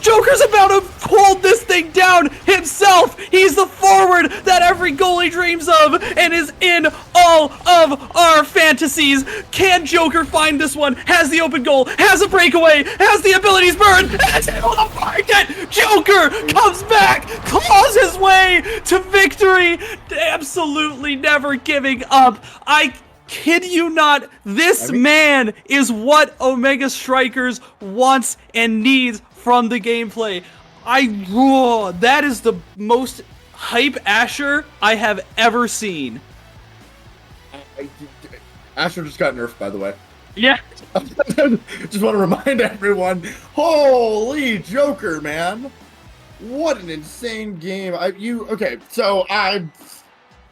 [SPEAKER 4] Joker's about to hold this thing down himself. He's the forward that every goalie dreams of and is in all of our fantasies. Can Joker find this one? Has the open goal, has a breakaway, has the abilities burned, and is able to find it. Joker comes back, claws his way to victory, absolutely never giving up. I kid you not, this man is what Omega Strikers wants and needs from the gameplay. That is the most hype Asher I have ever seen.
[SPEAKER 16] Asher just got nerfed, by the way.
[SPEAKER 4] Yeah.
[SPEAKER 16] Just want to remind everyone, holy Joker, man. What an insane game.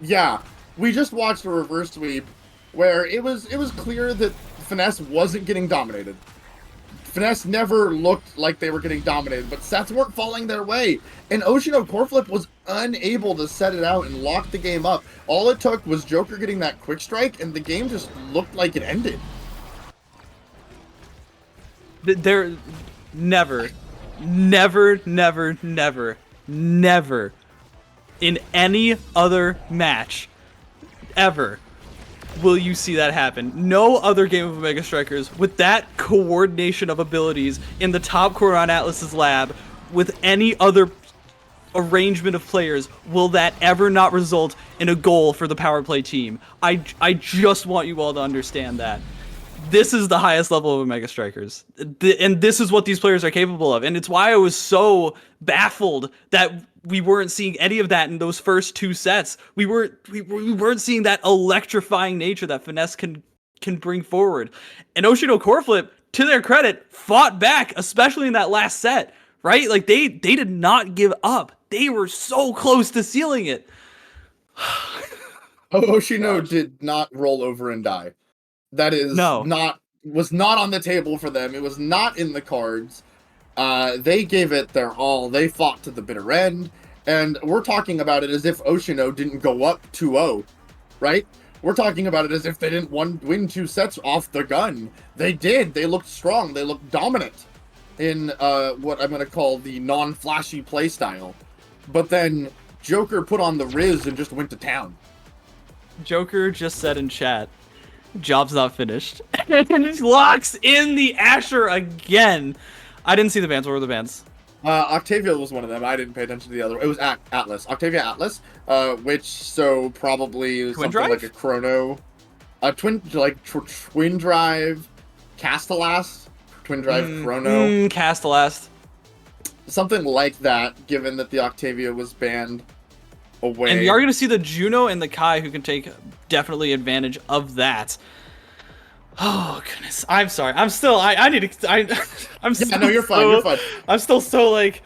[SPEAKER 16] Yeah, we just watched a reverse sweep where it was clear that Finesse wasn't getting dominated. Finesse never looked like they were getting dominated, but sets weren't falling their way. And Oshino core flip was unable to set it out and lock the game up. All it took was Joker getting that quick strike, and the game just looked like it ended.
[SPEAKER 4] There, never in any other match ever will you see that happen. No other game of Omega Strikers with that coordination of abilities in the top corner on Atlas's lab with any other arrangement of players will that ever not result in a goal for the power play team. I just want you all to understand that. This is the highest level of Omega Strikers. And this is what these players are capable of. And it's why I was so baffled that we weren't seeing any of that in those first two sets. We weren't seeing that electrifying nature that Finesse can bring forward. And Oshino core flip, to their credit, fought back, especially in that last set, right? Like they did not give up. They were so close to sealing it.
[SPEAKER 16] Oshino did not roll over and die. That is was not on the table for them. It was not in the cards. They gave it their all. They fought to the bitter end. And we're talking about it as if Oshino didn't go up 2-0, right? We're talking about it as if they didn't win two sets off the gun. They did. They looked strong. They looked dominant in what I'm going to call the non-flashy play style. But then Joker put on the Riz and just went to town.
[SPEAKER 4] Joker just said in chat, job's not finished. And he locks in the Asher again. I didn't see the bans. What were the bans?
[SPEAKER 16] Octavia was one of them. I didn't pay attention to the other. It was Atlas. Octavia Atlas, probably something like a Chrono. Twin Drive, Castellast, Twin Drive Chrono.
[SPEAKER 4] Castellast.
[SPEAKER 16] Something like that, given that the Octavia was banned away.
[SPEAKER 4] And we are going to see the Juno and the Kai who can take definitely advantage of that. Oh goodness, I'm sorry. I'm still. I need to. I'm still.
[SPEAKER 7] Yeah, no, you're fine. You're fine.
[SPEAKER 4] I'm still so like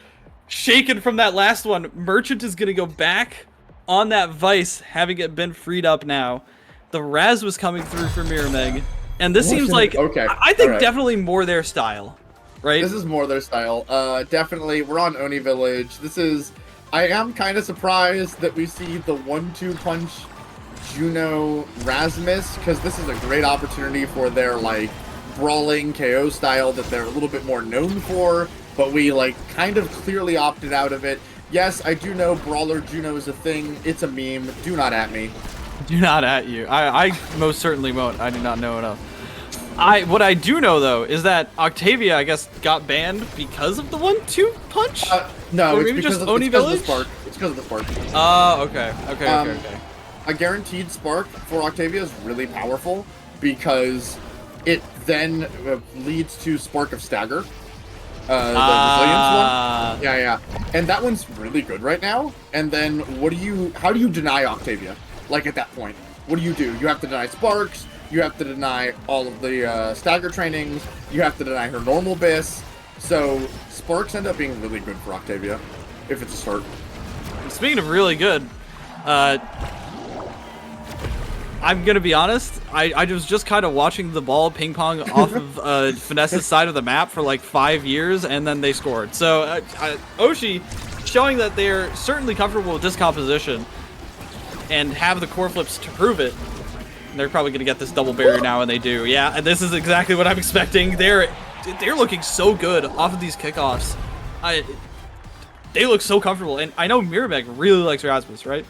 [SPEAKER 4] shaken from that last one. Merchant is gonna go back on that Vice, having it been freed up now. The Raz was coming through for Mirrormeg, and this seems like
[SPEAKER 7] okay.
[SPEAKER 4] I think
[SPEAKER 7] Alright.
[SPEAKER 4] definitely more their style, right?
[SPEAKER 7] This is more their style. Definitely, we're on Oni Village. This is. I am kind of surprised that we see the 1-2 punch Juno Rasmus, because this is a great opportunity for their like brawling KO style that they're a little bit more known for, but we like kind of clearly opted out of it. Yes, I do know Brawler Juno is a thing. It's a meme. Do not at me.
[SPEAKER 4] Do not at you. I most certainly won't. I do not know enough. What I do know though is that Octavia, I guess, got banned because of the 1-2 punch.
[SPEAKER 7] No,
[SPEAKER 4] or
[SPEAKER 7] it's
[SPEAKER 4] maybe
[SPEAKER 7] because
[SPEAKER 4] just
[SPEAKER 7] of,
[SPEAKER 4] Oni
[SPEAKER 7] it's because
[SPEAKER 4] Village.
[SPEAKER 7] of the spark. It's because of the spark.
[SPEAKER 4] Oh, okay. Okay.
[SPEAKER 7] A guaranteed spark for Octavia is really powerful because it then leads to Spark of Stagger. The resilience one. Yeah. And that one's really good right now. And then how do you deny Octavia? Like at that point, what do? You have to deny Sparks, you have to deny all of the Stagger trainings, you have to deny her normal bis. So Sparks end up being really good for Octavia, if it's a start.
[SPEAKER 4] Speaking of really good, I'm gonna be honest. I was just kind of watching the ball ping pong off of Finesse's side of the map for like 5 years, and then they scored. So Oshi showing that they're certainly comfortable with this composition and have the core flips to prove it. They're probably gonna get this double barrier now, and they do. Yeah, and this is exactly what I'm expecting. They're looking so good off of these kickoffs. They look so comfortable, and I know Mirrormeg really likes Rasmus, right?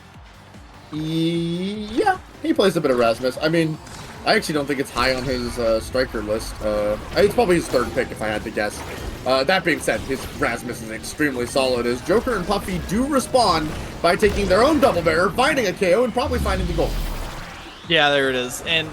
[SPEAKER 7] Yeah, he plays a bit of Rasmus. I mean, I actually don't think it's high on his striker list. It's probably his third pick if I had to guess. That being said, his Rasmus is extremely solid as Joker and Puffy do respond by taking their own double barrier, finding a KO, and probably finding the goal.
[SPEAKER 4] Yeah, there it is. And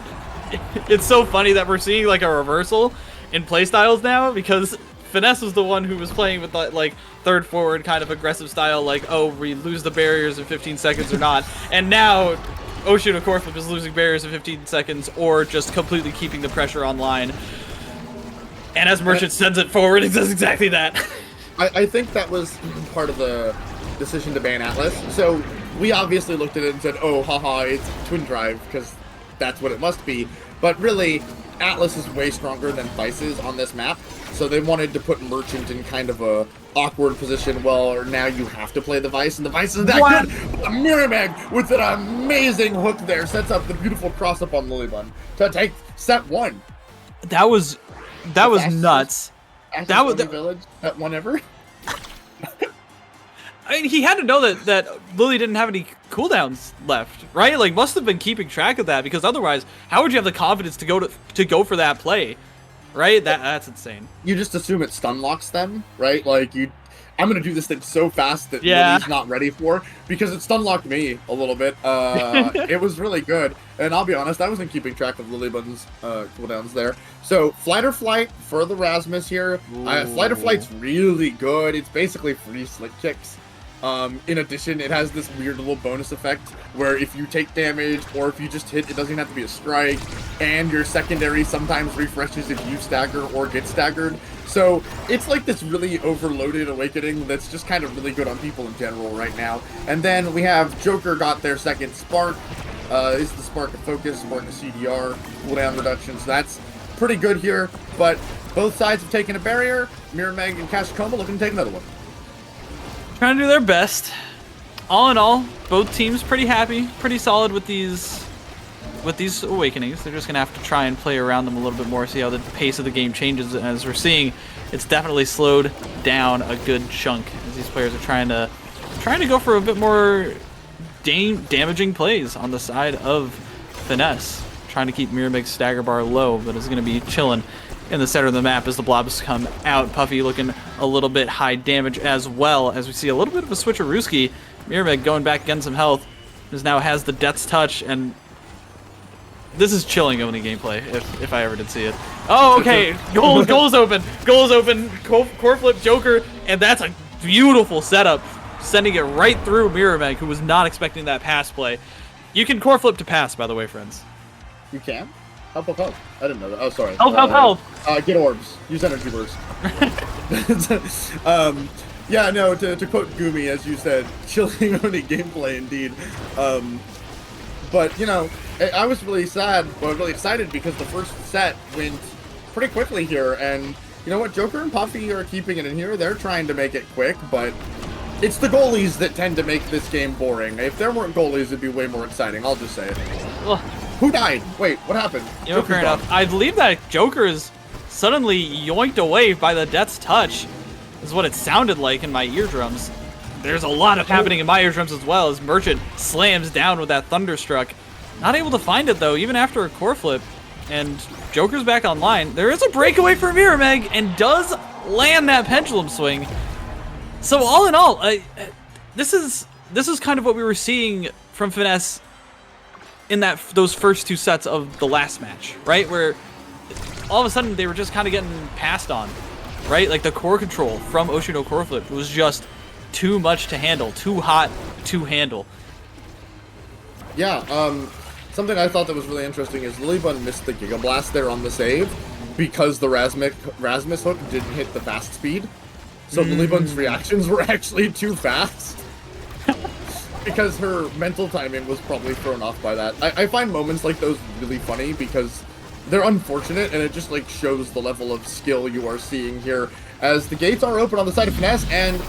[SPEAKER 4] it's so funny that we're seeing like a reversal in playstyles now, because Finesse was the one who was playing with that like third forward kind of aggressive style, like, oh, we lose the barriers in 15 seconds or not. And now Oshi to core flip is losing barriers in 15 seconds or just completely keeping the pressure online. And as Merchant sends it forward, it does exactly that.
[SPEAKER 7] I think that was part of the decision to ban Atlas. So we obviously looked at it and said, oh, haha, it's twin drive, because that's what it must be. But really, Atlas is way stronger than Vice is on this map. So they wanted to put Merchant in kind of a awkward position. Well, now you have to play the Vice, and the Vice is that good. Mirrormeg with an amazing hook there sets up the beautiful cross up on Lilybun to take set one.
[SPEAKER 4] That was nuts.
[SPEAKER 7] That was the village at one ever.
[SPEAKER 4] I mean, he had to know that Lily didn't have any cooldowns left, right? Like, must have been keeping track of that, because otherwise, how would you have the confidence to go for that play, right? That's insane.
[SPEAKER 7] You just assume it stun locks them, right? Like I'm gonna do this thing so fast that Lily's not ready for, because it stun locked me a little bit. It was really good, and I'll be honest, I wasn't keeping track of Lilybun's cooldowns there. So Flight or Flight for the Rasmus here. Flight or Flight's really good. It's basically free slick kicks. In addition, it has this weird little bonus effect where if you take damage or if you just hit, it doesn't even have to be a strike, and your secondary sometimes refreshes if you stagger or get staggered. So it's like this really overloaded awakening that's just kind of really good on people in general right now. And then we have Joker got their second spark. This is the Spark of Focus, Spark of CDR, cooldown reduction, so that's pretty good here. But both sides have taken a barrier. Mirrormeg and Kashikoma looking to take another one.
[SPEAKER 4] Trying to do their best. All in all, both teams pretty happy, pretty solid with these awakenings. They're just gonna have to try and play around them a little bit more, see how the pace of the game changes. As we're seeing, it's definitely slowed down a good chunk as these players are trying to go for a bit more damaging plays on the side of Finesse, trying to keep Mirrormeg's stagger bar low, but it's gonna be chilling in the center of the map as the blobs come out. Puffy looking a little bit high damage as well, as we see a little bit of a switcherooski. Mirrormeg going back getting some health, now has the Death's Touch, and this is chilling Oni gameplay if I ever did see it. Oh, okay, goal is open, core flip Joker, and that's a beautiful setup, sending it right through Mirrormeg, who was not expecting that pass play. You can core flip to pass, by the way, friends.
[SPEAKER 7] You can? Help. I didn't know that. Oh, sorry.
[SPEAKER 4] Help.
[SPEAKER 7] Get orbs. Use energy burst. Yeah, no, to quote Gumi, as you said, chilling only gameplay indeed. But, you know, I was really really excited because the first set went pretty quickly here, and you know what, Joker and Puffy are keeping it in here. They're trying to make it quick, but it's the goalies that tend to make this game boring. If there weren't goalies, it'd be way more exciting, I'll just say it.
[SPEAKER 4] Well,
[SPEAKER 7] who died? Wait, what happened?
[SPEAKER 4] You know, fair enough. I believe that Joker is suddenly yoinked away by the Death's Touch, is what it sounded like in my eardrums. There's a lot of happening in my eardrums as well, as Merchant slams down with that Thunderstruck. Not able to find it, though, even after a core flip. And Joker's back online. There is a breakaway for Mirrormeg, and does land that pendulum swing. So all in all, this is kind of what we were seeing from Finesse in those first 2 sets of the last match, right? Where all of a sudden they were just kind of getting passed on, right? Like the core control from Oshino core flip was just too much to handle, too hot to handle.
[SPEAKER 7] Yeah, something I thought that was really interesting is Lilybun missed the Giga Blast there on the save because the Rasmus hook didn't hit the fast speed. So Lilybun's reactions were actually too fast. Because her mental timing was probably thrown off by that. I find moments like those really funny because they're unfortunate, and it just like shows the level of skill you are seeing here as the gates are open on the side of Finesse, and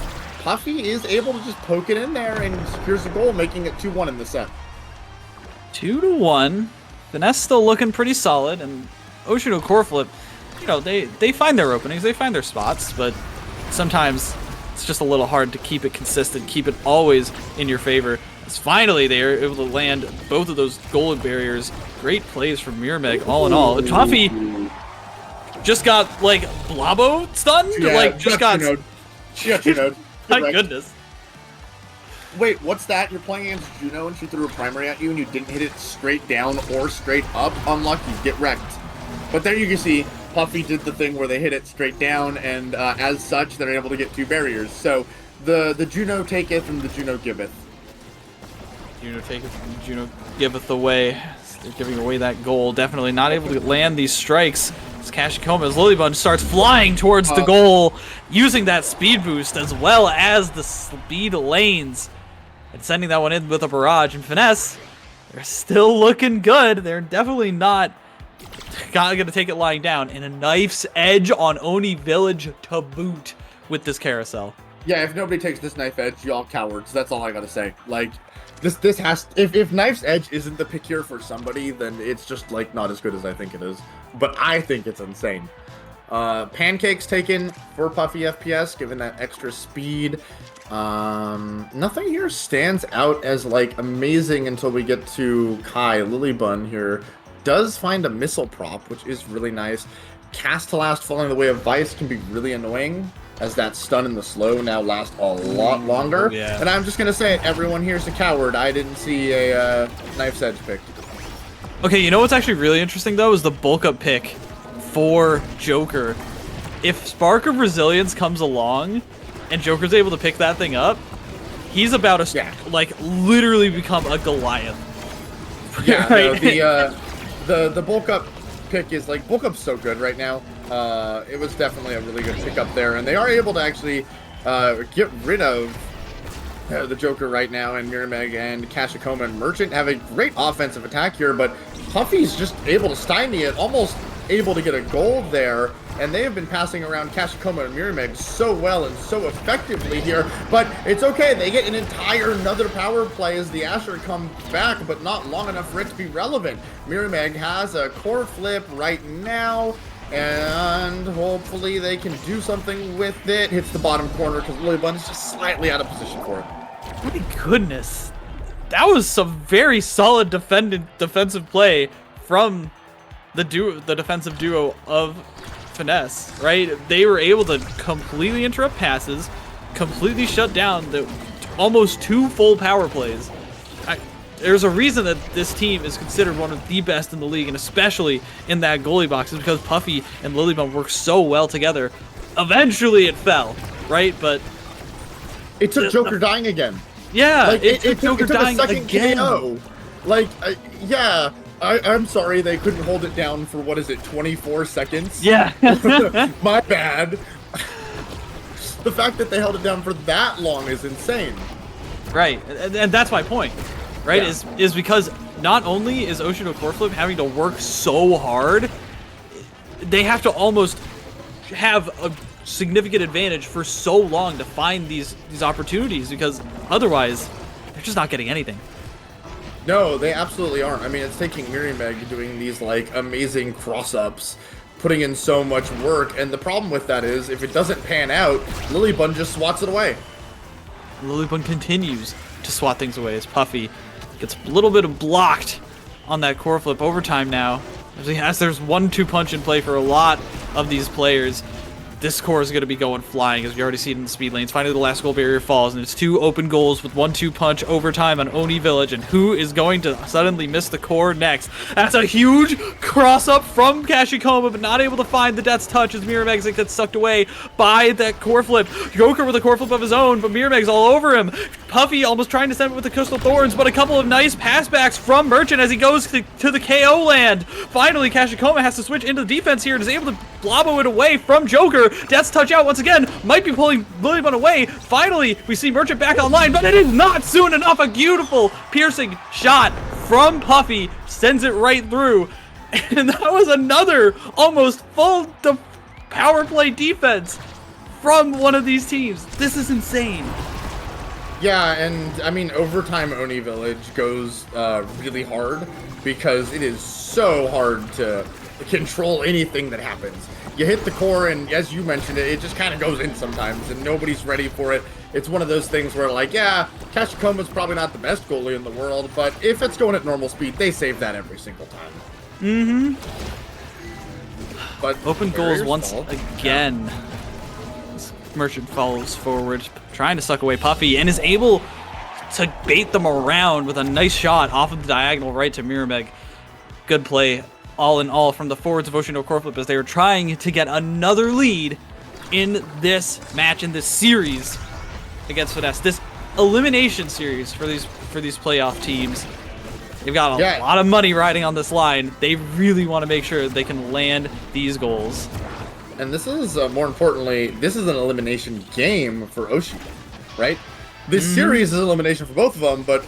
[SPEAKER 7] Puffy is able to just poke it in there and secures the goal, making it 2-1 in the set.
[SPEAKER 4] 2-1. Finesse still looking pretty solid, and Oshino core flip, you know, they find their openings, they find their spots, but sometimes it's just a little hard to keep it consistent, keep it always in your favor. As finally they are able to land both of those golden barriers. Great plays from Mirrormeg, all in all. And Puffy just got, like, Blabo stunned?
[SPEAKER 7] Yeah,
[SPEAKER 4] like, just got...
[SPEAKER 7] Juno.
[SPEAKER 4] My goodness.
[SPEAKER 7] Wait, what's that? You're playing against Juno and she threw a primary at you and you didn't hit it straight down or straight up? Unlucky. Get wrecked. But there you can see Puffy did the thing where they hit it straight down, and as such, they're able to get 2 barriers. So the Juno taketh and the Juno giveth.
[SPEAKER 4] Juno taketh and Juno giveth away. They're giving away that goal. Definitely not able to land these strikes. As Kashikoma's Lilybun starts flying towards the goal, using that speed boost as well as the speed lanes, and sending that one in with a barrage. And Finesse, they're still looking good. They're definitely not going to take it lying down. And a knife's edge on Oni Village to boot with this carousel.
[SPEAKER 7] Yeah, if nobody takes this knife edge, y'all cowards. That's all I gotta say. Like, this has... If knife's edge isn't the pick here for somebody, then it's just, like, not as good as I think it is. But I think it's insane. Pancakes taken for Puffy FPS, given that extra speed. Nothing here stands out as, like, amazing until we get to Kai. Lilybun here does find a missile prop, which is really nice. Cast to last falling the way of Vice can be really annoying, as that stun and the slow now last a lot longer.
[SPEAKER 4] Yeah.
[SPEAKER 7] And I'm just gonna say it, everyone here's a coward. I didn't see a knife's edge pick.
[SPEAKER 4] Okay, you know what's actually really interesting though is the bulk up pick for Joker. If Spark of Resilience comes along and Joker's able to pick that thing up, he's about to like literally become a Goliath.
[SPEAKER 7] Yeah,
[SPEAKER 4] right?
[SPEAKER 7] no, the bulk up pick is like, bulk up's so good right now. It was definitely a really good pickup there, and they are able to actually get rid of the Joker right now, and Mirrormeg and Kashikoma and Merchant have a great offensive attack here, but Puffy's just able to stymie it, almost able to get a goal there, and they have been passing around Kashikoma and Mirrormeg so well and so effectively here, but it's okay, they get an entire another power play as the Asher comes back, but not long enough for it to be relevant. Mirrormeg has a core flip right now, and hopefully they can do something with it. Hits the bottom corner because Lilybun is just slightly out of position for it.
[SPEAKER 4] My goodness. That was some very solid defensive play from the defensive duo of Finesse, right? They were able to completely interrupt passes, completely shut down the almost 2 full power plays. There's a reason that this team is considered one of the best in the league, and especially in that goalie box, is because Puffy and Lilybun work so well together. Eventually it fell, right? But
[SPEAKER 7] it took Joker dying again.
[SPEAKER 4] Yeah,
[SPEAKER 7] like,
[SPEAKER 4] it took Joker dying
[SPEAKER 7] a second
[SPEAKER 4] again.
[SPEAKER 7] KO
[SPEAKER 16] Like, yeah, I'm sorry they couldn't hold it down for, what is it, 24 seconds?
[SPEAKER 23] Yeah.
[SPEAKER 16] My bad. The fact that they held it down for that long is insane.
[SPEAKER 4] Right, and that's my point, right?
[SPEAKER 16] Yeah.
[SPEAKER 4] Is because not only is Ocean to core flip having to work so hard, they have to almost have a significant advantage for so long to find these opportunities, because otherwise they're just not getting anything.
[SPEAKER 16] No, they absolutely aren't. I mean, it's taking Miriameg doing these, like, amazing cross-ups, putting in so much work, and the problem with that is, if it doesn't pan out, Lilybun just swats it away.
[SPEAKER 4] Lilybun continues to swat things away as Puffy gets a little bit of blocked on that core flip overtime now. As there's 1-2 punch in play for a lot of these players. This core is going to be going flying, as we already see it in the speed lanes. Finally, the last goal barrier falls, and it's 2 open goals with 1-2 punch overtime on Oni Village. And who is going to suddenly miss the core next? That's a huge cross-up from Kashikoma, but not able to find the Death's Touch as Miramex gets sucked away by that core flip. Joker with a core flip of his own, but Miramex all over him. Puffy almost trying to send it with the Crystal Thorns, but a couple of nice passbacks from Merchant as he goes to the KO land. Finally, Kashikoma has to switch into the defense here and is able to blobbo it away from Joker. Death's Touch out once again, might be pulling Lilybun away. Finally, we see Merchant back online, but it is not soon enough. A beautiful piercing shot from Puffy sends it right through. And that was another almost full power play defense from one of these teams. This is insane.
[SPEAKER 16] Yeah, and I mean, overtime Oni Village goes really hard because it is so hard to control anything that happens. You hit the core, and as you mentioned, it just kind of goes in sometimes, and nobody's ready for it. It's one of those things where, like, yeah, Kashikoma's probably not the best goalie in the world, but if it's going at normal speed, they save that every single time.
[SPEAKER 4] Mm-hmm.
[SPEAKER 16] But
[SPEAKER 4] open goals once again. Merchant follows forward, trying to suck away Puffy, and is able to bait them around with a nice shot off of the diagonal right to Mirameg. Good play, all in all, from the forwards of Ocean Core Flip as they were trying to get another lead in this match, in this series against Finesse. This elimination series for these playoff teams. They've got a lot of money riding on this line. They really want to make sure they can land these goals.
[SPEAKER 16] And this is, more importantly, this is an elimination game for Oshi, right? This series is elimination for both of them, but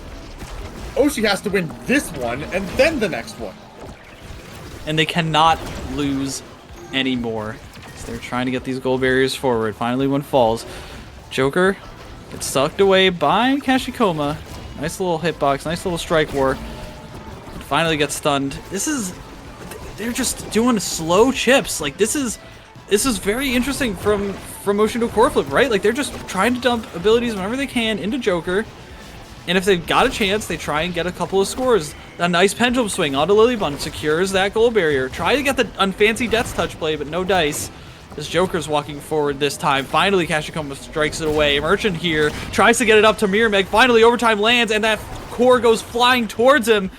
[SPEAKER 16] Oshi has to win this one and then the next one.
[SPEAKER 4] And they cannot lose anymore. So they're trying to get these goal barriers forward. Finally, one falls. Joker gets sucked away by Kashikoma. Nice little hitbox, nice little strike war. And finally gets stunned. They're just doing slow chips. Like, this is very interesting from Motion to Core Flip, right? Like, they're just trying to dump abilities whenever they can into Joker. And if they've got a chance, they try and get a couple of scores. A nice pendulum swing onto Lilybun secures that goal barrier. Try to get the unfancy Death's Touch play, but no dice. This Joker's walking forward this time. Finally, Kashikoma strikes it away. Merchant here tries to get it up to Mirameg. Finally, overtime lands, and that core goes flying towards him.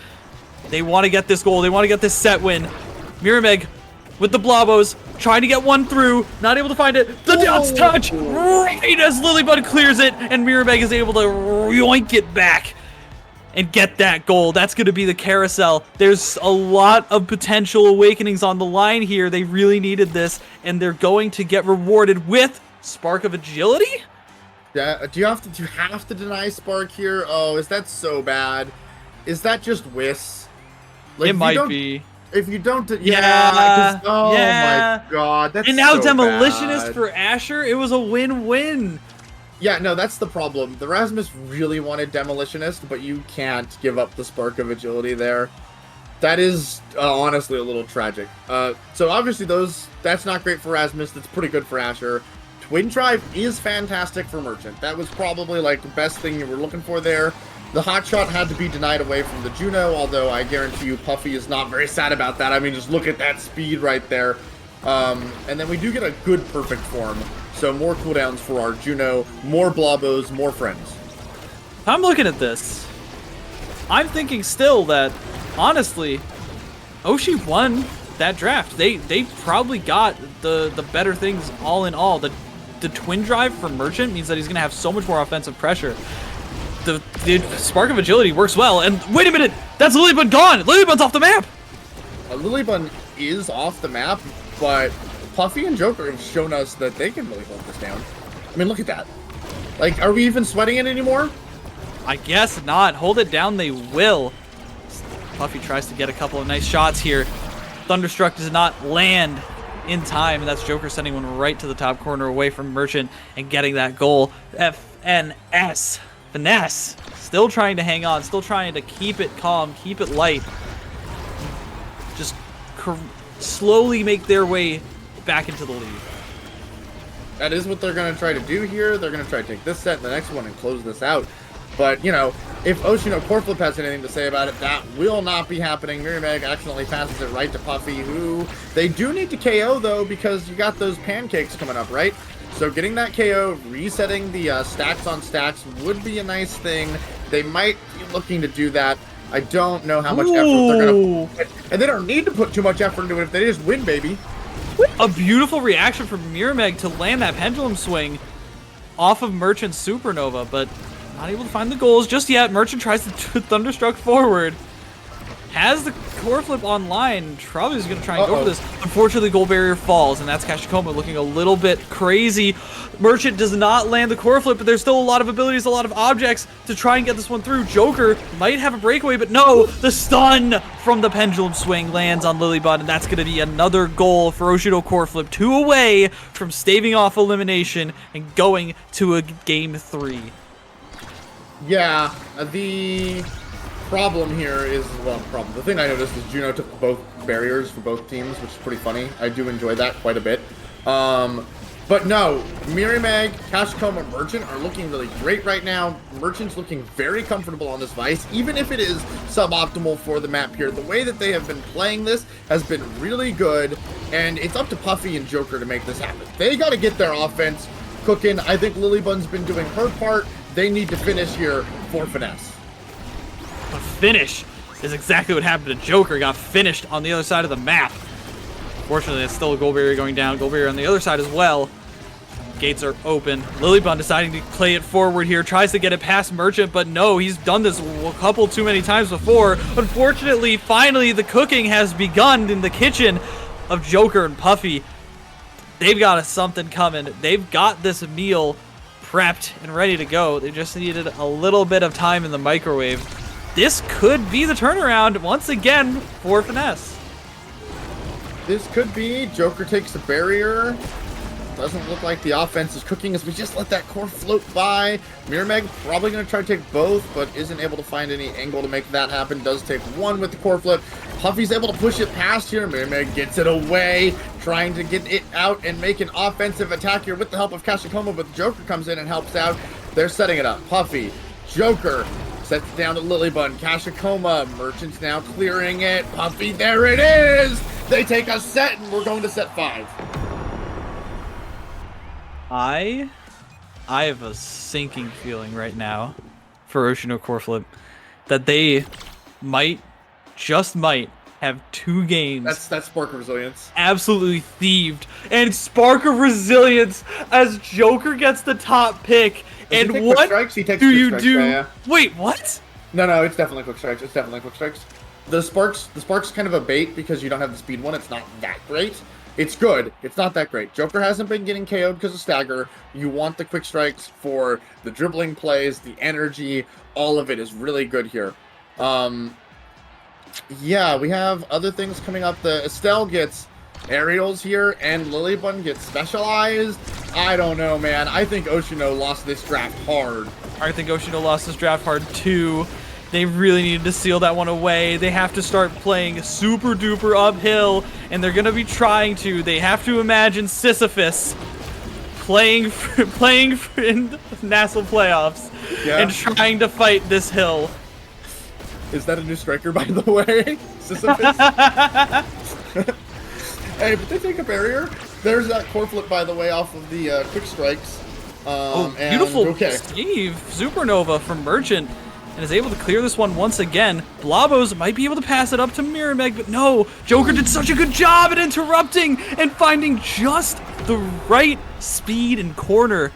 [SPEAKER 4] They want to get this goal. They want to get this set win. Mirameg with the Blobos, trying to get one through, not able to find it. The Death's Touch right as Lilybun clears it, and Mirameg is able to yoink it back and get that goal. That's going to be the carousel. There's a lot of potential awakenings on the line here. They really needed this, and they're going to get rewarded with Spark of Agility?
[SPEAKER 16] Yeah, do you have to deny Spark here? Oh, is that so bad? Is that just Whis? Like,
[SPEAKER 4] it might be.
[SPEAKER 16] If you don't, oh
[SPEAKER 4] yeah.
[SPEAKER 16] My god, that's
[SPEAKER 4] and now
[SPEAKER 16] so
[SPEAKER 4] Demolitionist
[SPEAKER 16] bad.
[SPEAKER 4] for Asher. It was a win-win.
[SPEAKER 16] Yeah, no, that's the problem. The Rasmus really wanted Demolitionist, but you can't give up the Spark of Agility there. That is honestly a little tragic. So obviously that's not great for Rasmus. That's pretty good for Asher. Twin Drive is fantastic for Merchant. That was probably like the best thing you were looking for there. The hot shot had to be denied away from the Juno, although I guarantee you Puffy is not very sad about that. I mean, just look at that speed right there. And then we do get a good perfect form. So more cooldowns for our Juno, more Blobos, more friends.
[SPEAKER 4] I'm looking at this. I'm thinking still that, honestly, Oshi won that draft. They probably got the better things all in all. The Twin Drive for Merchant means that he's going to have so much more offensive pressure. The Spark of Agility works well, and wait a minute, That's Lilybun gone. Lilybun's off the map.
[SPEAKER 16] Lilybun is off the map, but Puffy and Joker have shown us that they can really hold this down. I mean, look at that. Like, are we even sweating it anymore?
[SPEAKER 4] I guess not. Hold it down, they will. Puffy tries to get a couple of nice shots here. Thunderstruck does not land in time, and that's Joker sending one right to the top corner away from Merchant and getting that goal. FNS. Finesse. Still trying to hang on, still trying to keep it calm, keep it light. Just slowly make their way back into the lead.
[SPEAKER 16] That is what they're going to try to do here. They're going to try to take this set and the next one and close this out. But, you know, if Oshino Coreflip has anything to say about it, that will not be happening. Mirameg accidentally passes it right to Puffy, who they do need to KO, though, because you got those pancakes coming up, right? So getting that KO, resetting the stacks on stacks would be a nice thing. They might be looking to do that. I don't know how much effort they're going to put. And they don't need to put too much effort into it if they just win, baby.
[SPEAKER 4] A beautiful reaction from Mirameg to land that pendulum swing off of Merchant's Supernova, but not able to find the goals just yet. Merchant tries to Thunderstruck forward. Has the core flip online. Probably is going to try and go for this. Unfortunately, goal barrier falls, and that's Kashikoma looking a little bit crazy. Merchant does not land the core flip, but there's still a lot of abilities, a lot of objects to try and get this one through. Joker might have a breakaway, but no, the stun from the pendulum swing lands on Lilybun, and that's going to be another goal for Oshido core flip. 2 away from staving off elimination and going to a game 3.
[SPEAKER 16] Yeah, the problem here is, well, the thing I noticed is Juno took both barriers for both teams, which is pretty funny. I do enjoy that quite a bit. But no, Mirameg, Kashikoma, Merchant are looking really great right now. Merchant's looking very comfortable on this Vice, even if it is suboptimal for the map here. The way that they have been playing this has been really good, and it's up to Puffy and Joker to make this happen. They got to get their offense cooking. I think Lilybun's been doing her part. They need to finish here for Finesse.
[SPEAKER 4] A finish is exactly what happened to Joker. Got finished on the other side of the map. Fortunately, it's still a goal barrier going down. Goal barrier on the other side as well. Gates are open. Lilybun deciding to play it forward here. Tries to get it past Merchant, but no, he's done this a couple too many times before. Unfortunately, finally, the cooking has begun in the kitchen of Joker and Puffy. They've got something coming. They've got this meal prepped and ready to go. They just needed a little bit of time in the microwave. This could be the turnaround once again for Finesse.
[SPEAKER 16] This could be. Joker takes the barrier. Doesn't look like the offense is cooking as we just let that core float by. Mirameg probably going to try to take both, but isn't able to find any angle to make that happen. Does take one with the core flip. Puffy's able to push it past here. Mirameg gets it away, trying to get it out and make an offensive attack here with the help of Kashikoma, but the Joker comes in and helps out. They're setting it up. Puffy, Joker, sets it down to Lilybun. Kashikoma, Merchant's now clearing it. Puffy, there it is! They take a set, and we're going to set 5.
[SPEAKER 4] I have a sinking feeling right now for Oshino Coreflip that they just might have 2 games.
[SPEAKER 16] That's Spark of Resilience.
[SPEAKER 4] Absolutely thieved. And Spark of Resilience as Joker gets the top pick.
[SPEAKER 16] Does
[SPEAKER 4] and
[SPEAKER 16] he take
[SPEAKER 4] what
[SPEAKER 16] quick strikes? He takes
[SPEAKER 4] do
[SPEAKER 16] quick
[SPEAKER 4] you
[SPEAKER 16] strikes,
[SPEAKER 4] do?
[SPEAKER 16] yeah.
[SPEAKER 4] Wait, what?
[SPEAKER 16] No, it's definitely quick strikes. It's definitely quick strikes. The Spark's kind of a bait because you don't have the speed one. It's not that great. It's good. It's not that great. Joker hasn't been getting KO'd because of stagger. You want the quick strikes for the dribbling plays, the energy. All of it is really good here. Yeah, we have other things coming up. The Estelle gets aerials here, and Lilybun gets specialized. I don't know, man. I think Oshino lost this draft hard.
[SPEAKER 4] I think Oshino lost this draft hard too. They really needed to seal that one away. They have to start playing super duper uphill, and they're gonna be trying to. They have to imagine Sisyphus playing in NASA playoffs and trying to fight this hill.
[SPEAKER 16] Is that a new striker, by the way? Sisyphus? Hey, but they take a barrier. There's that core flip, by the way, off of the quick strikes.
[SPEAKER 4] Beautiful save. Supernova from Merchant. And is able to clear this one once again. Blabos might be able to pass it up to Mirameg, but no! Joker did such a good job at interrupting and finding just the right speed and corner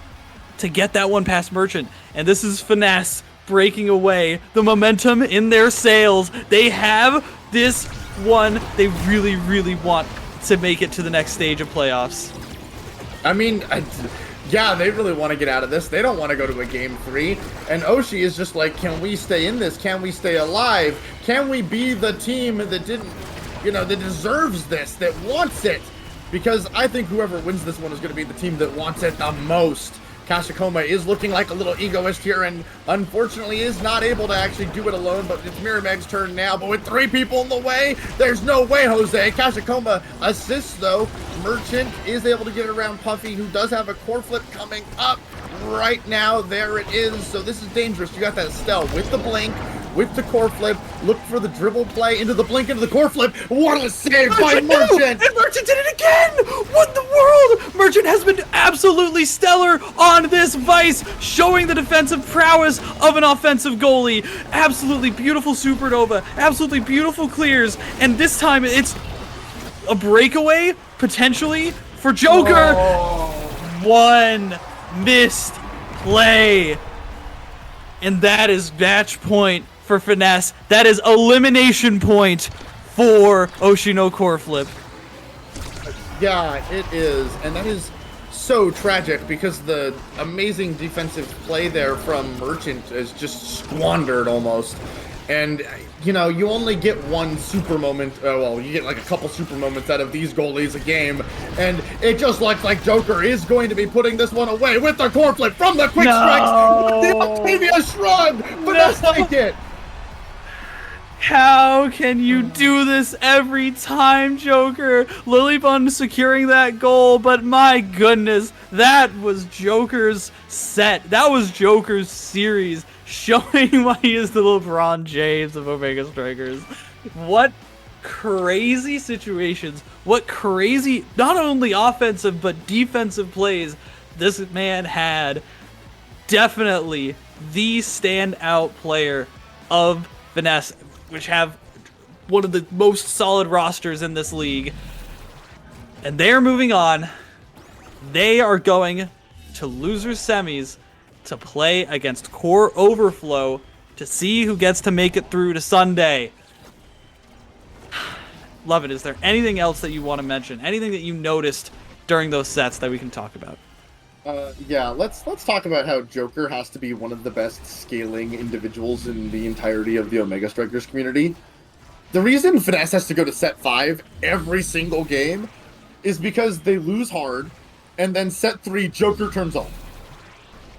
[SPEAKER 4] to get that one past Merchant. And this is Finesse breaking away. The momentum in their sails. They have this one. They really, really want to make it to the next stage of playoffs.
[SPEAKER 16] I mean, yeah, they really want to get out of this. They don't want to go to a game 3. And Oshi is just like, can we stay in this? Can we stay alive? Can we be the team that didn't, that deserves this, that wants it? Because I think whoever wins this one is going to be the team that wants it the most. Kashikoma is looking like a little egoist here and unfortunately is not able to actually do it alone, but it's Mirameg's turn now. But with 3 people in the way, there's no way, Jose. Kashikoma assists though. Merchant is able to get around Puffy, who does have a core flip coming up right now. There it is. So this is dangerous. You got that Estelle with the blink, with the core flip. Look for the dribble play into the blink, into the core flip. What a save by Merchant!
[SPEAKER 4] And Merchant did it again! What in the world? Merchant has been absolutely stellar on this Vice, showing the defensive prowess of an offensive goalie. Absolutely beautiful supernova, absolutely beautiful clears, and this time it's a breakaway, potentially, for Joker. One missed play. And that is match point for Finesse. That is elimination point for Oshino core flip.
[SPEAKER 16] Yeah, it is. And that is so tragic because the amazing defensive play there from Merchant is just squandered almost. And, you only get one super moment. Well, you get like a couple super moments out of these goalies a game. And it just looks like Joker is going to be putting this one away with the core flip from the quick strikes. The Octavia shrug. But let's take it.
[SPEAKER 4] How can you do this every time, Joker? Lilybun securing that goal, but my goodness, that was Joker's set. That was Joker's series, showing why he is the LeBron James of Omega Strikers. What crazy situations, what crazy, not only offensive, but defensive plays this man had. Definitely the standout player of Finesse, which have one of the most solid rosters in this league. And they're moving on. They are going to losers semis to play against Core Overflow to see who gets to make it through to Sunday. Love it. Is there anything else that you want to mention? Anything that you noticed during those sets that we can talk about?
[SPEAKER 16] Yeah, let's talk about how Joker has to be one of the best scaling individuals in the entirety of the Omega Strikers community. The reason Finesse has to go to set 5 every single game is because they lose hard, and then set 3, Joker turns on.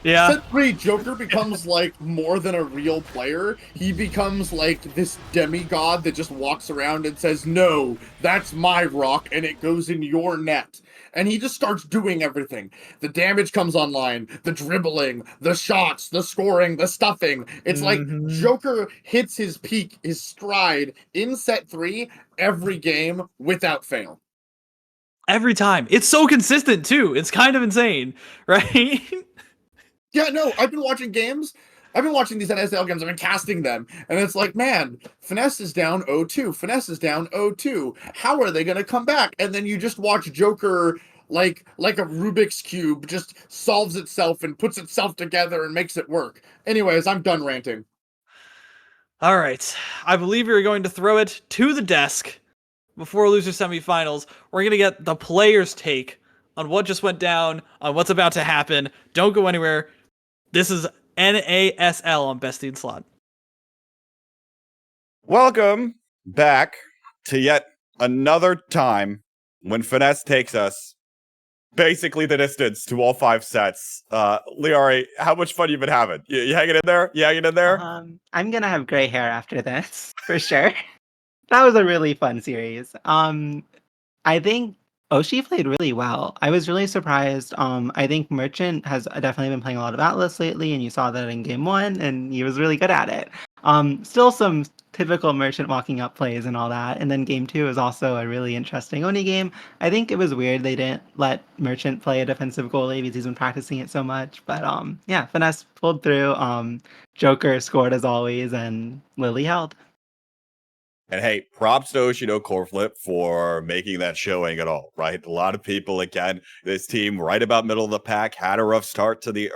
[SPEAKER 4] Yeah.
[SPEAKER 16] Set 3, Joker becomes like more than a real player. He becomes like this demigod that just walks around and says, no, that's my rock, and it goes in your net. And he just starts doing everything. The damage comes online, the dribbling, the shots, the scoring, the stuffing. It's like Joker hits his peak, his stride in set 3 every game without fail.
[SPEAKER 4] Every time. It's so consistent too. It's kind of insane, right?
[SPEAKER 16] Yeah, no, I've been watching games. I've been watching these NSL games. I've been casting them. And it's like, man, Finesse is down 0-2. Finesse is down 0-2. How are they going to come back? And then you just watch Joker, like a Rubik's Cube, just solves itself and puts itself together and makes it work. Anyways, I'm done ranting.
[SPEAKER 4] All right. I believe you're going to throw it to the desk before loser semifinals. We're going to get the players' take on what just went down, on what's about to happen. Don't go anywhere. This is NASL on BestieInSlot.
[SPEAKER 5] Welcome back to yet another time when Finesse takes us basically the distance to all 5 sets. Liari, how much fun you been having? You hanging in there? You hanging in there?
[SPEAKER 14] I'm gonna have gray hair after this, for sure. That was a really fun series. I think Oshi played really well. I was really surprised. I think Merchant has definitely been playing a lot of Atlas lately, and you saw that in game 1, and he was really good at it. Still some typical Merchant walking up plays and all that. And then game 2 is also a really interesting Oni game. I think it was weird they didn't let Merchant play a defensive goalie because he's been practicing it so much. But yeah, Finesse pulled through. Joker scored as always, and Lily held.
[SPEAKER 5] And hey, props to Oshino Coreflip for making that showing at all, right? A lot of people, again, this team right about middle of the pack had a rough start to the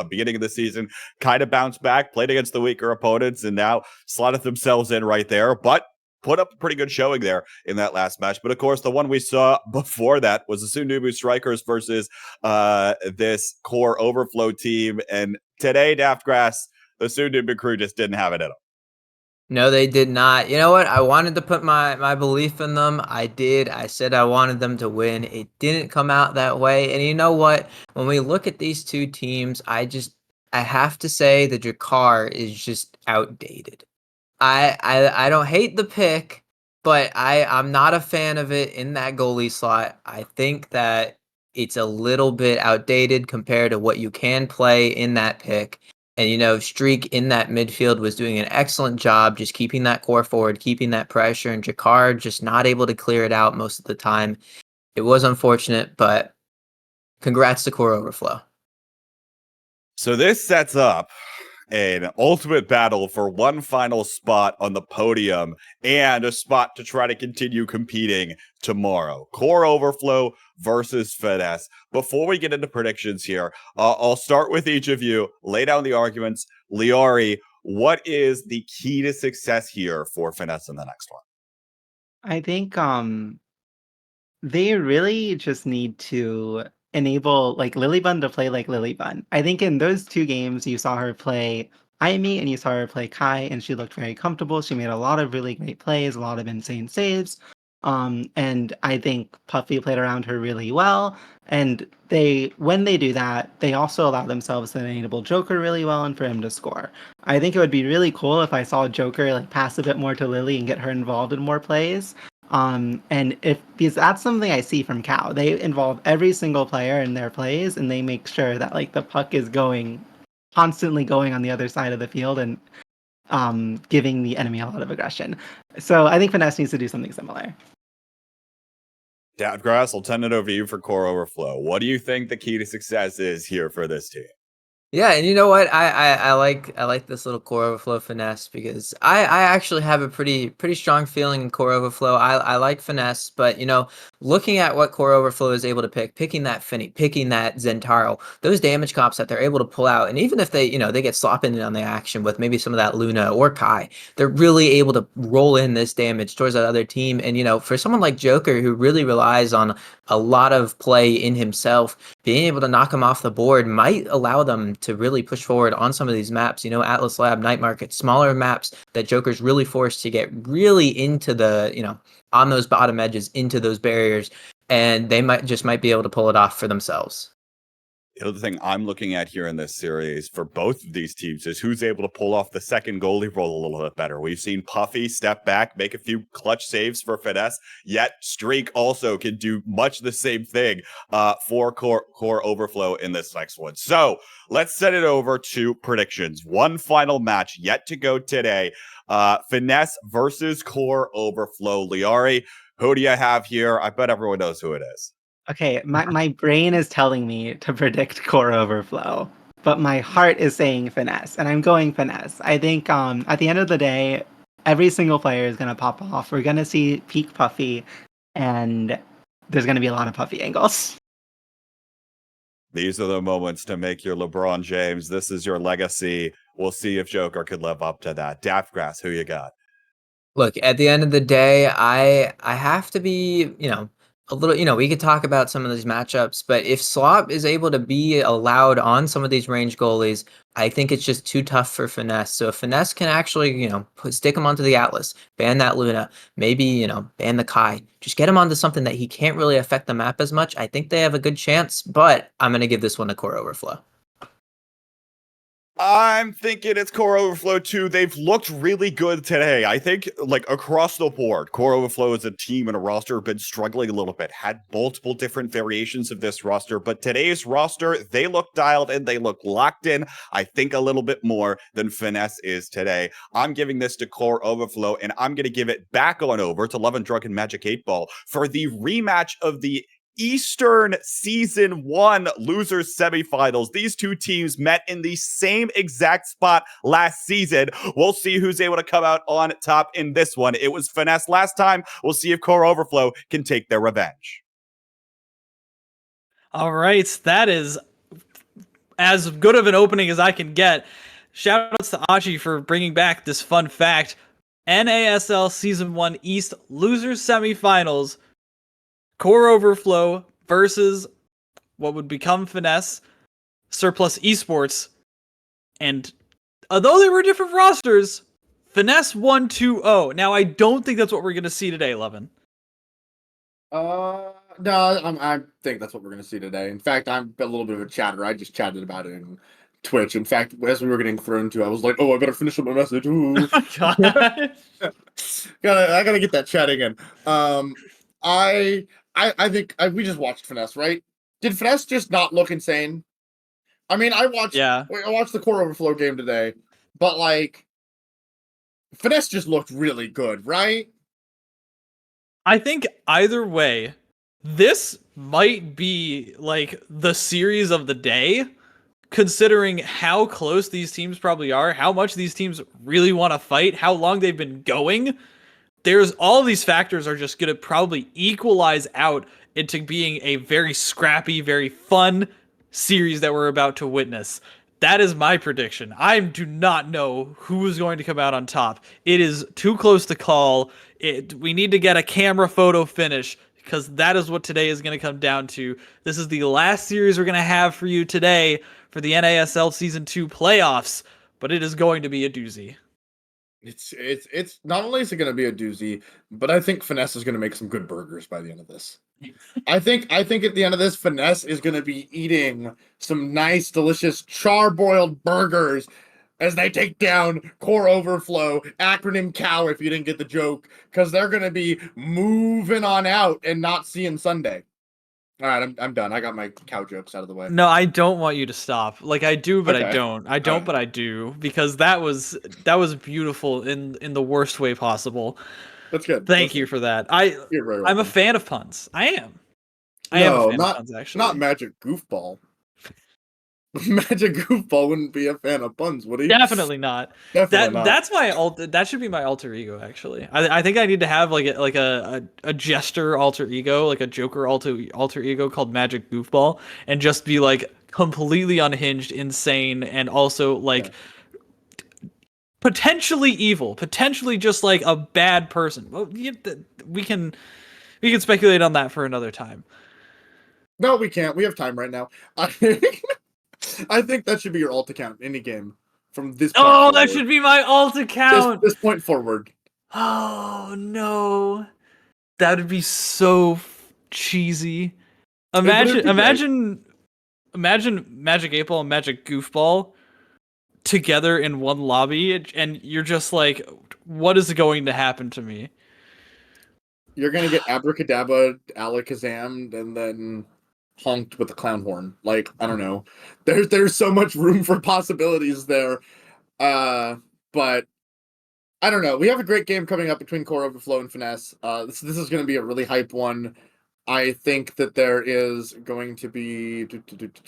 [SPEAKER 5] beginning of the season, kind of bounced back, played against the weaker opponents, and now slotted themselves in right there. But put up a pretty good showing there in that last match. But of course, the one we saw before that was the Sundubu Strikers versus this Core Overflow team. And today, Daftgrass, the Sundubu crew just didn't have it in them.
[SPEAKER 13] No, they did not. You know what? I wanted to put my belief in them. I did. I said I wanted them to win. It didn't come out that way. And you know what? When we look at these two teams, I have to say the Jakar is just outdated. I don't hate the pick, but I'm not a fan of it in that goalie slot. I think that it's a little bit outdated compared to what you can play in that pick. And, Streak in that midfield was doing an excellent job just keeping that core forward, keeping that pressure, and Jakar just not able to clear it out most of the time. It was unfortunate, but congrats to Core Overflow.
[SPEAKER 5] So this sets up an ultimate battle for one final spot on the podium and a spot to try to continue competing tomorrow. Core Overflow versus Finesse. Before we get into predictions here, I'll start with each of you. Lay down the arguments. Liari, what is the key to success here for Finesse in the next one?
[SPEAKER 14] I think they really just need to enable like Lilybun to play like Lilybun. I think in those two games you saw her play Aimi and you saw her play Kai, and she looked very comfortable. She made a lot of really great plays, a lot of insane saves. And I think Puffy played around her really well. And when they do that, they also allow themselves to enable Joker really well and for him to score. I think it would be really cool if I saw Joker like pass a bit more to Lily and get her involved in more plays. Because that's something I see from Cal. They involve every single player in their plays, and they make sure that like the puck is constantly going on the other side of the field and giving the enemy a lot of aggression. So I think Finesse needs to do something similar.
[SPEAKER 5] Daftgrass, I'll turn it over to you for Core Overflow. What do you think the key to success is here for this team?
[SPEAKER 13] Yeah, and you know what? I like this little Core Overflow Finesse because I actually have a pretty strong feeling in Core Overflow. I like Finesse, but looking at what Core Overflow is able to picking that Finny, picking that Zentaro, those damage comps that they're able to pull out, and even if they they get slopped in on the action with maybe some of that Luna or Kai, they're really able to roll in this damage towards that other team. And for someone like Joker who really relies on a lot of play in himself, being able to knock him off the board might allow them to really push forward on some of these maps. Atlas Lab, Night Market, smaller maps that Joker's really forced to get really into the, on those bottom edges, into those barriers, and they might be able to pull it off for themselves.
[SPEAKER 5] The other thing I'm looking at here in this series for both of these teams is who's able to pull off the second goalie role a little bit better. We've seen Puffy step back, make a few clutch saves for Finesse, yet Streak also can do much the same thing for Core Overflow in this next one. So let's set it over to predictions. One final match yet to go today. Finesse versus Core Overflow. Liari, who do you have here? I bet everyone knows who it is.
[SPEAKER 14] Okay, my brain is telling me to predict Core Overflow, but my heart is saying Finesse, and I'm going Finesse. I think at the end of the day, every single player is going to pop off. We're going to see peak Puffy, and there's going to be a lot of Puffy angles.
[SPEAKER 5] These are the moments to make your LeBron James. This is your legacy. We'll see if Joker could live up to that. Daftgrass, who you got?
[SPEAKER 13] Look, at the end of the day, I have to be, a little, we could talk about some of these matchups, but if Slop is able to be allowed on some of these range goalies, I think it's just too tough for Finesse. So if Finesse can actually, stick him onto the Atlas, ban that Luna, maybe, ban the Kai, just get him onto something that he can't really affect the map as much, I think they have a good chance, but I'm going to give this one to Core Overflow.
[SPEAKER 5] I'm thinking it's Core Overflow too. They've looked really good today. I think, across the board, Core Overflow as a team and a roster have been struggling a little bit, had multiple different variations of this roster, but today's roster, they look dialed in, they look locked in, I think a little bit more than Finesse is today. I'm giving this to Core Overflow, and I'm going to give it back on over to Love and Drunken Magic 8 Ball for the rematch of the Eastern Season 1 losers semifinals. These two teams met in the same exact spot last season. We'll see who's able to come out on top in this one. It was Finesse last time. We'll see if Core Overflow can take their revenge.
[SPEAKER 4] All right, that is as good of an opening as I can get. Shout outs to Achi for bringing back this fun fact. NASL Season 1 East Losers Semifinals. Core Overflow versus what would become Finesse, Surplus Esports. And although they were different rosters, Finesse won 2-0. Now, I don't think that's what we're going to see today, Levin.
[SPEAKER 16] No, I think that's what we're going to see today. In fact, I'm a little bit of a chatter. I just chatted about it in Twitch. In fact, as we were getting thrown to, I was like, "Oh, I better finish up my message." Ooh. I gotta get that chat again. I think we just watched Finesse, right? Did Finesse just not look insane? I mean, I watched the Core Overflow game today, but like, Finesse just looked really good, right?
[SPEAKER 4] I think either way, this might be like the series of the day, considering how close these teams probably are, how much these teams really want to fight, how long they've been going. There's all these factors are just going to probably equalize out into being a very scrappy, very fun series that we're about to witness. That is my prediction. I do not know who is going to come out on top. It is too close to call. We need to get a camera photo finish because that is what today is going to come down to. This is the last series we're going to have for you today for the NASL Season 2 playoffs, but it is going to be a doozy.
[SPEAKER 16] It's not only is it going to be a doozy, but I think Finesse is going to make some good burgers by the end of this. I think at the end of this, Finesse is going to be eating some nice, delicious charbroiled burgers as they take down Core Overflow, acronym COW if you didn't get the joke, because they're going to be moving on out and not seeing Sunday. All right, I'm done. I got my cow jokes out of the way.
[SPEAKER 4] No, I don't want you to stop. Like I do, but
[SPEAKER 16] Okay.
[SPEAKER 4] I don't. I don't, but I do, because that was beautiful in the worst way possible.
[SPEAKER 16] That's good.
[SPEAKER 4] Thank you for that. I'm a fan of puns. I am. I am a fan of puns, actually.
[SPEAKER 16] Not Magic Goofball. Magic Goofball wouldn't be a fan of puns, would he?
[SPEAKER 4] Definitely not.
[SPEAKER 16] Definitely not.
[SPEAKER 4] That's my that should be my alter ego, actually. I think I need to have like a jester alter ego, like a Joker alter ego called Magic Goofball, and just be like completely unhinged, insane, and also like potentially evil, potentially just like a bad person. Well, we can speculate on that for another time.
[SPEAKER 16] No, we can't. We have time right now. I think that should be your alt account in any game from this point
[SPEAKER 4] forward.
[SPEAKER 16] That
[SPEAKER 4] should be my alt account.
[SPEAKER 16] This point forward.
[SPEAKER 4] Oh no. That would be so cheesy. Imagine Magic 8-Ball and Magic Goofball together in one lobby, and you're just like, what is going to happen to me?
[SPEAKER 16] You're gonna get Abracadabra, Alakazam, and then honked with the clown horn. Like, I don't know. There's so much room for possibilities there. But I don't know. We have a great game coming up between Core Overflow and Finesse. This is going to be a really hype one. I think that there is going to be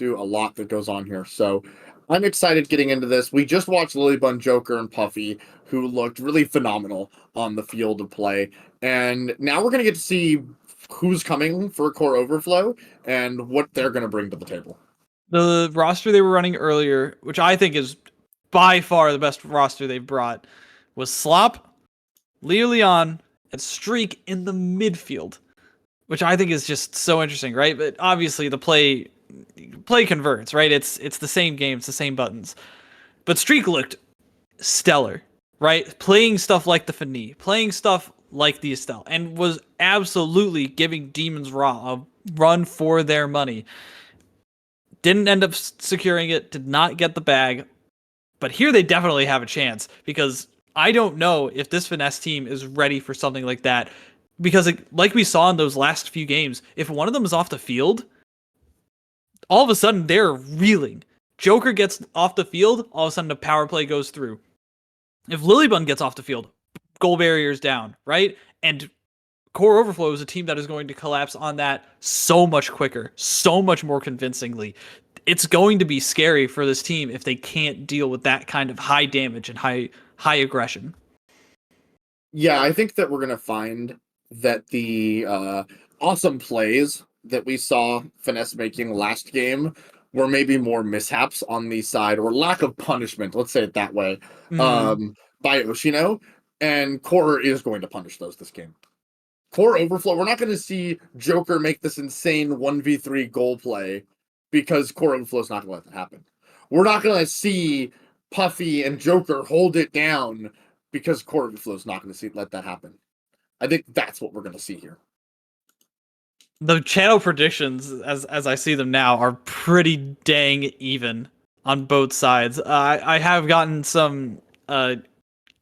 [SPEAKER 16] a lot that goes on here. So I'm excited getting into this. We just watched Lilybun, Joker, and Puffy, who looked really phenomenal on the field of play. And now we're going to get to see who's coming for Core Overflow and what they're going to bring to the table.
[SPEAKER 4] The roster they were running earlier, which I think is by far the best roster they've brought, was Slop, Leo Leon, and Streak in the midfield, which I think is just so interesting, right? But obviously the play converts, right? It's the same game, it's the same buttons. But Streak looked stellar, right? Playing stuff like the Fini, playing stuff like the Estelle, and was absolutely giving Demons Raw a run for their money. Didn't end up securing it, did not get the bag, but here they definitely have a chance, because I don't know if this Finesse team is ready for something like that, because like we saw in those last few games, if one of them is off the field, all of a sudden they're reeling. Joker gets off the field, all of a sudden the power play goes through. If Lilybun gets off the field, goal barriers down, right? And Core Overflow is a team that is going to collapse on that so much quicker, so much more convincingly. It's going to be scary for this team if they can't deal with that kind of high damage and high aggression.
[SPEAKER 16] Yeah, I think that we're going to find that the awesome plays that we saw Finesse making last game
[SPEAKER 7] were maybe more mishaps on the side or lack of punishment, let's say it that way, by Oshino, and Core is going to punish those this game. Core overflow, we're not going to see Joker make this insane 1v3 goal play because Core overflow is not going to let that happen. We're not going to see Puffy and Joker hold it down because Core overflow is not going to let that happen. I think that's what we're going to see here.
[SPEAKER 4] The channel predictions, as I see them now, are pretty dang even on both sides. I have gotten some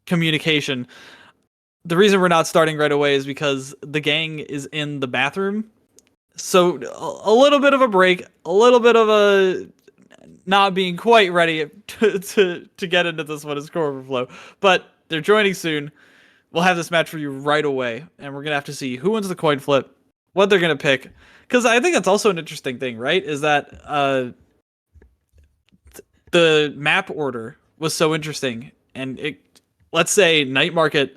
[SPEAKER 4] communication. The reason we're not starting right away is because the gang is in the bathroom. So a little bit of a break, a little bit of a not being quite ready to get into this one is Core Overflow. But they're joining soon. We'll have this match for you right away, and we're going to have to see who wins the coin flip, what they're going to pick. Because I think that's also an interesting thing, right? Is that the map order was so interesting. And let's say Night Market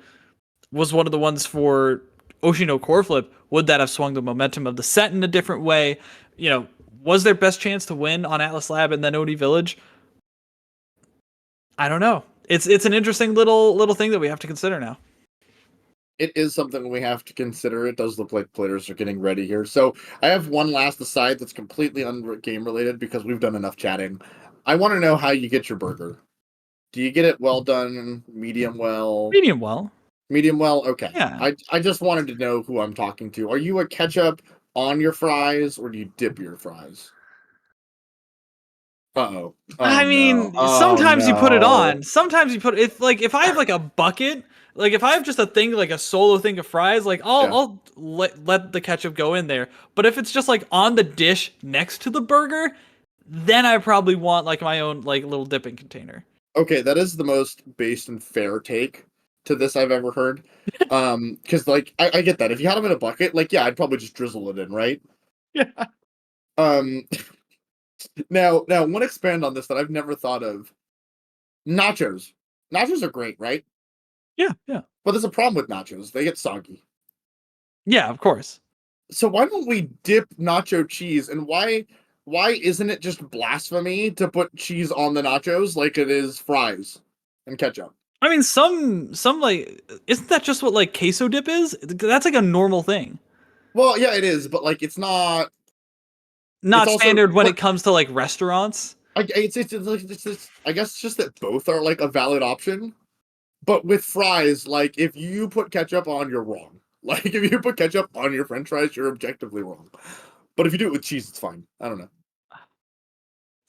[SPEAKER 4] was one of the ones for Oshino core flip. Would that have swung the momentum of the set in a different way? You know, was their best chance to win on Atlas Lab and then Oni Village? I don't know. It's an interesting little thing that we have to consider now.
[SPEAKER 7] It is something we have to consider. It does look like players are getting ready here. So I have one last aside that's completely un-game related because we've done enough chatting. I want to know how you get your burger. Do you get it well done, medium well?
[SPEAKER 4] Medium well.
[SPEAKER 7] Medium well? Okay.
[SPEAKER 4] Yeah.
[SPEAKER 7] I just wanted to know who I'm talking to. Are you a ketchup on your fries or do you dip your fries? Uh-oh.
[SPEAKER 4] I mean, sometimes you put it on. Sometimes you put it, if I have like a bucket, like if I have just a thing, like a solo thing of fries, like I'll let the ketchup go in there. But if it's just like on the dish next to the burger, then I probably want like my own like little dipping container.
[SPEAKER 7] Okay, that is the most based and fair take to this I've ever heard. Because like I get that. If you had them in a bucket, like yeah, I'd probably just drizzle it in, right?
[SPEAKER 4] Yeah.
[SPEAKER 7] Now, I want to expand on this that I've never thought of. Nachos. Nachos are great, right?
[SPEAKER 4] Yeah.
[SPEAKER 7] But there's a problem with nachos. They get soggy.
[SPEAKER 4] Yeah, of course.
[SPEAKER 7] So why don't we dip nacho cheese? And why isn't it just blasphemy to put cheese on the nachos like it is fries and ketchup?
[SPEAKER 4] I mean, some like, isn't that just what like queso dip is? That's like a normal thing.
[SPEAKER 7] Well, yeah, it is, but like it's not
[SPEAKER 4] standard when it comes to like restaurants.
[SPEAKER 7] I guess it's just that both are like a valid option. But with fries, like if you put ketchup on, you're wrong. Like if you put ketchup on your French fries, you're objectively wrong. But if you do it with cheese, it's fine. I don't know.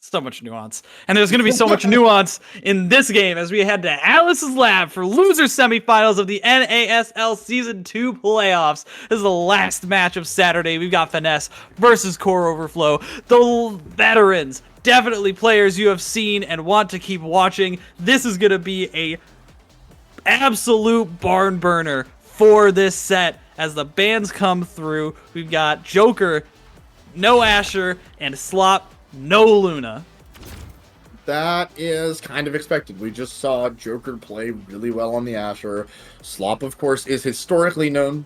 [SPEAKER 4] So much nuance. And there's going to be so much nuance in this game as we head to Atlas's Lab for loser semifinals of the NASL Season 2 playoffs. This is the last match of Saturday. We've got Finesse versus Core Overflow. The veterans, definitely players you have seen and want to keep watching. This is going to be a absolute barn burner for this set as the bands come through. We've got Joker, no Asher, and Slop, no Luna.
[SPEAKER 7] That is kind of expected. We just saw Joker play really well on the Asher. Slop, of course, is historically known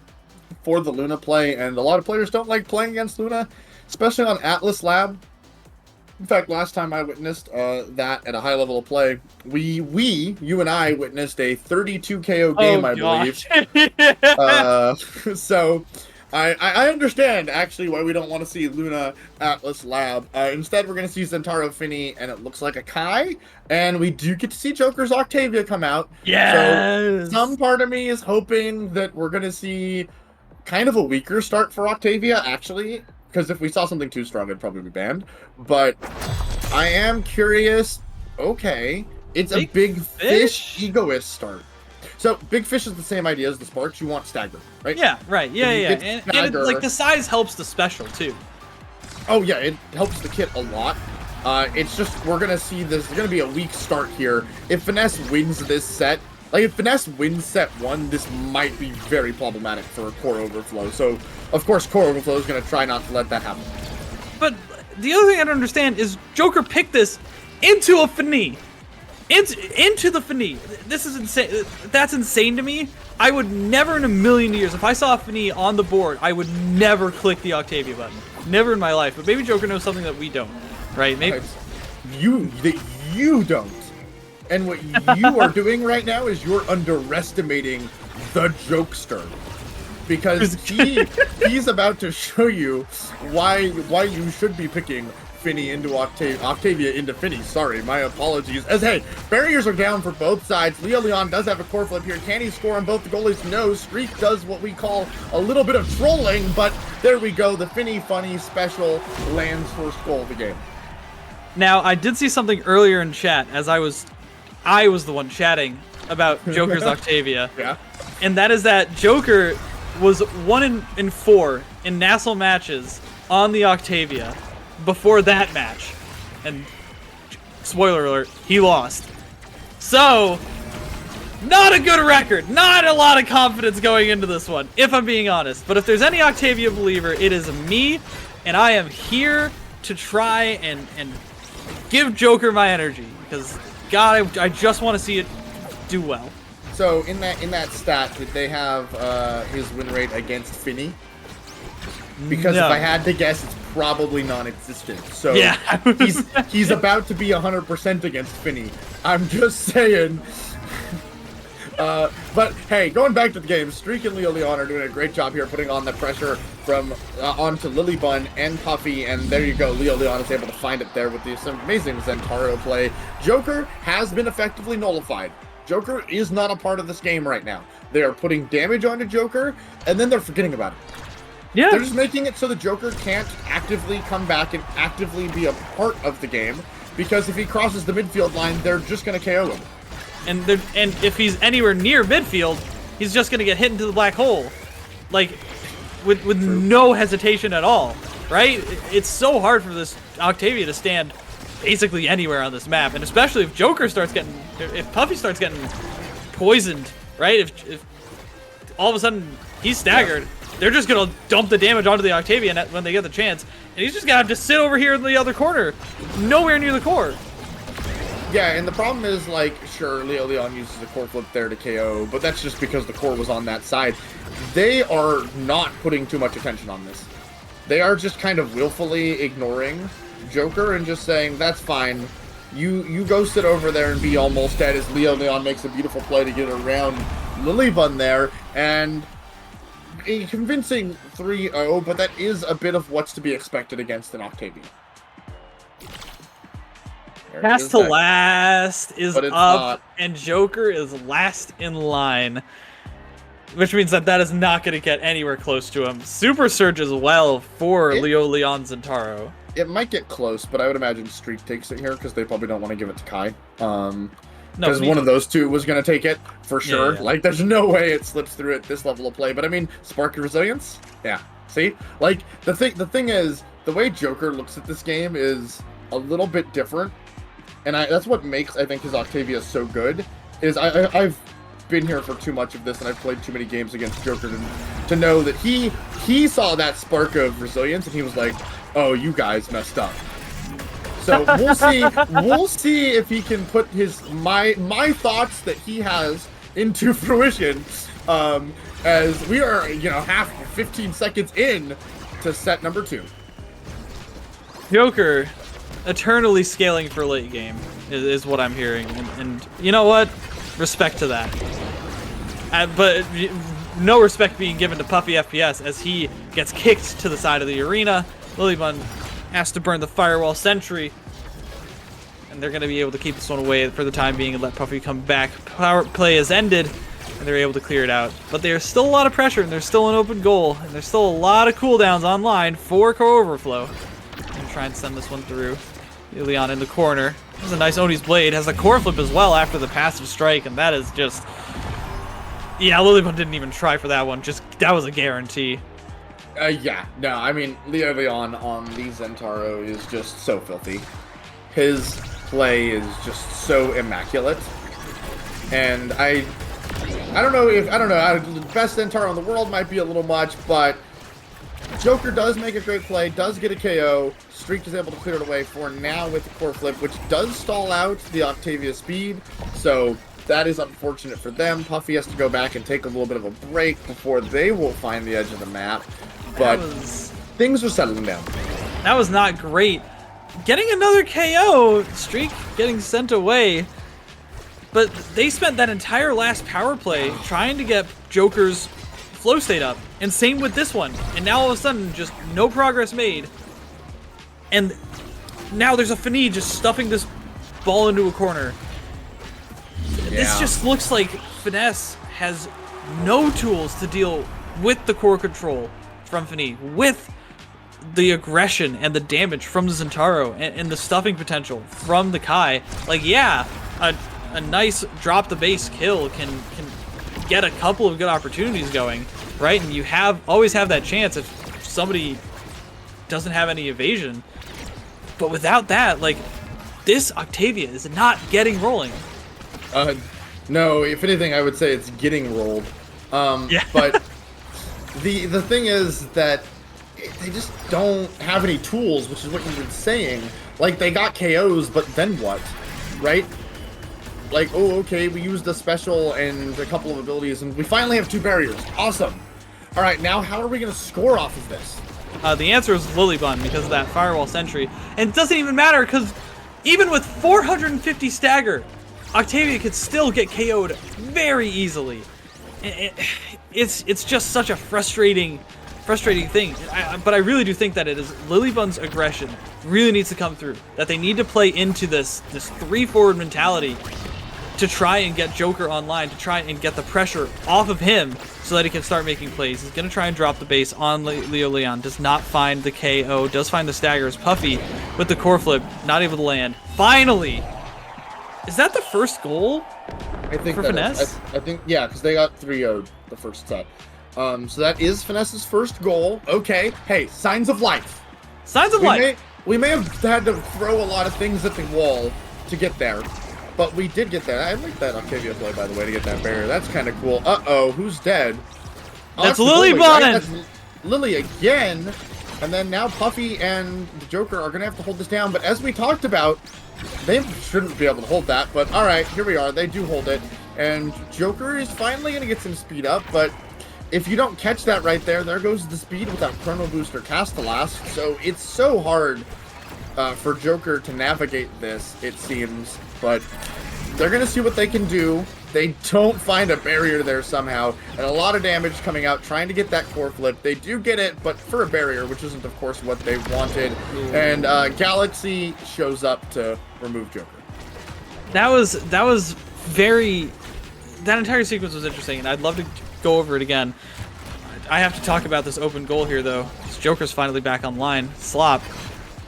[SPEAKER 7] for the Luna play, and a lot of players don't like playing against Luna, especially on Atlas Lab. In fact, last time I witnessed that at a high level of play, you and I witnessed a 32 KO game, I believe. So I understand actually why we don't want to see Luna Atlas Lab. Instead, we're going to see Zentaro Finny, and it looks like a Kai. And we do get to see Joker's Octavia come out.
[SPEAKER 4] Yes!
[SPEAKER 7] So some part of me is hoping that we're going to see kind of a weaker start for Octavia, actually. Because if we saw something too strong, it'd probably be banned. But I am curious. Okay. It's a big fish egoist start. So Big Fish is the same idea as the Sparks. You want stagger, right?
[SPEAKER 4] Yeah, right. Yeah. And like the size helps the special too.
[SPEAKER 7] Oh yeah, it helps the kit a lot. It's just we're gonna see this. There's gonna be a weak start here. If Finesse wins this set, like if Finesse wins set 1, this might be very problematic for Core Overflow. So of course Core Overflow is gonna try not to let that happen.
[SPEAKER 4] But the other thing I don't understand is Joker picked this into a Finny. Into the Finny. This is insane. That's insane to me. I would never in a million years, if I saw a Finny on the board, I would never click the Octavia button. Never in my life. But maybe Joker knows something that we don't. right? Maybe
[SPEAKER 16] You don't. And what you are doing right now is you're underestimating the jokester. Because he's about to show you why you should be picking Finny into Octavia into Finny. Sorry, my apologies. As hey, barriers are down for both sides. Leo Leon does have a core flip here. Can he score on both the goalies? No. Streak does what we call a little bit of trolling, but there we go. The Finny Funny special lands first goal of the game.
[SPEAKER 4] Now, I did see something earlier in chat as I was the one chatting about Joker's Octavia.
[SPEAKER 16] Yeah.
[SPEAKER 4] And that is that Joker was 1 in 4 in Nassau matches on the Octavia before that match. And spoiler alert, he lost. So, not a good record. Not a lot of confidence going into this one, if I'm being honest. But if there's any Octavia believer, it is me, and I am here to try and give Joker my energy, because God, I just want to see it do well.
[SPEAKER 16] So in that stat, did they have his win rate against Finny? Because
[SPEAKER 4] No.
[SPEAKER 16] if I had to guess, it's probably non-existent. So
[SPEAKER 4] Yeah.
[SPEAKER 16] he's about to be 100% against Finny. I'm just saying. But hey, going back to the game, Streak and Leo Leon are doing a great job here, putting on the pressure from onto Lilybun and Puffy, and there you go. Leo Leon is able to find it there with some amazing Zentaro play. Joker has been effectively nullified. Joker is not a part of this game right now. They are putting damage onto Joker, and then they're forgetting about it.
[SPEAKER 4] Yeah.
[SPEAKER 16] They're just making it so the Joker can't actively come back and actively be a part of the game, because if he crosses the midfield line, they're just going to KO him.
[SPEAKER 4] And if he's anywhere near midfield, he's just gonna get hit into the black hole, like with no hesitation at all, right? It's so hard for this Octavia to stand basically anywhere on this map, and especially if if Puffy starts getting poisoned, right? If all of a sudden he's staggered, they're just gonna dump the damage onto the Octavia when they get the chance, and he's just gonna have to sit over here in the other corner, nowhere near the core.
[SPEAKER 16] Yeah, and the problem is, like, sure, Leo Leon uses a core flip there to KO, but that's just because the core was on that side. They are not putting too much attention on this. They are just kind of willfully ignoring Joker and just saying, that's fine. You go sit over there and be almost dead, as Leo Leon makes a beautiful play to get around Lilybun there, and a convincing 3-0, but that is a bit of what's to be expected against an Octavia.
[SPEAKER 4] Pass to last is
[SPEAKER 16] But it's
[SPEAKER 4] up,
[SPEAKER 16] not.
[SPEAKER 4] and Joker is last in line, which means that is not going to get anywhere close to him. Super Surge as well for Leo Leon Zentaro.
[SPEAKER 16] It might get close, but I would imagine Streak takes it here because they probably don't want to give it to Kai. Because one of those two was going to take it for sure.
[SPEAKER 4] Yeah.
[SPEAKER 16] Like, there's no way it slips through at this level of play. But I mean, Spark of Resilience? Yeah. See? Like, the thing is, the way Joker looks at this game is a little bit different. And that's what makes, I think, his Octavia so good, is I've been here for too much of this, and I've played too many games against Joker to know that he saw that spark of resilience, and he was like, oh, you guys messed up. So we'll see if he can put my thoughts that he has into fruition, as we are, 15 seconds in to set number 2.
[SPEAKER 4] Joker eternally scaling for late game is what I'm hearing, and you know what? Respect to that. But no respect being given to Puffy FPS as he gets kicked to the side of the arena. Lilybun has to burn the firewall sentry, and they're going to be able to keep this one away for the time being and let Puffy come back. Power play is ended, and they're able to clear it out. But there's still a lot of pressure, and there's still an open goal, and there's still a lot of cooldowns online for Core Overflow. And try and send this one through. Leon in the corner. This is a nice Oni's Blade. Has a core flip as well after the passive strike, and that is just... Yeah, Lilybun didn't even try for that one. That was a guarantee.
[SPEAKER 16] Yeah, no, I mean, Leo Leon on the Zentaro is just so filthy. His play is just so immaculate. And I don't know, the best Zentaro in the world might be a little much, but Joker does make a great play, does get a KO. Streak is able to clear it away for now with the core flip, which does stall out the Octavia speed. So that is unfortunate for them. Puffy has to go back and take a little bit of a break before they will find the edge of the map. But things are settling down.
[SPEAKER 4] That was not great getting another KO, streak getting sent away. But they spent that entire last power play trying to get Joker's flow state up. And same with this one. And now all of a sudden, just no progress made. And now there's a Fini just stuffing this ball into a corner. This just looks like Finesse has no tools to deal with the core control from Fini, with the aggression and the damage from the Zentaro and the stuffing potential from the Kai. Like, yeah, a nice drop the base kill can get a couple of good opportunities going, right? And you always have that chance if somebody doesn't have any evasion. But without that, like, this Octavia is not getting rolling.
[SPEAKER 16] No, if anything, I would say it's getting rolled.
[SPEAKER 4] Yeah.
[SPEAKER 16] But the thing is that they just don't have any tools, which is what you've been saying. Like, they got KOs, but then what? Right? Like, oh, okay, we used a special and a couple of abilities, and we finally have 2 barriers. Awesome. All right, now how are we going to score off of this?
[SPEAKER 4] The answer is Lilybun because of that Firewall Sentry. And it doesn't even matter because even with 450 stagger, Octavia could still get KO'd very easily. It's just such a frustrating thing. But I really do think that it is Lilybun's aggression really needs to come through. That they need to play into this 3-forward mentality to try and get Joker online, to try and get the pressure off of him so that he can start making plays. He's going to try and drop the base on Leo Leon. Does not find the KO. Does find the staggers. Puffy with the core flip. Not able to land. Finally! Is that the first goal for Finesse?
[SPEAKER 16] I think, yeah, because they got 3-0'd the first set. So that is Finesse's first goal. Okay. Hey, signs of life.
[SPEAKER 4] Signs of life.
[SPEAKER 16] We may have had to throw a lot of things at the wall to get there. But we did get there. I like that Octavia play, by the way, to get that barrier. That's kind of cool. Uh-oh, who's dead? Oh,
[SPEAKER 4] that's Lilybun! Right?
[SPEAKER 16] That's Lily again. And then now Puffy and the Joker are going to have to hold this down. But as we talked about, they shouldn't be able to hold that. But all right, here we are. They do hold it. And Joker is finally going to get some speed up. But if you don't catch that right there, there goes the speed without Chrono Boost or Castellast. So it's so hard for Joker to navigate this, it seems. But they're going to see what they can do. They don't find a barrier there somehow. And a lot of damage coming out, trying to get that core flip. They do get it, but for a barrier, which isn't, of course, what they wanted. And Galaxy shows up to remove Joker.
[SPEAKER 4] That was very... That entire sequence was interesting, and I'd love to go over it again. I have to talk about this open goal here, though. Joker's finally back online. Slop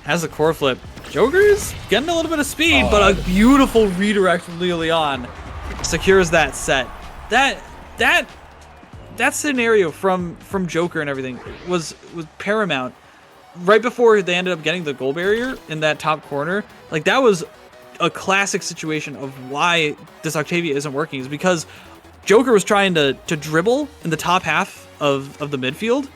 [SPEAKER 4] has the core flip. Joker's getting a little bit of speed, but a beautiful redirect from Leo Leon secures that set. That scenario from Joker and everything was paramount. Right before they ended up getting the goal barrier in that top corner, like, that was a classic situation of why this Octavia isn't working, is because Joker was trying to dribble in the top half of the midfield,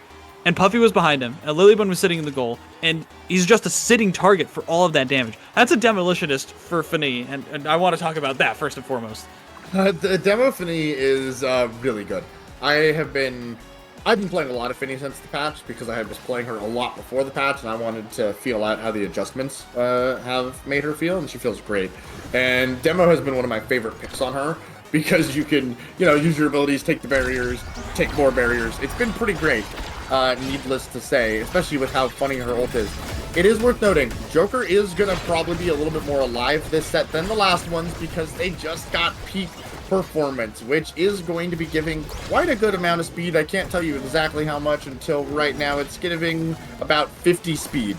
[SPEAKER 4] and Puffy was behind him, and Lilybun was sitting in the goal, and he's just a sitting target for all of that damage. That's a demolitionist for Fini, and I want to talk about that first and foremost.
[SPEAKER 16] The demo Fini is really good. I've been playing a lot of Fini since the patch, because I was playing her a lot before the patch, and I wanted to feel out how the adjustments have made her feel, and she feels great. And demo has been one of my favorite picks on her, because you can, use your abilities, take the barriers, take more barriers. It's been pretty great, needless to say, especially with how funny her ult is. It is worth noting, Joker is going to probably be a little bit more alive this set than the last ones, because they just got peak performance, which is going to be giving quite a good amount of speed. I can't tell you exactly how much until right now. It's giving about 50 speed.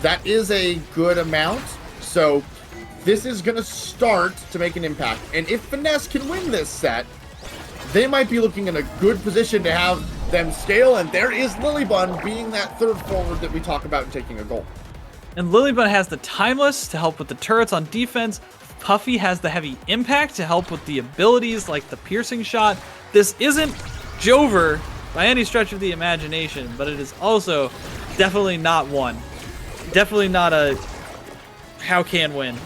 [SPEAKER 16] That is a good amount, so this is going to start to make an impact. And if Finesse can win this set, they might be looking in a good position to have them scale, and there is Lilybun being that third forward that we talk about and taking a goal.
[SPEAKER 4] And Lilybun has the Timeless to help with the turrets on defense. Puffy has the heavy impact to help with the abilities like the piercing shot. This isn't Jover by any stretch of the imagination, but it is also definitely not one. Definitely not a how can win.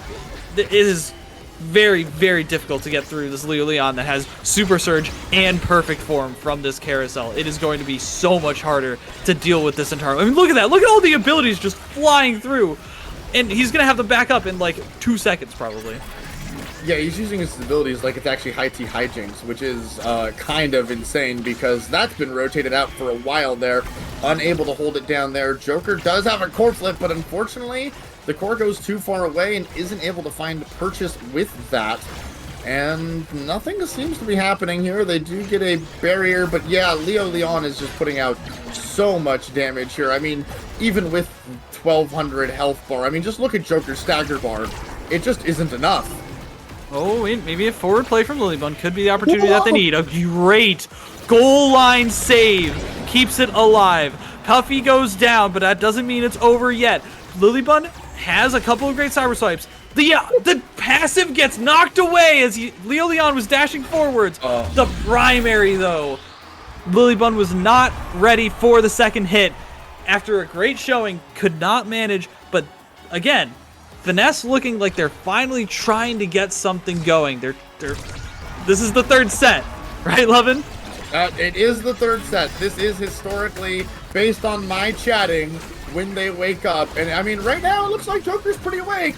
[SPEAKER 4] It is very, very difficult to get through this Leo Leon that has Super Surge and Perfect Form from this carousel. It is going to be so much harder to deal with this entire... I mean, look at that. Look at all the abilities just flying through. and he's gonna have them back up in like 2 seconds probably.
[SPEAKER 16] Yeah, he's using his abilities like it's actually high T hijinks, which is kind of insane because that's been rotated out for a while there. Unable to hold it down there. Joker does have a core flip, but unfortunately, the core goes too far away and isn't able to find purchase with that. And nothing seems to be happening here. They do get a barrier, but yeah, Leo Leon is just putting out so much damage here. I mean, even with 1200 health bar, I mean, just look at Joker's stagger bar. It just isn't enough.
[SPEAKER 4] Oh, wait, maybe a forward play from Lilybun could be the opportunity that they need. A great goal line save. Keeps it alive. Puffy goes down, but that doesn't mean it's over yet. Lilybun has a couple of great cyber swipes. The passive gets knocked away as Leo Leon was dashing forwards. The primary, though. Lilybun was not ready for the second hit. After a great showing, could not manage, but again, Finesse looking like they're finally trying to get something going. This is the third set, right, Lovin?
[SPEAKER 16] It is the third set. This is historically based on my chatting when they wake up. And I mean, right now it looks like Joker's pretty awake.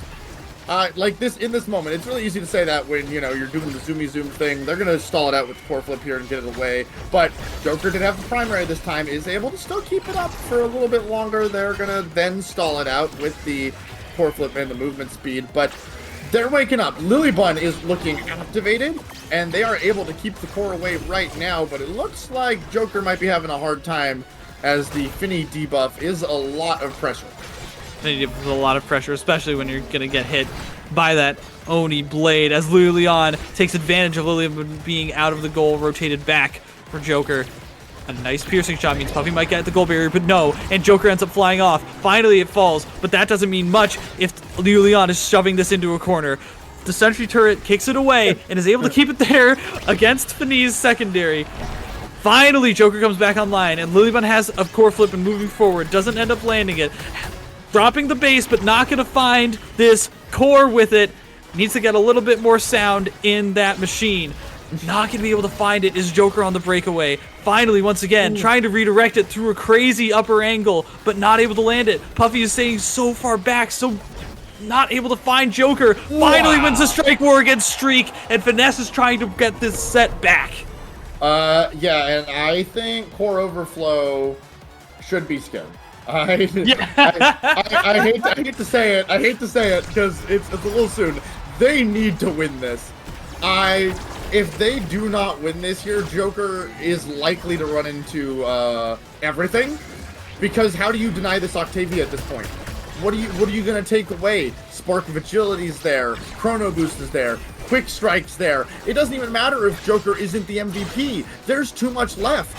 [SPEAKER 16] Like this in this moment, it's really easy to say that when, you know, you're doing the zoomy zoom thing. They're gonna stall it out with core flip here and get it away. But Joker did have the primary this time, is able to still keep it up for a little bit longer. They're gonna then stall it out with the core flip and the movement speed, but they're waking up. Lilybun is looking activated, and they are able to keep the core away right now, but it looks like Joker might be having a hard time as the Finny debuff is a lot of pressure.
[SPEAKER 4] A lot of pressure, especially when you're going to get hit by that Oni blade, as Leon takes advantage of Lilybun being out of the goal, rotated back for Joker. A nice piercing shot means Puffy might get the goal barrier, but no, and Joker ends up flying off. Finally, it falls, but that doesn't mean much if Leon is shoving this into a corner. The sentry turret kicks it away and is able to keep it there against Finny's secondary. Finally, Joker comes back online, and Lilybun has a core flip and moving forward, doesn't end up landing it. Dropping the base, but not going to find this core with it. Needs to get a little bit more sound in that machine. Not going to be able to find it is Joker on the breakaway. Finally, once again, trying to redirect it through a crazy upper angle, but not able to land it. Puffy is staying so far back, so not able to find Joker. Finally wins the strike war against Streak, and Finesse is trying to get this set back.
[SPEAKER 16] Yeah, and I think Core Overflow should be skipped. I hate to say it. I hate to say it because it's a little soon. They need to win this. If they do not win this here, Joker is likely to run into everything. Because how do you deny this Octavia at this point? What are you gonna take away? Spark of Agility's there, Chrono Boost is there, Quick Strike's there. It doesn't even matter if Joker isn't the MVP. There's too much left.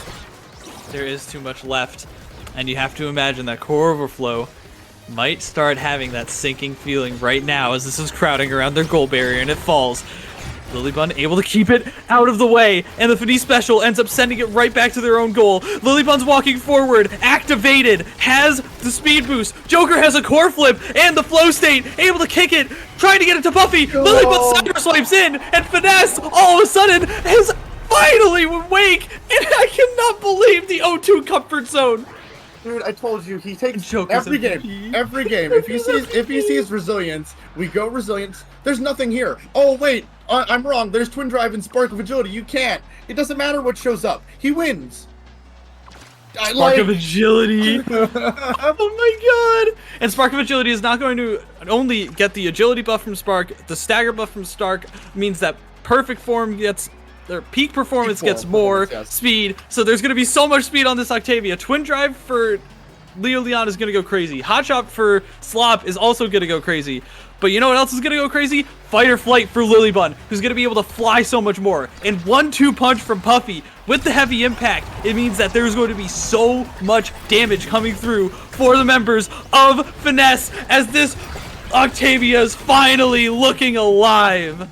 [SPEAKER 4] There is too much left. And you have to imagine that Core Overflow might start having that sinking feeling right now as this is crowding around their goal barrier and it falls. Lilybun able to keep it out of the way, and the Finny special ends up sending it right back to their own goal. Lilybun's walking forward, activated, has the speed boost. Joker has a core flip and the flow state, able to kick it, trying to get it to Puffy. Lilybun cyber swipes in, and Finesse all of a sudden is finally awake, and I cannot believe the O2 comfort zone.
[SPEAKER 16] Dude, I told you, he takes every game. If he sees resilience, we go resilience. There's nothing here. Oh wait, I'm wrong. There's Twin Drive and Spark of Agility. You can't. It doesn't matter what shows up. He wins.
[SPEAKER 4] Spark of Agility. Oh my god. And Spark of Agility is not going to only get the agility buff from Spark, the stagger buff from Spark means that perfect form gets their peak performance gets more speed, so there's going to be so much speed on this Octavia. Twin Drive for Leo Leon is going to go crazy. Hot Shot for Slop is also going to go crazy. But you know what else is going to go crazy? Fight or Flight for Lilybun, who's going to be able to fly so much more. And 1-2 punch from Puffy with the heavy impact, it means that there's going to be so much damage coming through for the members of Finesse as this Octavia is finally looking alive.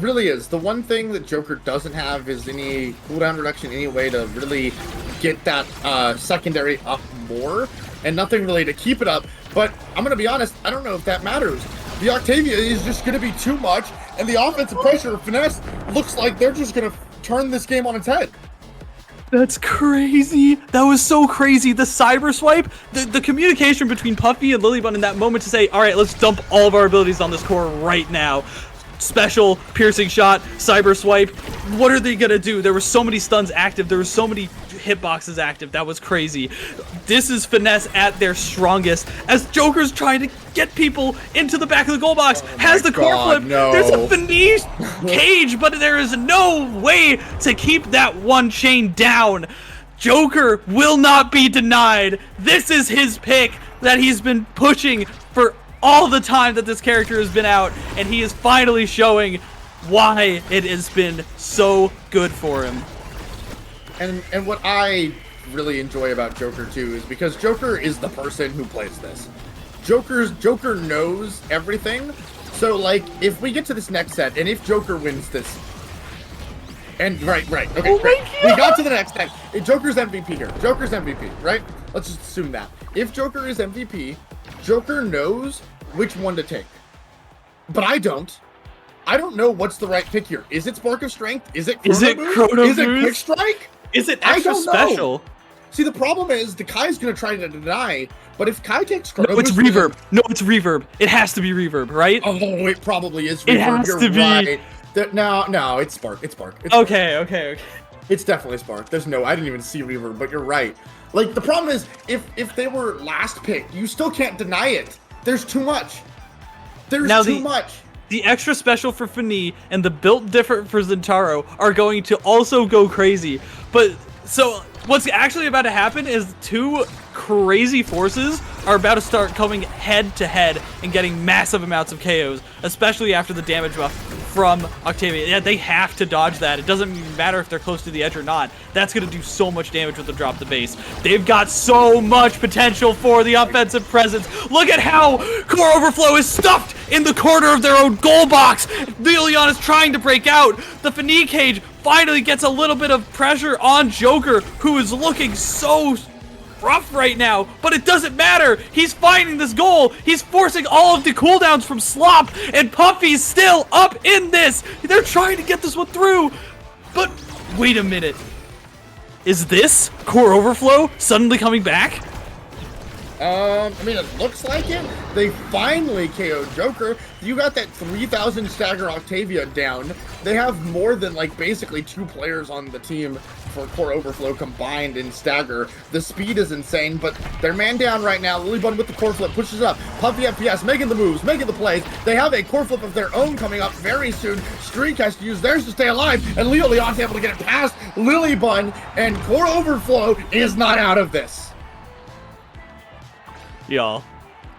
[SPEAKER 16] Really is. The one thing that Joker doesn't have is any cooldown reduction, any way to really get that secondary up more, and nothing really to keep it up. But I'm going to be honest, I don't know if that matters. The Octavia is just going to be too much, and the offensive pressure of Finesse looks like they're just going to turn this game on its head.
[SPEAKER 4] That's crazy. That was so crazy. The cyber swipe, the communication between Puffy and Lilybun in that moment to say, all right, let's dump all of our abilities on this core right now. Special, piercing shot, cyber swipe. What are they gonna do? There were so many stuns active. There were so many hitboxes active. That was crazy. This is Finesse at their strongest as Joker's trying to get people into the back of the goal box. Has the core flip.
[SPEAKER 7] No.
[SPEAKER 4] There's a Finesse cage, but there is no way to keep that one chain down. Joker will not be denied. This is his pick that he's been pushing for all the time that this character has been out, and he is finally showing why it has been so good for him.
[SPEAKER 16] And what I really enjoy about Joker too is because Joker is the person who plays this. Joker knows everything. So like if we get to this next set and if Joker wins this, and right, okay, great. We got to the next set. Joker's MVP here. Joker's MVP, right? Let's just assume that. If Joker is MVP, Joker knows which one to take. But I don't. I don't know what's the right pick here. Is it Spark of Strength? Is it Chrono Boost? Is it Quick Strike?
[SPEAKER 4] Is it extra special?
[SPEAKER 16] See, the problem is the Kai's going to try to deny, but if Kai takes Chrono
[SPEAKER 4] No, it's
[SPEAKER 16] Boost...
[SPEAKER 4] reverb. No, it's reverb. It has to be reverb, right?
[SPEAKER 16] Oh, it probably is reverb.
[SPEAKER 4] It has
[SPEAKER 16] You're
[SPEAKER 4] to be.
[SPEAKER 16] Right. No, it's Spark. It's Spark.
[SPEAKER 4] Okay.
[SPEAKER 16] It's definitely Spark. I didn't even see reverb, but you're right. Like, the problem is, if they were last pick, you still can't deny it. There's too much. There's too much.
[SPEAKER 4] The extra special for Fini and the built different for Zentaro are going to also go crazy. But, so, what's actually about to happen is two crazy forces are about to start coming head to head and getting massive amounts of KOs, especially after the damage buff from Octavia. Yeah, they have to dodge that. It doesn't matter if they're close to the edge or not. That's going to do so much damage with the drop the base. They've got so much potential for the offensive presence. Look at how Core Overflow is stuffed in the corner of their own goal box. Leon is trying to break out. The Fini cage finally gets a little bit of pressure on Joker, who is looking so rough right now, but it doesn't matter. He's finding this goal. He's forcing all of the cooldowns from Slop, and Puffy's still up in this. They're trying to get this one through, but wait a minute. Is this Core Overflow suddenly coming back?
[SPEAKER 16] I mean, it looks like it. They finally KO'd Joker. You got that 3,000 stagger Octavia down. They have more than, like, basically 2 players on the team for Core Overflow combined in stagger. The speed is insane, but they're man down right now. Lilybun with the core flip pushes up. Puffy FPS making the moves, making the plays. They have a core flip of their own coming up very soon. Streak has to use theirs to stay alive, and Leon's able to get it past Lilybun, and Core Overflow is not out of this.
[SPEAKER 4] Y'all,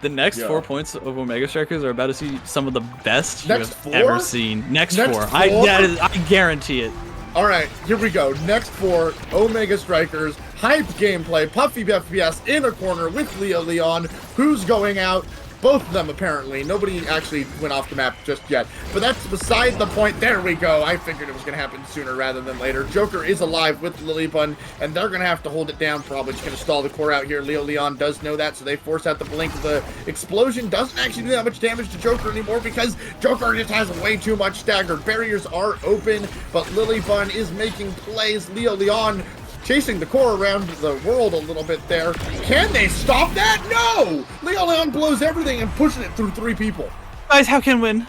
[SPEAKER 4] the next 4 points of Omega Strikers are about to see some of the best you
[SPEAKER 16] Next
[SPEAKER 4] have
[SPEAKER 16] 4?
[SPEAKER 4] ever seen. Next 4.
[SPEAKER 16] 4?
[SPEAKER 4] I guarantee it.
[SPEAKER 16] All right, here we go. Next 4, Omega Strikers, hype gameplay, Puffy FPS in a corner with Leon. Who's going out? Both of them, apparently. Nobody actually went off the map just yet. But that's beside the point. There we go. I figured it was going to happen sooner rather than later. Joker is alive with Lilybun, and they're going to have to hold it down. Probably just going to stall the core out here. Leon does know that, so they force out the blink. The explosion doesn't actually do that much damage to Joker anymore because Joker just has way too much stagger. Barriers are open, but Lilybun is making plays. Leon chasing the core around the world a little bit there. Can they stop that? No! Leon blows everything and pushing it through 3 people.
[SPEAKER 4] Guys, how can win?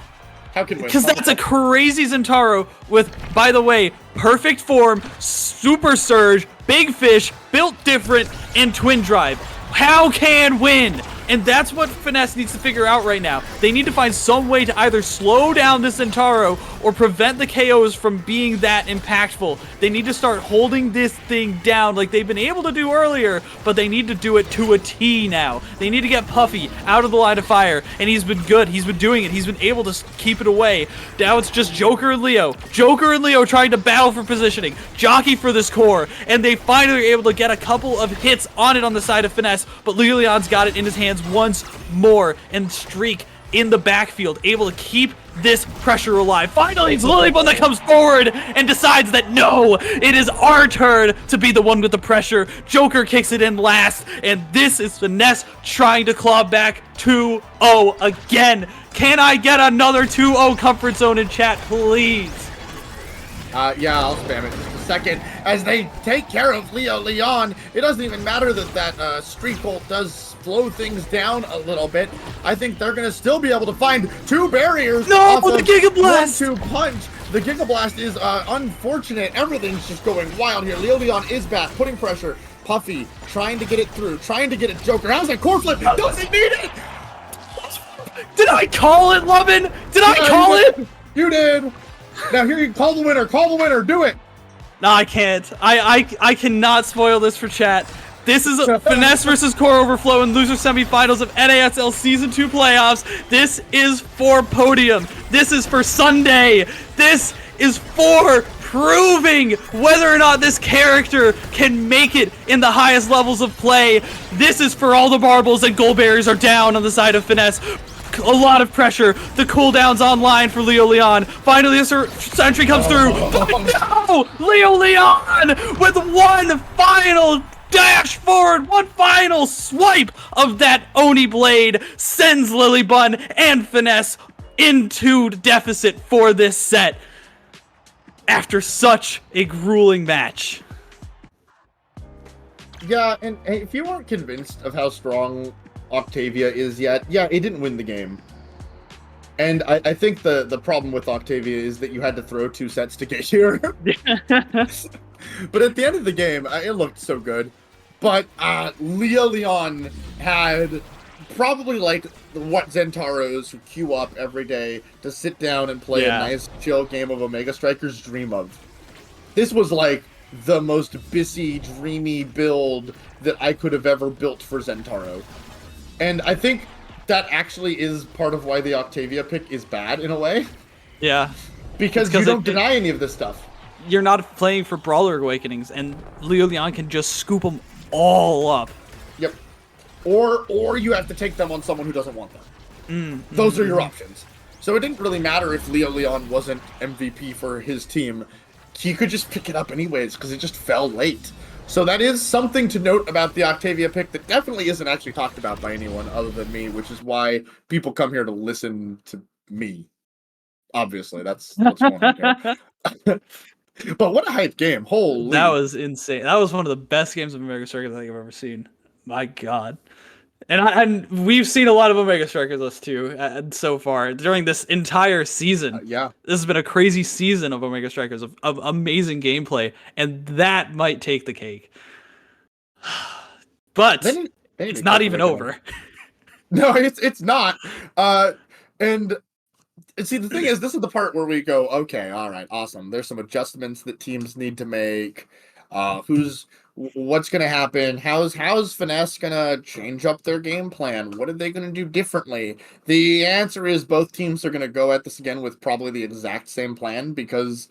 [SPEAKER 16] How can win?
[SPEAKER 4] Because that's a crazy Zentaro with, by the way, perfect form, super surge, big fish, built different, and twin drive. How can win? And that's what Finesse needs to figure out right now. They need to find some way to either slow down this Zentaro or prevent the KOs from being that impactful. They need to start holding this thing down like they've been able to do earlier, but they need to do it to a T now. They need to get Puffy out of the line of fire, and he's been good. He's been doing it. He's been able to keep it away. Now it's just Joker and Leo. Joker and Leo trying to battle for positioning, jockey for this core, and they finally are able to get a couple of hits on it on the side of Finesse, but Leon's got it in his hands once more, and Streak in the backfield, able to keep this pressure alive. Finally, it's Lilybun that comes forward and decides that no, it is our turn to be the one with the pressure. Joker kicks it in last, and this is Finesse trying to claw back 2-0 again. Can I get another 2-0 comfort zone in chat, please?
[SPEAKER 16] Yeah, I'll spam it just to second as they take care of Leo Leon. It doesn't even matter that that Street Bolt does slow things down a little bit. I think they're going to still be able to find 2 barriers.
[SPEAKER 4] No, the Giga Blast!
[SPEAKER 16] 1-2 punch. The Giga Blast is unfortunate. Everything's just going wild here. Leo Leon is back, putting pressure. Puffy trying to get it through, trying to get it. Joker, how's that core flip? Doesn't need it!
[SPEAKER 4] Did I call it, Lovin? Did I call it?
[SPEAKER 16] You did. Now here you call the winner. Call the winner. Do it.
[SPEAKER 4] No, I can't. I cannot spoil this for chat. This is Finesse versus Core Overflow in loser semifinals of NASL Season 2 playoffs. This is for podium. This is for Sunday. This is for proving whether or not this character can make it in the highest levels of play. This is for all the marbles, and goal barriers are down on the side of Finesse. A lot of pressure. The cooldown's online for Leo Leon. Finally, this sentry comes through. But no! Leo Leon with one final dash forward, one final swipe of that Oni blade sends Lilybun and Finesse into deficit for this set after such a grueling match.
[SPEAKER 16] Yeah, and if you weren't convinced of how strong Octavia is yet, yeah, it didn't win the game. And I think the problem with Octavia is that you had to throw 2 sets to get here. But at the end of the game, it looked so good. But Leo Leon had probably like what Zentaros who queue up every day to sit down and play a nice chill game of Omega Strikers dream of. This was like the most busy, dreamy build that I could have ever built for Zentaro. And I think that actually is part of why the Octavia pick is bad in a way.
[SPEAKER 4] Yeah.
[SPEAKER 16] Because you don't deny any of this stuff.
[SPEAKER 4] You're not playing for Brawler Awakenings, and Leo Leon can just scoop them all up.
[SPEAKER 16] Yep. Or you have to take them on someone who doesn't want them. Those are your options. So it didn't really matter if Leo Leon wasn't MVP for his team. He could just pick it up anyways, because it just fell late. So that is something to note about the Octavia pick that definitely isn't actually talked about by anyone other than me, which is why people come here to listen to me. Obviously, that's what's going on here. But what a hype game. Holy.
[SPEAKER 4] That was insane. That was one of the best games of Omega Strikers I think I've ever seen. My God. And we've seen a lot of Omega Strikers lists too so far during this entire season.
[SPEAKER 16] Yeah.
[SPEAKER 4] This has been a crazy season of Omega Strikers of amazing gameplay, and that might take the cake. But it's not even over.
[SPEAKER 16] No, it's not. And see, the thing is, this is the part where we go, okay, all right, awesome. There's some adjustments that teams need to make. What's going to happen? How's Finesse going to change up their game plan? What are they going to do differently? The answer is both teams are going to go at this again with probably the exact same plan because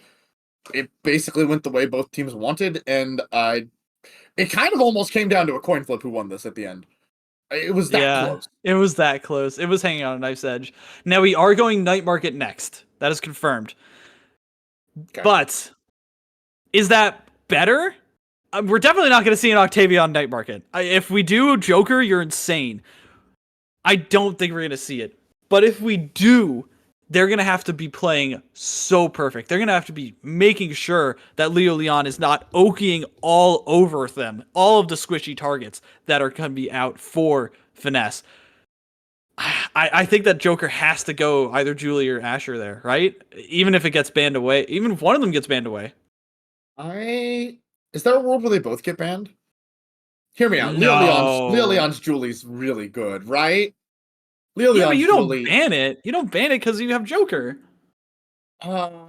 [SPEAKER 16] it basically went the way both teams wanted, and it kind of almost came down to a coin flip who won this at the end. It was that close.
[SPEAKER 4] It was that close. It was hanging on a knife's edge. Now we are going Night Market next. That is confirmed. Okay. But is that better? We're definitely not going to see an Octavia on Night Market. If we do Joker, you're insane. I don't think we're going to see it. But if we do, they're going to have to be playing so perfect. They're going to have to be making sure that Leo Leon is not okiing all over them, all of the squishy targets that are going to be out for Finesse. I think that Joker has to go either Julie or Asher there, right? Even if it gets banned away. Even if one of them gets banned away.
[SPEAKER 16] Is there a world where they both get banned? Hear me out.
[SPEAKER 4] No.
[SPEAKER 16] Leo Leon's Julie's really good, right? Leo Leon's
[SPEAKER 4] but you
[SPEAKER 16] Julie...
[SPEAKER 4] don't ban it. You don't ban it because you have Joker.
[SPEAKER 16] I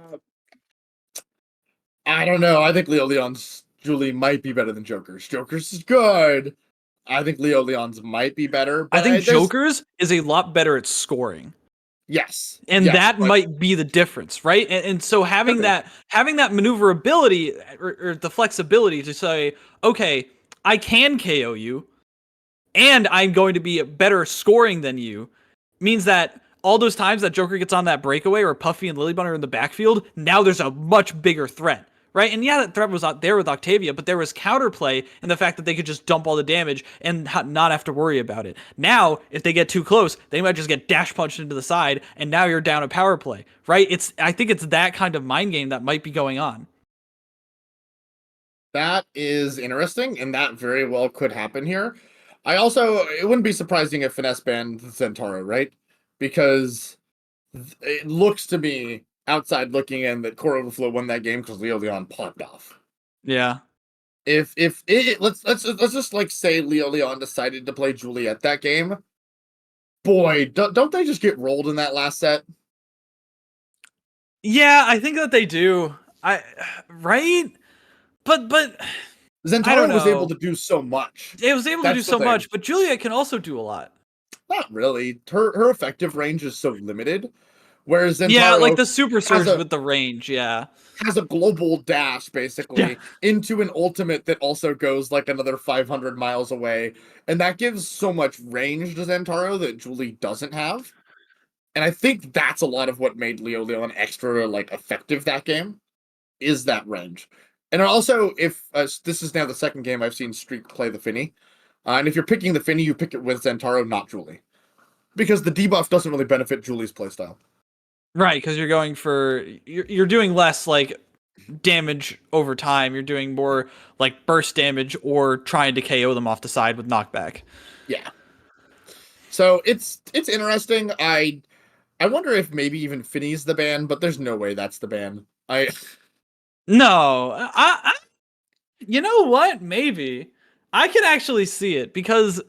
[SPEAKER 16] don't know. I think Leo Leon's Julie might be better than Joker's. Joker's is good. I think Leo Leon's might be better. But
[SPEAKER 4] I think Joker's is a lot better at scoring.
[SPEAKER 16] Yes.
[SPEAKER 4] And that might be the difference, right? And so having that maneuverability or the flexibility to say, okay, I can KO you, and I'm going to be better scoring than you, means that all those times that Joker gets on that breakaway or Puffy and Lilybun are in the backfield, now there's a much bigger threat, right? And yeah, that threat was out there with Octavia, but there was counterplay in the fact that they could just dump all the damage and not have to worry about it. Now, if they get too close, they might just get dash punched into the side, and now you're down a power play, right? I think it's that kind of mind game that might be going on.
[SPEAKER 16] That is interesting, and that very well could happen here. It wouldn't be surprising if Finesse banned Zentaro, right? Because it looks to me, outside looking in, that Core Overflow won that game because Leo Leon popped off.
[SPEAKER 4] Yeah.
[SPEAKER 16] If let's just like say Leo Leon decided to play Juliet that game, boy, don't they just get rolled in that last set?
[SPEAKER 4] Yeah, I think that they do. Right? But
[SPEAKER 16] Zentaro was able to do so much.
[SPEAKER 4] It was able to do so much, but Juliet can also do a lot.
[SPEAKER 16] Not really. Her effective range is so limited. Whereas Zentaro,
[SPEAKER 4] yeah, like the super surge with the range, yeah.
[SPEAKER 16] Has a global dash basically into an ultimate that also goes like another 500 miles away. And that gives so much range to Zentaro that Julie doesn't have. And I think that's a lot of what made Leo Leon extra like effective that game, is that range. And also, if this is now the second game I've seen Streak play the Finny, and if you're picking the Finny, you pick it with Zentaro, not Julie, because the debuff doesn't really benefit Julie's playstyle.
[SPEAKER 4] Right, because you're going for you're doing less like damage over time. You're doing more like burst damage or trying to KO them off the side with knockback.
[SPEAKER 16] Yeah. So it's interesting. I wonder if maybe even Finny's the ban, but there's no way that's the ban.
[SPEAKER 4] No, I you know what? Maybe I can actually see it because,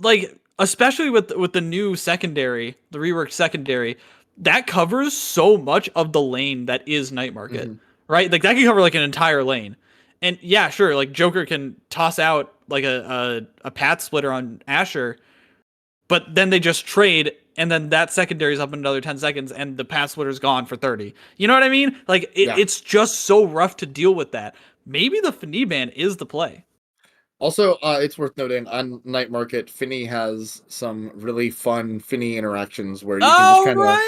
[SPEAKER 4] like, especially with the new secondary, the reworked secondary, that covers so much of the lane that is Night Market, right? Like that can cover like an entire lane, and yeah, sure, like Joker can toss out like a path splitter on Asher, but then they just trade. And then that secondary is up in another 10 seconds, and the path splitter's gone for 30. You know what I mean? Like, it's just so rough to deal with that. Maybe the Finny ban is the play.
[SPEAKER 16] Also, it's worth noting, on Night Market, Finny has some really fun Finny interactions where you can just kind of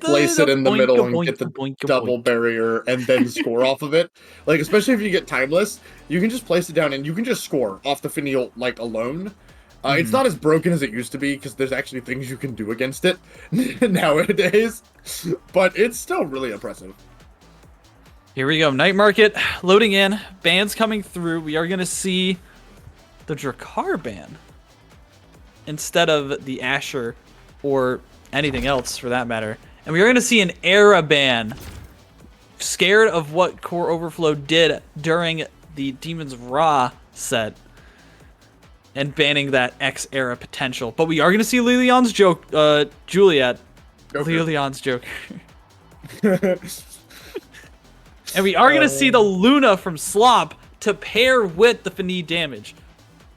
[SPEAKER 16] place it in the middle and get the double barrier and then score off of it. Like, especially if you get Timeless, you can just place it down and you can just score off the Finny, like, alone. It's not as broken as it used to be because there's actually things you can do against it nowadays, but it's still really impressive.
[SPEAKER 4] Here we go. Night Market loading in. Bans coming through. We are going to see the Drakkar ban instead of the Asher or anything else for that matter. And we are going to see an Era ban. Scared of what Core Overflow did during the Demon's Raw set. And banning that X-era potential. But we are going to see Lilian's Juliet. Lilian's Joker. And we are going to see the Luna from Slop to pair with the Finny damage.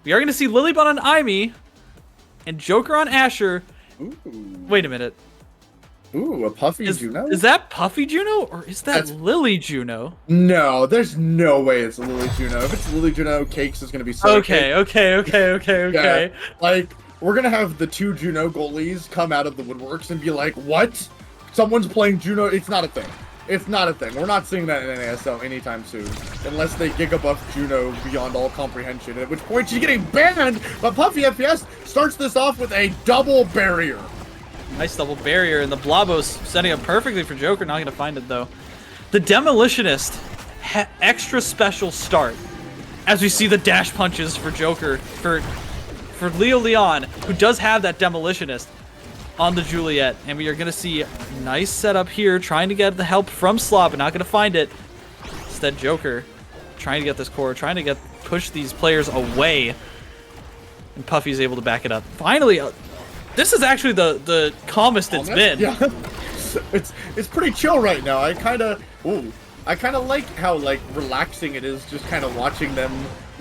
[SPEAKER 4] We are going to see Lilybun on Aimee and Joker on Asher.
[SPEAKER 16] Ooh.
[SPEAKER 4] Wait a minute.
[SPEAKER 16] Ooh, a Puffy Juno?
[SPEAKER 4] Is that Puffy Juno or is that Lily Juno?
[SPEAKER 16] No, there's no way it's Lily Juno. If it's Lily Juno, Cakes is going to be so
[SPEAKER 4] Okay.
[SPEAKER 16] Yeah, like, we're going to have the two Juno goalies come out of the woodworks and be like, what? Someone's playing Juno? It's not a thing. It's not a thing. We're not seeing that in NASL anytime soon. Unless they gigabuff Juno beyond all comprehension. At which point she's getting banned, but Puffy FPS starts this off with a double barrier.
[SPEAKER 4] Nice double barrier, and the Blobos setting up perfectly for Joker. Not going to find it, though. The Demolitionist, extra special start. As we see the dash punches for Joker, for Leo Leon, who does have that Demolitionist on the Juliet. And we are going to see a nice setup here, trying to get the help from Slop, but not going to find it. Instead, Joker trying to get this core, trying to push these players away. And Puffy's able to back it up. Finally, this is actually the calmest it's been.
[SPEAKER 16] Yeah. It's pretty chill right now. I kind of like how like relaxing it is, just kind of watching them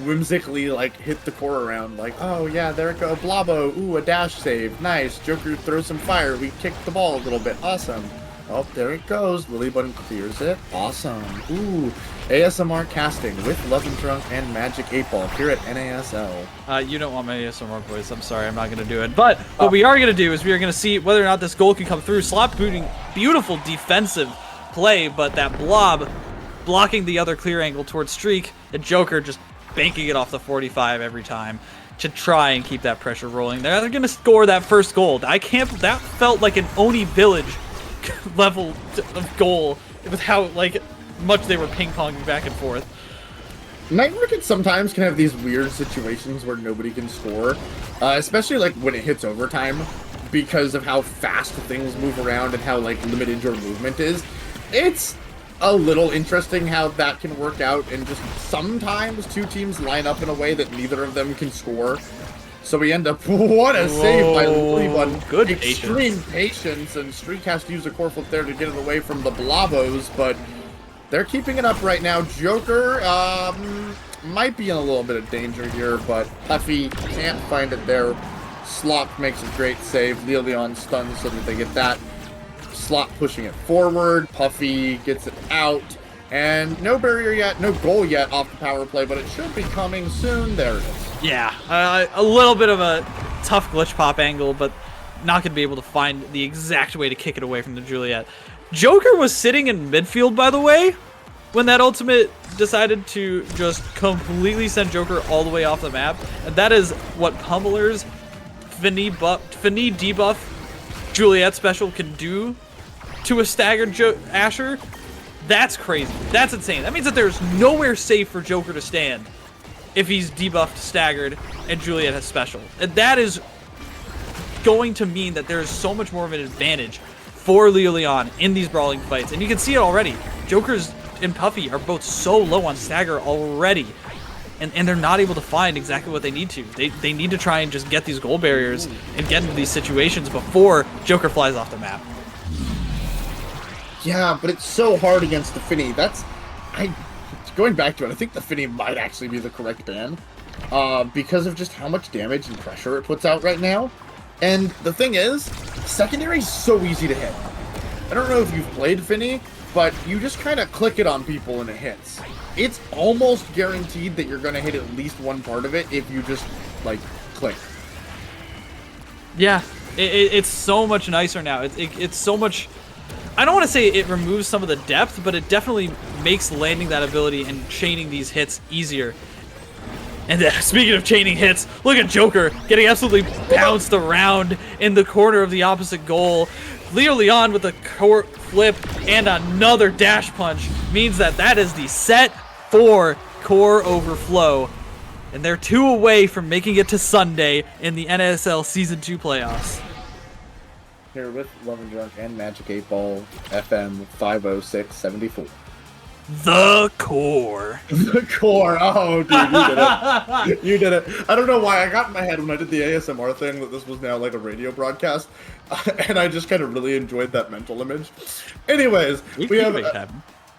[SPEAKER 16] whimsically like hit the core around. Like, oh yeah, there it go, Blobo. Ooh, a dash save, nice. Joker throws some fire. We kicked the ball a little bit. Awesome. Oh, there it goes. Lilybun clears it. Awesome. Ooh, ASMR casting with Love and Drunk and Magic 8 Ball here at NASL.
[SPEAKER 4] You don't want my ASMR voice. I'm sorry, I'm not going to do it. But what we are going to do is we are going to see whether or not this goal can come through. Slop booting, beautiful defensive play, but that blob blocking the other clear angle towards Streak, and Joker just banking it off the 45 every time to try and keep that pressure rolling. They're going to score that first goal. That felt like an Oni Village level of goal with how like much they were ping-ponging back and forth.
[SPEAKER 16] Night Market sometimes can have these weird situations where nobody can score, especially like when it hits overtime, because of how fast things move around and how like limited your movement is. It's a little interesting how that can work out, and just sometimes two teams line up in a way that neither of them can score. So we end up, what a save by Lilybun.
[SPEAKER 4] Good
[SPEAKER 16] extreme patience, and Streak has to use a core flip there to get it away from the Blavos, but they're keeping it up right now. Joker might be in a little bit of danger here, but Puffy can't find it there. Slot makes a great save. Leon stuns so that they get that. Slot pushing it forward. Puffy gets it out. And no barrier yet, no goal yet off the power play, but it should be coming soon. There it is.
[SPEAKER 4] Yeah, a little bit of a tough glitch pop angle, but not going to be able to find the exact way to kick it away from the Juliet. Joker was sitting in midfield, by the way, when that ultimate decided to just completely send Joker all the way off the map. And that is what Pummeler's Fini debuff Juliet special can do to a staggered Asher. That's crazy. That's insane. That means that there's nowhere safe for Joker to stand if he's debuffed, staggered, and Juliet has special. And that is going to mean that there is so much more of an advantage for Leon in these brawling fights. And you can see it already. Joker's and Puffy are both so low on stagger already. And they're not able to find exactly what they need to. They need to try and just get these goal barriers and get into these situations before Joker flies off the map.
[SPEAKER 16] Yeah, but it's so hard against the Finny. Going back to it, I think the Finny might actually be the correct ban, because of just how much damage and pressure it puts out right now. And the thing is, secondary is so easy to hit. I don't know if you've played Finny, but you just kind of click it on people and it hits. It's almost guaranteed that you're going to hit at least one part of it if you just, like, click.
[SPEAKER 4] Yeah, it's so much nicer now. It's so much... I don't want to say it removes some of the depth, but it definitely makes landing that ability and chaining these hits easier. And speaking of chaining hits, look at Joker getting absolutely bounced around in the corner of the opposite goal. Leon with a core flip and another dash punch means that is the set for core overflow. And they're 2 away from making it to Sunday in the NSL Season 2 playoffs.
[SPEAKER 16] Here with Love and Drunk and Magic 8 Ball FM 50674.
[SPEAKER 4] The core.
[SPEAKER 16] The core. Oh, dude, you did it. You did it. I don't know why I got in my head when I did the ASMR thing that this was now like a radio broadcast, and I just kind of really enjoyed that mental image. Anyways, we have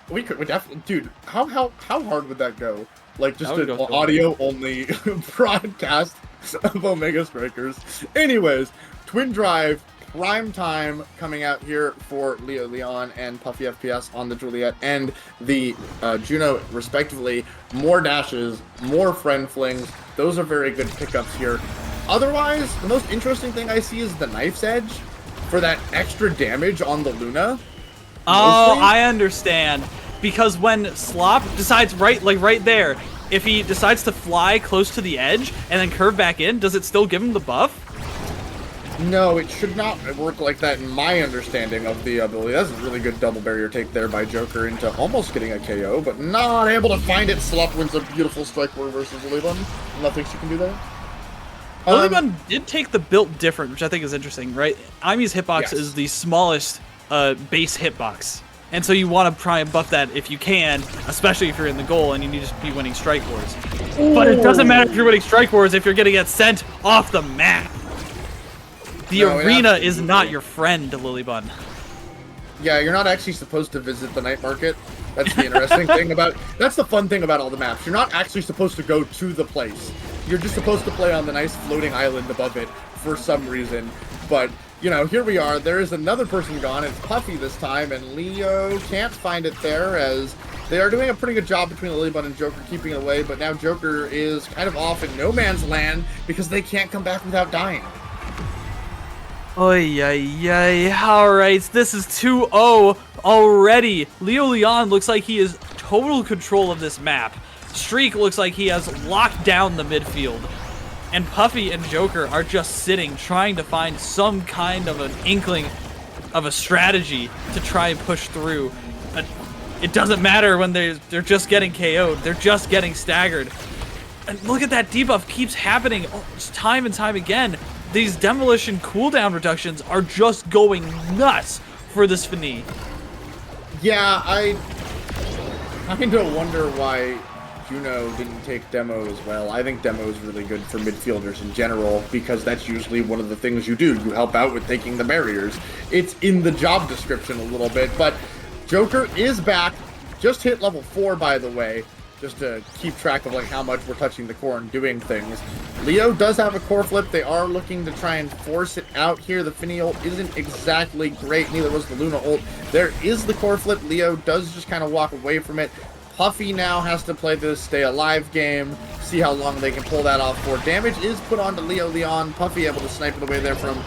[SPEAKER 16] we definitely, dude. How hard would that go? Like just an audio only broadcast of Omega Strikers. Anyways, Twin Drive. Prime time coming out here for Leon and Puffy FPS on the Juliet and the Juno, respectively. More dashes, more friend flings. Those are very good pickups here. Otherwise, the most interesting thing I see is the Knife's Edge for that extra damage on the Luna.
[SPEAKER 4] Oh, I understand. Because when Slop decides right there, if he decides to fly close to the edge and then curve back in, does it still give him the buff?
[SPEAKER 16] No, it should not work like that in my understanding of the ability. That's a really good double barrier take there by Joker into almost getting a KO, but not able to find it. Slop wins a beautiful strike war versus Lilybun. Nothing she can do there.
[SPEAKER 4] Lilybun did take the built different, which I think is interesting, right? Imi's hitbox is the smallest base hitbox. And so you want to try and buff that if you can, especially if you're in the goal and you need to be winning strike wars. Ooh. But it doesn't matter if you're winning strike wars if you're going to get sent off the map. The arena is not your friend, Lilybun.
[SPEAKER 16] Yeah, you're not actually supposed to visit the night market. That's the interesting thing about... That's the fun thing about all the maps. You're not actually supposed to go to the place. You're just supposed to play on the nice floating island above it for some reason. But, you know, here we are. There is another person gone. It's Puffy this time, and Leo can't find it there as they are doing a pretty good job between Lilybun and Joker keeping it away. But now Joker is kind of off in no man's land because they can't come back without dying.
[SPEAKER 4] Oy, alright, this is 2-0 already. Leon looks like he is total control of this map. Streak looks like he has locked down the midfield. And Puffy and Joker are just sitting, trying to find some kind of an inkling of a strategy to try and push through. it doesn't matter when they're just getting KO'd. They're just getting staggered. And look at that debuff keeps happening time and time again. These demolition cooldown reductions are just going nuts for this Fini.
[SPEAKER 16] Yeah, I kind of wonder why Juno didn't take Demo as well. I think Demo is really good for midfielders in general because that's usually one of the things you do. You help out with taking the barriers. It's in the job description a little bit, but Joker is back. Just hit level 4, by the way, just to keep track of like how much we're touching the core and doing things. Leo does have a core flip. They are looking to try and force it out here. The Fini ult isn't exactly great. Neither was the Luna ult. There is the core flip. Leo does just kind of walk away from it. Puffy now has to play this stay alive game, see how long they can pull that off for. Damage is put onto Leo Leon. Puffy able to snipe it away there from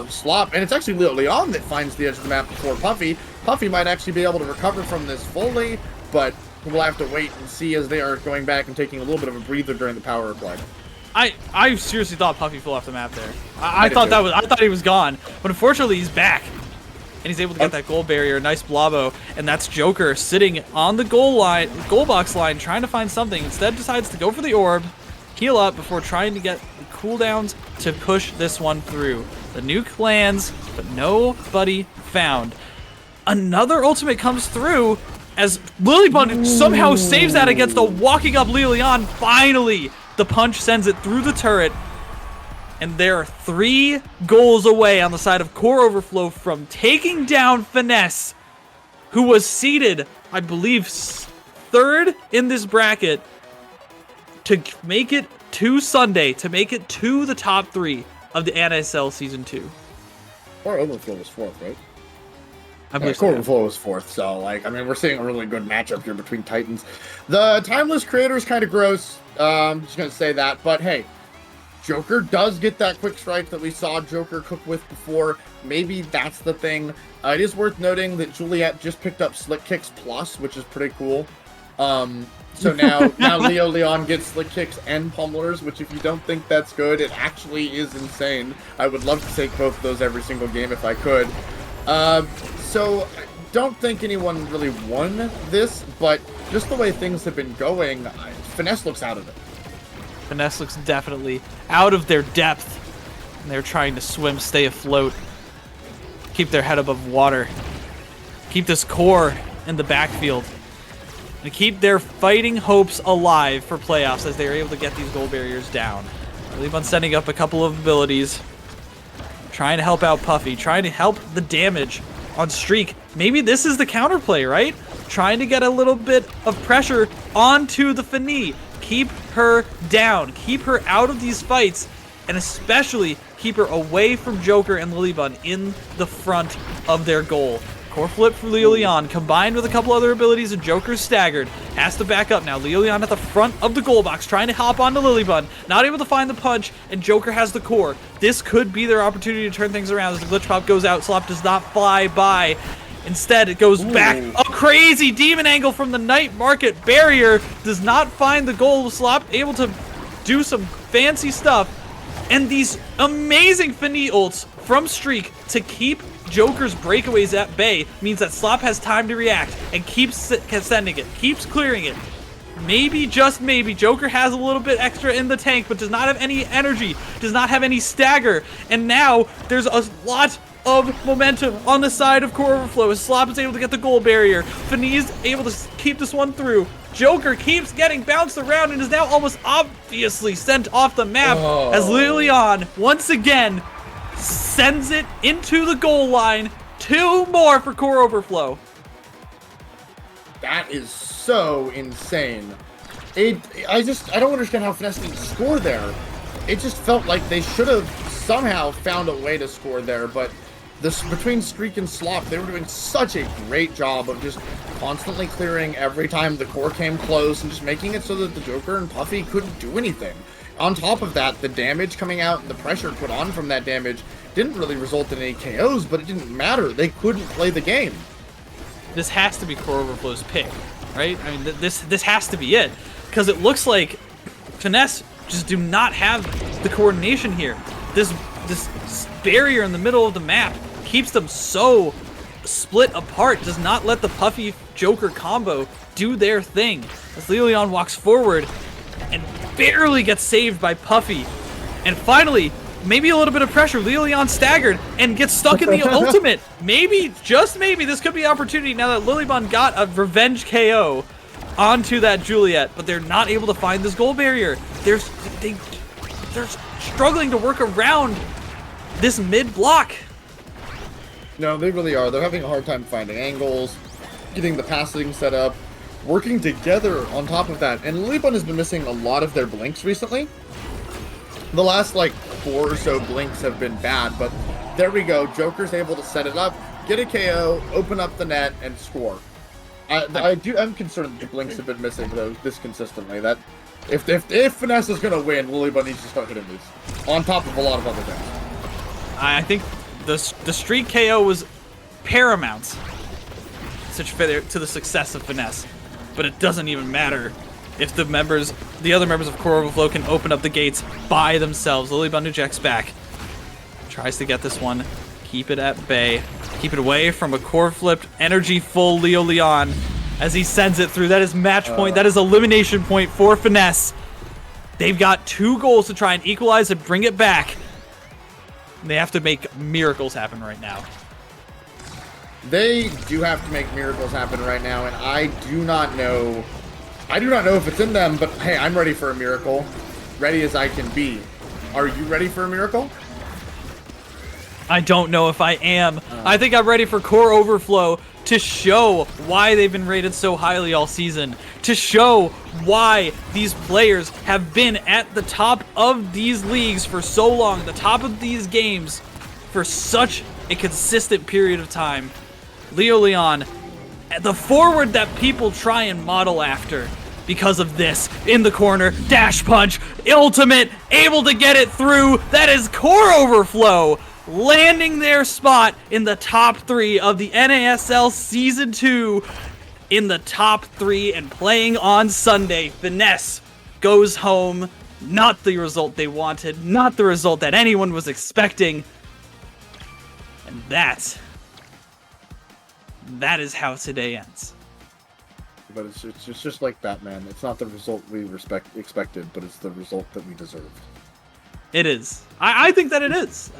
[SPEAKER 16] Slop, and it's actually Leo Leon that finds the edge of the map before Puffy. Puffy might actually be able to recover from this fully, but we'll have to wait and see as they are going back and taking a little bit of a breather during the power play.
[SPEAKER 4] I seriously thought Puffy fell off the map there. I thought he was gone, but unfortunately he's back. And he's able to get that goal barrier. Nice blobbo. And that's Joker sitting on the goal box line, trying to find something. Instead decides to go for the orb, heal up before trying to get the cooldowns to push this one through. The nuke lands, but nobody found. Another ultimate comes through as Lilybun somehow saves that against the walking up Lilian. Finally, the punch sends it through the turret. And they're 3 goals away on the side of Core Overflow from taking down Finesse, who was seeded, I believe, 3rd in this bracket to make it to Sunday, to make it to the top 3 of the NSL Season 2.
[SPEAKER 16] Core Overflow was 4th, right?
[SPEAKER 4] I believe
[SPEAKER 16] Core Overflow was 4th, so, like, I mean, we're seeing a really good matchup here between Titans. The Timeless Creator is kind of gross. I'm just going to say that, but hey, Joker does get that quick strike that we saw Joker cook with before. Maybe that's the thing. It is worth noting that Juliet just picked up Slick Kicks Plus, which is pretty cool. So now Leo Leon gets Slick Kicks and Pummelers, which if you don't think that's good, it actually is insane. I would love to take both of those every single game if I could. So don't think anyone really won this, but just the way things have been going, Finesse looks out of it.
[SPEAKER 4] Finesse looks definitely out of their depth. And they're trying to swim, stay afloat, keep their head above water, keep this core in the backfield, and keep their fighting hopes alive for playoffs as they're able to get these goal barriers down. Lilybun setting up a couple of abilities, trying to help out Puffy, trying to help the damage on Streak. Maybe this is the counterplay, right? Trying to get a little bit of pressure onto the Fini. Keep her down, keep her out of these fights, and especially keep her away from Joker and Lilybun in the front of their goal. Core flip for Leo Leon, combined with a couple other abilities, and Joker's staggered. Has to back up now. Leo Leon at the front of the goal box, trying to hop onto Lilybun. Not able to find the punch, and Joker has the core. This could be their opportunity to turn things around as the glitch pop goes out. Slop does not fly by. Instead, it goes back. A crazy demon angle from the night market barrier. Does not find the goal. Slop able to do some fancy stuff. And these amazing Fini ults from Streak to keep Joker's breakaways at bay means that Slop has time to react and keeps sending it, keeps clearing it. Maybe, just maybe, Joker has a little bit extra in the tank, but does not have any energy, does not have any stagger. And now there's a lot of momentum on the side of Core Overflow as Slop is able to get the goal barrier. Fini's able to keep this one through. Joker keeps getting bounced around and is now almost obviously sent off the map as Lilian once again sends it into the goal line. 2 more for Core Overflow.
[SPEAKER 16] That is so insane. I don't understand how Finesse didn't score there. It just felt like they should have somehow found a way to score there, but between Streak and Slop, they were doing such a great job of just constantly clearing every time the core came close and just making it so that the Joker and Puffy couldn't do anything. On top of that, the damage coming out and the pressure put on from that damage didn't really result in any KOs, but it didn't matter. They couldn't play the game.
[SPEAKER 4] This has to be Core Overflow's pick, right? I mean, this has to be it, because it looks like Finesse just do not have the coordination here. This barrier in the middle of the map keeps them so split apart, does not let the Puffy Joker combo do their thing. As Leon walks forward and barely gets saved by Puffy. And finally, maybe a little bit of pressure. Leon staggered and gets stuck in the ultimate. Maybe, just maybe, this could be an opportunity now that Lilybun got a revenge KO onto that Juliet, but they're not able to find this goal barrier. They're struggling to work around this mid block.
[SPEAKER 16] No, they really are. They're having a hard time finding angles, getting the passing set up, working together on top of that. And Lilybun has been missing a lot of their blinks recently. The last, like, 4 or so blinks have been bad, but there we go. Joker's able to set it up, get a KO, open up the net, and score. I'm concerned that the blinks have been missing, though, this consistently. That if Finesse is going to win, Lilybun needs to start hitting these, on top of a lot of other things.
[SPEAKER 4] I think the streak KO was paramount to the success of Finesse, but it doesn't even matter if the other members of Core Overflow can open up the gates by themselves. Lilybun Nujek's back. Tries to get this one. Keep it at bay. Keep it away from a core flipped, energy full Leon as he sends it through. That is match point. That is elimination point for Finesse. They've got 2 goals to try and equalize and bring it back. They have to make miracles happen right now.
[SPEAKER 16] They do have to make miracles happen right now, and I do not know if it's in them, but hey, I'm ready for a miracle. Ready as I can be. Are you ready for a miracle?
[SPEAKER 4] I don't know if I am. I think I'm ready for Core Overflow to show why they've been rated so highly all season. To show why these players have been at the top of these leagues for so long, the top of these games for such a consistent period of time. Leon, the forward that people try and model after because of this. In the corner, dash punch, ultimate, able to get it through. That is Core Overflow, landing their spot in the top 3 of the NASL Season 2, in the top 3 and playing on Sunday. Finesse goes home. Not the result they wanted, not the result that anyone was expecting. And that is how today ends.
[SPEAKER 16] But it's just like Batman. It's not the result we expected, but it's the result that we deserved.
[SPEAKER 4] It is. I think that it is.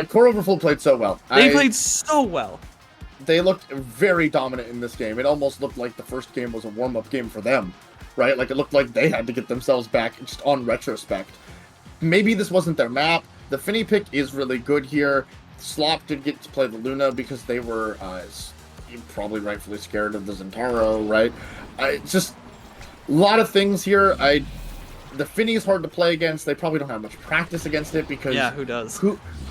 [SPEAKER 16] Core Overflow played so well.
[SPEAKER 4] They played so well.
[SPEAKER 16] They looked very dominant in this game. It almost looked like the first game was a warm-up game for them, right? Like, it looked like they had to get themselves back just on retrospect. Maybe this wasn't their map. The Finny pick is really good here. Slop did get to play the Luna because they were probably rightfully scared of the Zentaro, right? It's just a lot of things here. The Finny is hard to play against. They probably don't have much practice against it because...
[SPEAKER 4] Yeah, who does?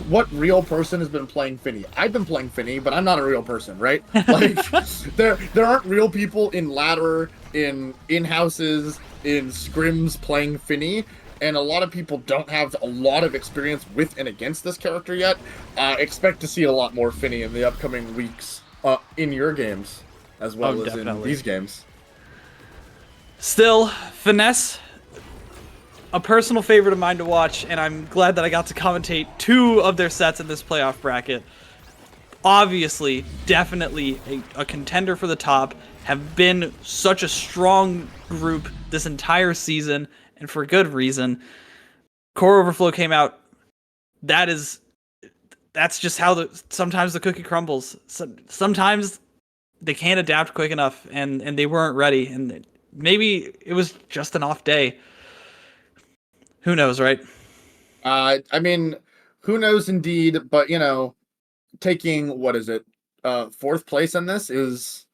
[SPEAKER 16] What real person has been playing Finny? I've been playing Finny, but I'm not a real person, right? Like, there aren't real people in ladder, in houses, in scrims playing Finny, and a lot of people don't have a lot of experience with and against this character yet. Expect to see a lot more Finny in the upcoming weeks in your games, as well as in these games.
[SPEAKER 4] Still, Finesse, a personal favorite of mine to watch, and I'm glad that I got to commentate 2 of their sets in this playoff bracket. Obviously, definitely a contender for the top, have been such a strong group this entire season, and for good reason. Core Overflow came out. That's just how sometimes the cookie crumbles. Sometimes they can't adapt quick enough, and they weren't ready, and maybe it was just an off day. Who knows, right?
[SPEAKER 16] I mean, who knows indeed, but, taking, 4th place in this it's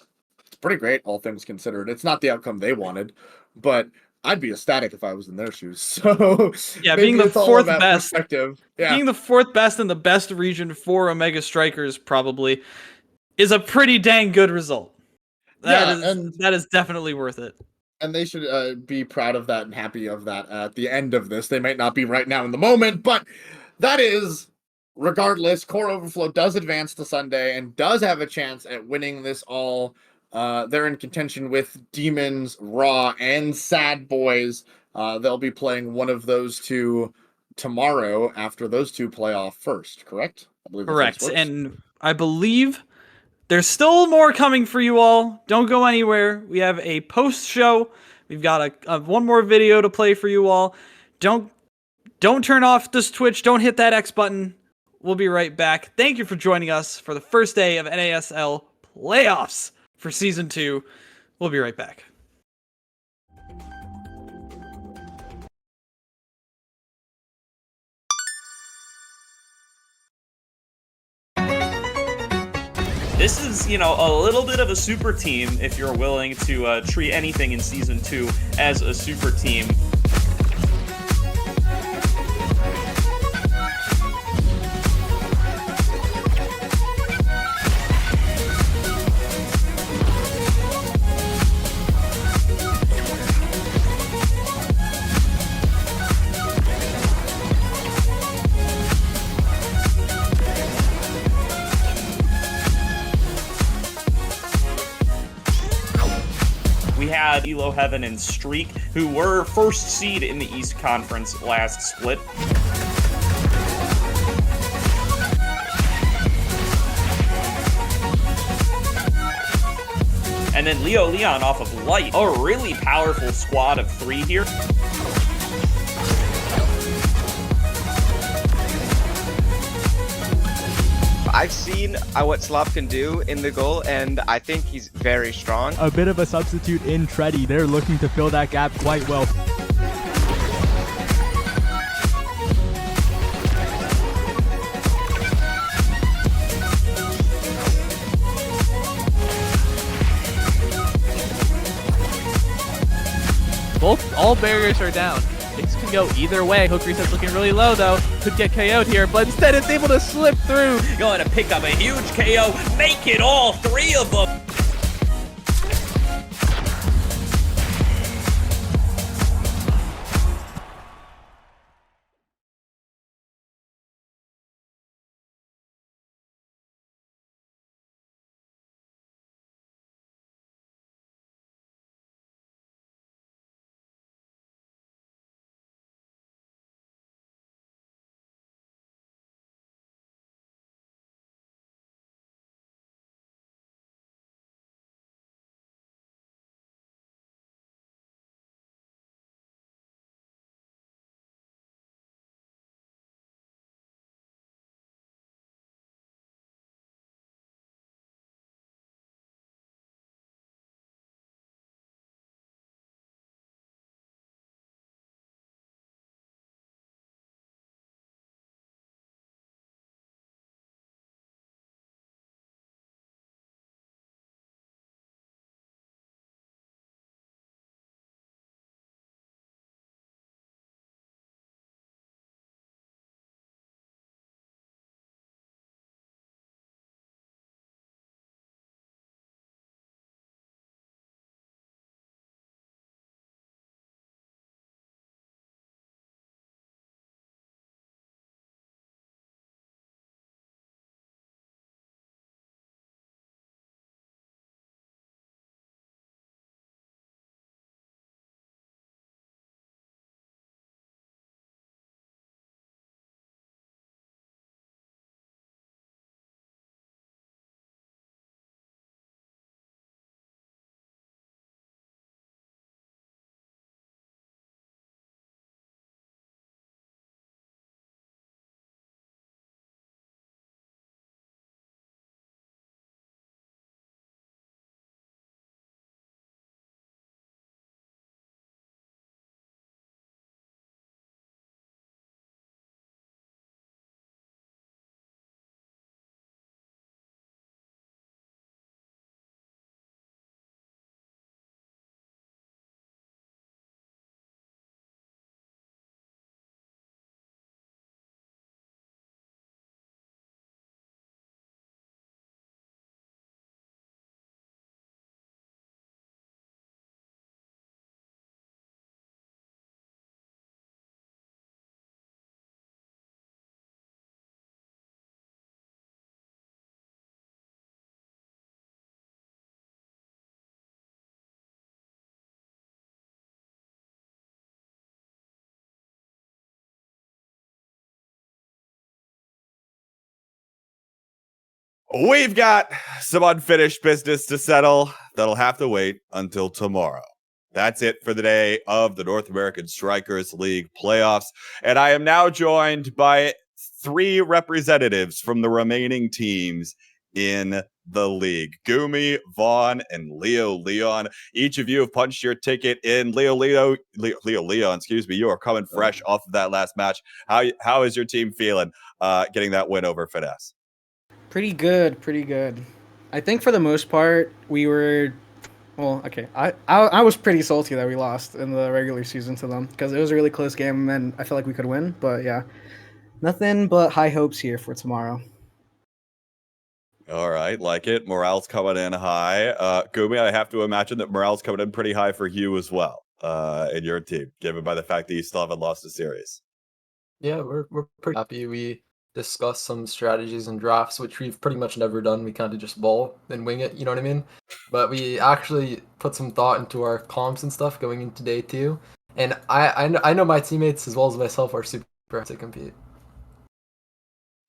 [SPEAKER 16] pretty great, all things considered. It's not the outcome they wanted, but I'd be ecstatic if I was in their shoes. So,
[SPEAKER 4] yeah, being the 4th best.
[SPEAKER 16] Yeah.
[SPEAKER 4] Being the 4th best in the best region for Omega Strikers probably is a pretty dang good result. That is definitely worth it.
[SPEAKER 16] And they should be proud of that and happy of that at the end of this. They might not be right now in the moment, but that is, regardless, Core Overflow does advance to Sunday and does have a chance at winning this all. They're in contention with Demons, Raw, and Sad Boys. They'll be playing one of those 2 tomorrow after those 2 play off first, correct?
[SPEAKER 4] Correct. And I believe there's still more coming for you all. Don't go anywhere. We have a post show. We've got a one more video to play for you all. Don't turn off this Twitch. Don't hit that X button. We'll be right back. Thank you for joining us for the first day of NASL playoffs for season 2. We'll be right back.
[SPEAKER 8] This is, you know, a little bit of a super team if you're willing to treat anything in Season 2 as a super team. We had Elo Heaven and Streak, who were first seed in the East Conference last split. And then Leo Leon off of Light. A really powerful squad of 3 here.
[SPEAKER 2] I've seen what Slop can do in the goal, and I think he's very strong.
[SPEAKER 10] A bit of a substitute in Treddy. They're looking to fill that gap quite well.
[SPEAKER 4] All barriers are down. Things can go either way. Hook Reset's looking really low though. Could get KO'd here, but instead it's able to slip through.
[SPEAKER 8] Going to pick up a huge KO, make it all 3 of them.
[SPEAKER 5] We've got some unfinished business to settle that'll have to wait until tomorrow. That's it for the day of the North American Strikers League playoffs. And I am now joined by 3 representatives from the remaining teams in the league. Gumi, Vaughn, and Leo Leon. Each of you have punched your ticket in. Leo Leon, excuse me. You are coming fresh off of that last match. How is your team feeling getting that win over Finesse?
[SPEAKER 11] Pretty good, pretty good. I think for the most part, we were, well, okay. I was pretty salty that we lost in the regular season to them because it was a really close game and I felt like we could win. But yeah, nothing but high hopes here for tomorrow.
[SPEAKER 5] All right, like it. Morale's coming in high. Gumi, I have to imagine that morale's coming in pretty high for you as well in your team, given by the fact that you still haven't lost a series.
[SPEAKER 18] Yeah, we're pretty happy. We discussed some strategies and drafts, which we've pretty much never done. We kind of just ball and wing it, you know what I mean? But we actually put some thought into our comps and stuff going into day 2. And I know my teammates as well as myself are super to compete.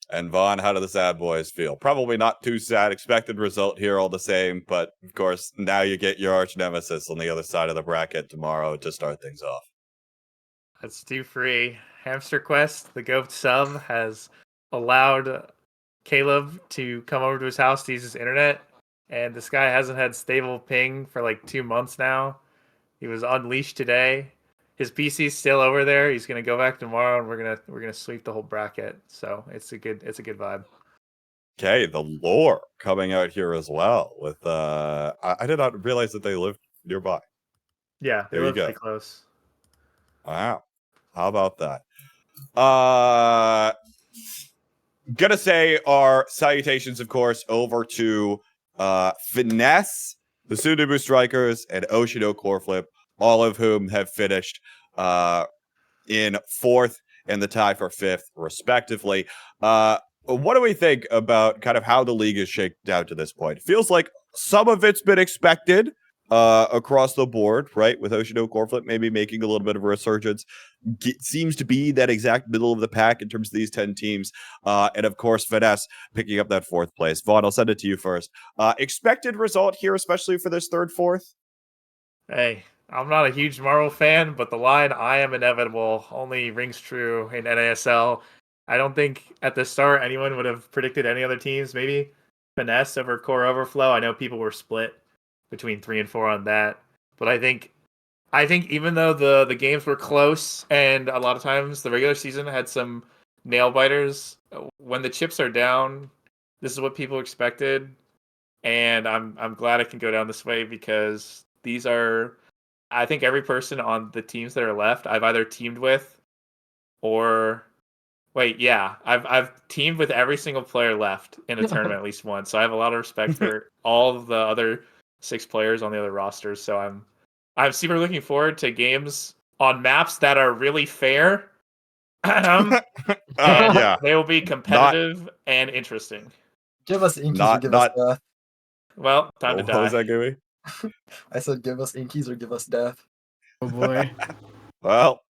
[SPEAKER 5] And Vaughn, how do the sad boys feel? Probably not too sad. Expected result here all the same, but of course, now you get your arch nemesis on the other side of the bracket tomorrow to start things off.
[SPEAKER 4] Let's do free. Hamster Quest, the GOAT sub, has allowed Caleb to come over to his house to use his internet, and this guy hasn't had stable ping for like 2 months now. He was unleashed today. His PC's still over there. He's gonna go back tomorrow, and we're gonna sweep the whole bracket. So it's a good vibe.
[SPEAKER 5] Okay, the lore coming out here as well. With I did not realize that they lived nearby.
[SPEAKER 4] Yeah, they
[SPEAKER 5] There you
[SPEAKER 4] live
[SPEAKER 5] go.
[SPEAKER 4] pretty close.
[SPEAKER 5] Wow, how about that? Gonna say our salutations, of course, over to Finesse, the Sundubu Strikers, and Oshino Coreflip, all of whom have finished in 4th and the tie for 5th, respectively. What do we think about kind of how the league is shaped out to this point? It feels like some of it's been expected across the board, right? With Oshino Coreflip maybe making a little bit of a resurgence. Seems to be that exact middle of the pack in terms of these 10 teams. And of course, Finesse picking up that 4th place. Vaughn, I'll send it to you first. Expected result here, especially for this 3rd, 4th?
[SPEAKER 4] Hey, I'm not a huge Marvel fan, but the line "I am inevitable" only rings true in NASL. I don't think at the start anyone would have predicted any other teams. Maybe Finesse over Core Overflow. I know people were split between 3 and 4 on that, but I think even though the games were close and a lot of times the regular season had some nail biters, when the chips are down, this is what people expected, and I'm glad it can go down this way because these are, I think every person on the teams that are left, I've either teamed with or I've teamed with every single player left in a tournament at least once. So I have a lot of respect for all of the other 6 players on the other rosters. So I'm super looking forward to games on maps that are really fair.
[SPEAKER 5] Yeah.
[SPEAKER 4] They will be competitive and interesting.
[SPEAKER 18] Give us Inkies or give us death.
[SPEAKER 4] Well, time to die.
[SPEAKER 5] What was that, Gumi?
[SPEAKER 18] I said give us Inkies or give us death.
[SPEAKER 11] Oh boy.
[SPEAKER 5] Well,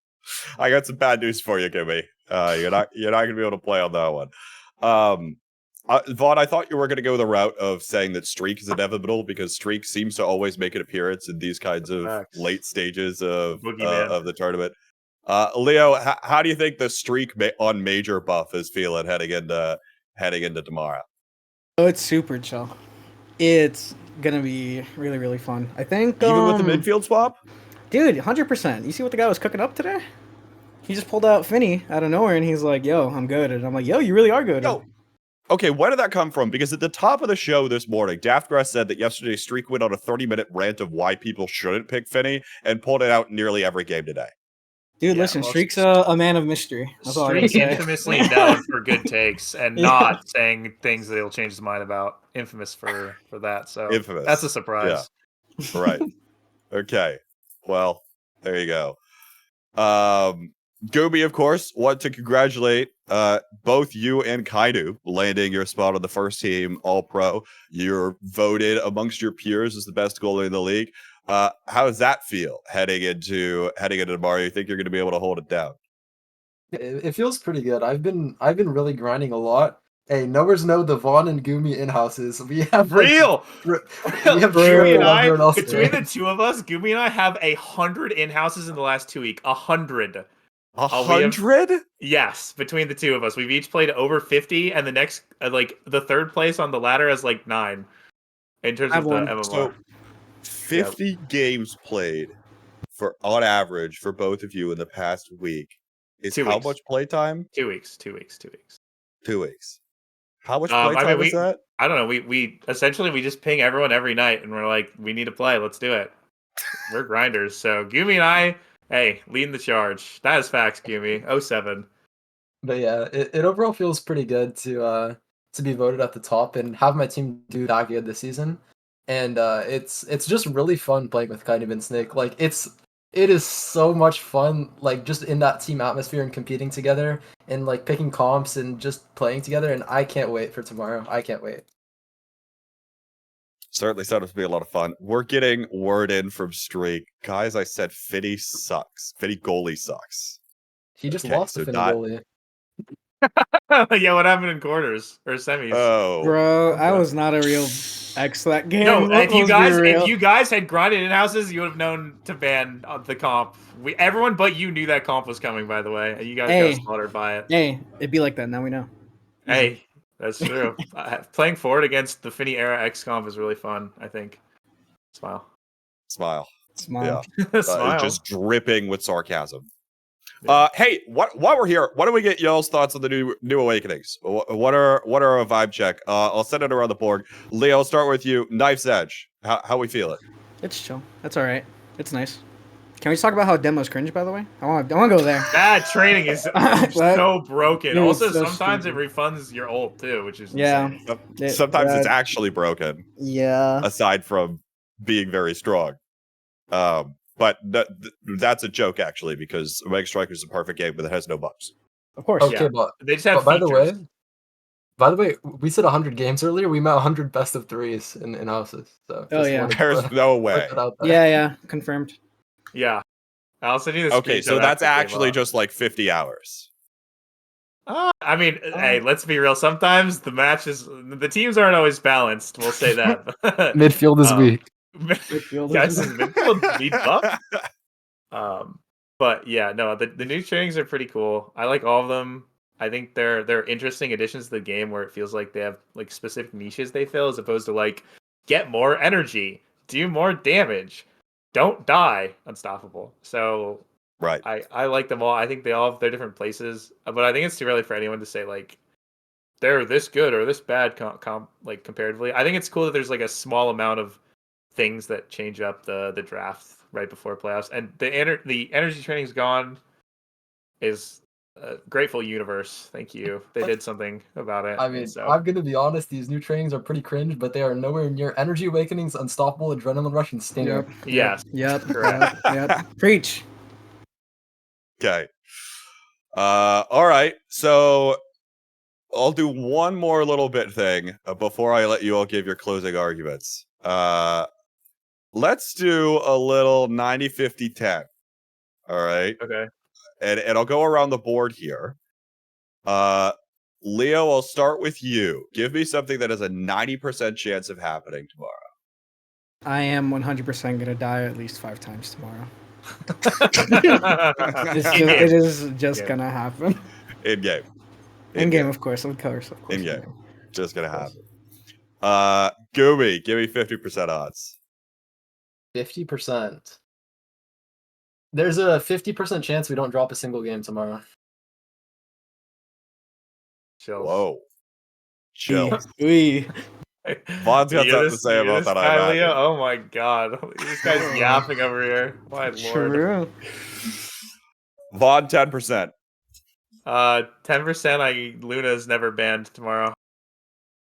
[SPEAKER 5] I got some bad news for you, Gumi. You're not gonna be able to play on that one. Vaughn, I thought you were gonna go the route of saying that Streak is inevitable because Streak seems to always make an appearance in these kinds of late stages of the tournament. Leo, how do you think the Streak on Major buff is feeling heading into tomorrow?
[SPEAKER 11] Oh, it's super chill. It's gonna be really, really fun. I think
[SPEAKER 5] even with the midfield swap,
[SPEAKER 11] dude, 100%. You see what the guy was cooking up today? He just pulled out Finny out of nowhere, and he's like, "Yo, I'm good," and I'm like, "Yo, you really are good."
[SPEAKER 5] Yo. Okay, where did that come from? Because at the top of the show this morning, Daftgrass said that yesterday Streak went on a 30-minute rant of why people shouldn't pick Finny and pulled it out nearly every game today.
[SPEAKER 11] Dude, listen, Streak's a man of mystery. That's all I gotta
[SPEAKER 4] Streak
[SPEAKER 11] say.
[SPEAKER 4] infamously known for good takes and not saying things that he'll change his mind about. Infamous for that. So
[SPEAKER 5] Infamous.
[SPEAKER 4] That's a surprise.
[SPEAKER 5] Yeah. Right. Okay. Well, there you go. Gobi, of course, want to congratulate both you and Kainu landing your spot on the first team All-Pro. You're voted amongst your peers as the best goalie in the league. How does that feel heading into tomorrow? You think you're going to be able to hold it down?
[SPEAKER 18] It feels pretty good. I've been really grinding a lot, Hey, knowers know the Vaughn and Gumi in-houses. We have
[SPEAKER 8] Real.
[SPEAKER 18] We have
[SPEAKER 8] Gumi and I,
[SPEAKER 18] everyone else
[SPEAKER 8] between the
[SPEAKER 18] there.
[SPEAKER 8] two of us, Gumi and I have 100 in-houses in the last 2 weeks. 100.
[SPEAKER 5] 100?
[SPEAKER 8] Yes, between the two of us, we've each played over 50, and the next, like the third place on the ladder has like 9 in terms of the MMR.
[SPEAKER 5] So 50 games played on average for both of you in the past week is
[SPEAKER 8] 2
[SPEAKER 5] how
[SPEAKER 8] weeks.
[SPEAKER 5] much playtime?
[SPEAKER 8] 2 weeks. 2 weeks. 2 weeks.
[SPEAKER 5] 2 weeks. How much
[SPEAKER 8] I
[SPEAKER 5] playtime
[SPEAKER 8] mean,
[SPEAKER 5] is that?
[SPEAKER 8] I don't know. We essentially we just ping everyone every night, and we're like, we need to play. Let's do it. We're grinders. So Gumi and I, hey, leading the charge. That is facts, Gumi. 07.
[SPEAKER 18] But yeah, it overall feels pretty good to be voted at the top and have my team do that good this season. And it's just really fun playing with kind of and Snake. Like it is so much fun, like just in that team atmosphere and competing together and like picking comps and just playing together. And I can't wait for tomorrow. I can't wait.
[SPEAKER 5] Certainly set up to be a lot of fun. We're getting word in from Streak. Guys, I said Fitty sucks. Fitty goalie sucks.
[SPEAKER 18] He just lost the Finny goalie.
[SPEAKER 8] Yeah, what happened in quarters or semis?
[SPEAKER 5] Oh,
[SPEAKER 11] Bro, I was not a real X that game.
[SPEAKER 8] No, if you
[SPEAKER 11] Let's be real.
[SPEAKER 8] guys had grinded in houses, you would have known to ban the comp. Everyone but you knew that comp was coming. By the way, you guys got slaughtered by it.
[SPEAKER 11] Hey, it'd be like that. Now we know.
[SPEAKER 8] Hey, that's true. Playing forward against the Finny era X comp is really fun. I think. Smile.
[SPEAKER 11] Smile.
[SPEAKER 5] Yeah.
[SPEAKER 8] Smile.
[SPEAKER 5] Just dripping with sarcasm. Hey, while we're here, why don't we get y'all's thoughts on the new awakenings? What are a vibe check? I'll send it around the board. Leo, I'll start with you. Knife's Edge. How we feel it?
[SPEAKER 11] It's chill. That's all right. It's nice. Can we talk about how demo's cringe? By the way, I want to go there.
[SPEAKER 8] That training is so broken.
[SPEAKER 11] Dude,
[SPEAKER 8] Also,
[SPEAKER 11] so
[SPEAKER 8] sometimes
[SPEAKER 11] stupid.
[SPEAKER 8] it refunds your ult too, which is
[SPEAKER 11] Yeah.
[SPEAKER 8] insane.
[SPEAKER 5] Sometimes it's actually broken.
[SPEAKER 11] Yeah.
[SPEAKER 5] Aside from being very strong. But that's a joke, actually, because Mega Striker is a perfect game, but it has no bugs.
[SPEAKER 11] Of course.
[SPEAKER 18] Okay,
[SPEAKER 8] Yeah.
[SPEAKER 18] but
[SPEAKER 8] They just have
[SPEAKER 18] by
[SPEAKER 8] features.
[SPEAKER 18] the way, we said 100 games earlier. We met 100 best of threes in houses. So
[SPEAKER 11] Oh,
[SPEAKER 18] just
[SPEAKER 11] yeah.
[SPEAKER 18] wanted to
[SPEAKER 5] There's no way.
[SPEAKER 18] put that out there.
[SPEAKER 11] Yeah. Confirmed.
[SPEAKER 8] Yeah. I'll send you the
[SPEAKER 5] Okay, so
[SPEAKER 8] screenshot
[SPEAKER 5] that's
[SPEAKER 8] after
[SPEAKER 5] actually
[SPEAKER 8] game
[SPEAKER 5] just like 50 hours.
[SPEAKER 8] I mean, hey, let's be real. Sometimes the teams aren't always balanced. We'll say that.
[SPEAKER 18] Midfield is weak.
[SPEAKER 8] Guys, is midfield beat up? But yeah, no, the new trainings are pretty cool. I like all of them. I think they're interesting additions to the game where it feels like they have like specific niches they fill as opposed to like get more energy, do more damage, don't die, unstoppable. So
[SPEAKER 5] right.
[SPEAKER 8] I like them all. I think they all have their different places, but I think it's too early for anyone to say like they're this good or this bad like comparatively. I think it's cool that there's like a small amount of things that change up the draft right before playoffs, and the energy training's gone. Is a grateful universe. Thank you. They did something about it.
[SPEAKER 18] I mean,
[SPEAKER 8] so.
[SPEAKER 18] I'm gonna be honest. These new trainings are pretty cringe, but they are nowhere near Energy Awakenings, Unstoppable, Adrenaline Rush, and Stinger.
[SPEAKER 8] Yes.
[SPEAKER 11] Yep.
[SPEAKER 8] Correct.
[SPEAKER 11] Yep. Preach.
[SPEAKER 5] Okay. All right. So I'll do one more little bit thing before I let you all give your closing arguments. Let's do a little 90-50-10. All right.
[SPEAKER 8] Okay.
[SPEAKER 5] And I'll go around the board here. Leo, I'll start with you. Give me something that has a 90% chance of happening tomorrow.
[SPEAKER 11] I am 100% gonna die at least 5 times tomorrow. It is just gonna happen.
[SPEAKER 5] In game.
[SPEAKER 11] In game, of course.
[SPEAKER 5] In game. Just gonna happen. Gooby, give me 50% odds.
[SPEAKER 18] 50%. There's a 50% chance we don't drop a single game tomorrow.
[SPEAKER 8] Chills.
[SPEAKER 5] Whoa. Chills.
[SPEAKER 11] We.
[SPEAKER 5] Vaughn's got something to say about that. I
[SPEAKER 8] Leo? Oh my god. This guy's yapping over here. My lord.
[SPEAKER 11] True.
[SPEAKER 5] Vaughn, 10%.
[SPEAKER 8] 10%. Luna's never banned tomorrow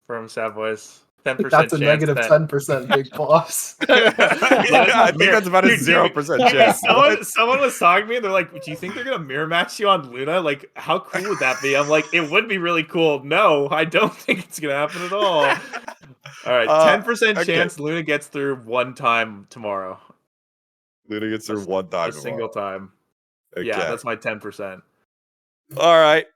[SPEAKER 8] from Savoys. 10%
[SPEAKER 18] That's a
[SPEAKER 8] chance
[SPEAKER 18] negative
[SPEAKER 8] that...
[SPEAKER 18] 10%, big boss.
[SPEAKER 5] I think that's about a 0% chance.
[SPEAKER 8] Someone was talking to me and they're like, do you think they're going to mirror match you on Luna? Like, how cool would that be? I'm like, it would be really cool. No, I don't think it's going to happen at all. All right, 10% chance Luna gets through one time tomorrow.
[SPEAKER 5] Luna gets through one time
[SPEAKER 8] A single time.
[SPEAKER 5] Okay.
[SPEAKER 8] Yeah, that's my 10%.
[SPEAKER 5] All right.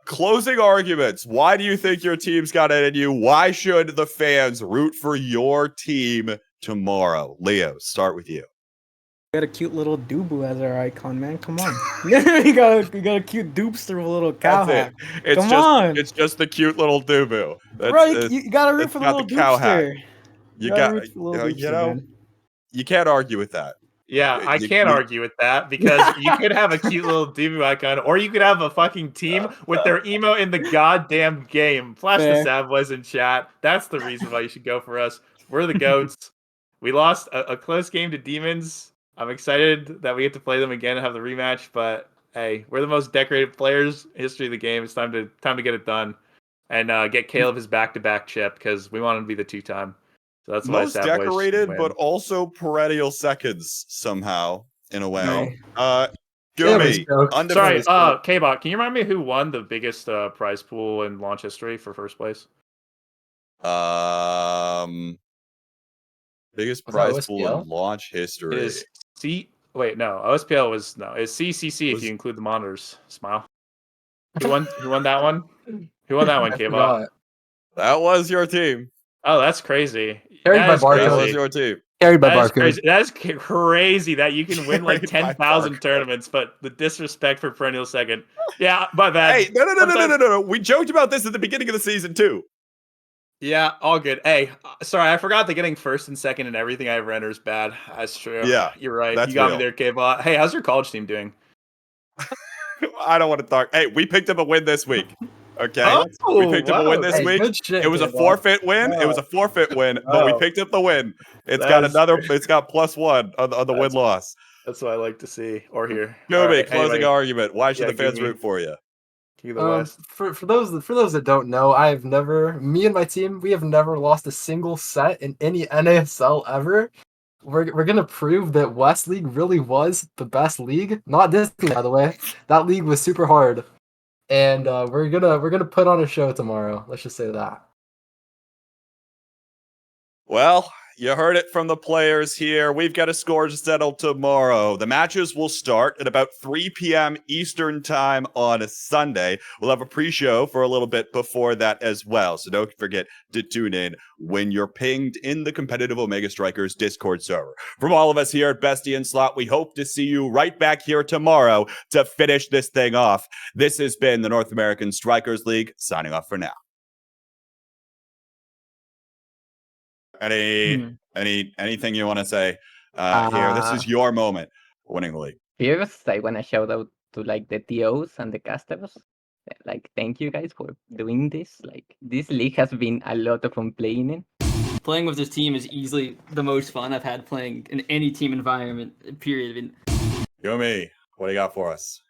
[SPEAKER 5] Closing arguments. Why do you think your team's got it in you? Why should the fans root for your team tomorrow? Leo, start with you.
[SPEAKER 11] We got a cute little Dubu as our icon, man. Come on. we got a cute Dupster with a little cow hat. Come on.
[SPEAKER 5] It's just the cute little Dubu.
[SPEAKER 11] Bro, you gotta root for the little Dupster.
[SPEAKER 5] You
[SPEAKER 11] gotta
[SPEAKER 5] got,
[SPEAKER 11] root for the little
[SPEAKER 5] you
[SPEAKER 11] Dupster,
[SPEAKER 5] know,
[SPEAKER 11] man.
[SPEAKER 5] you can't argue with that.
[SPEAKER 8] Yeah, I can't argue with that because you could have a cute little Dubu icon, or you could have a fucking team with their emo in the goddamn game. Flash the sad boys in chat. That's the reason why you should go for us. We're the GOATs. We lost a close game to Demons. I'm excited that we get to play them again and have the rematch, but hey, we're the most decorated players in history of the game. It's time to get it done and get Caleb his back-to-back chip because we want him to be the 2-time. So that's why
[SPEAKER 5] Most decorated, but also perennial seconds somehow in a way. Goomy,
[SPEAKER 8] sorry, K-Bot, can you remind me who won the biggest prize pool in launch history for first place?
[SPEAKER 5] Biggest prize pool in launch history.
[SPEAKER 8] Is OSPL was It's CCC if you include the monitors. Smile. Who won that one? Who won that one, K-Bot?
[SPEAKER 5] That was your team.
[SPEAKER 8] Oh, that's crazy.
[SPEAKER 18] Carried by Barco.
[SPEAKER 5] That was your team.
[SPEAKER 18] Carried by Barco.
[SPEAKER 8] That's crazy that you can win like 10,000 tournaments, but the disrespect for perennial second. Yeah, my bad.
[SPEAKER 5] Hey, no. We joked about this at the beginning of the season too.
[SPEAKER 8] Yeah, all good. Hey, sorry, I forgot that getting first and second and everything I render is bad. That's true.
[SPEAKER 5] Yeah,
[SPEAKER 8] you're right.
[SPEAKER 5] That's
[SPEAKER 8] you got
[SPEAKER 5] real.
[SPEAKER 8] me there, K-Bot. Hey, how's your college team doing?
[SPEAKER 5] I don't want to talk. Hey, we picked up a win this week. Okay, we picked up a win this week. It was a forfeit win. It was a forfeit win, but we picked up the win. It's got +1 on the win loss.
[SPEAKER 8] That's what I like to see or hear.
[SPEAKER 5] Goomy, closing argument. Why should the fans root for you?
[SPEAKER 18] For those that don't know, me and my team, we have never lost a single set in any NASL ever. We're gonna prove that West League really was the best league. Not this league, by the way. That league was super hard. And we're gonna put on a show tomorrow. Let's just say that.
[SPEAKER 5] Well, you heard it from the players here. We've got a score to settle tomorrow. The matches will start at about 3 p.m. Eastern time on a Sunday. We'll have a pre-show for a little bit before that as well. So don't forget to tune in when you're pinged in the competitive Omega Strikers Discord server. From all of us here at BestieInSlot, we hope to see you right back here tomorrow to finish this thing off. This has been the North American Strikers League, signing off for now. Anything you want to say here? This is your moment for winning the league.
[SPEAKER 12] First, I want to shout out to like the TOs and the casters. Like, thank you guys for doing this. Like, this league has been a lot of fun playing in.
[SPEAKER 20] Playing with this team is easily the most fun I've had playing in any team environment, period.
[SPEAKER 5] Goomy, what do you got for us?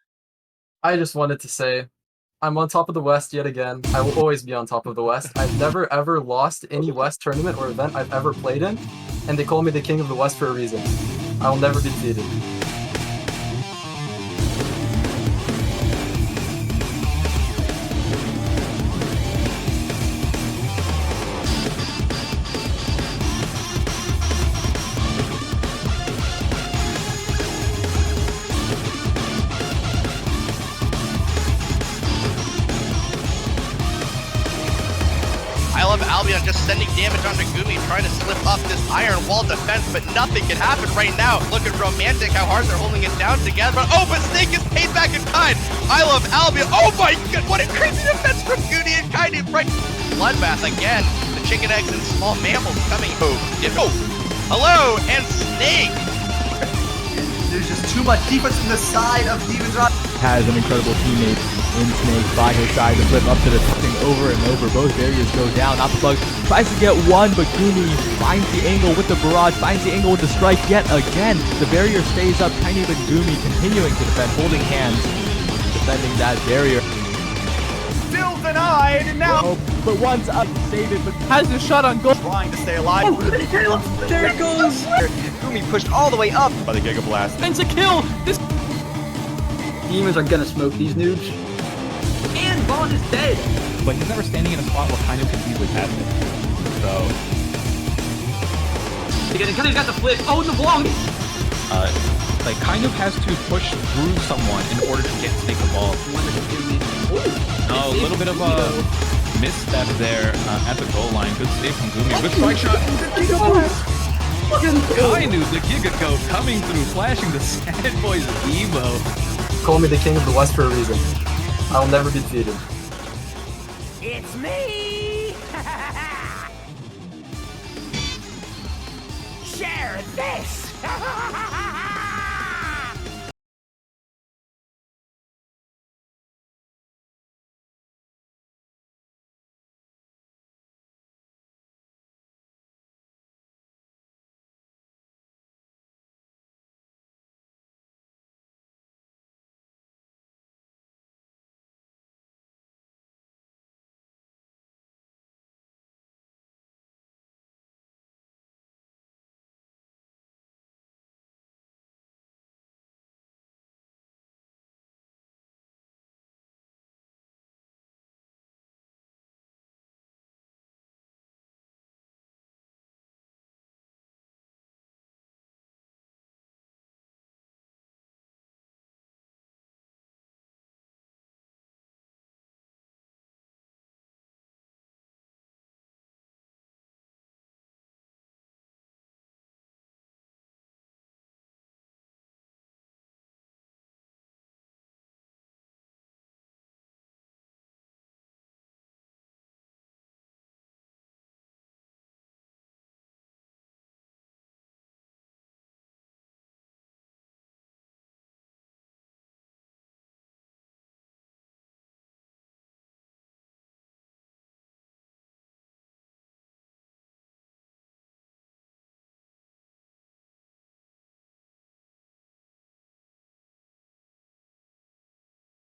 [SPEAKER 18] I just wanted to say, I'm on top of the West yet again. I will always be on top of the West. I've never ever lost any West tournament or event I've ever played in, and they call me the King of the West for a reason. I will never be defeated.
[SPEAKER 1] I love Albion just sending damage onto Goomy, trying to slip up this iron wall defense, but nothing can happen right now. Look at Romantic, how hard they're holding it down together. Oh, but Snake is paid back in kind. I love Albion. Oh my god, what a crazy defense from Goody and kind of right. Bloodbath again. The chicken eggs and small mammals coming. Oh, hello, and Snake.
[SPEAKER 22] There's just too much defense from the side of Demons.
[SPEAKER 10] Has an incredible teammate in Snake by his side to flip up to the thing over and over. Both barriers go down. Optibug tries to get one, but Goomy finds the angle with the barrage, finds the angle with the strike yet again. The barrier stays up. Tiny but Goomy continuing to defend, holding hands, defending that barrier.
[SPEAKER 22] Still denied, and now.
[SPEAKER 10] But once up, save it, but has a shot on goal.
[SPEAKER 22] Trying to stay alive. Oh, there it goes.
[SPEAKER 17] Goomy pushed all the way up.
[SPEAKER 5] By the Giga Blast.
[SPEAKER 20] It's a kill. This Demons are gonna smoke these noobs. And Vaughn is dead.
[SPEAKER 10] But he's never standing in a spot where kind of can easily pass it. So.
[SPEAKER 20] He's got the flip. Oh, the block.
[SPEAKER 6] like kind of has to push through someone in order to take the ball. A little bit of a misstep there at the goal line. Good save from Gumi. Good strike shot. Kainu, the Giga Goat, coming through, flashing the Sad Boys Evo.
[SPEAKER 18] Call me the king of the West for a reason. I'll never be defeated.
[SPEAKER 9] It's me! Share this!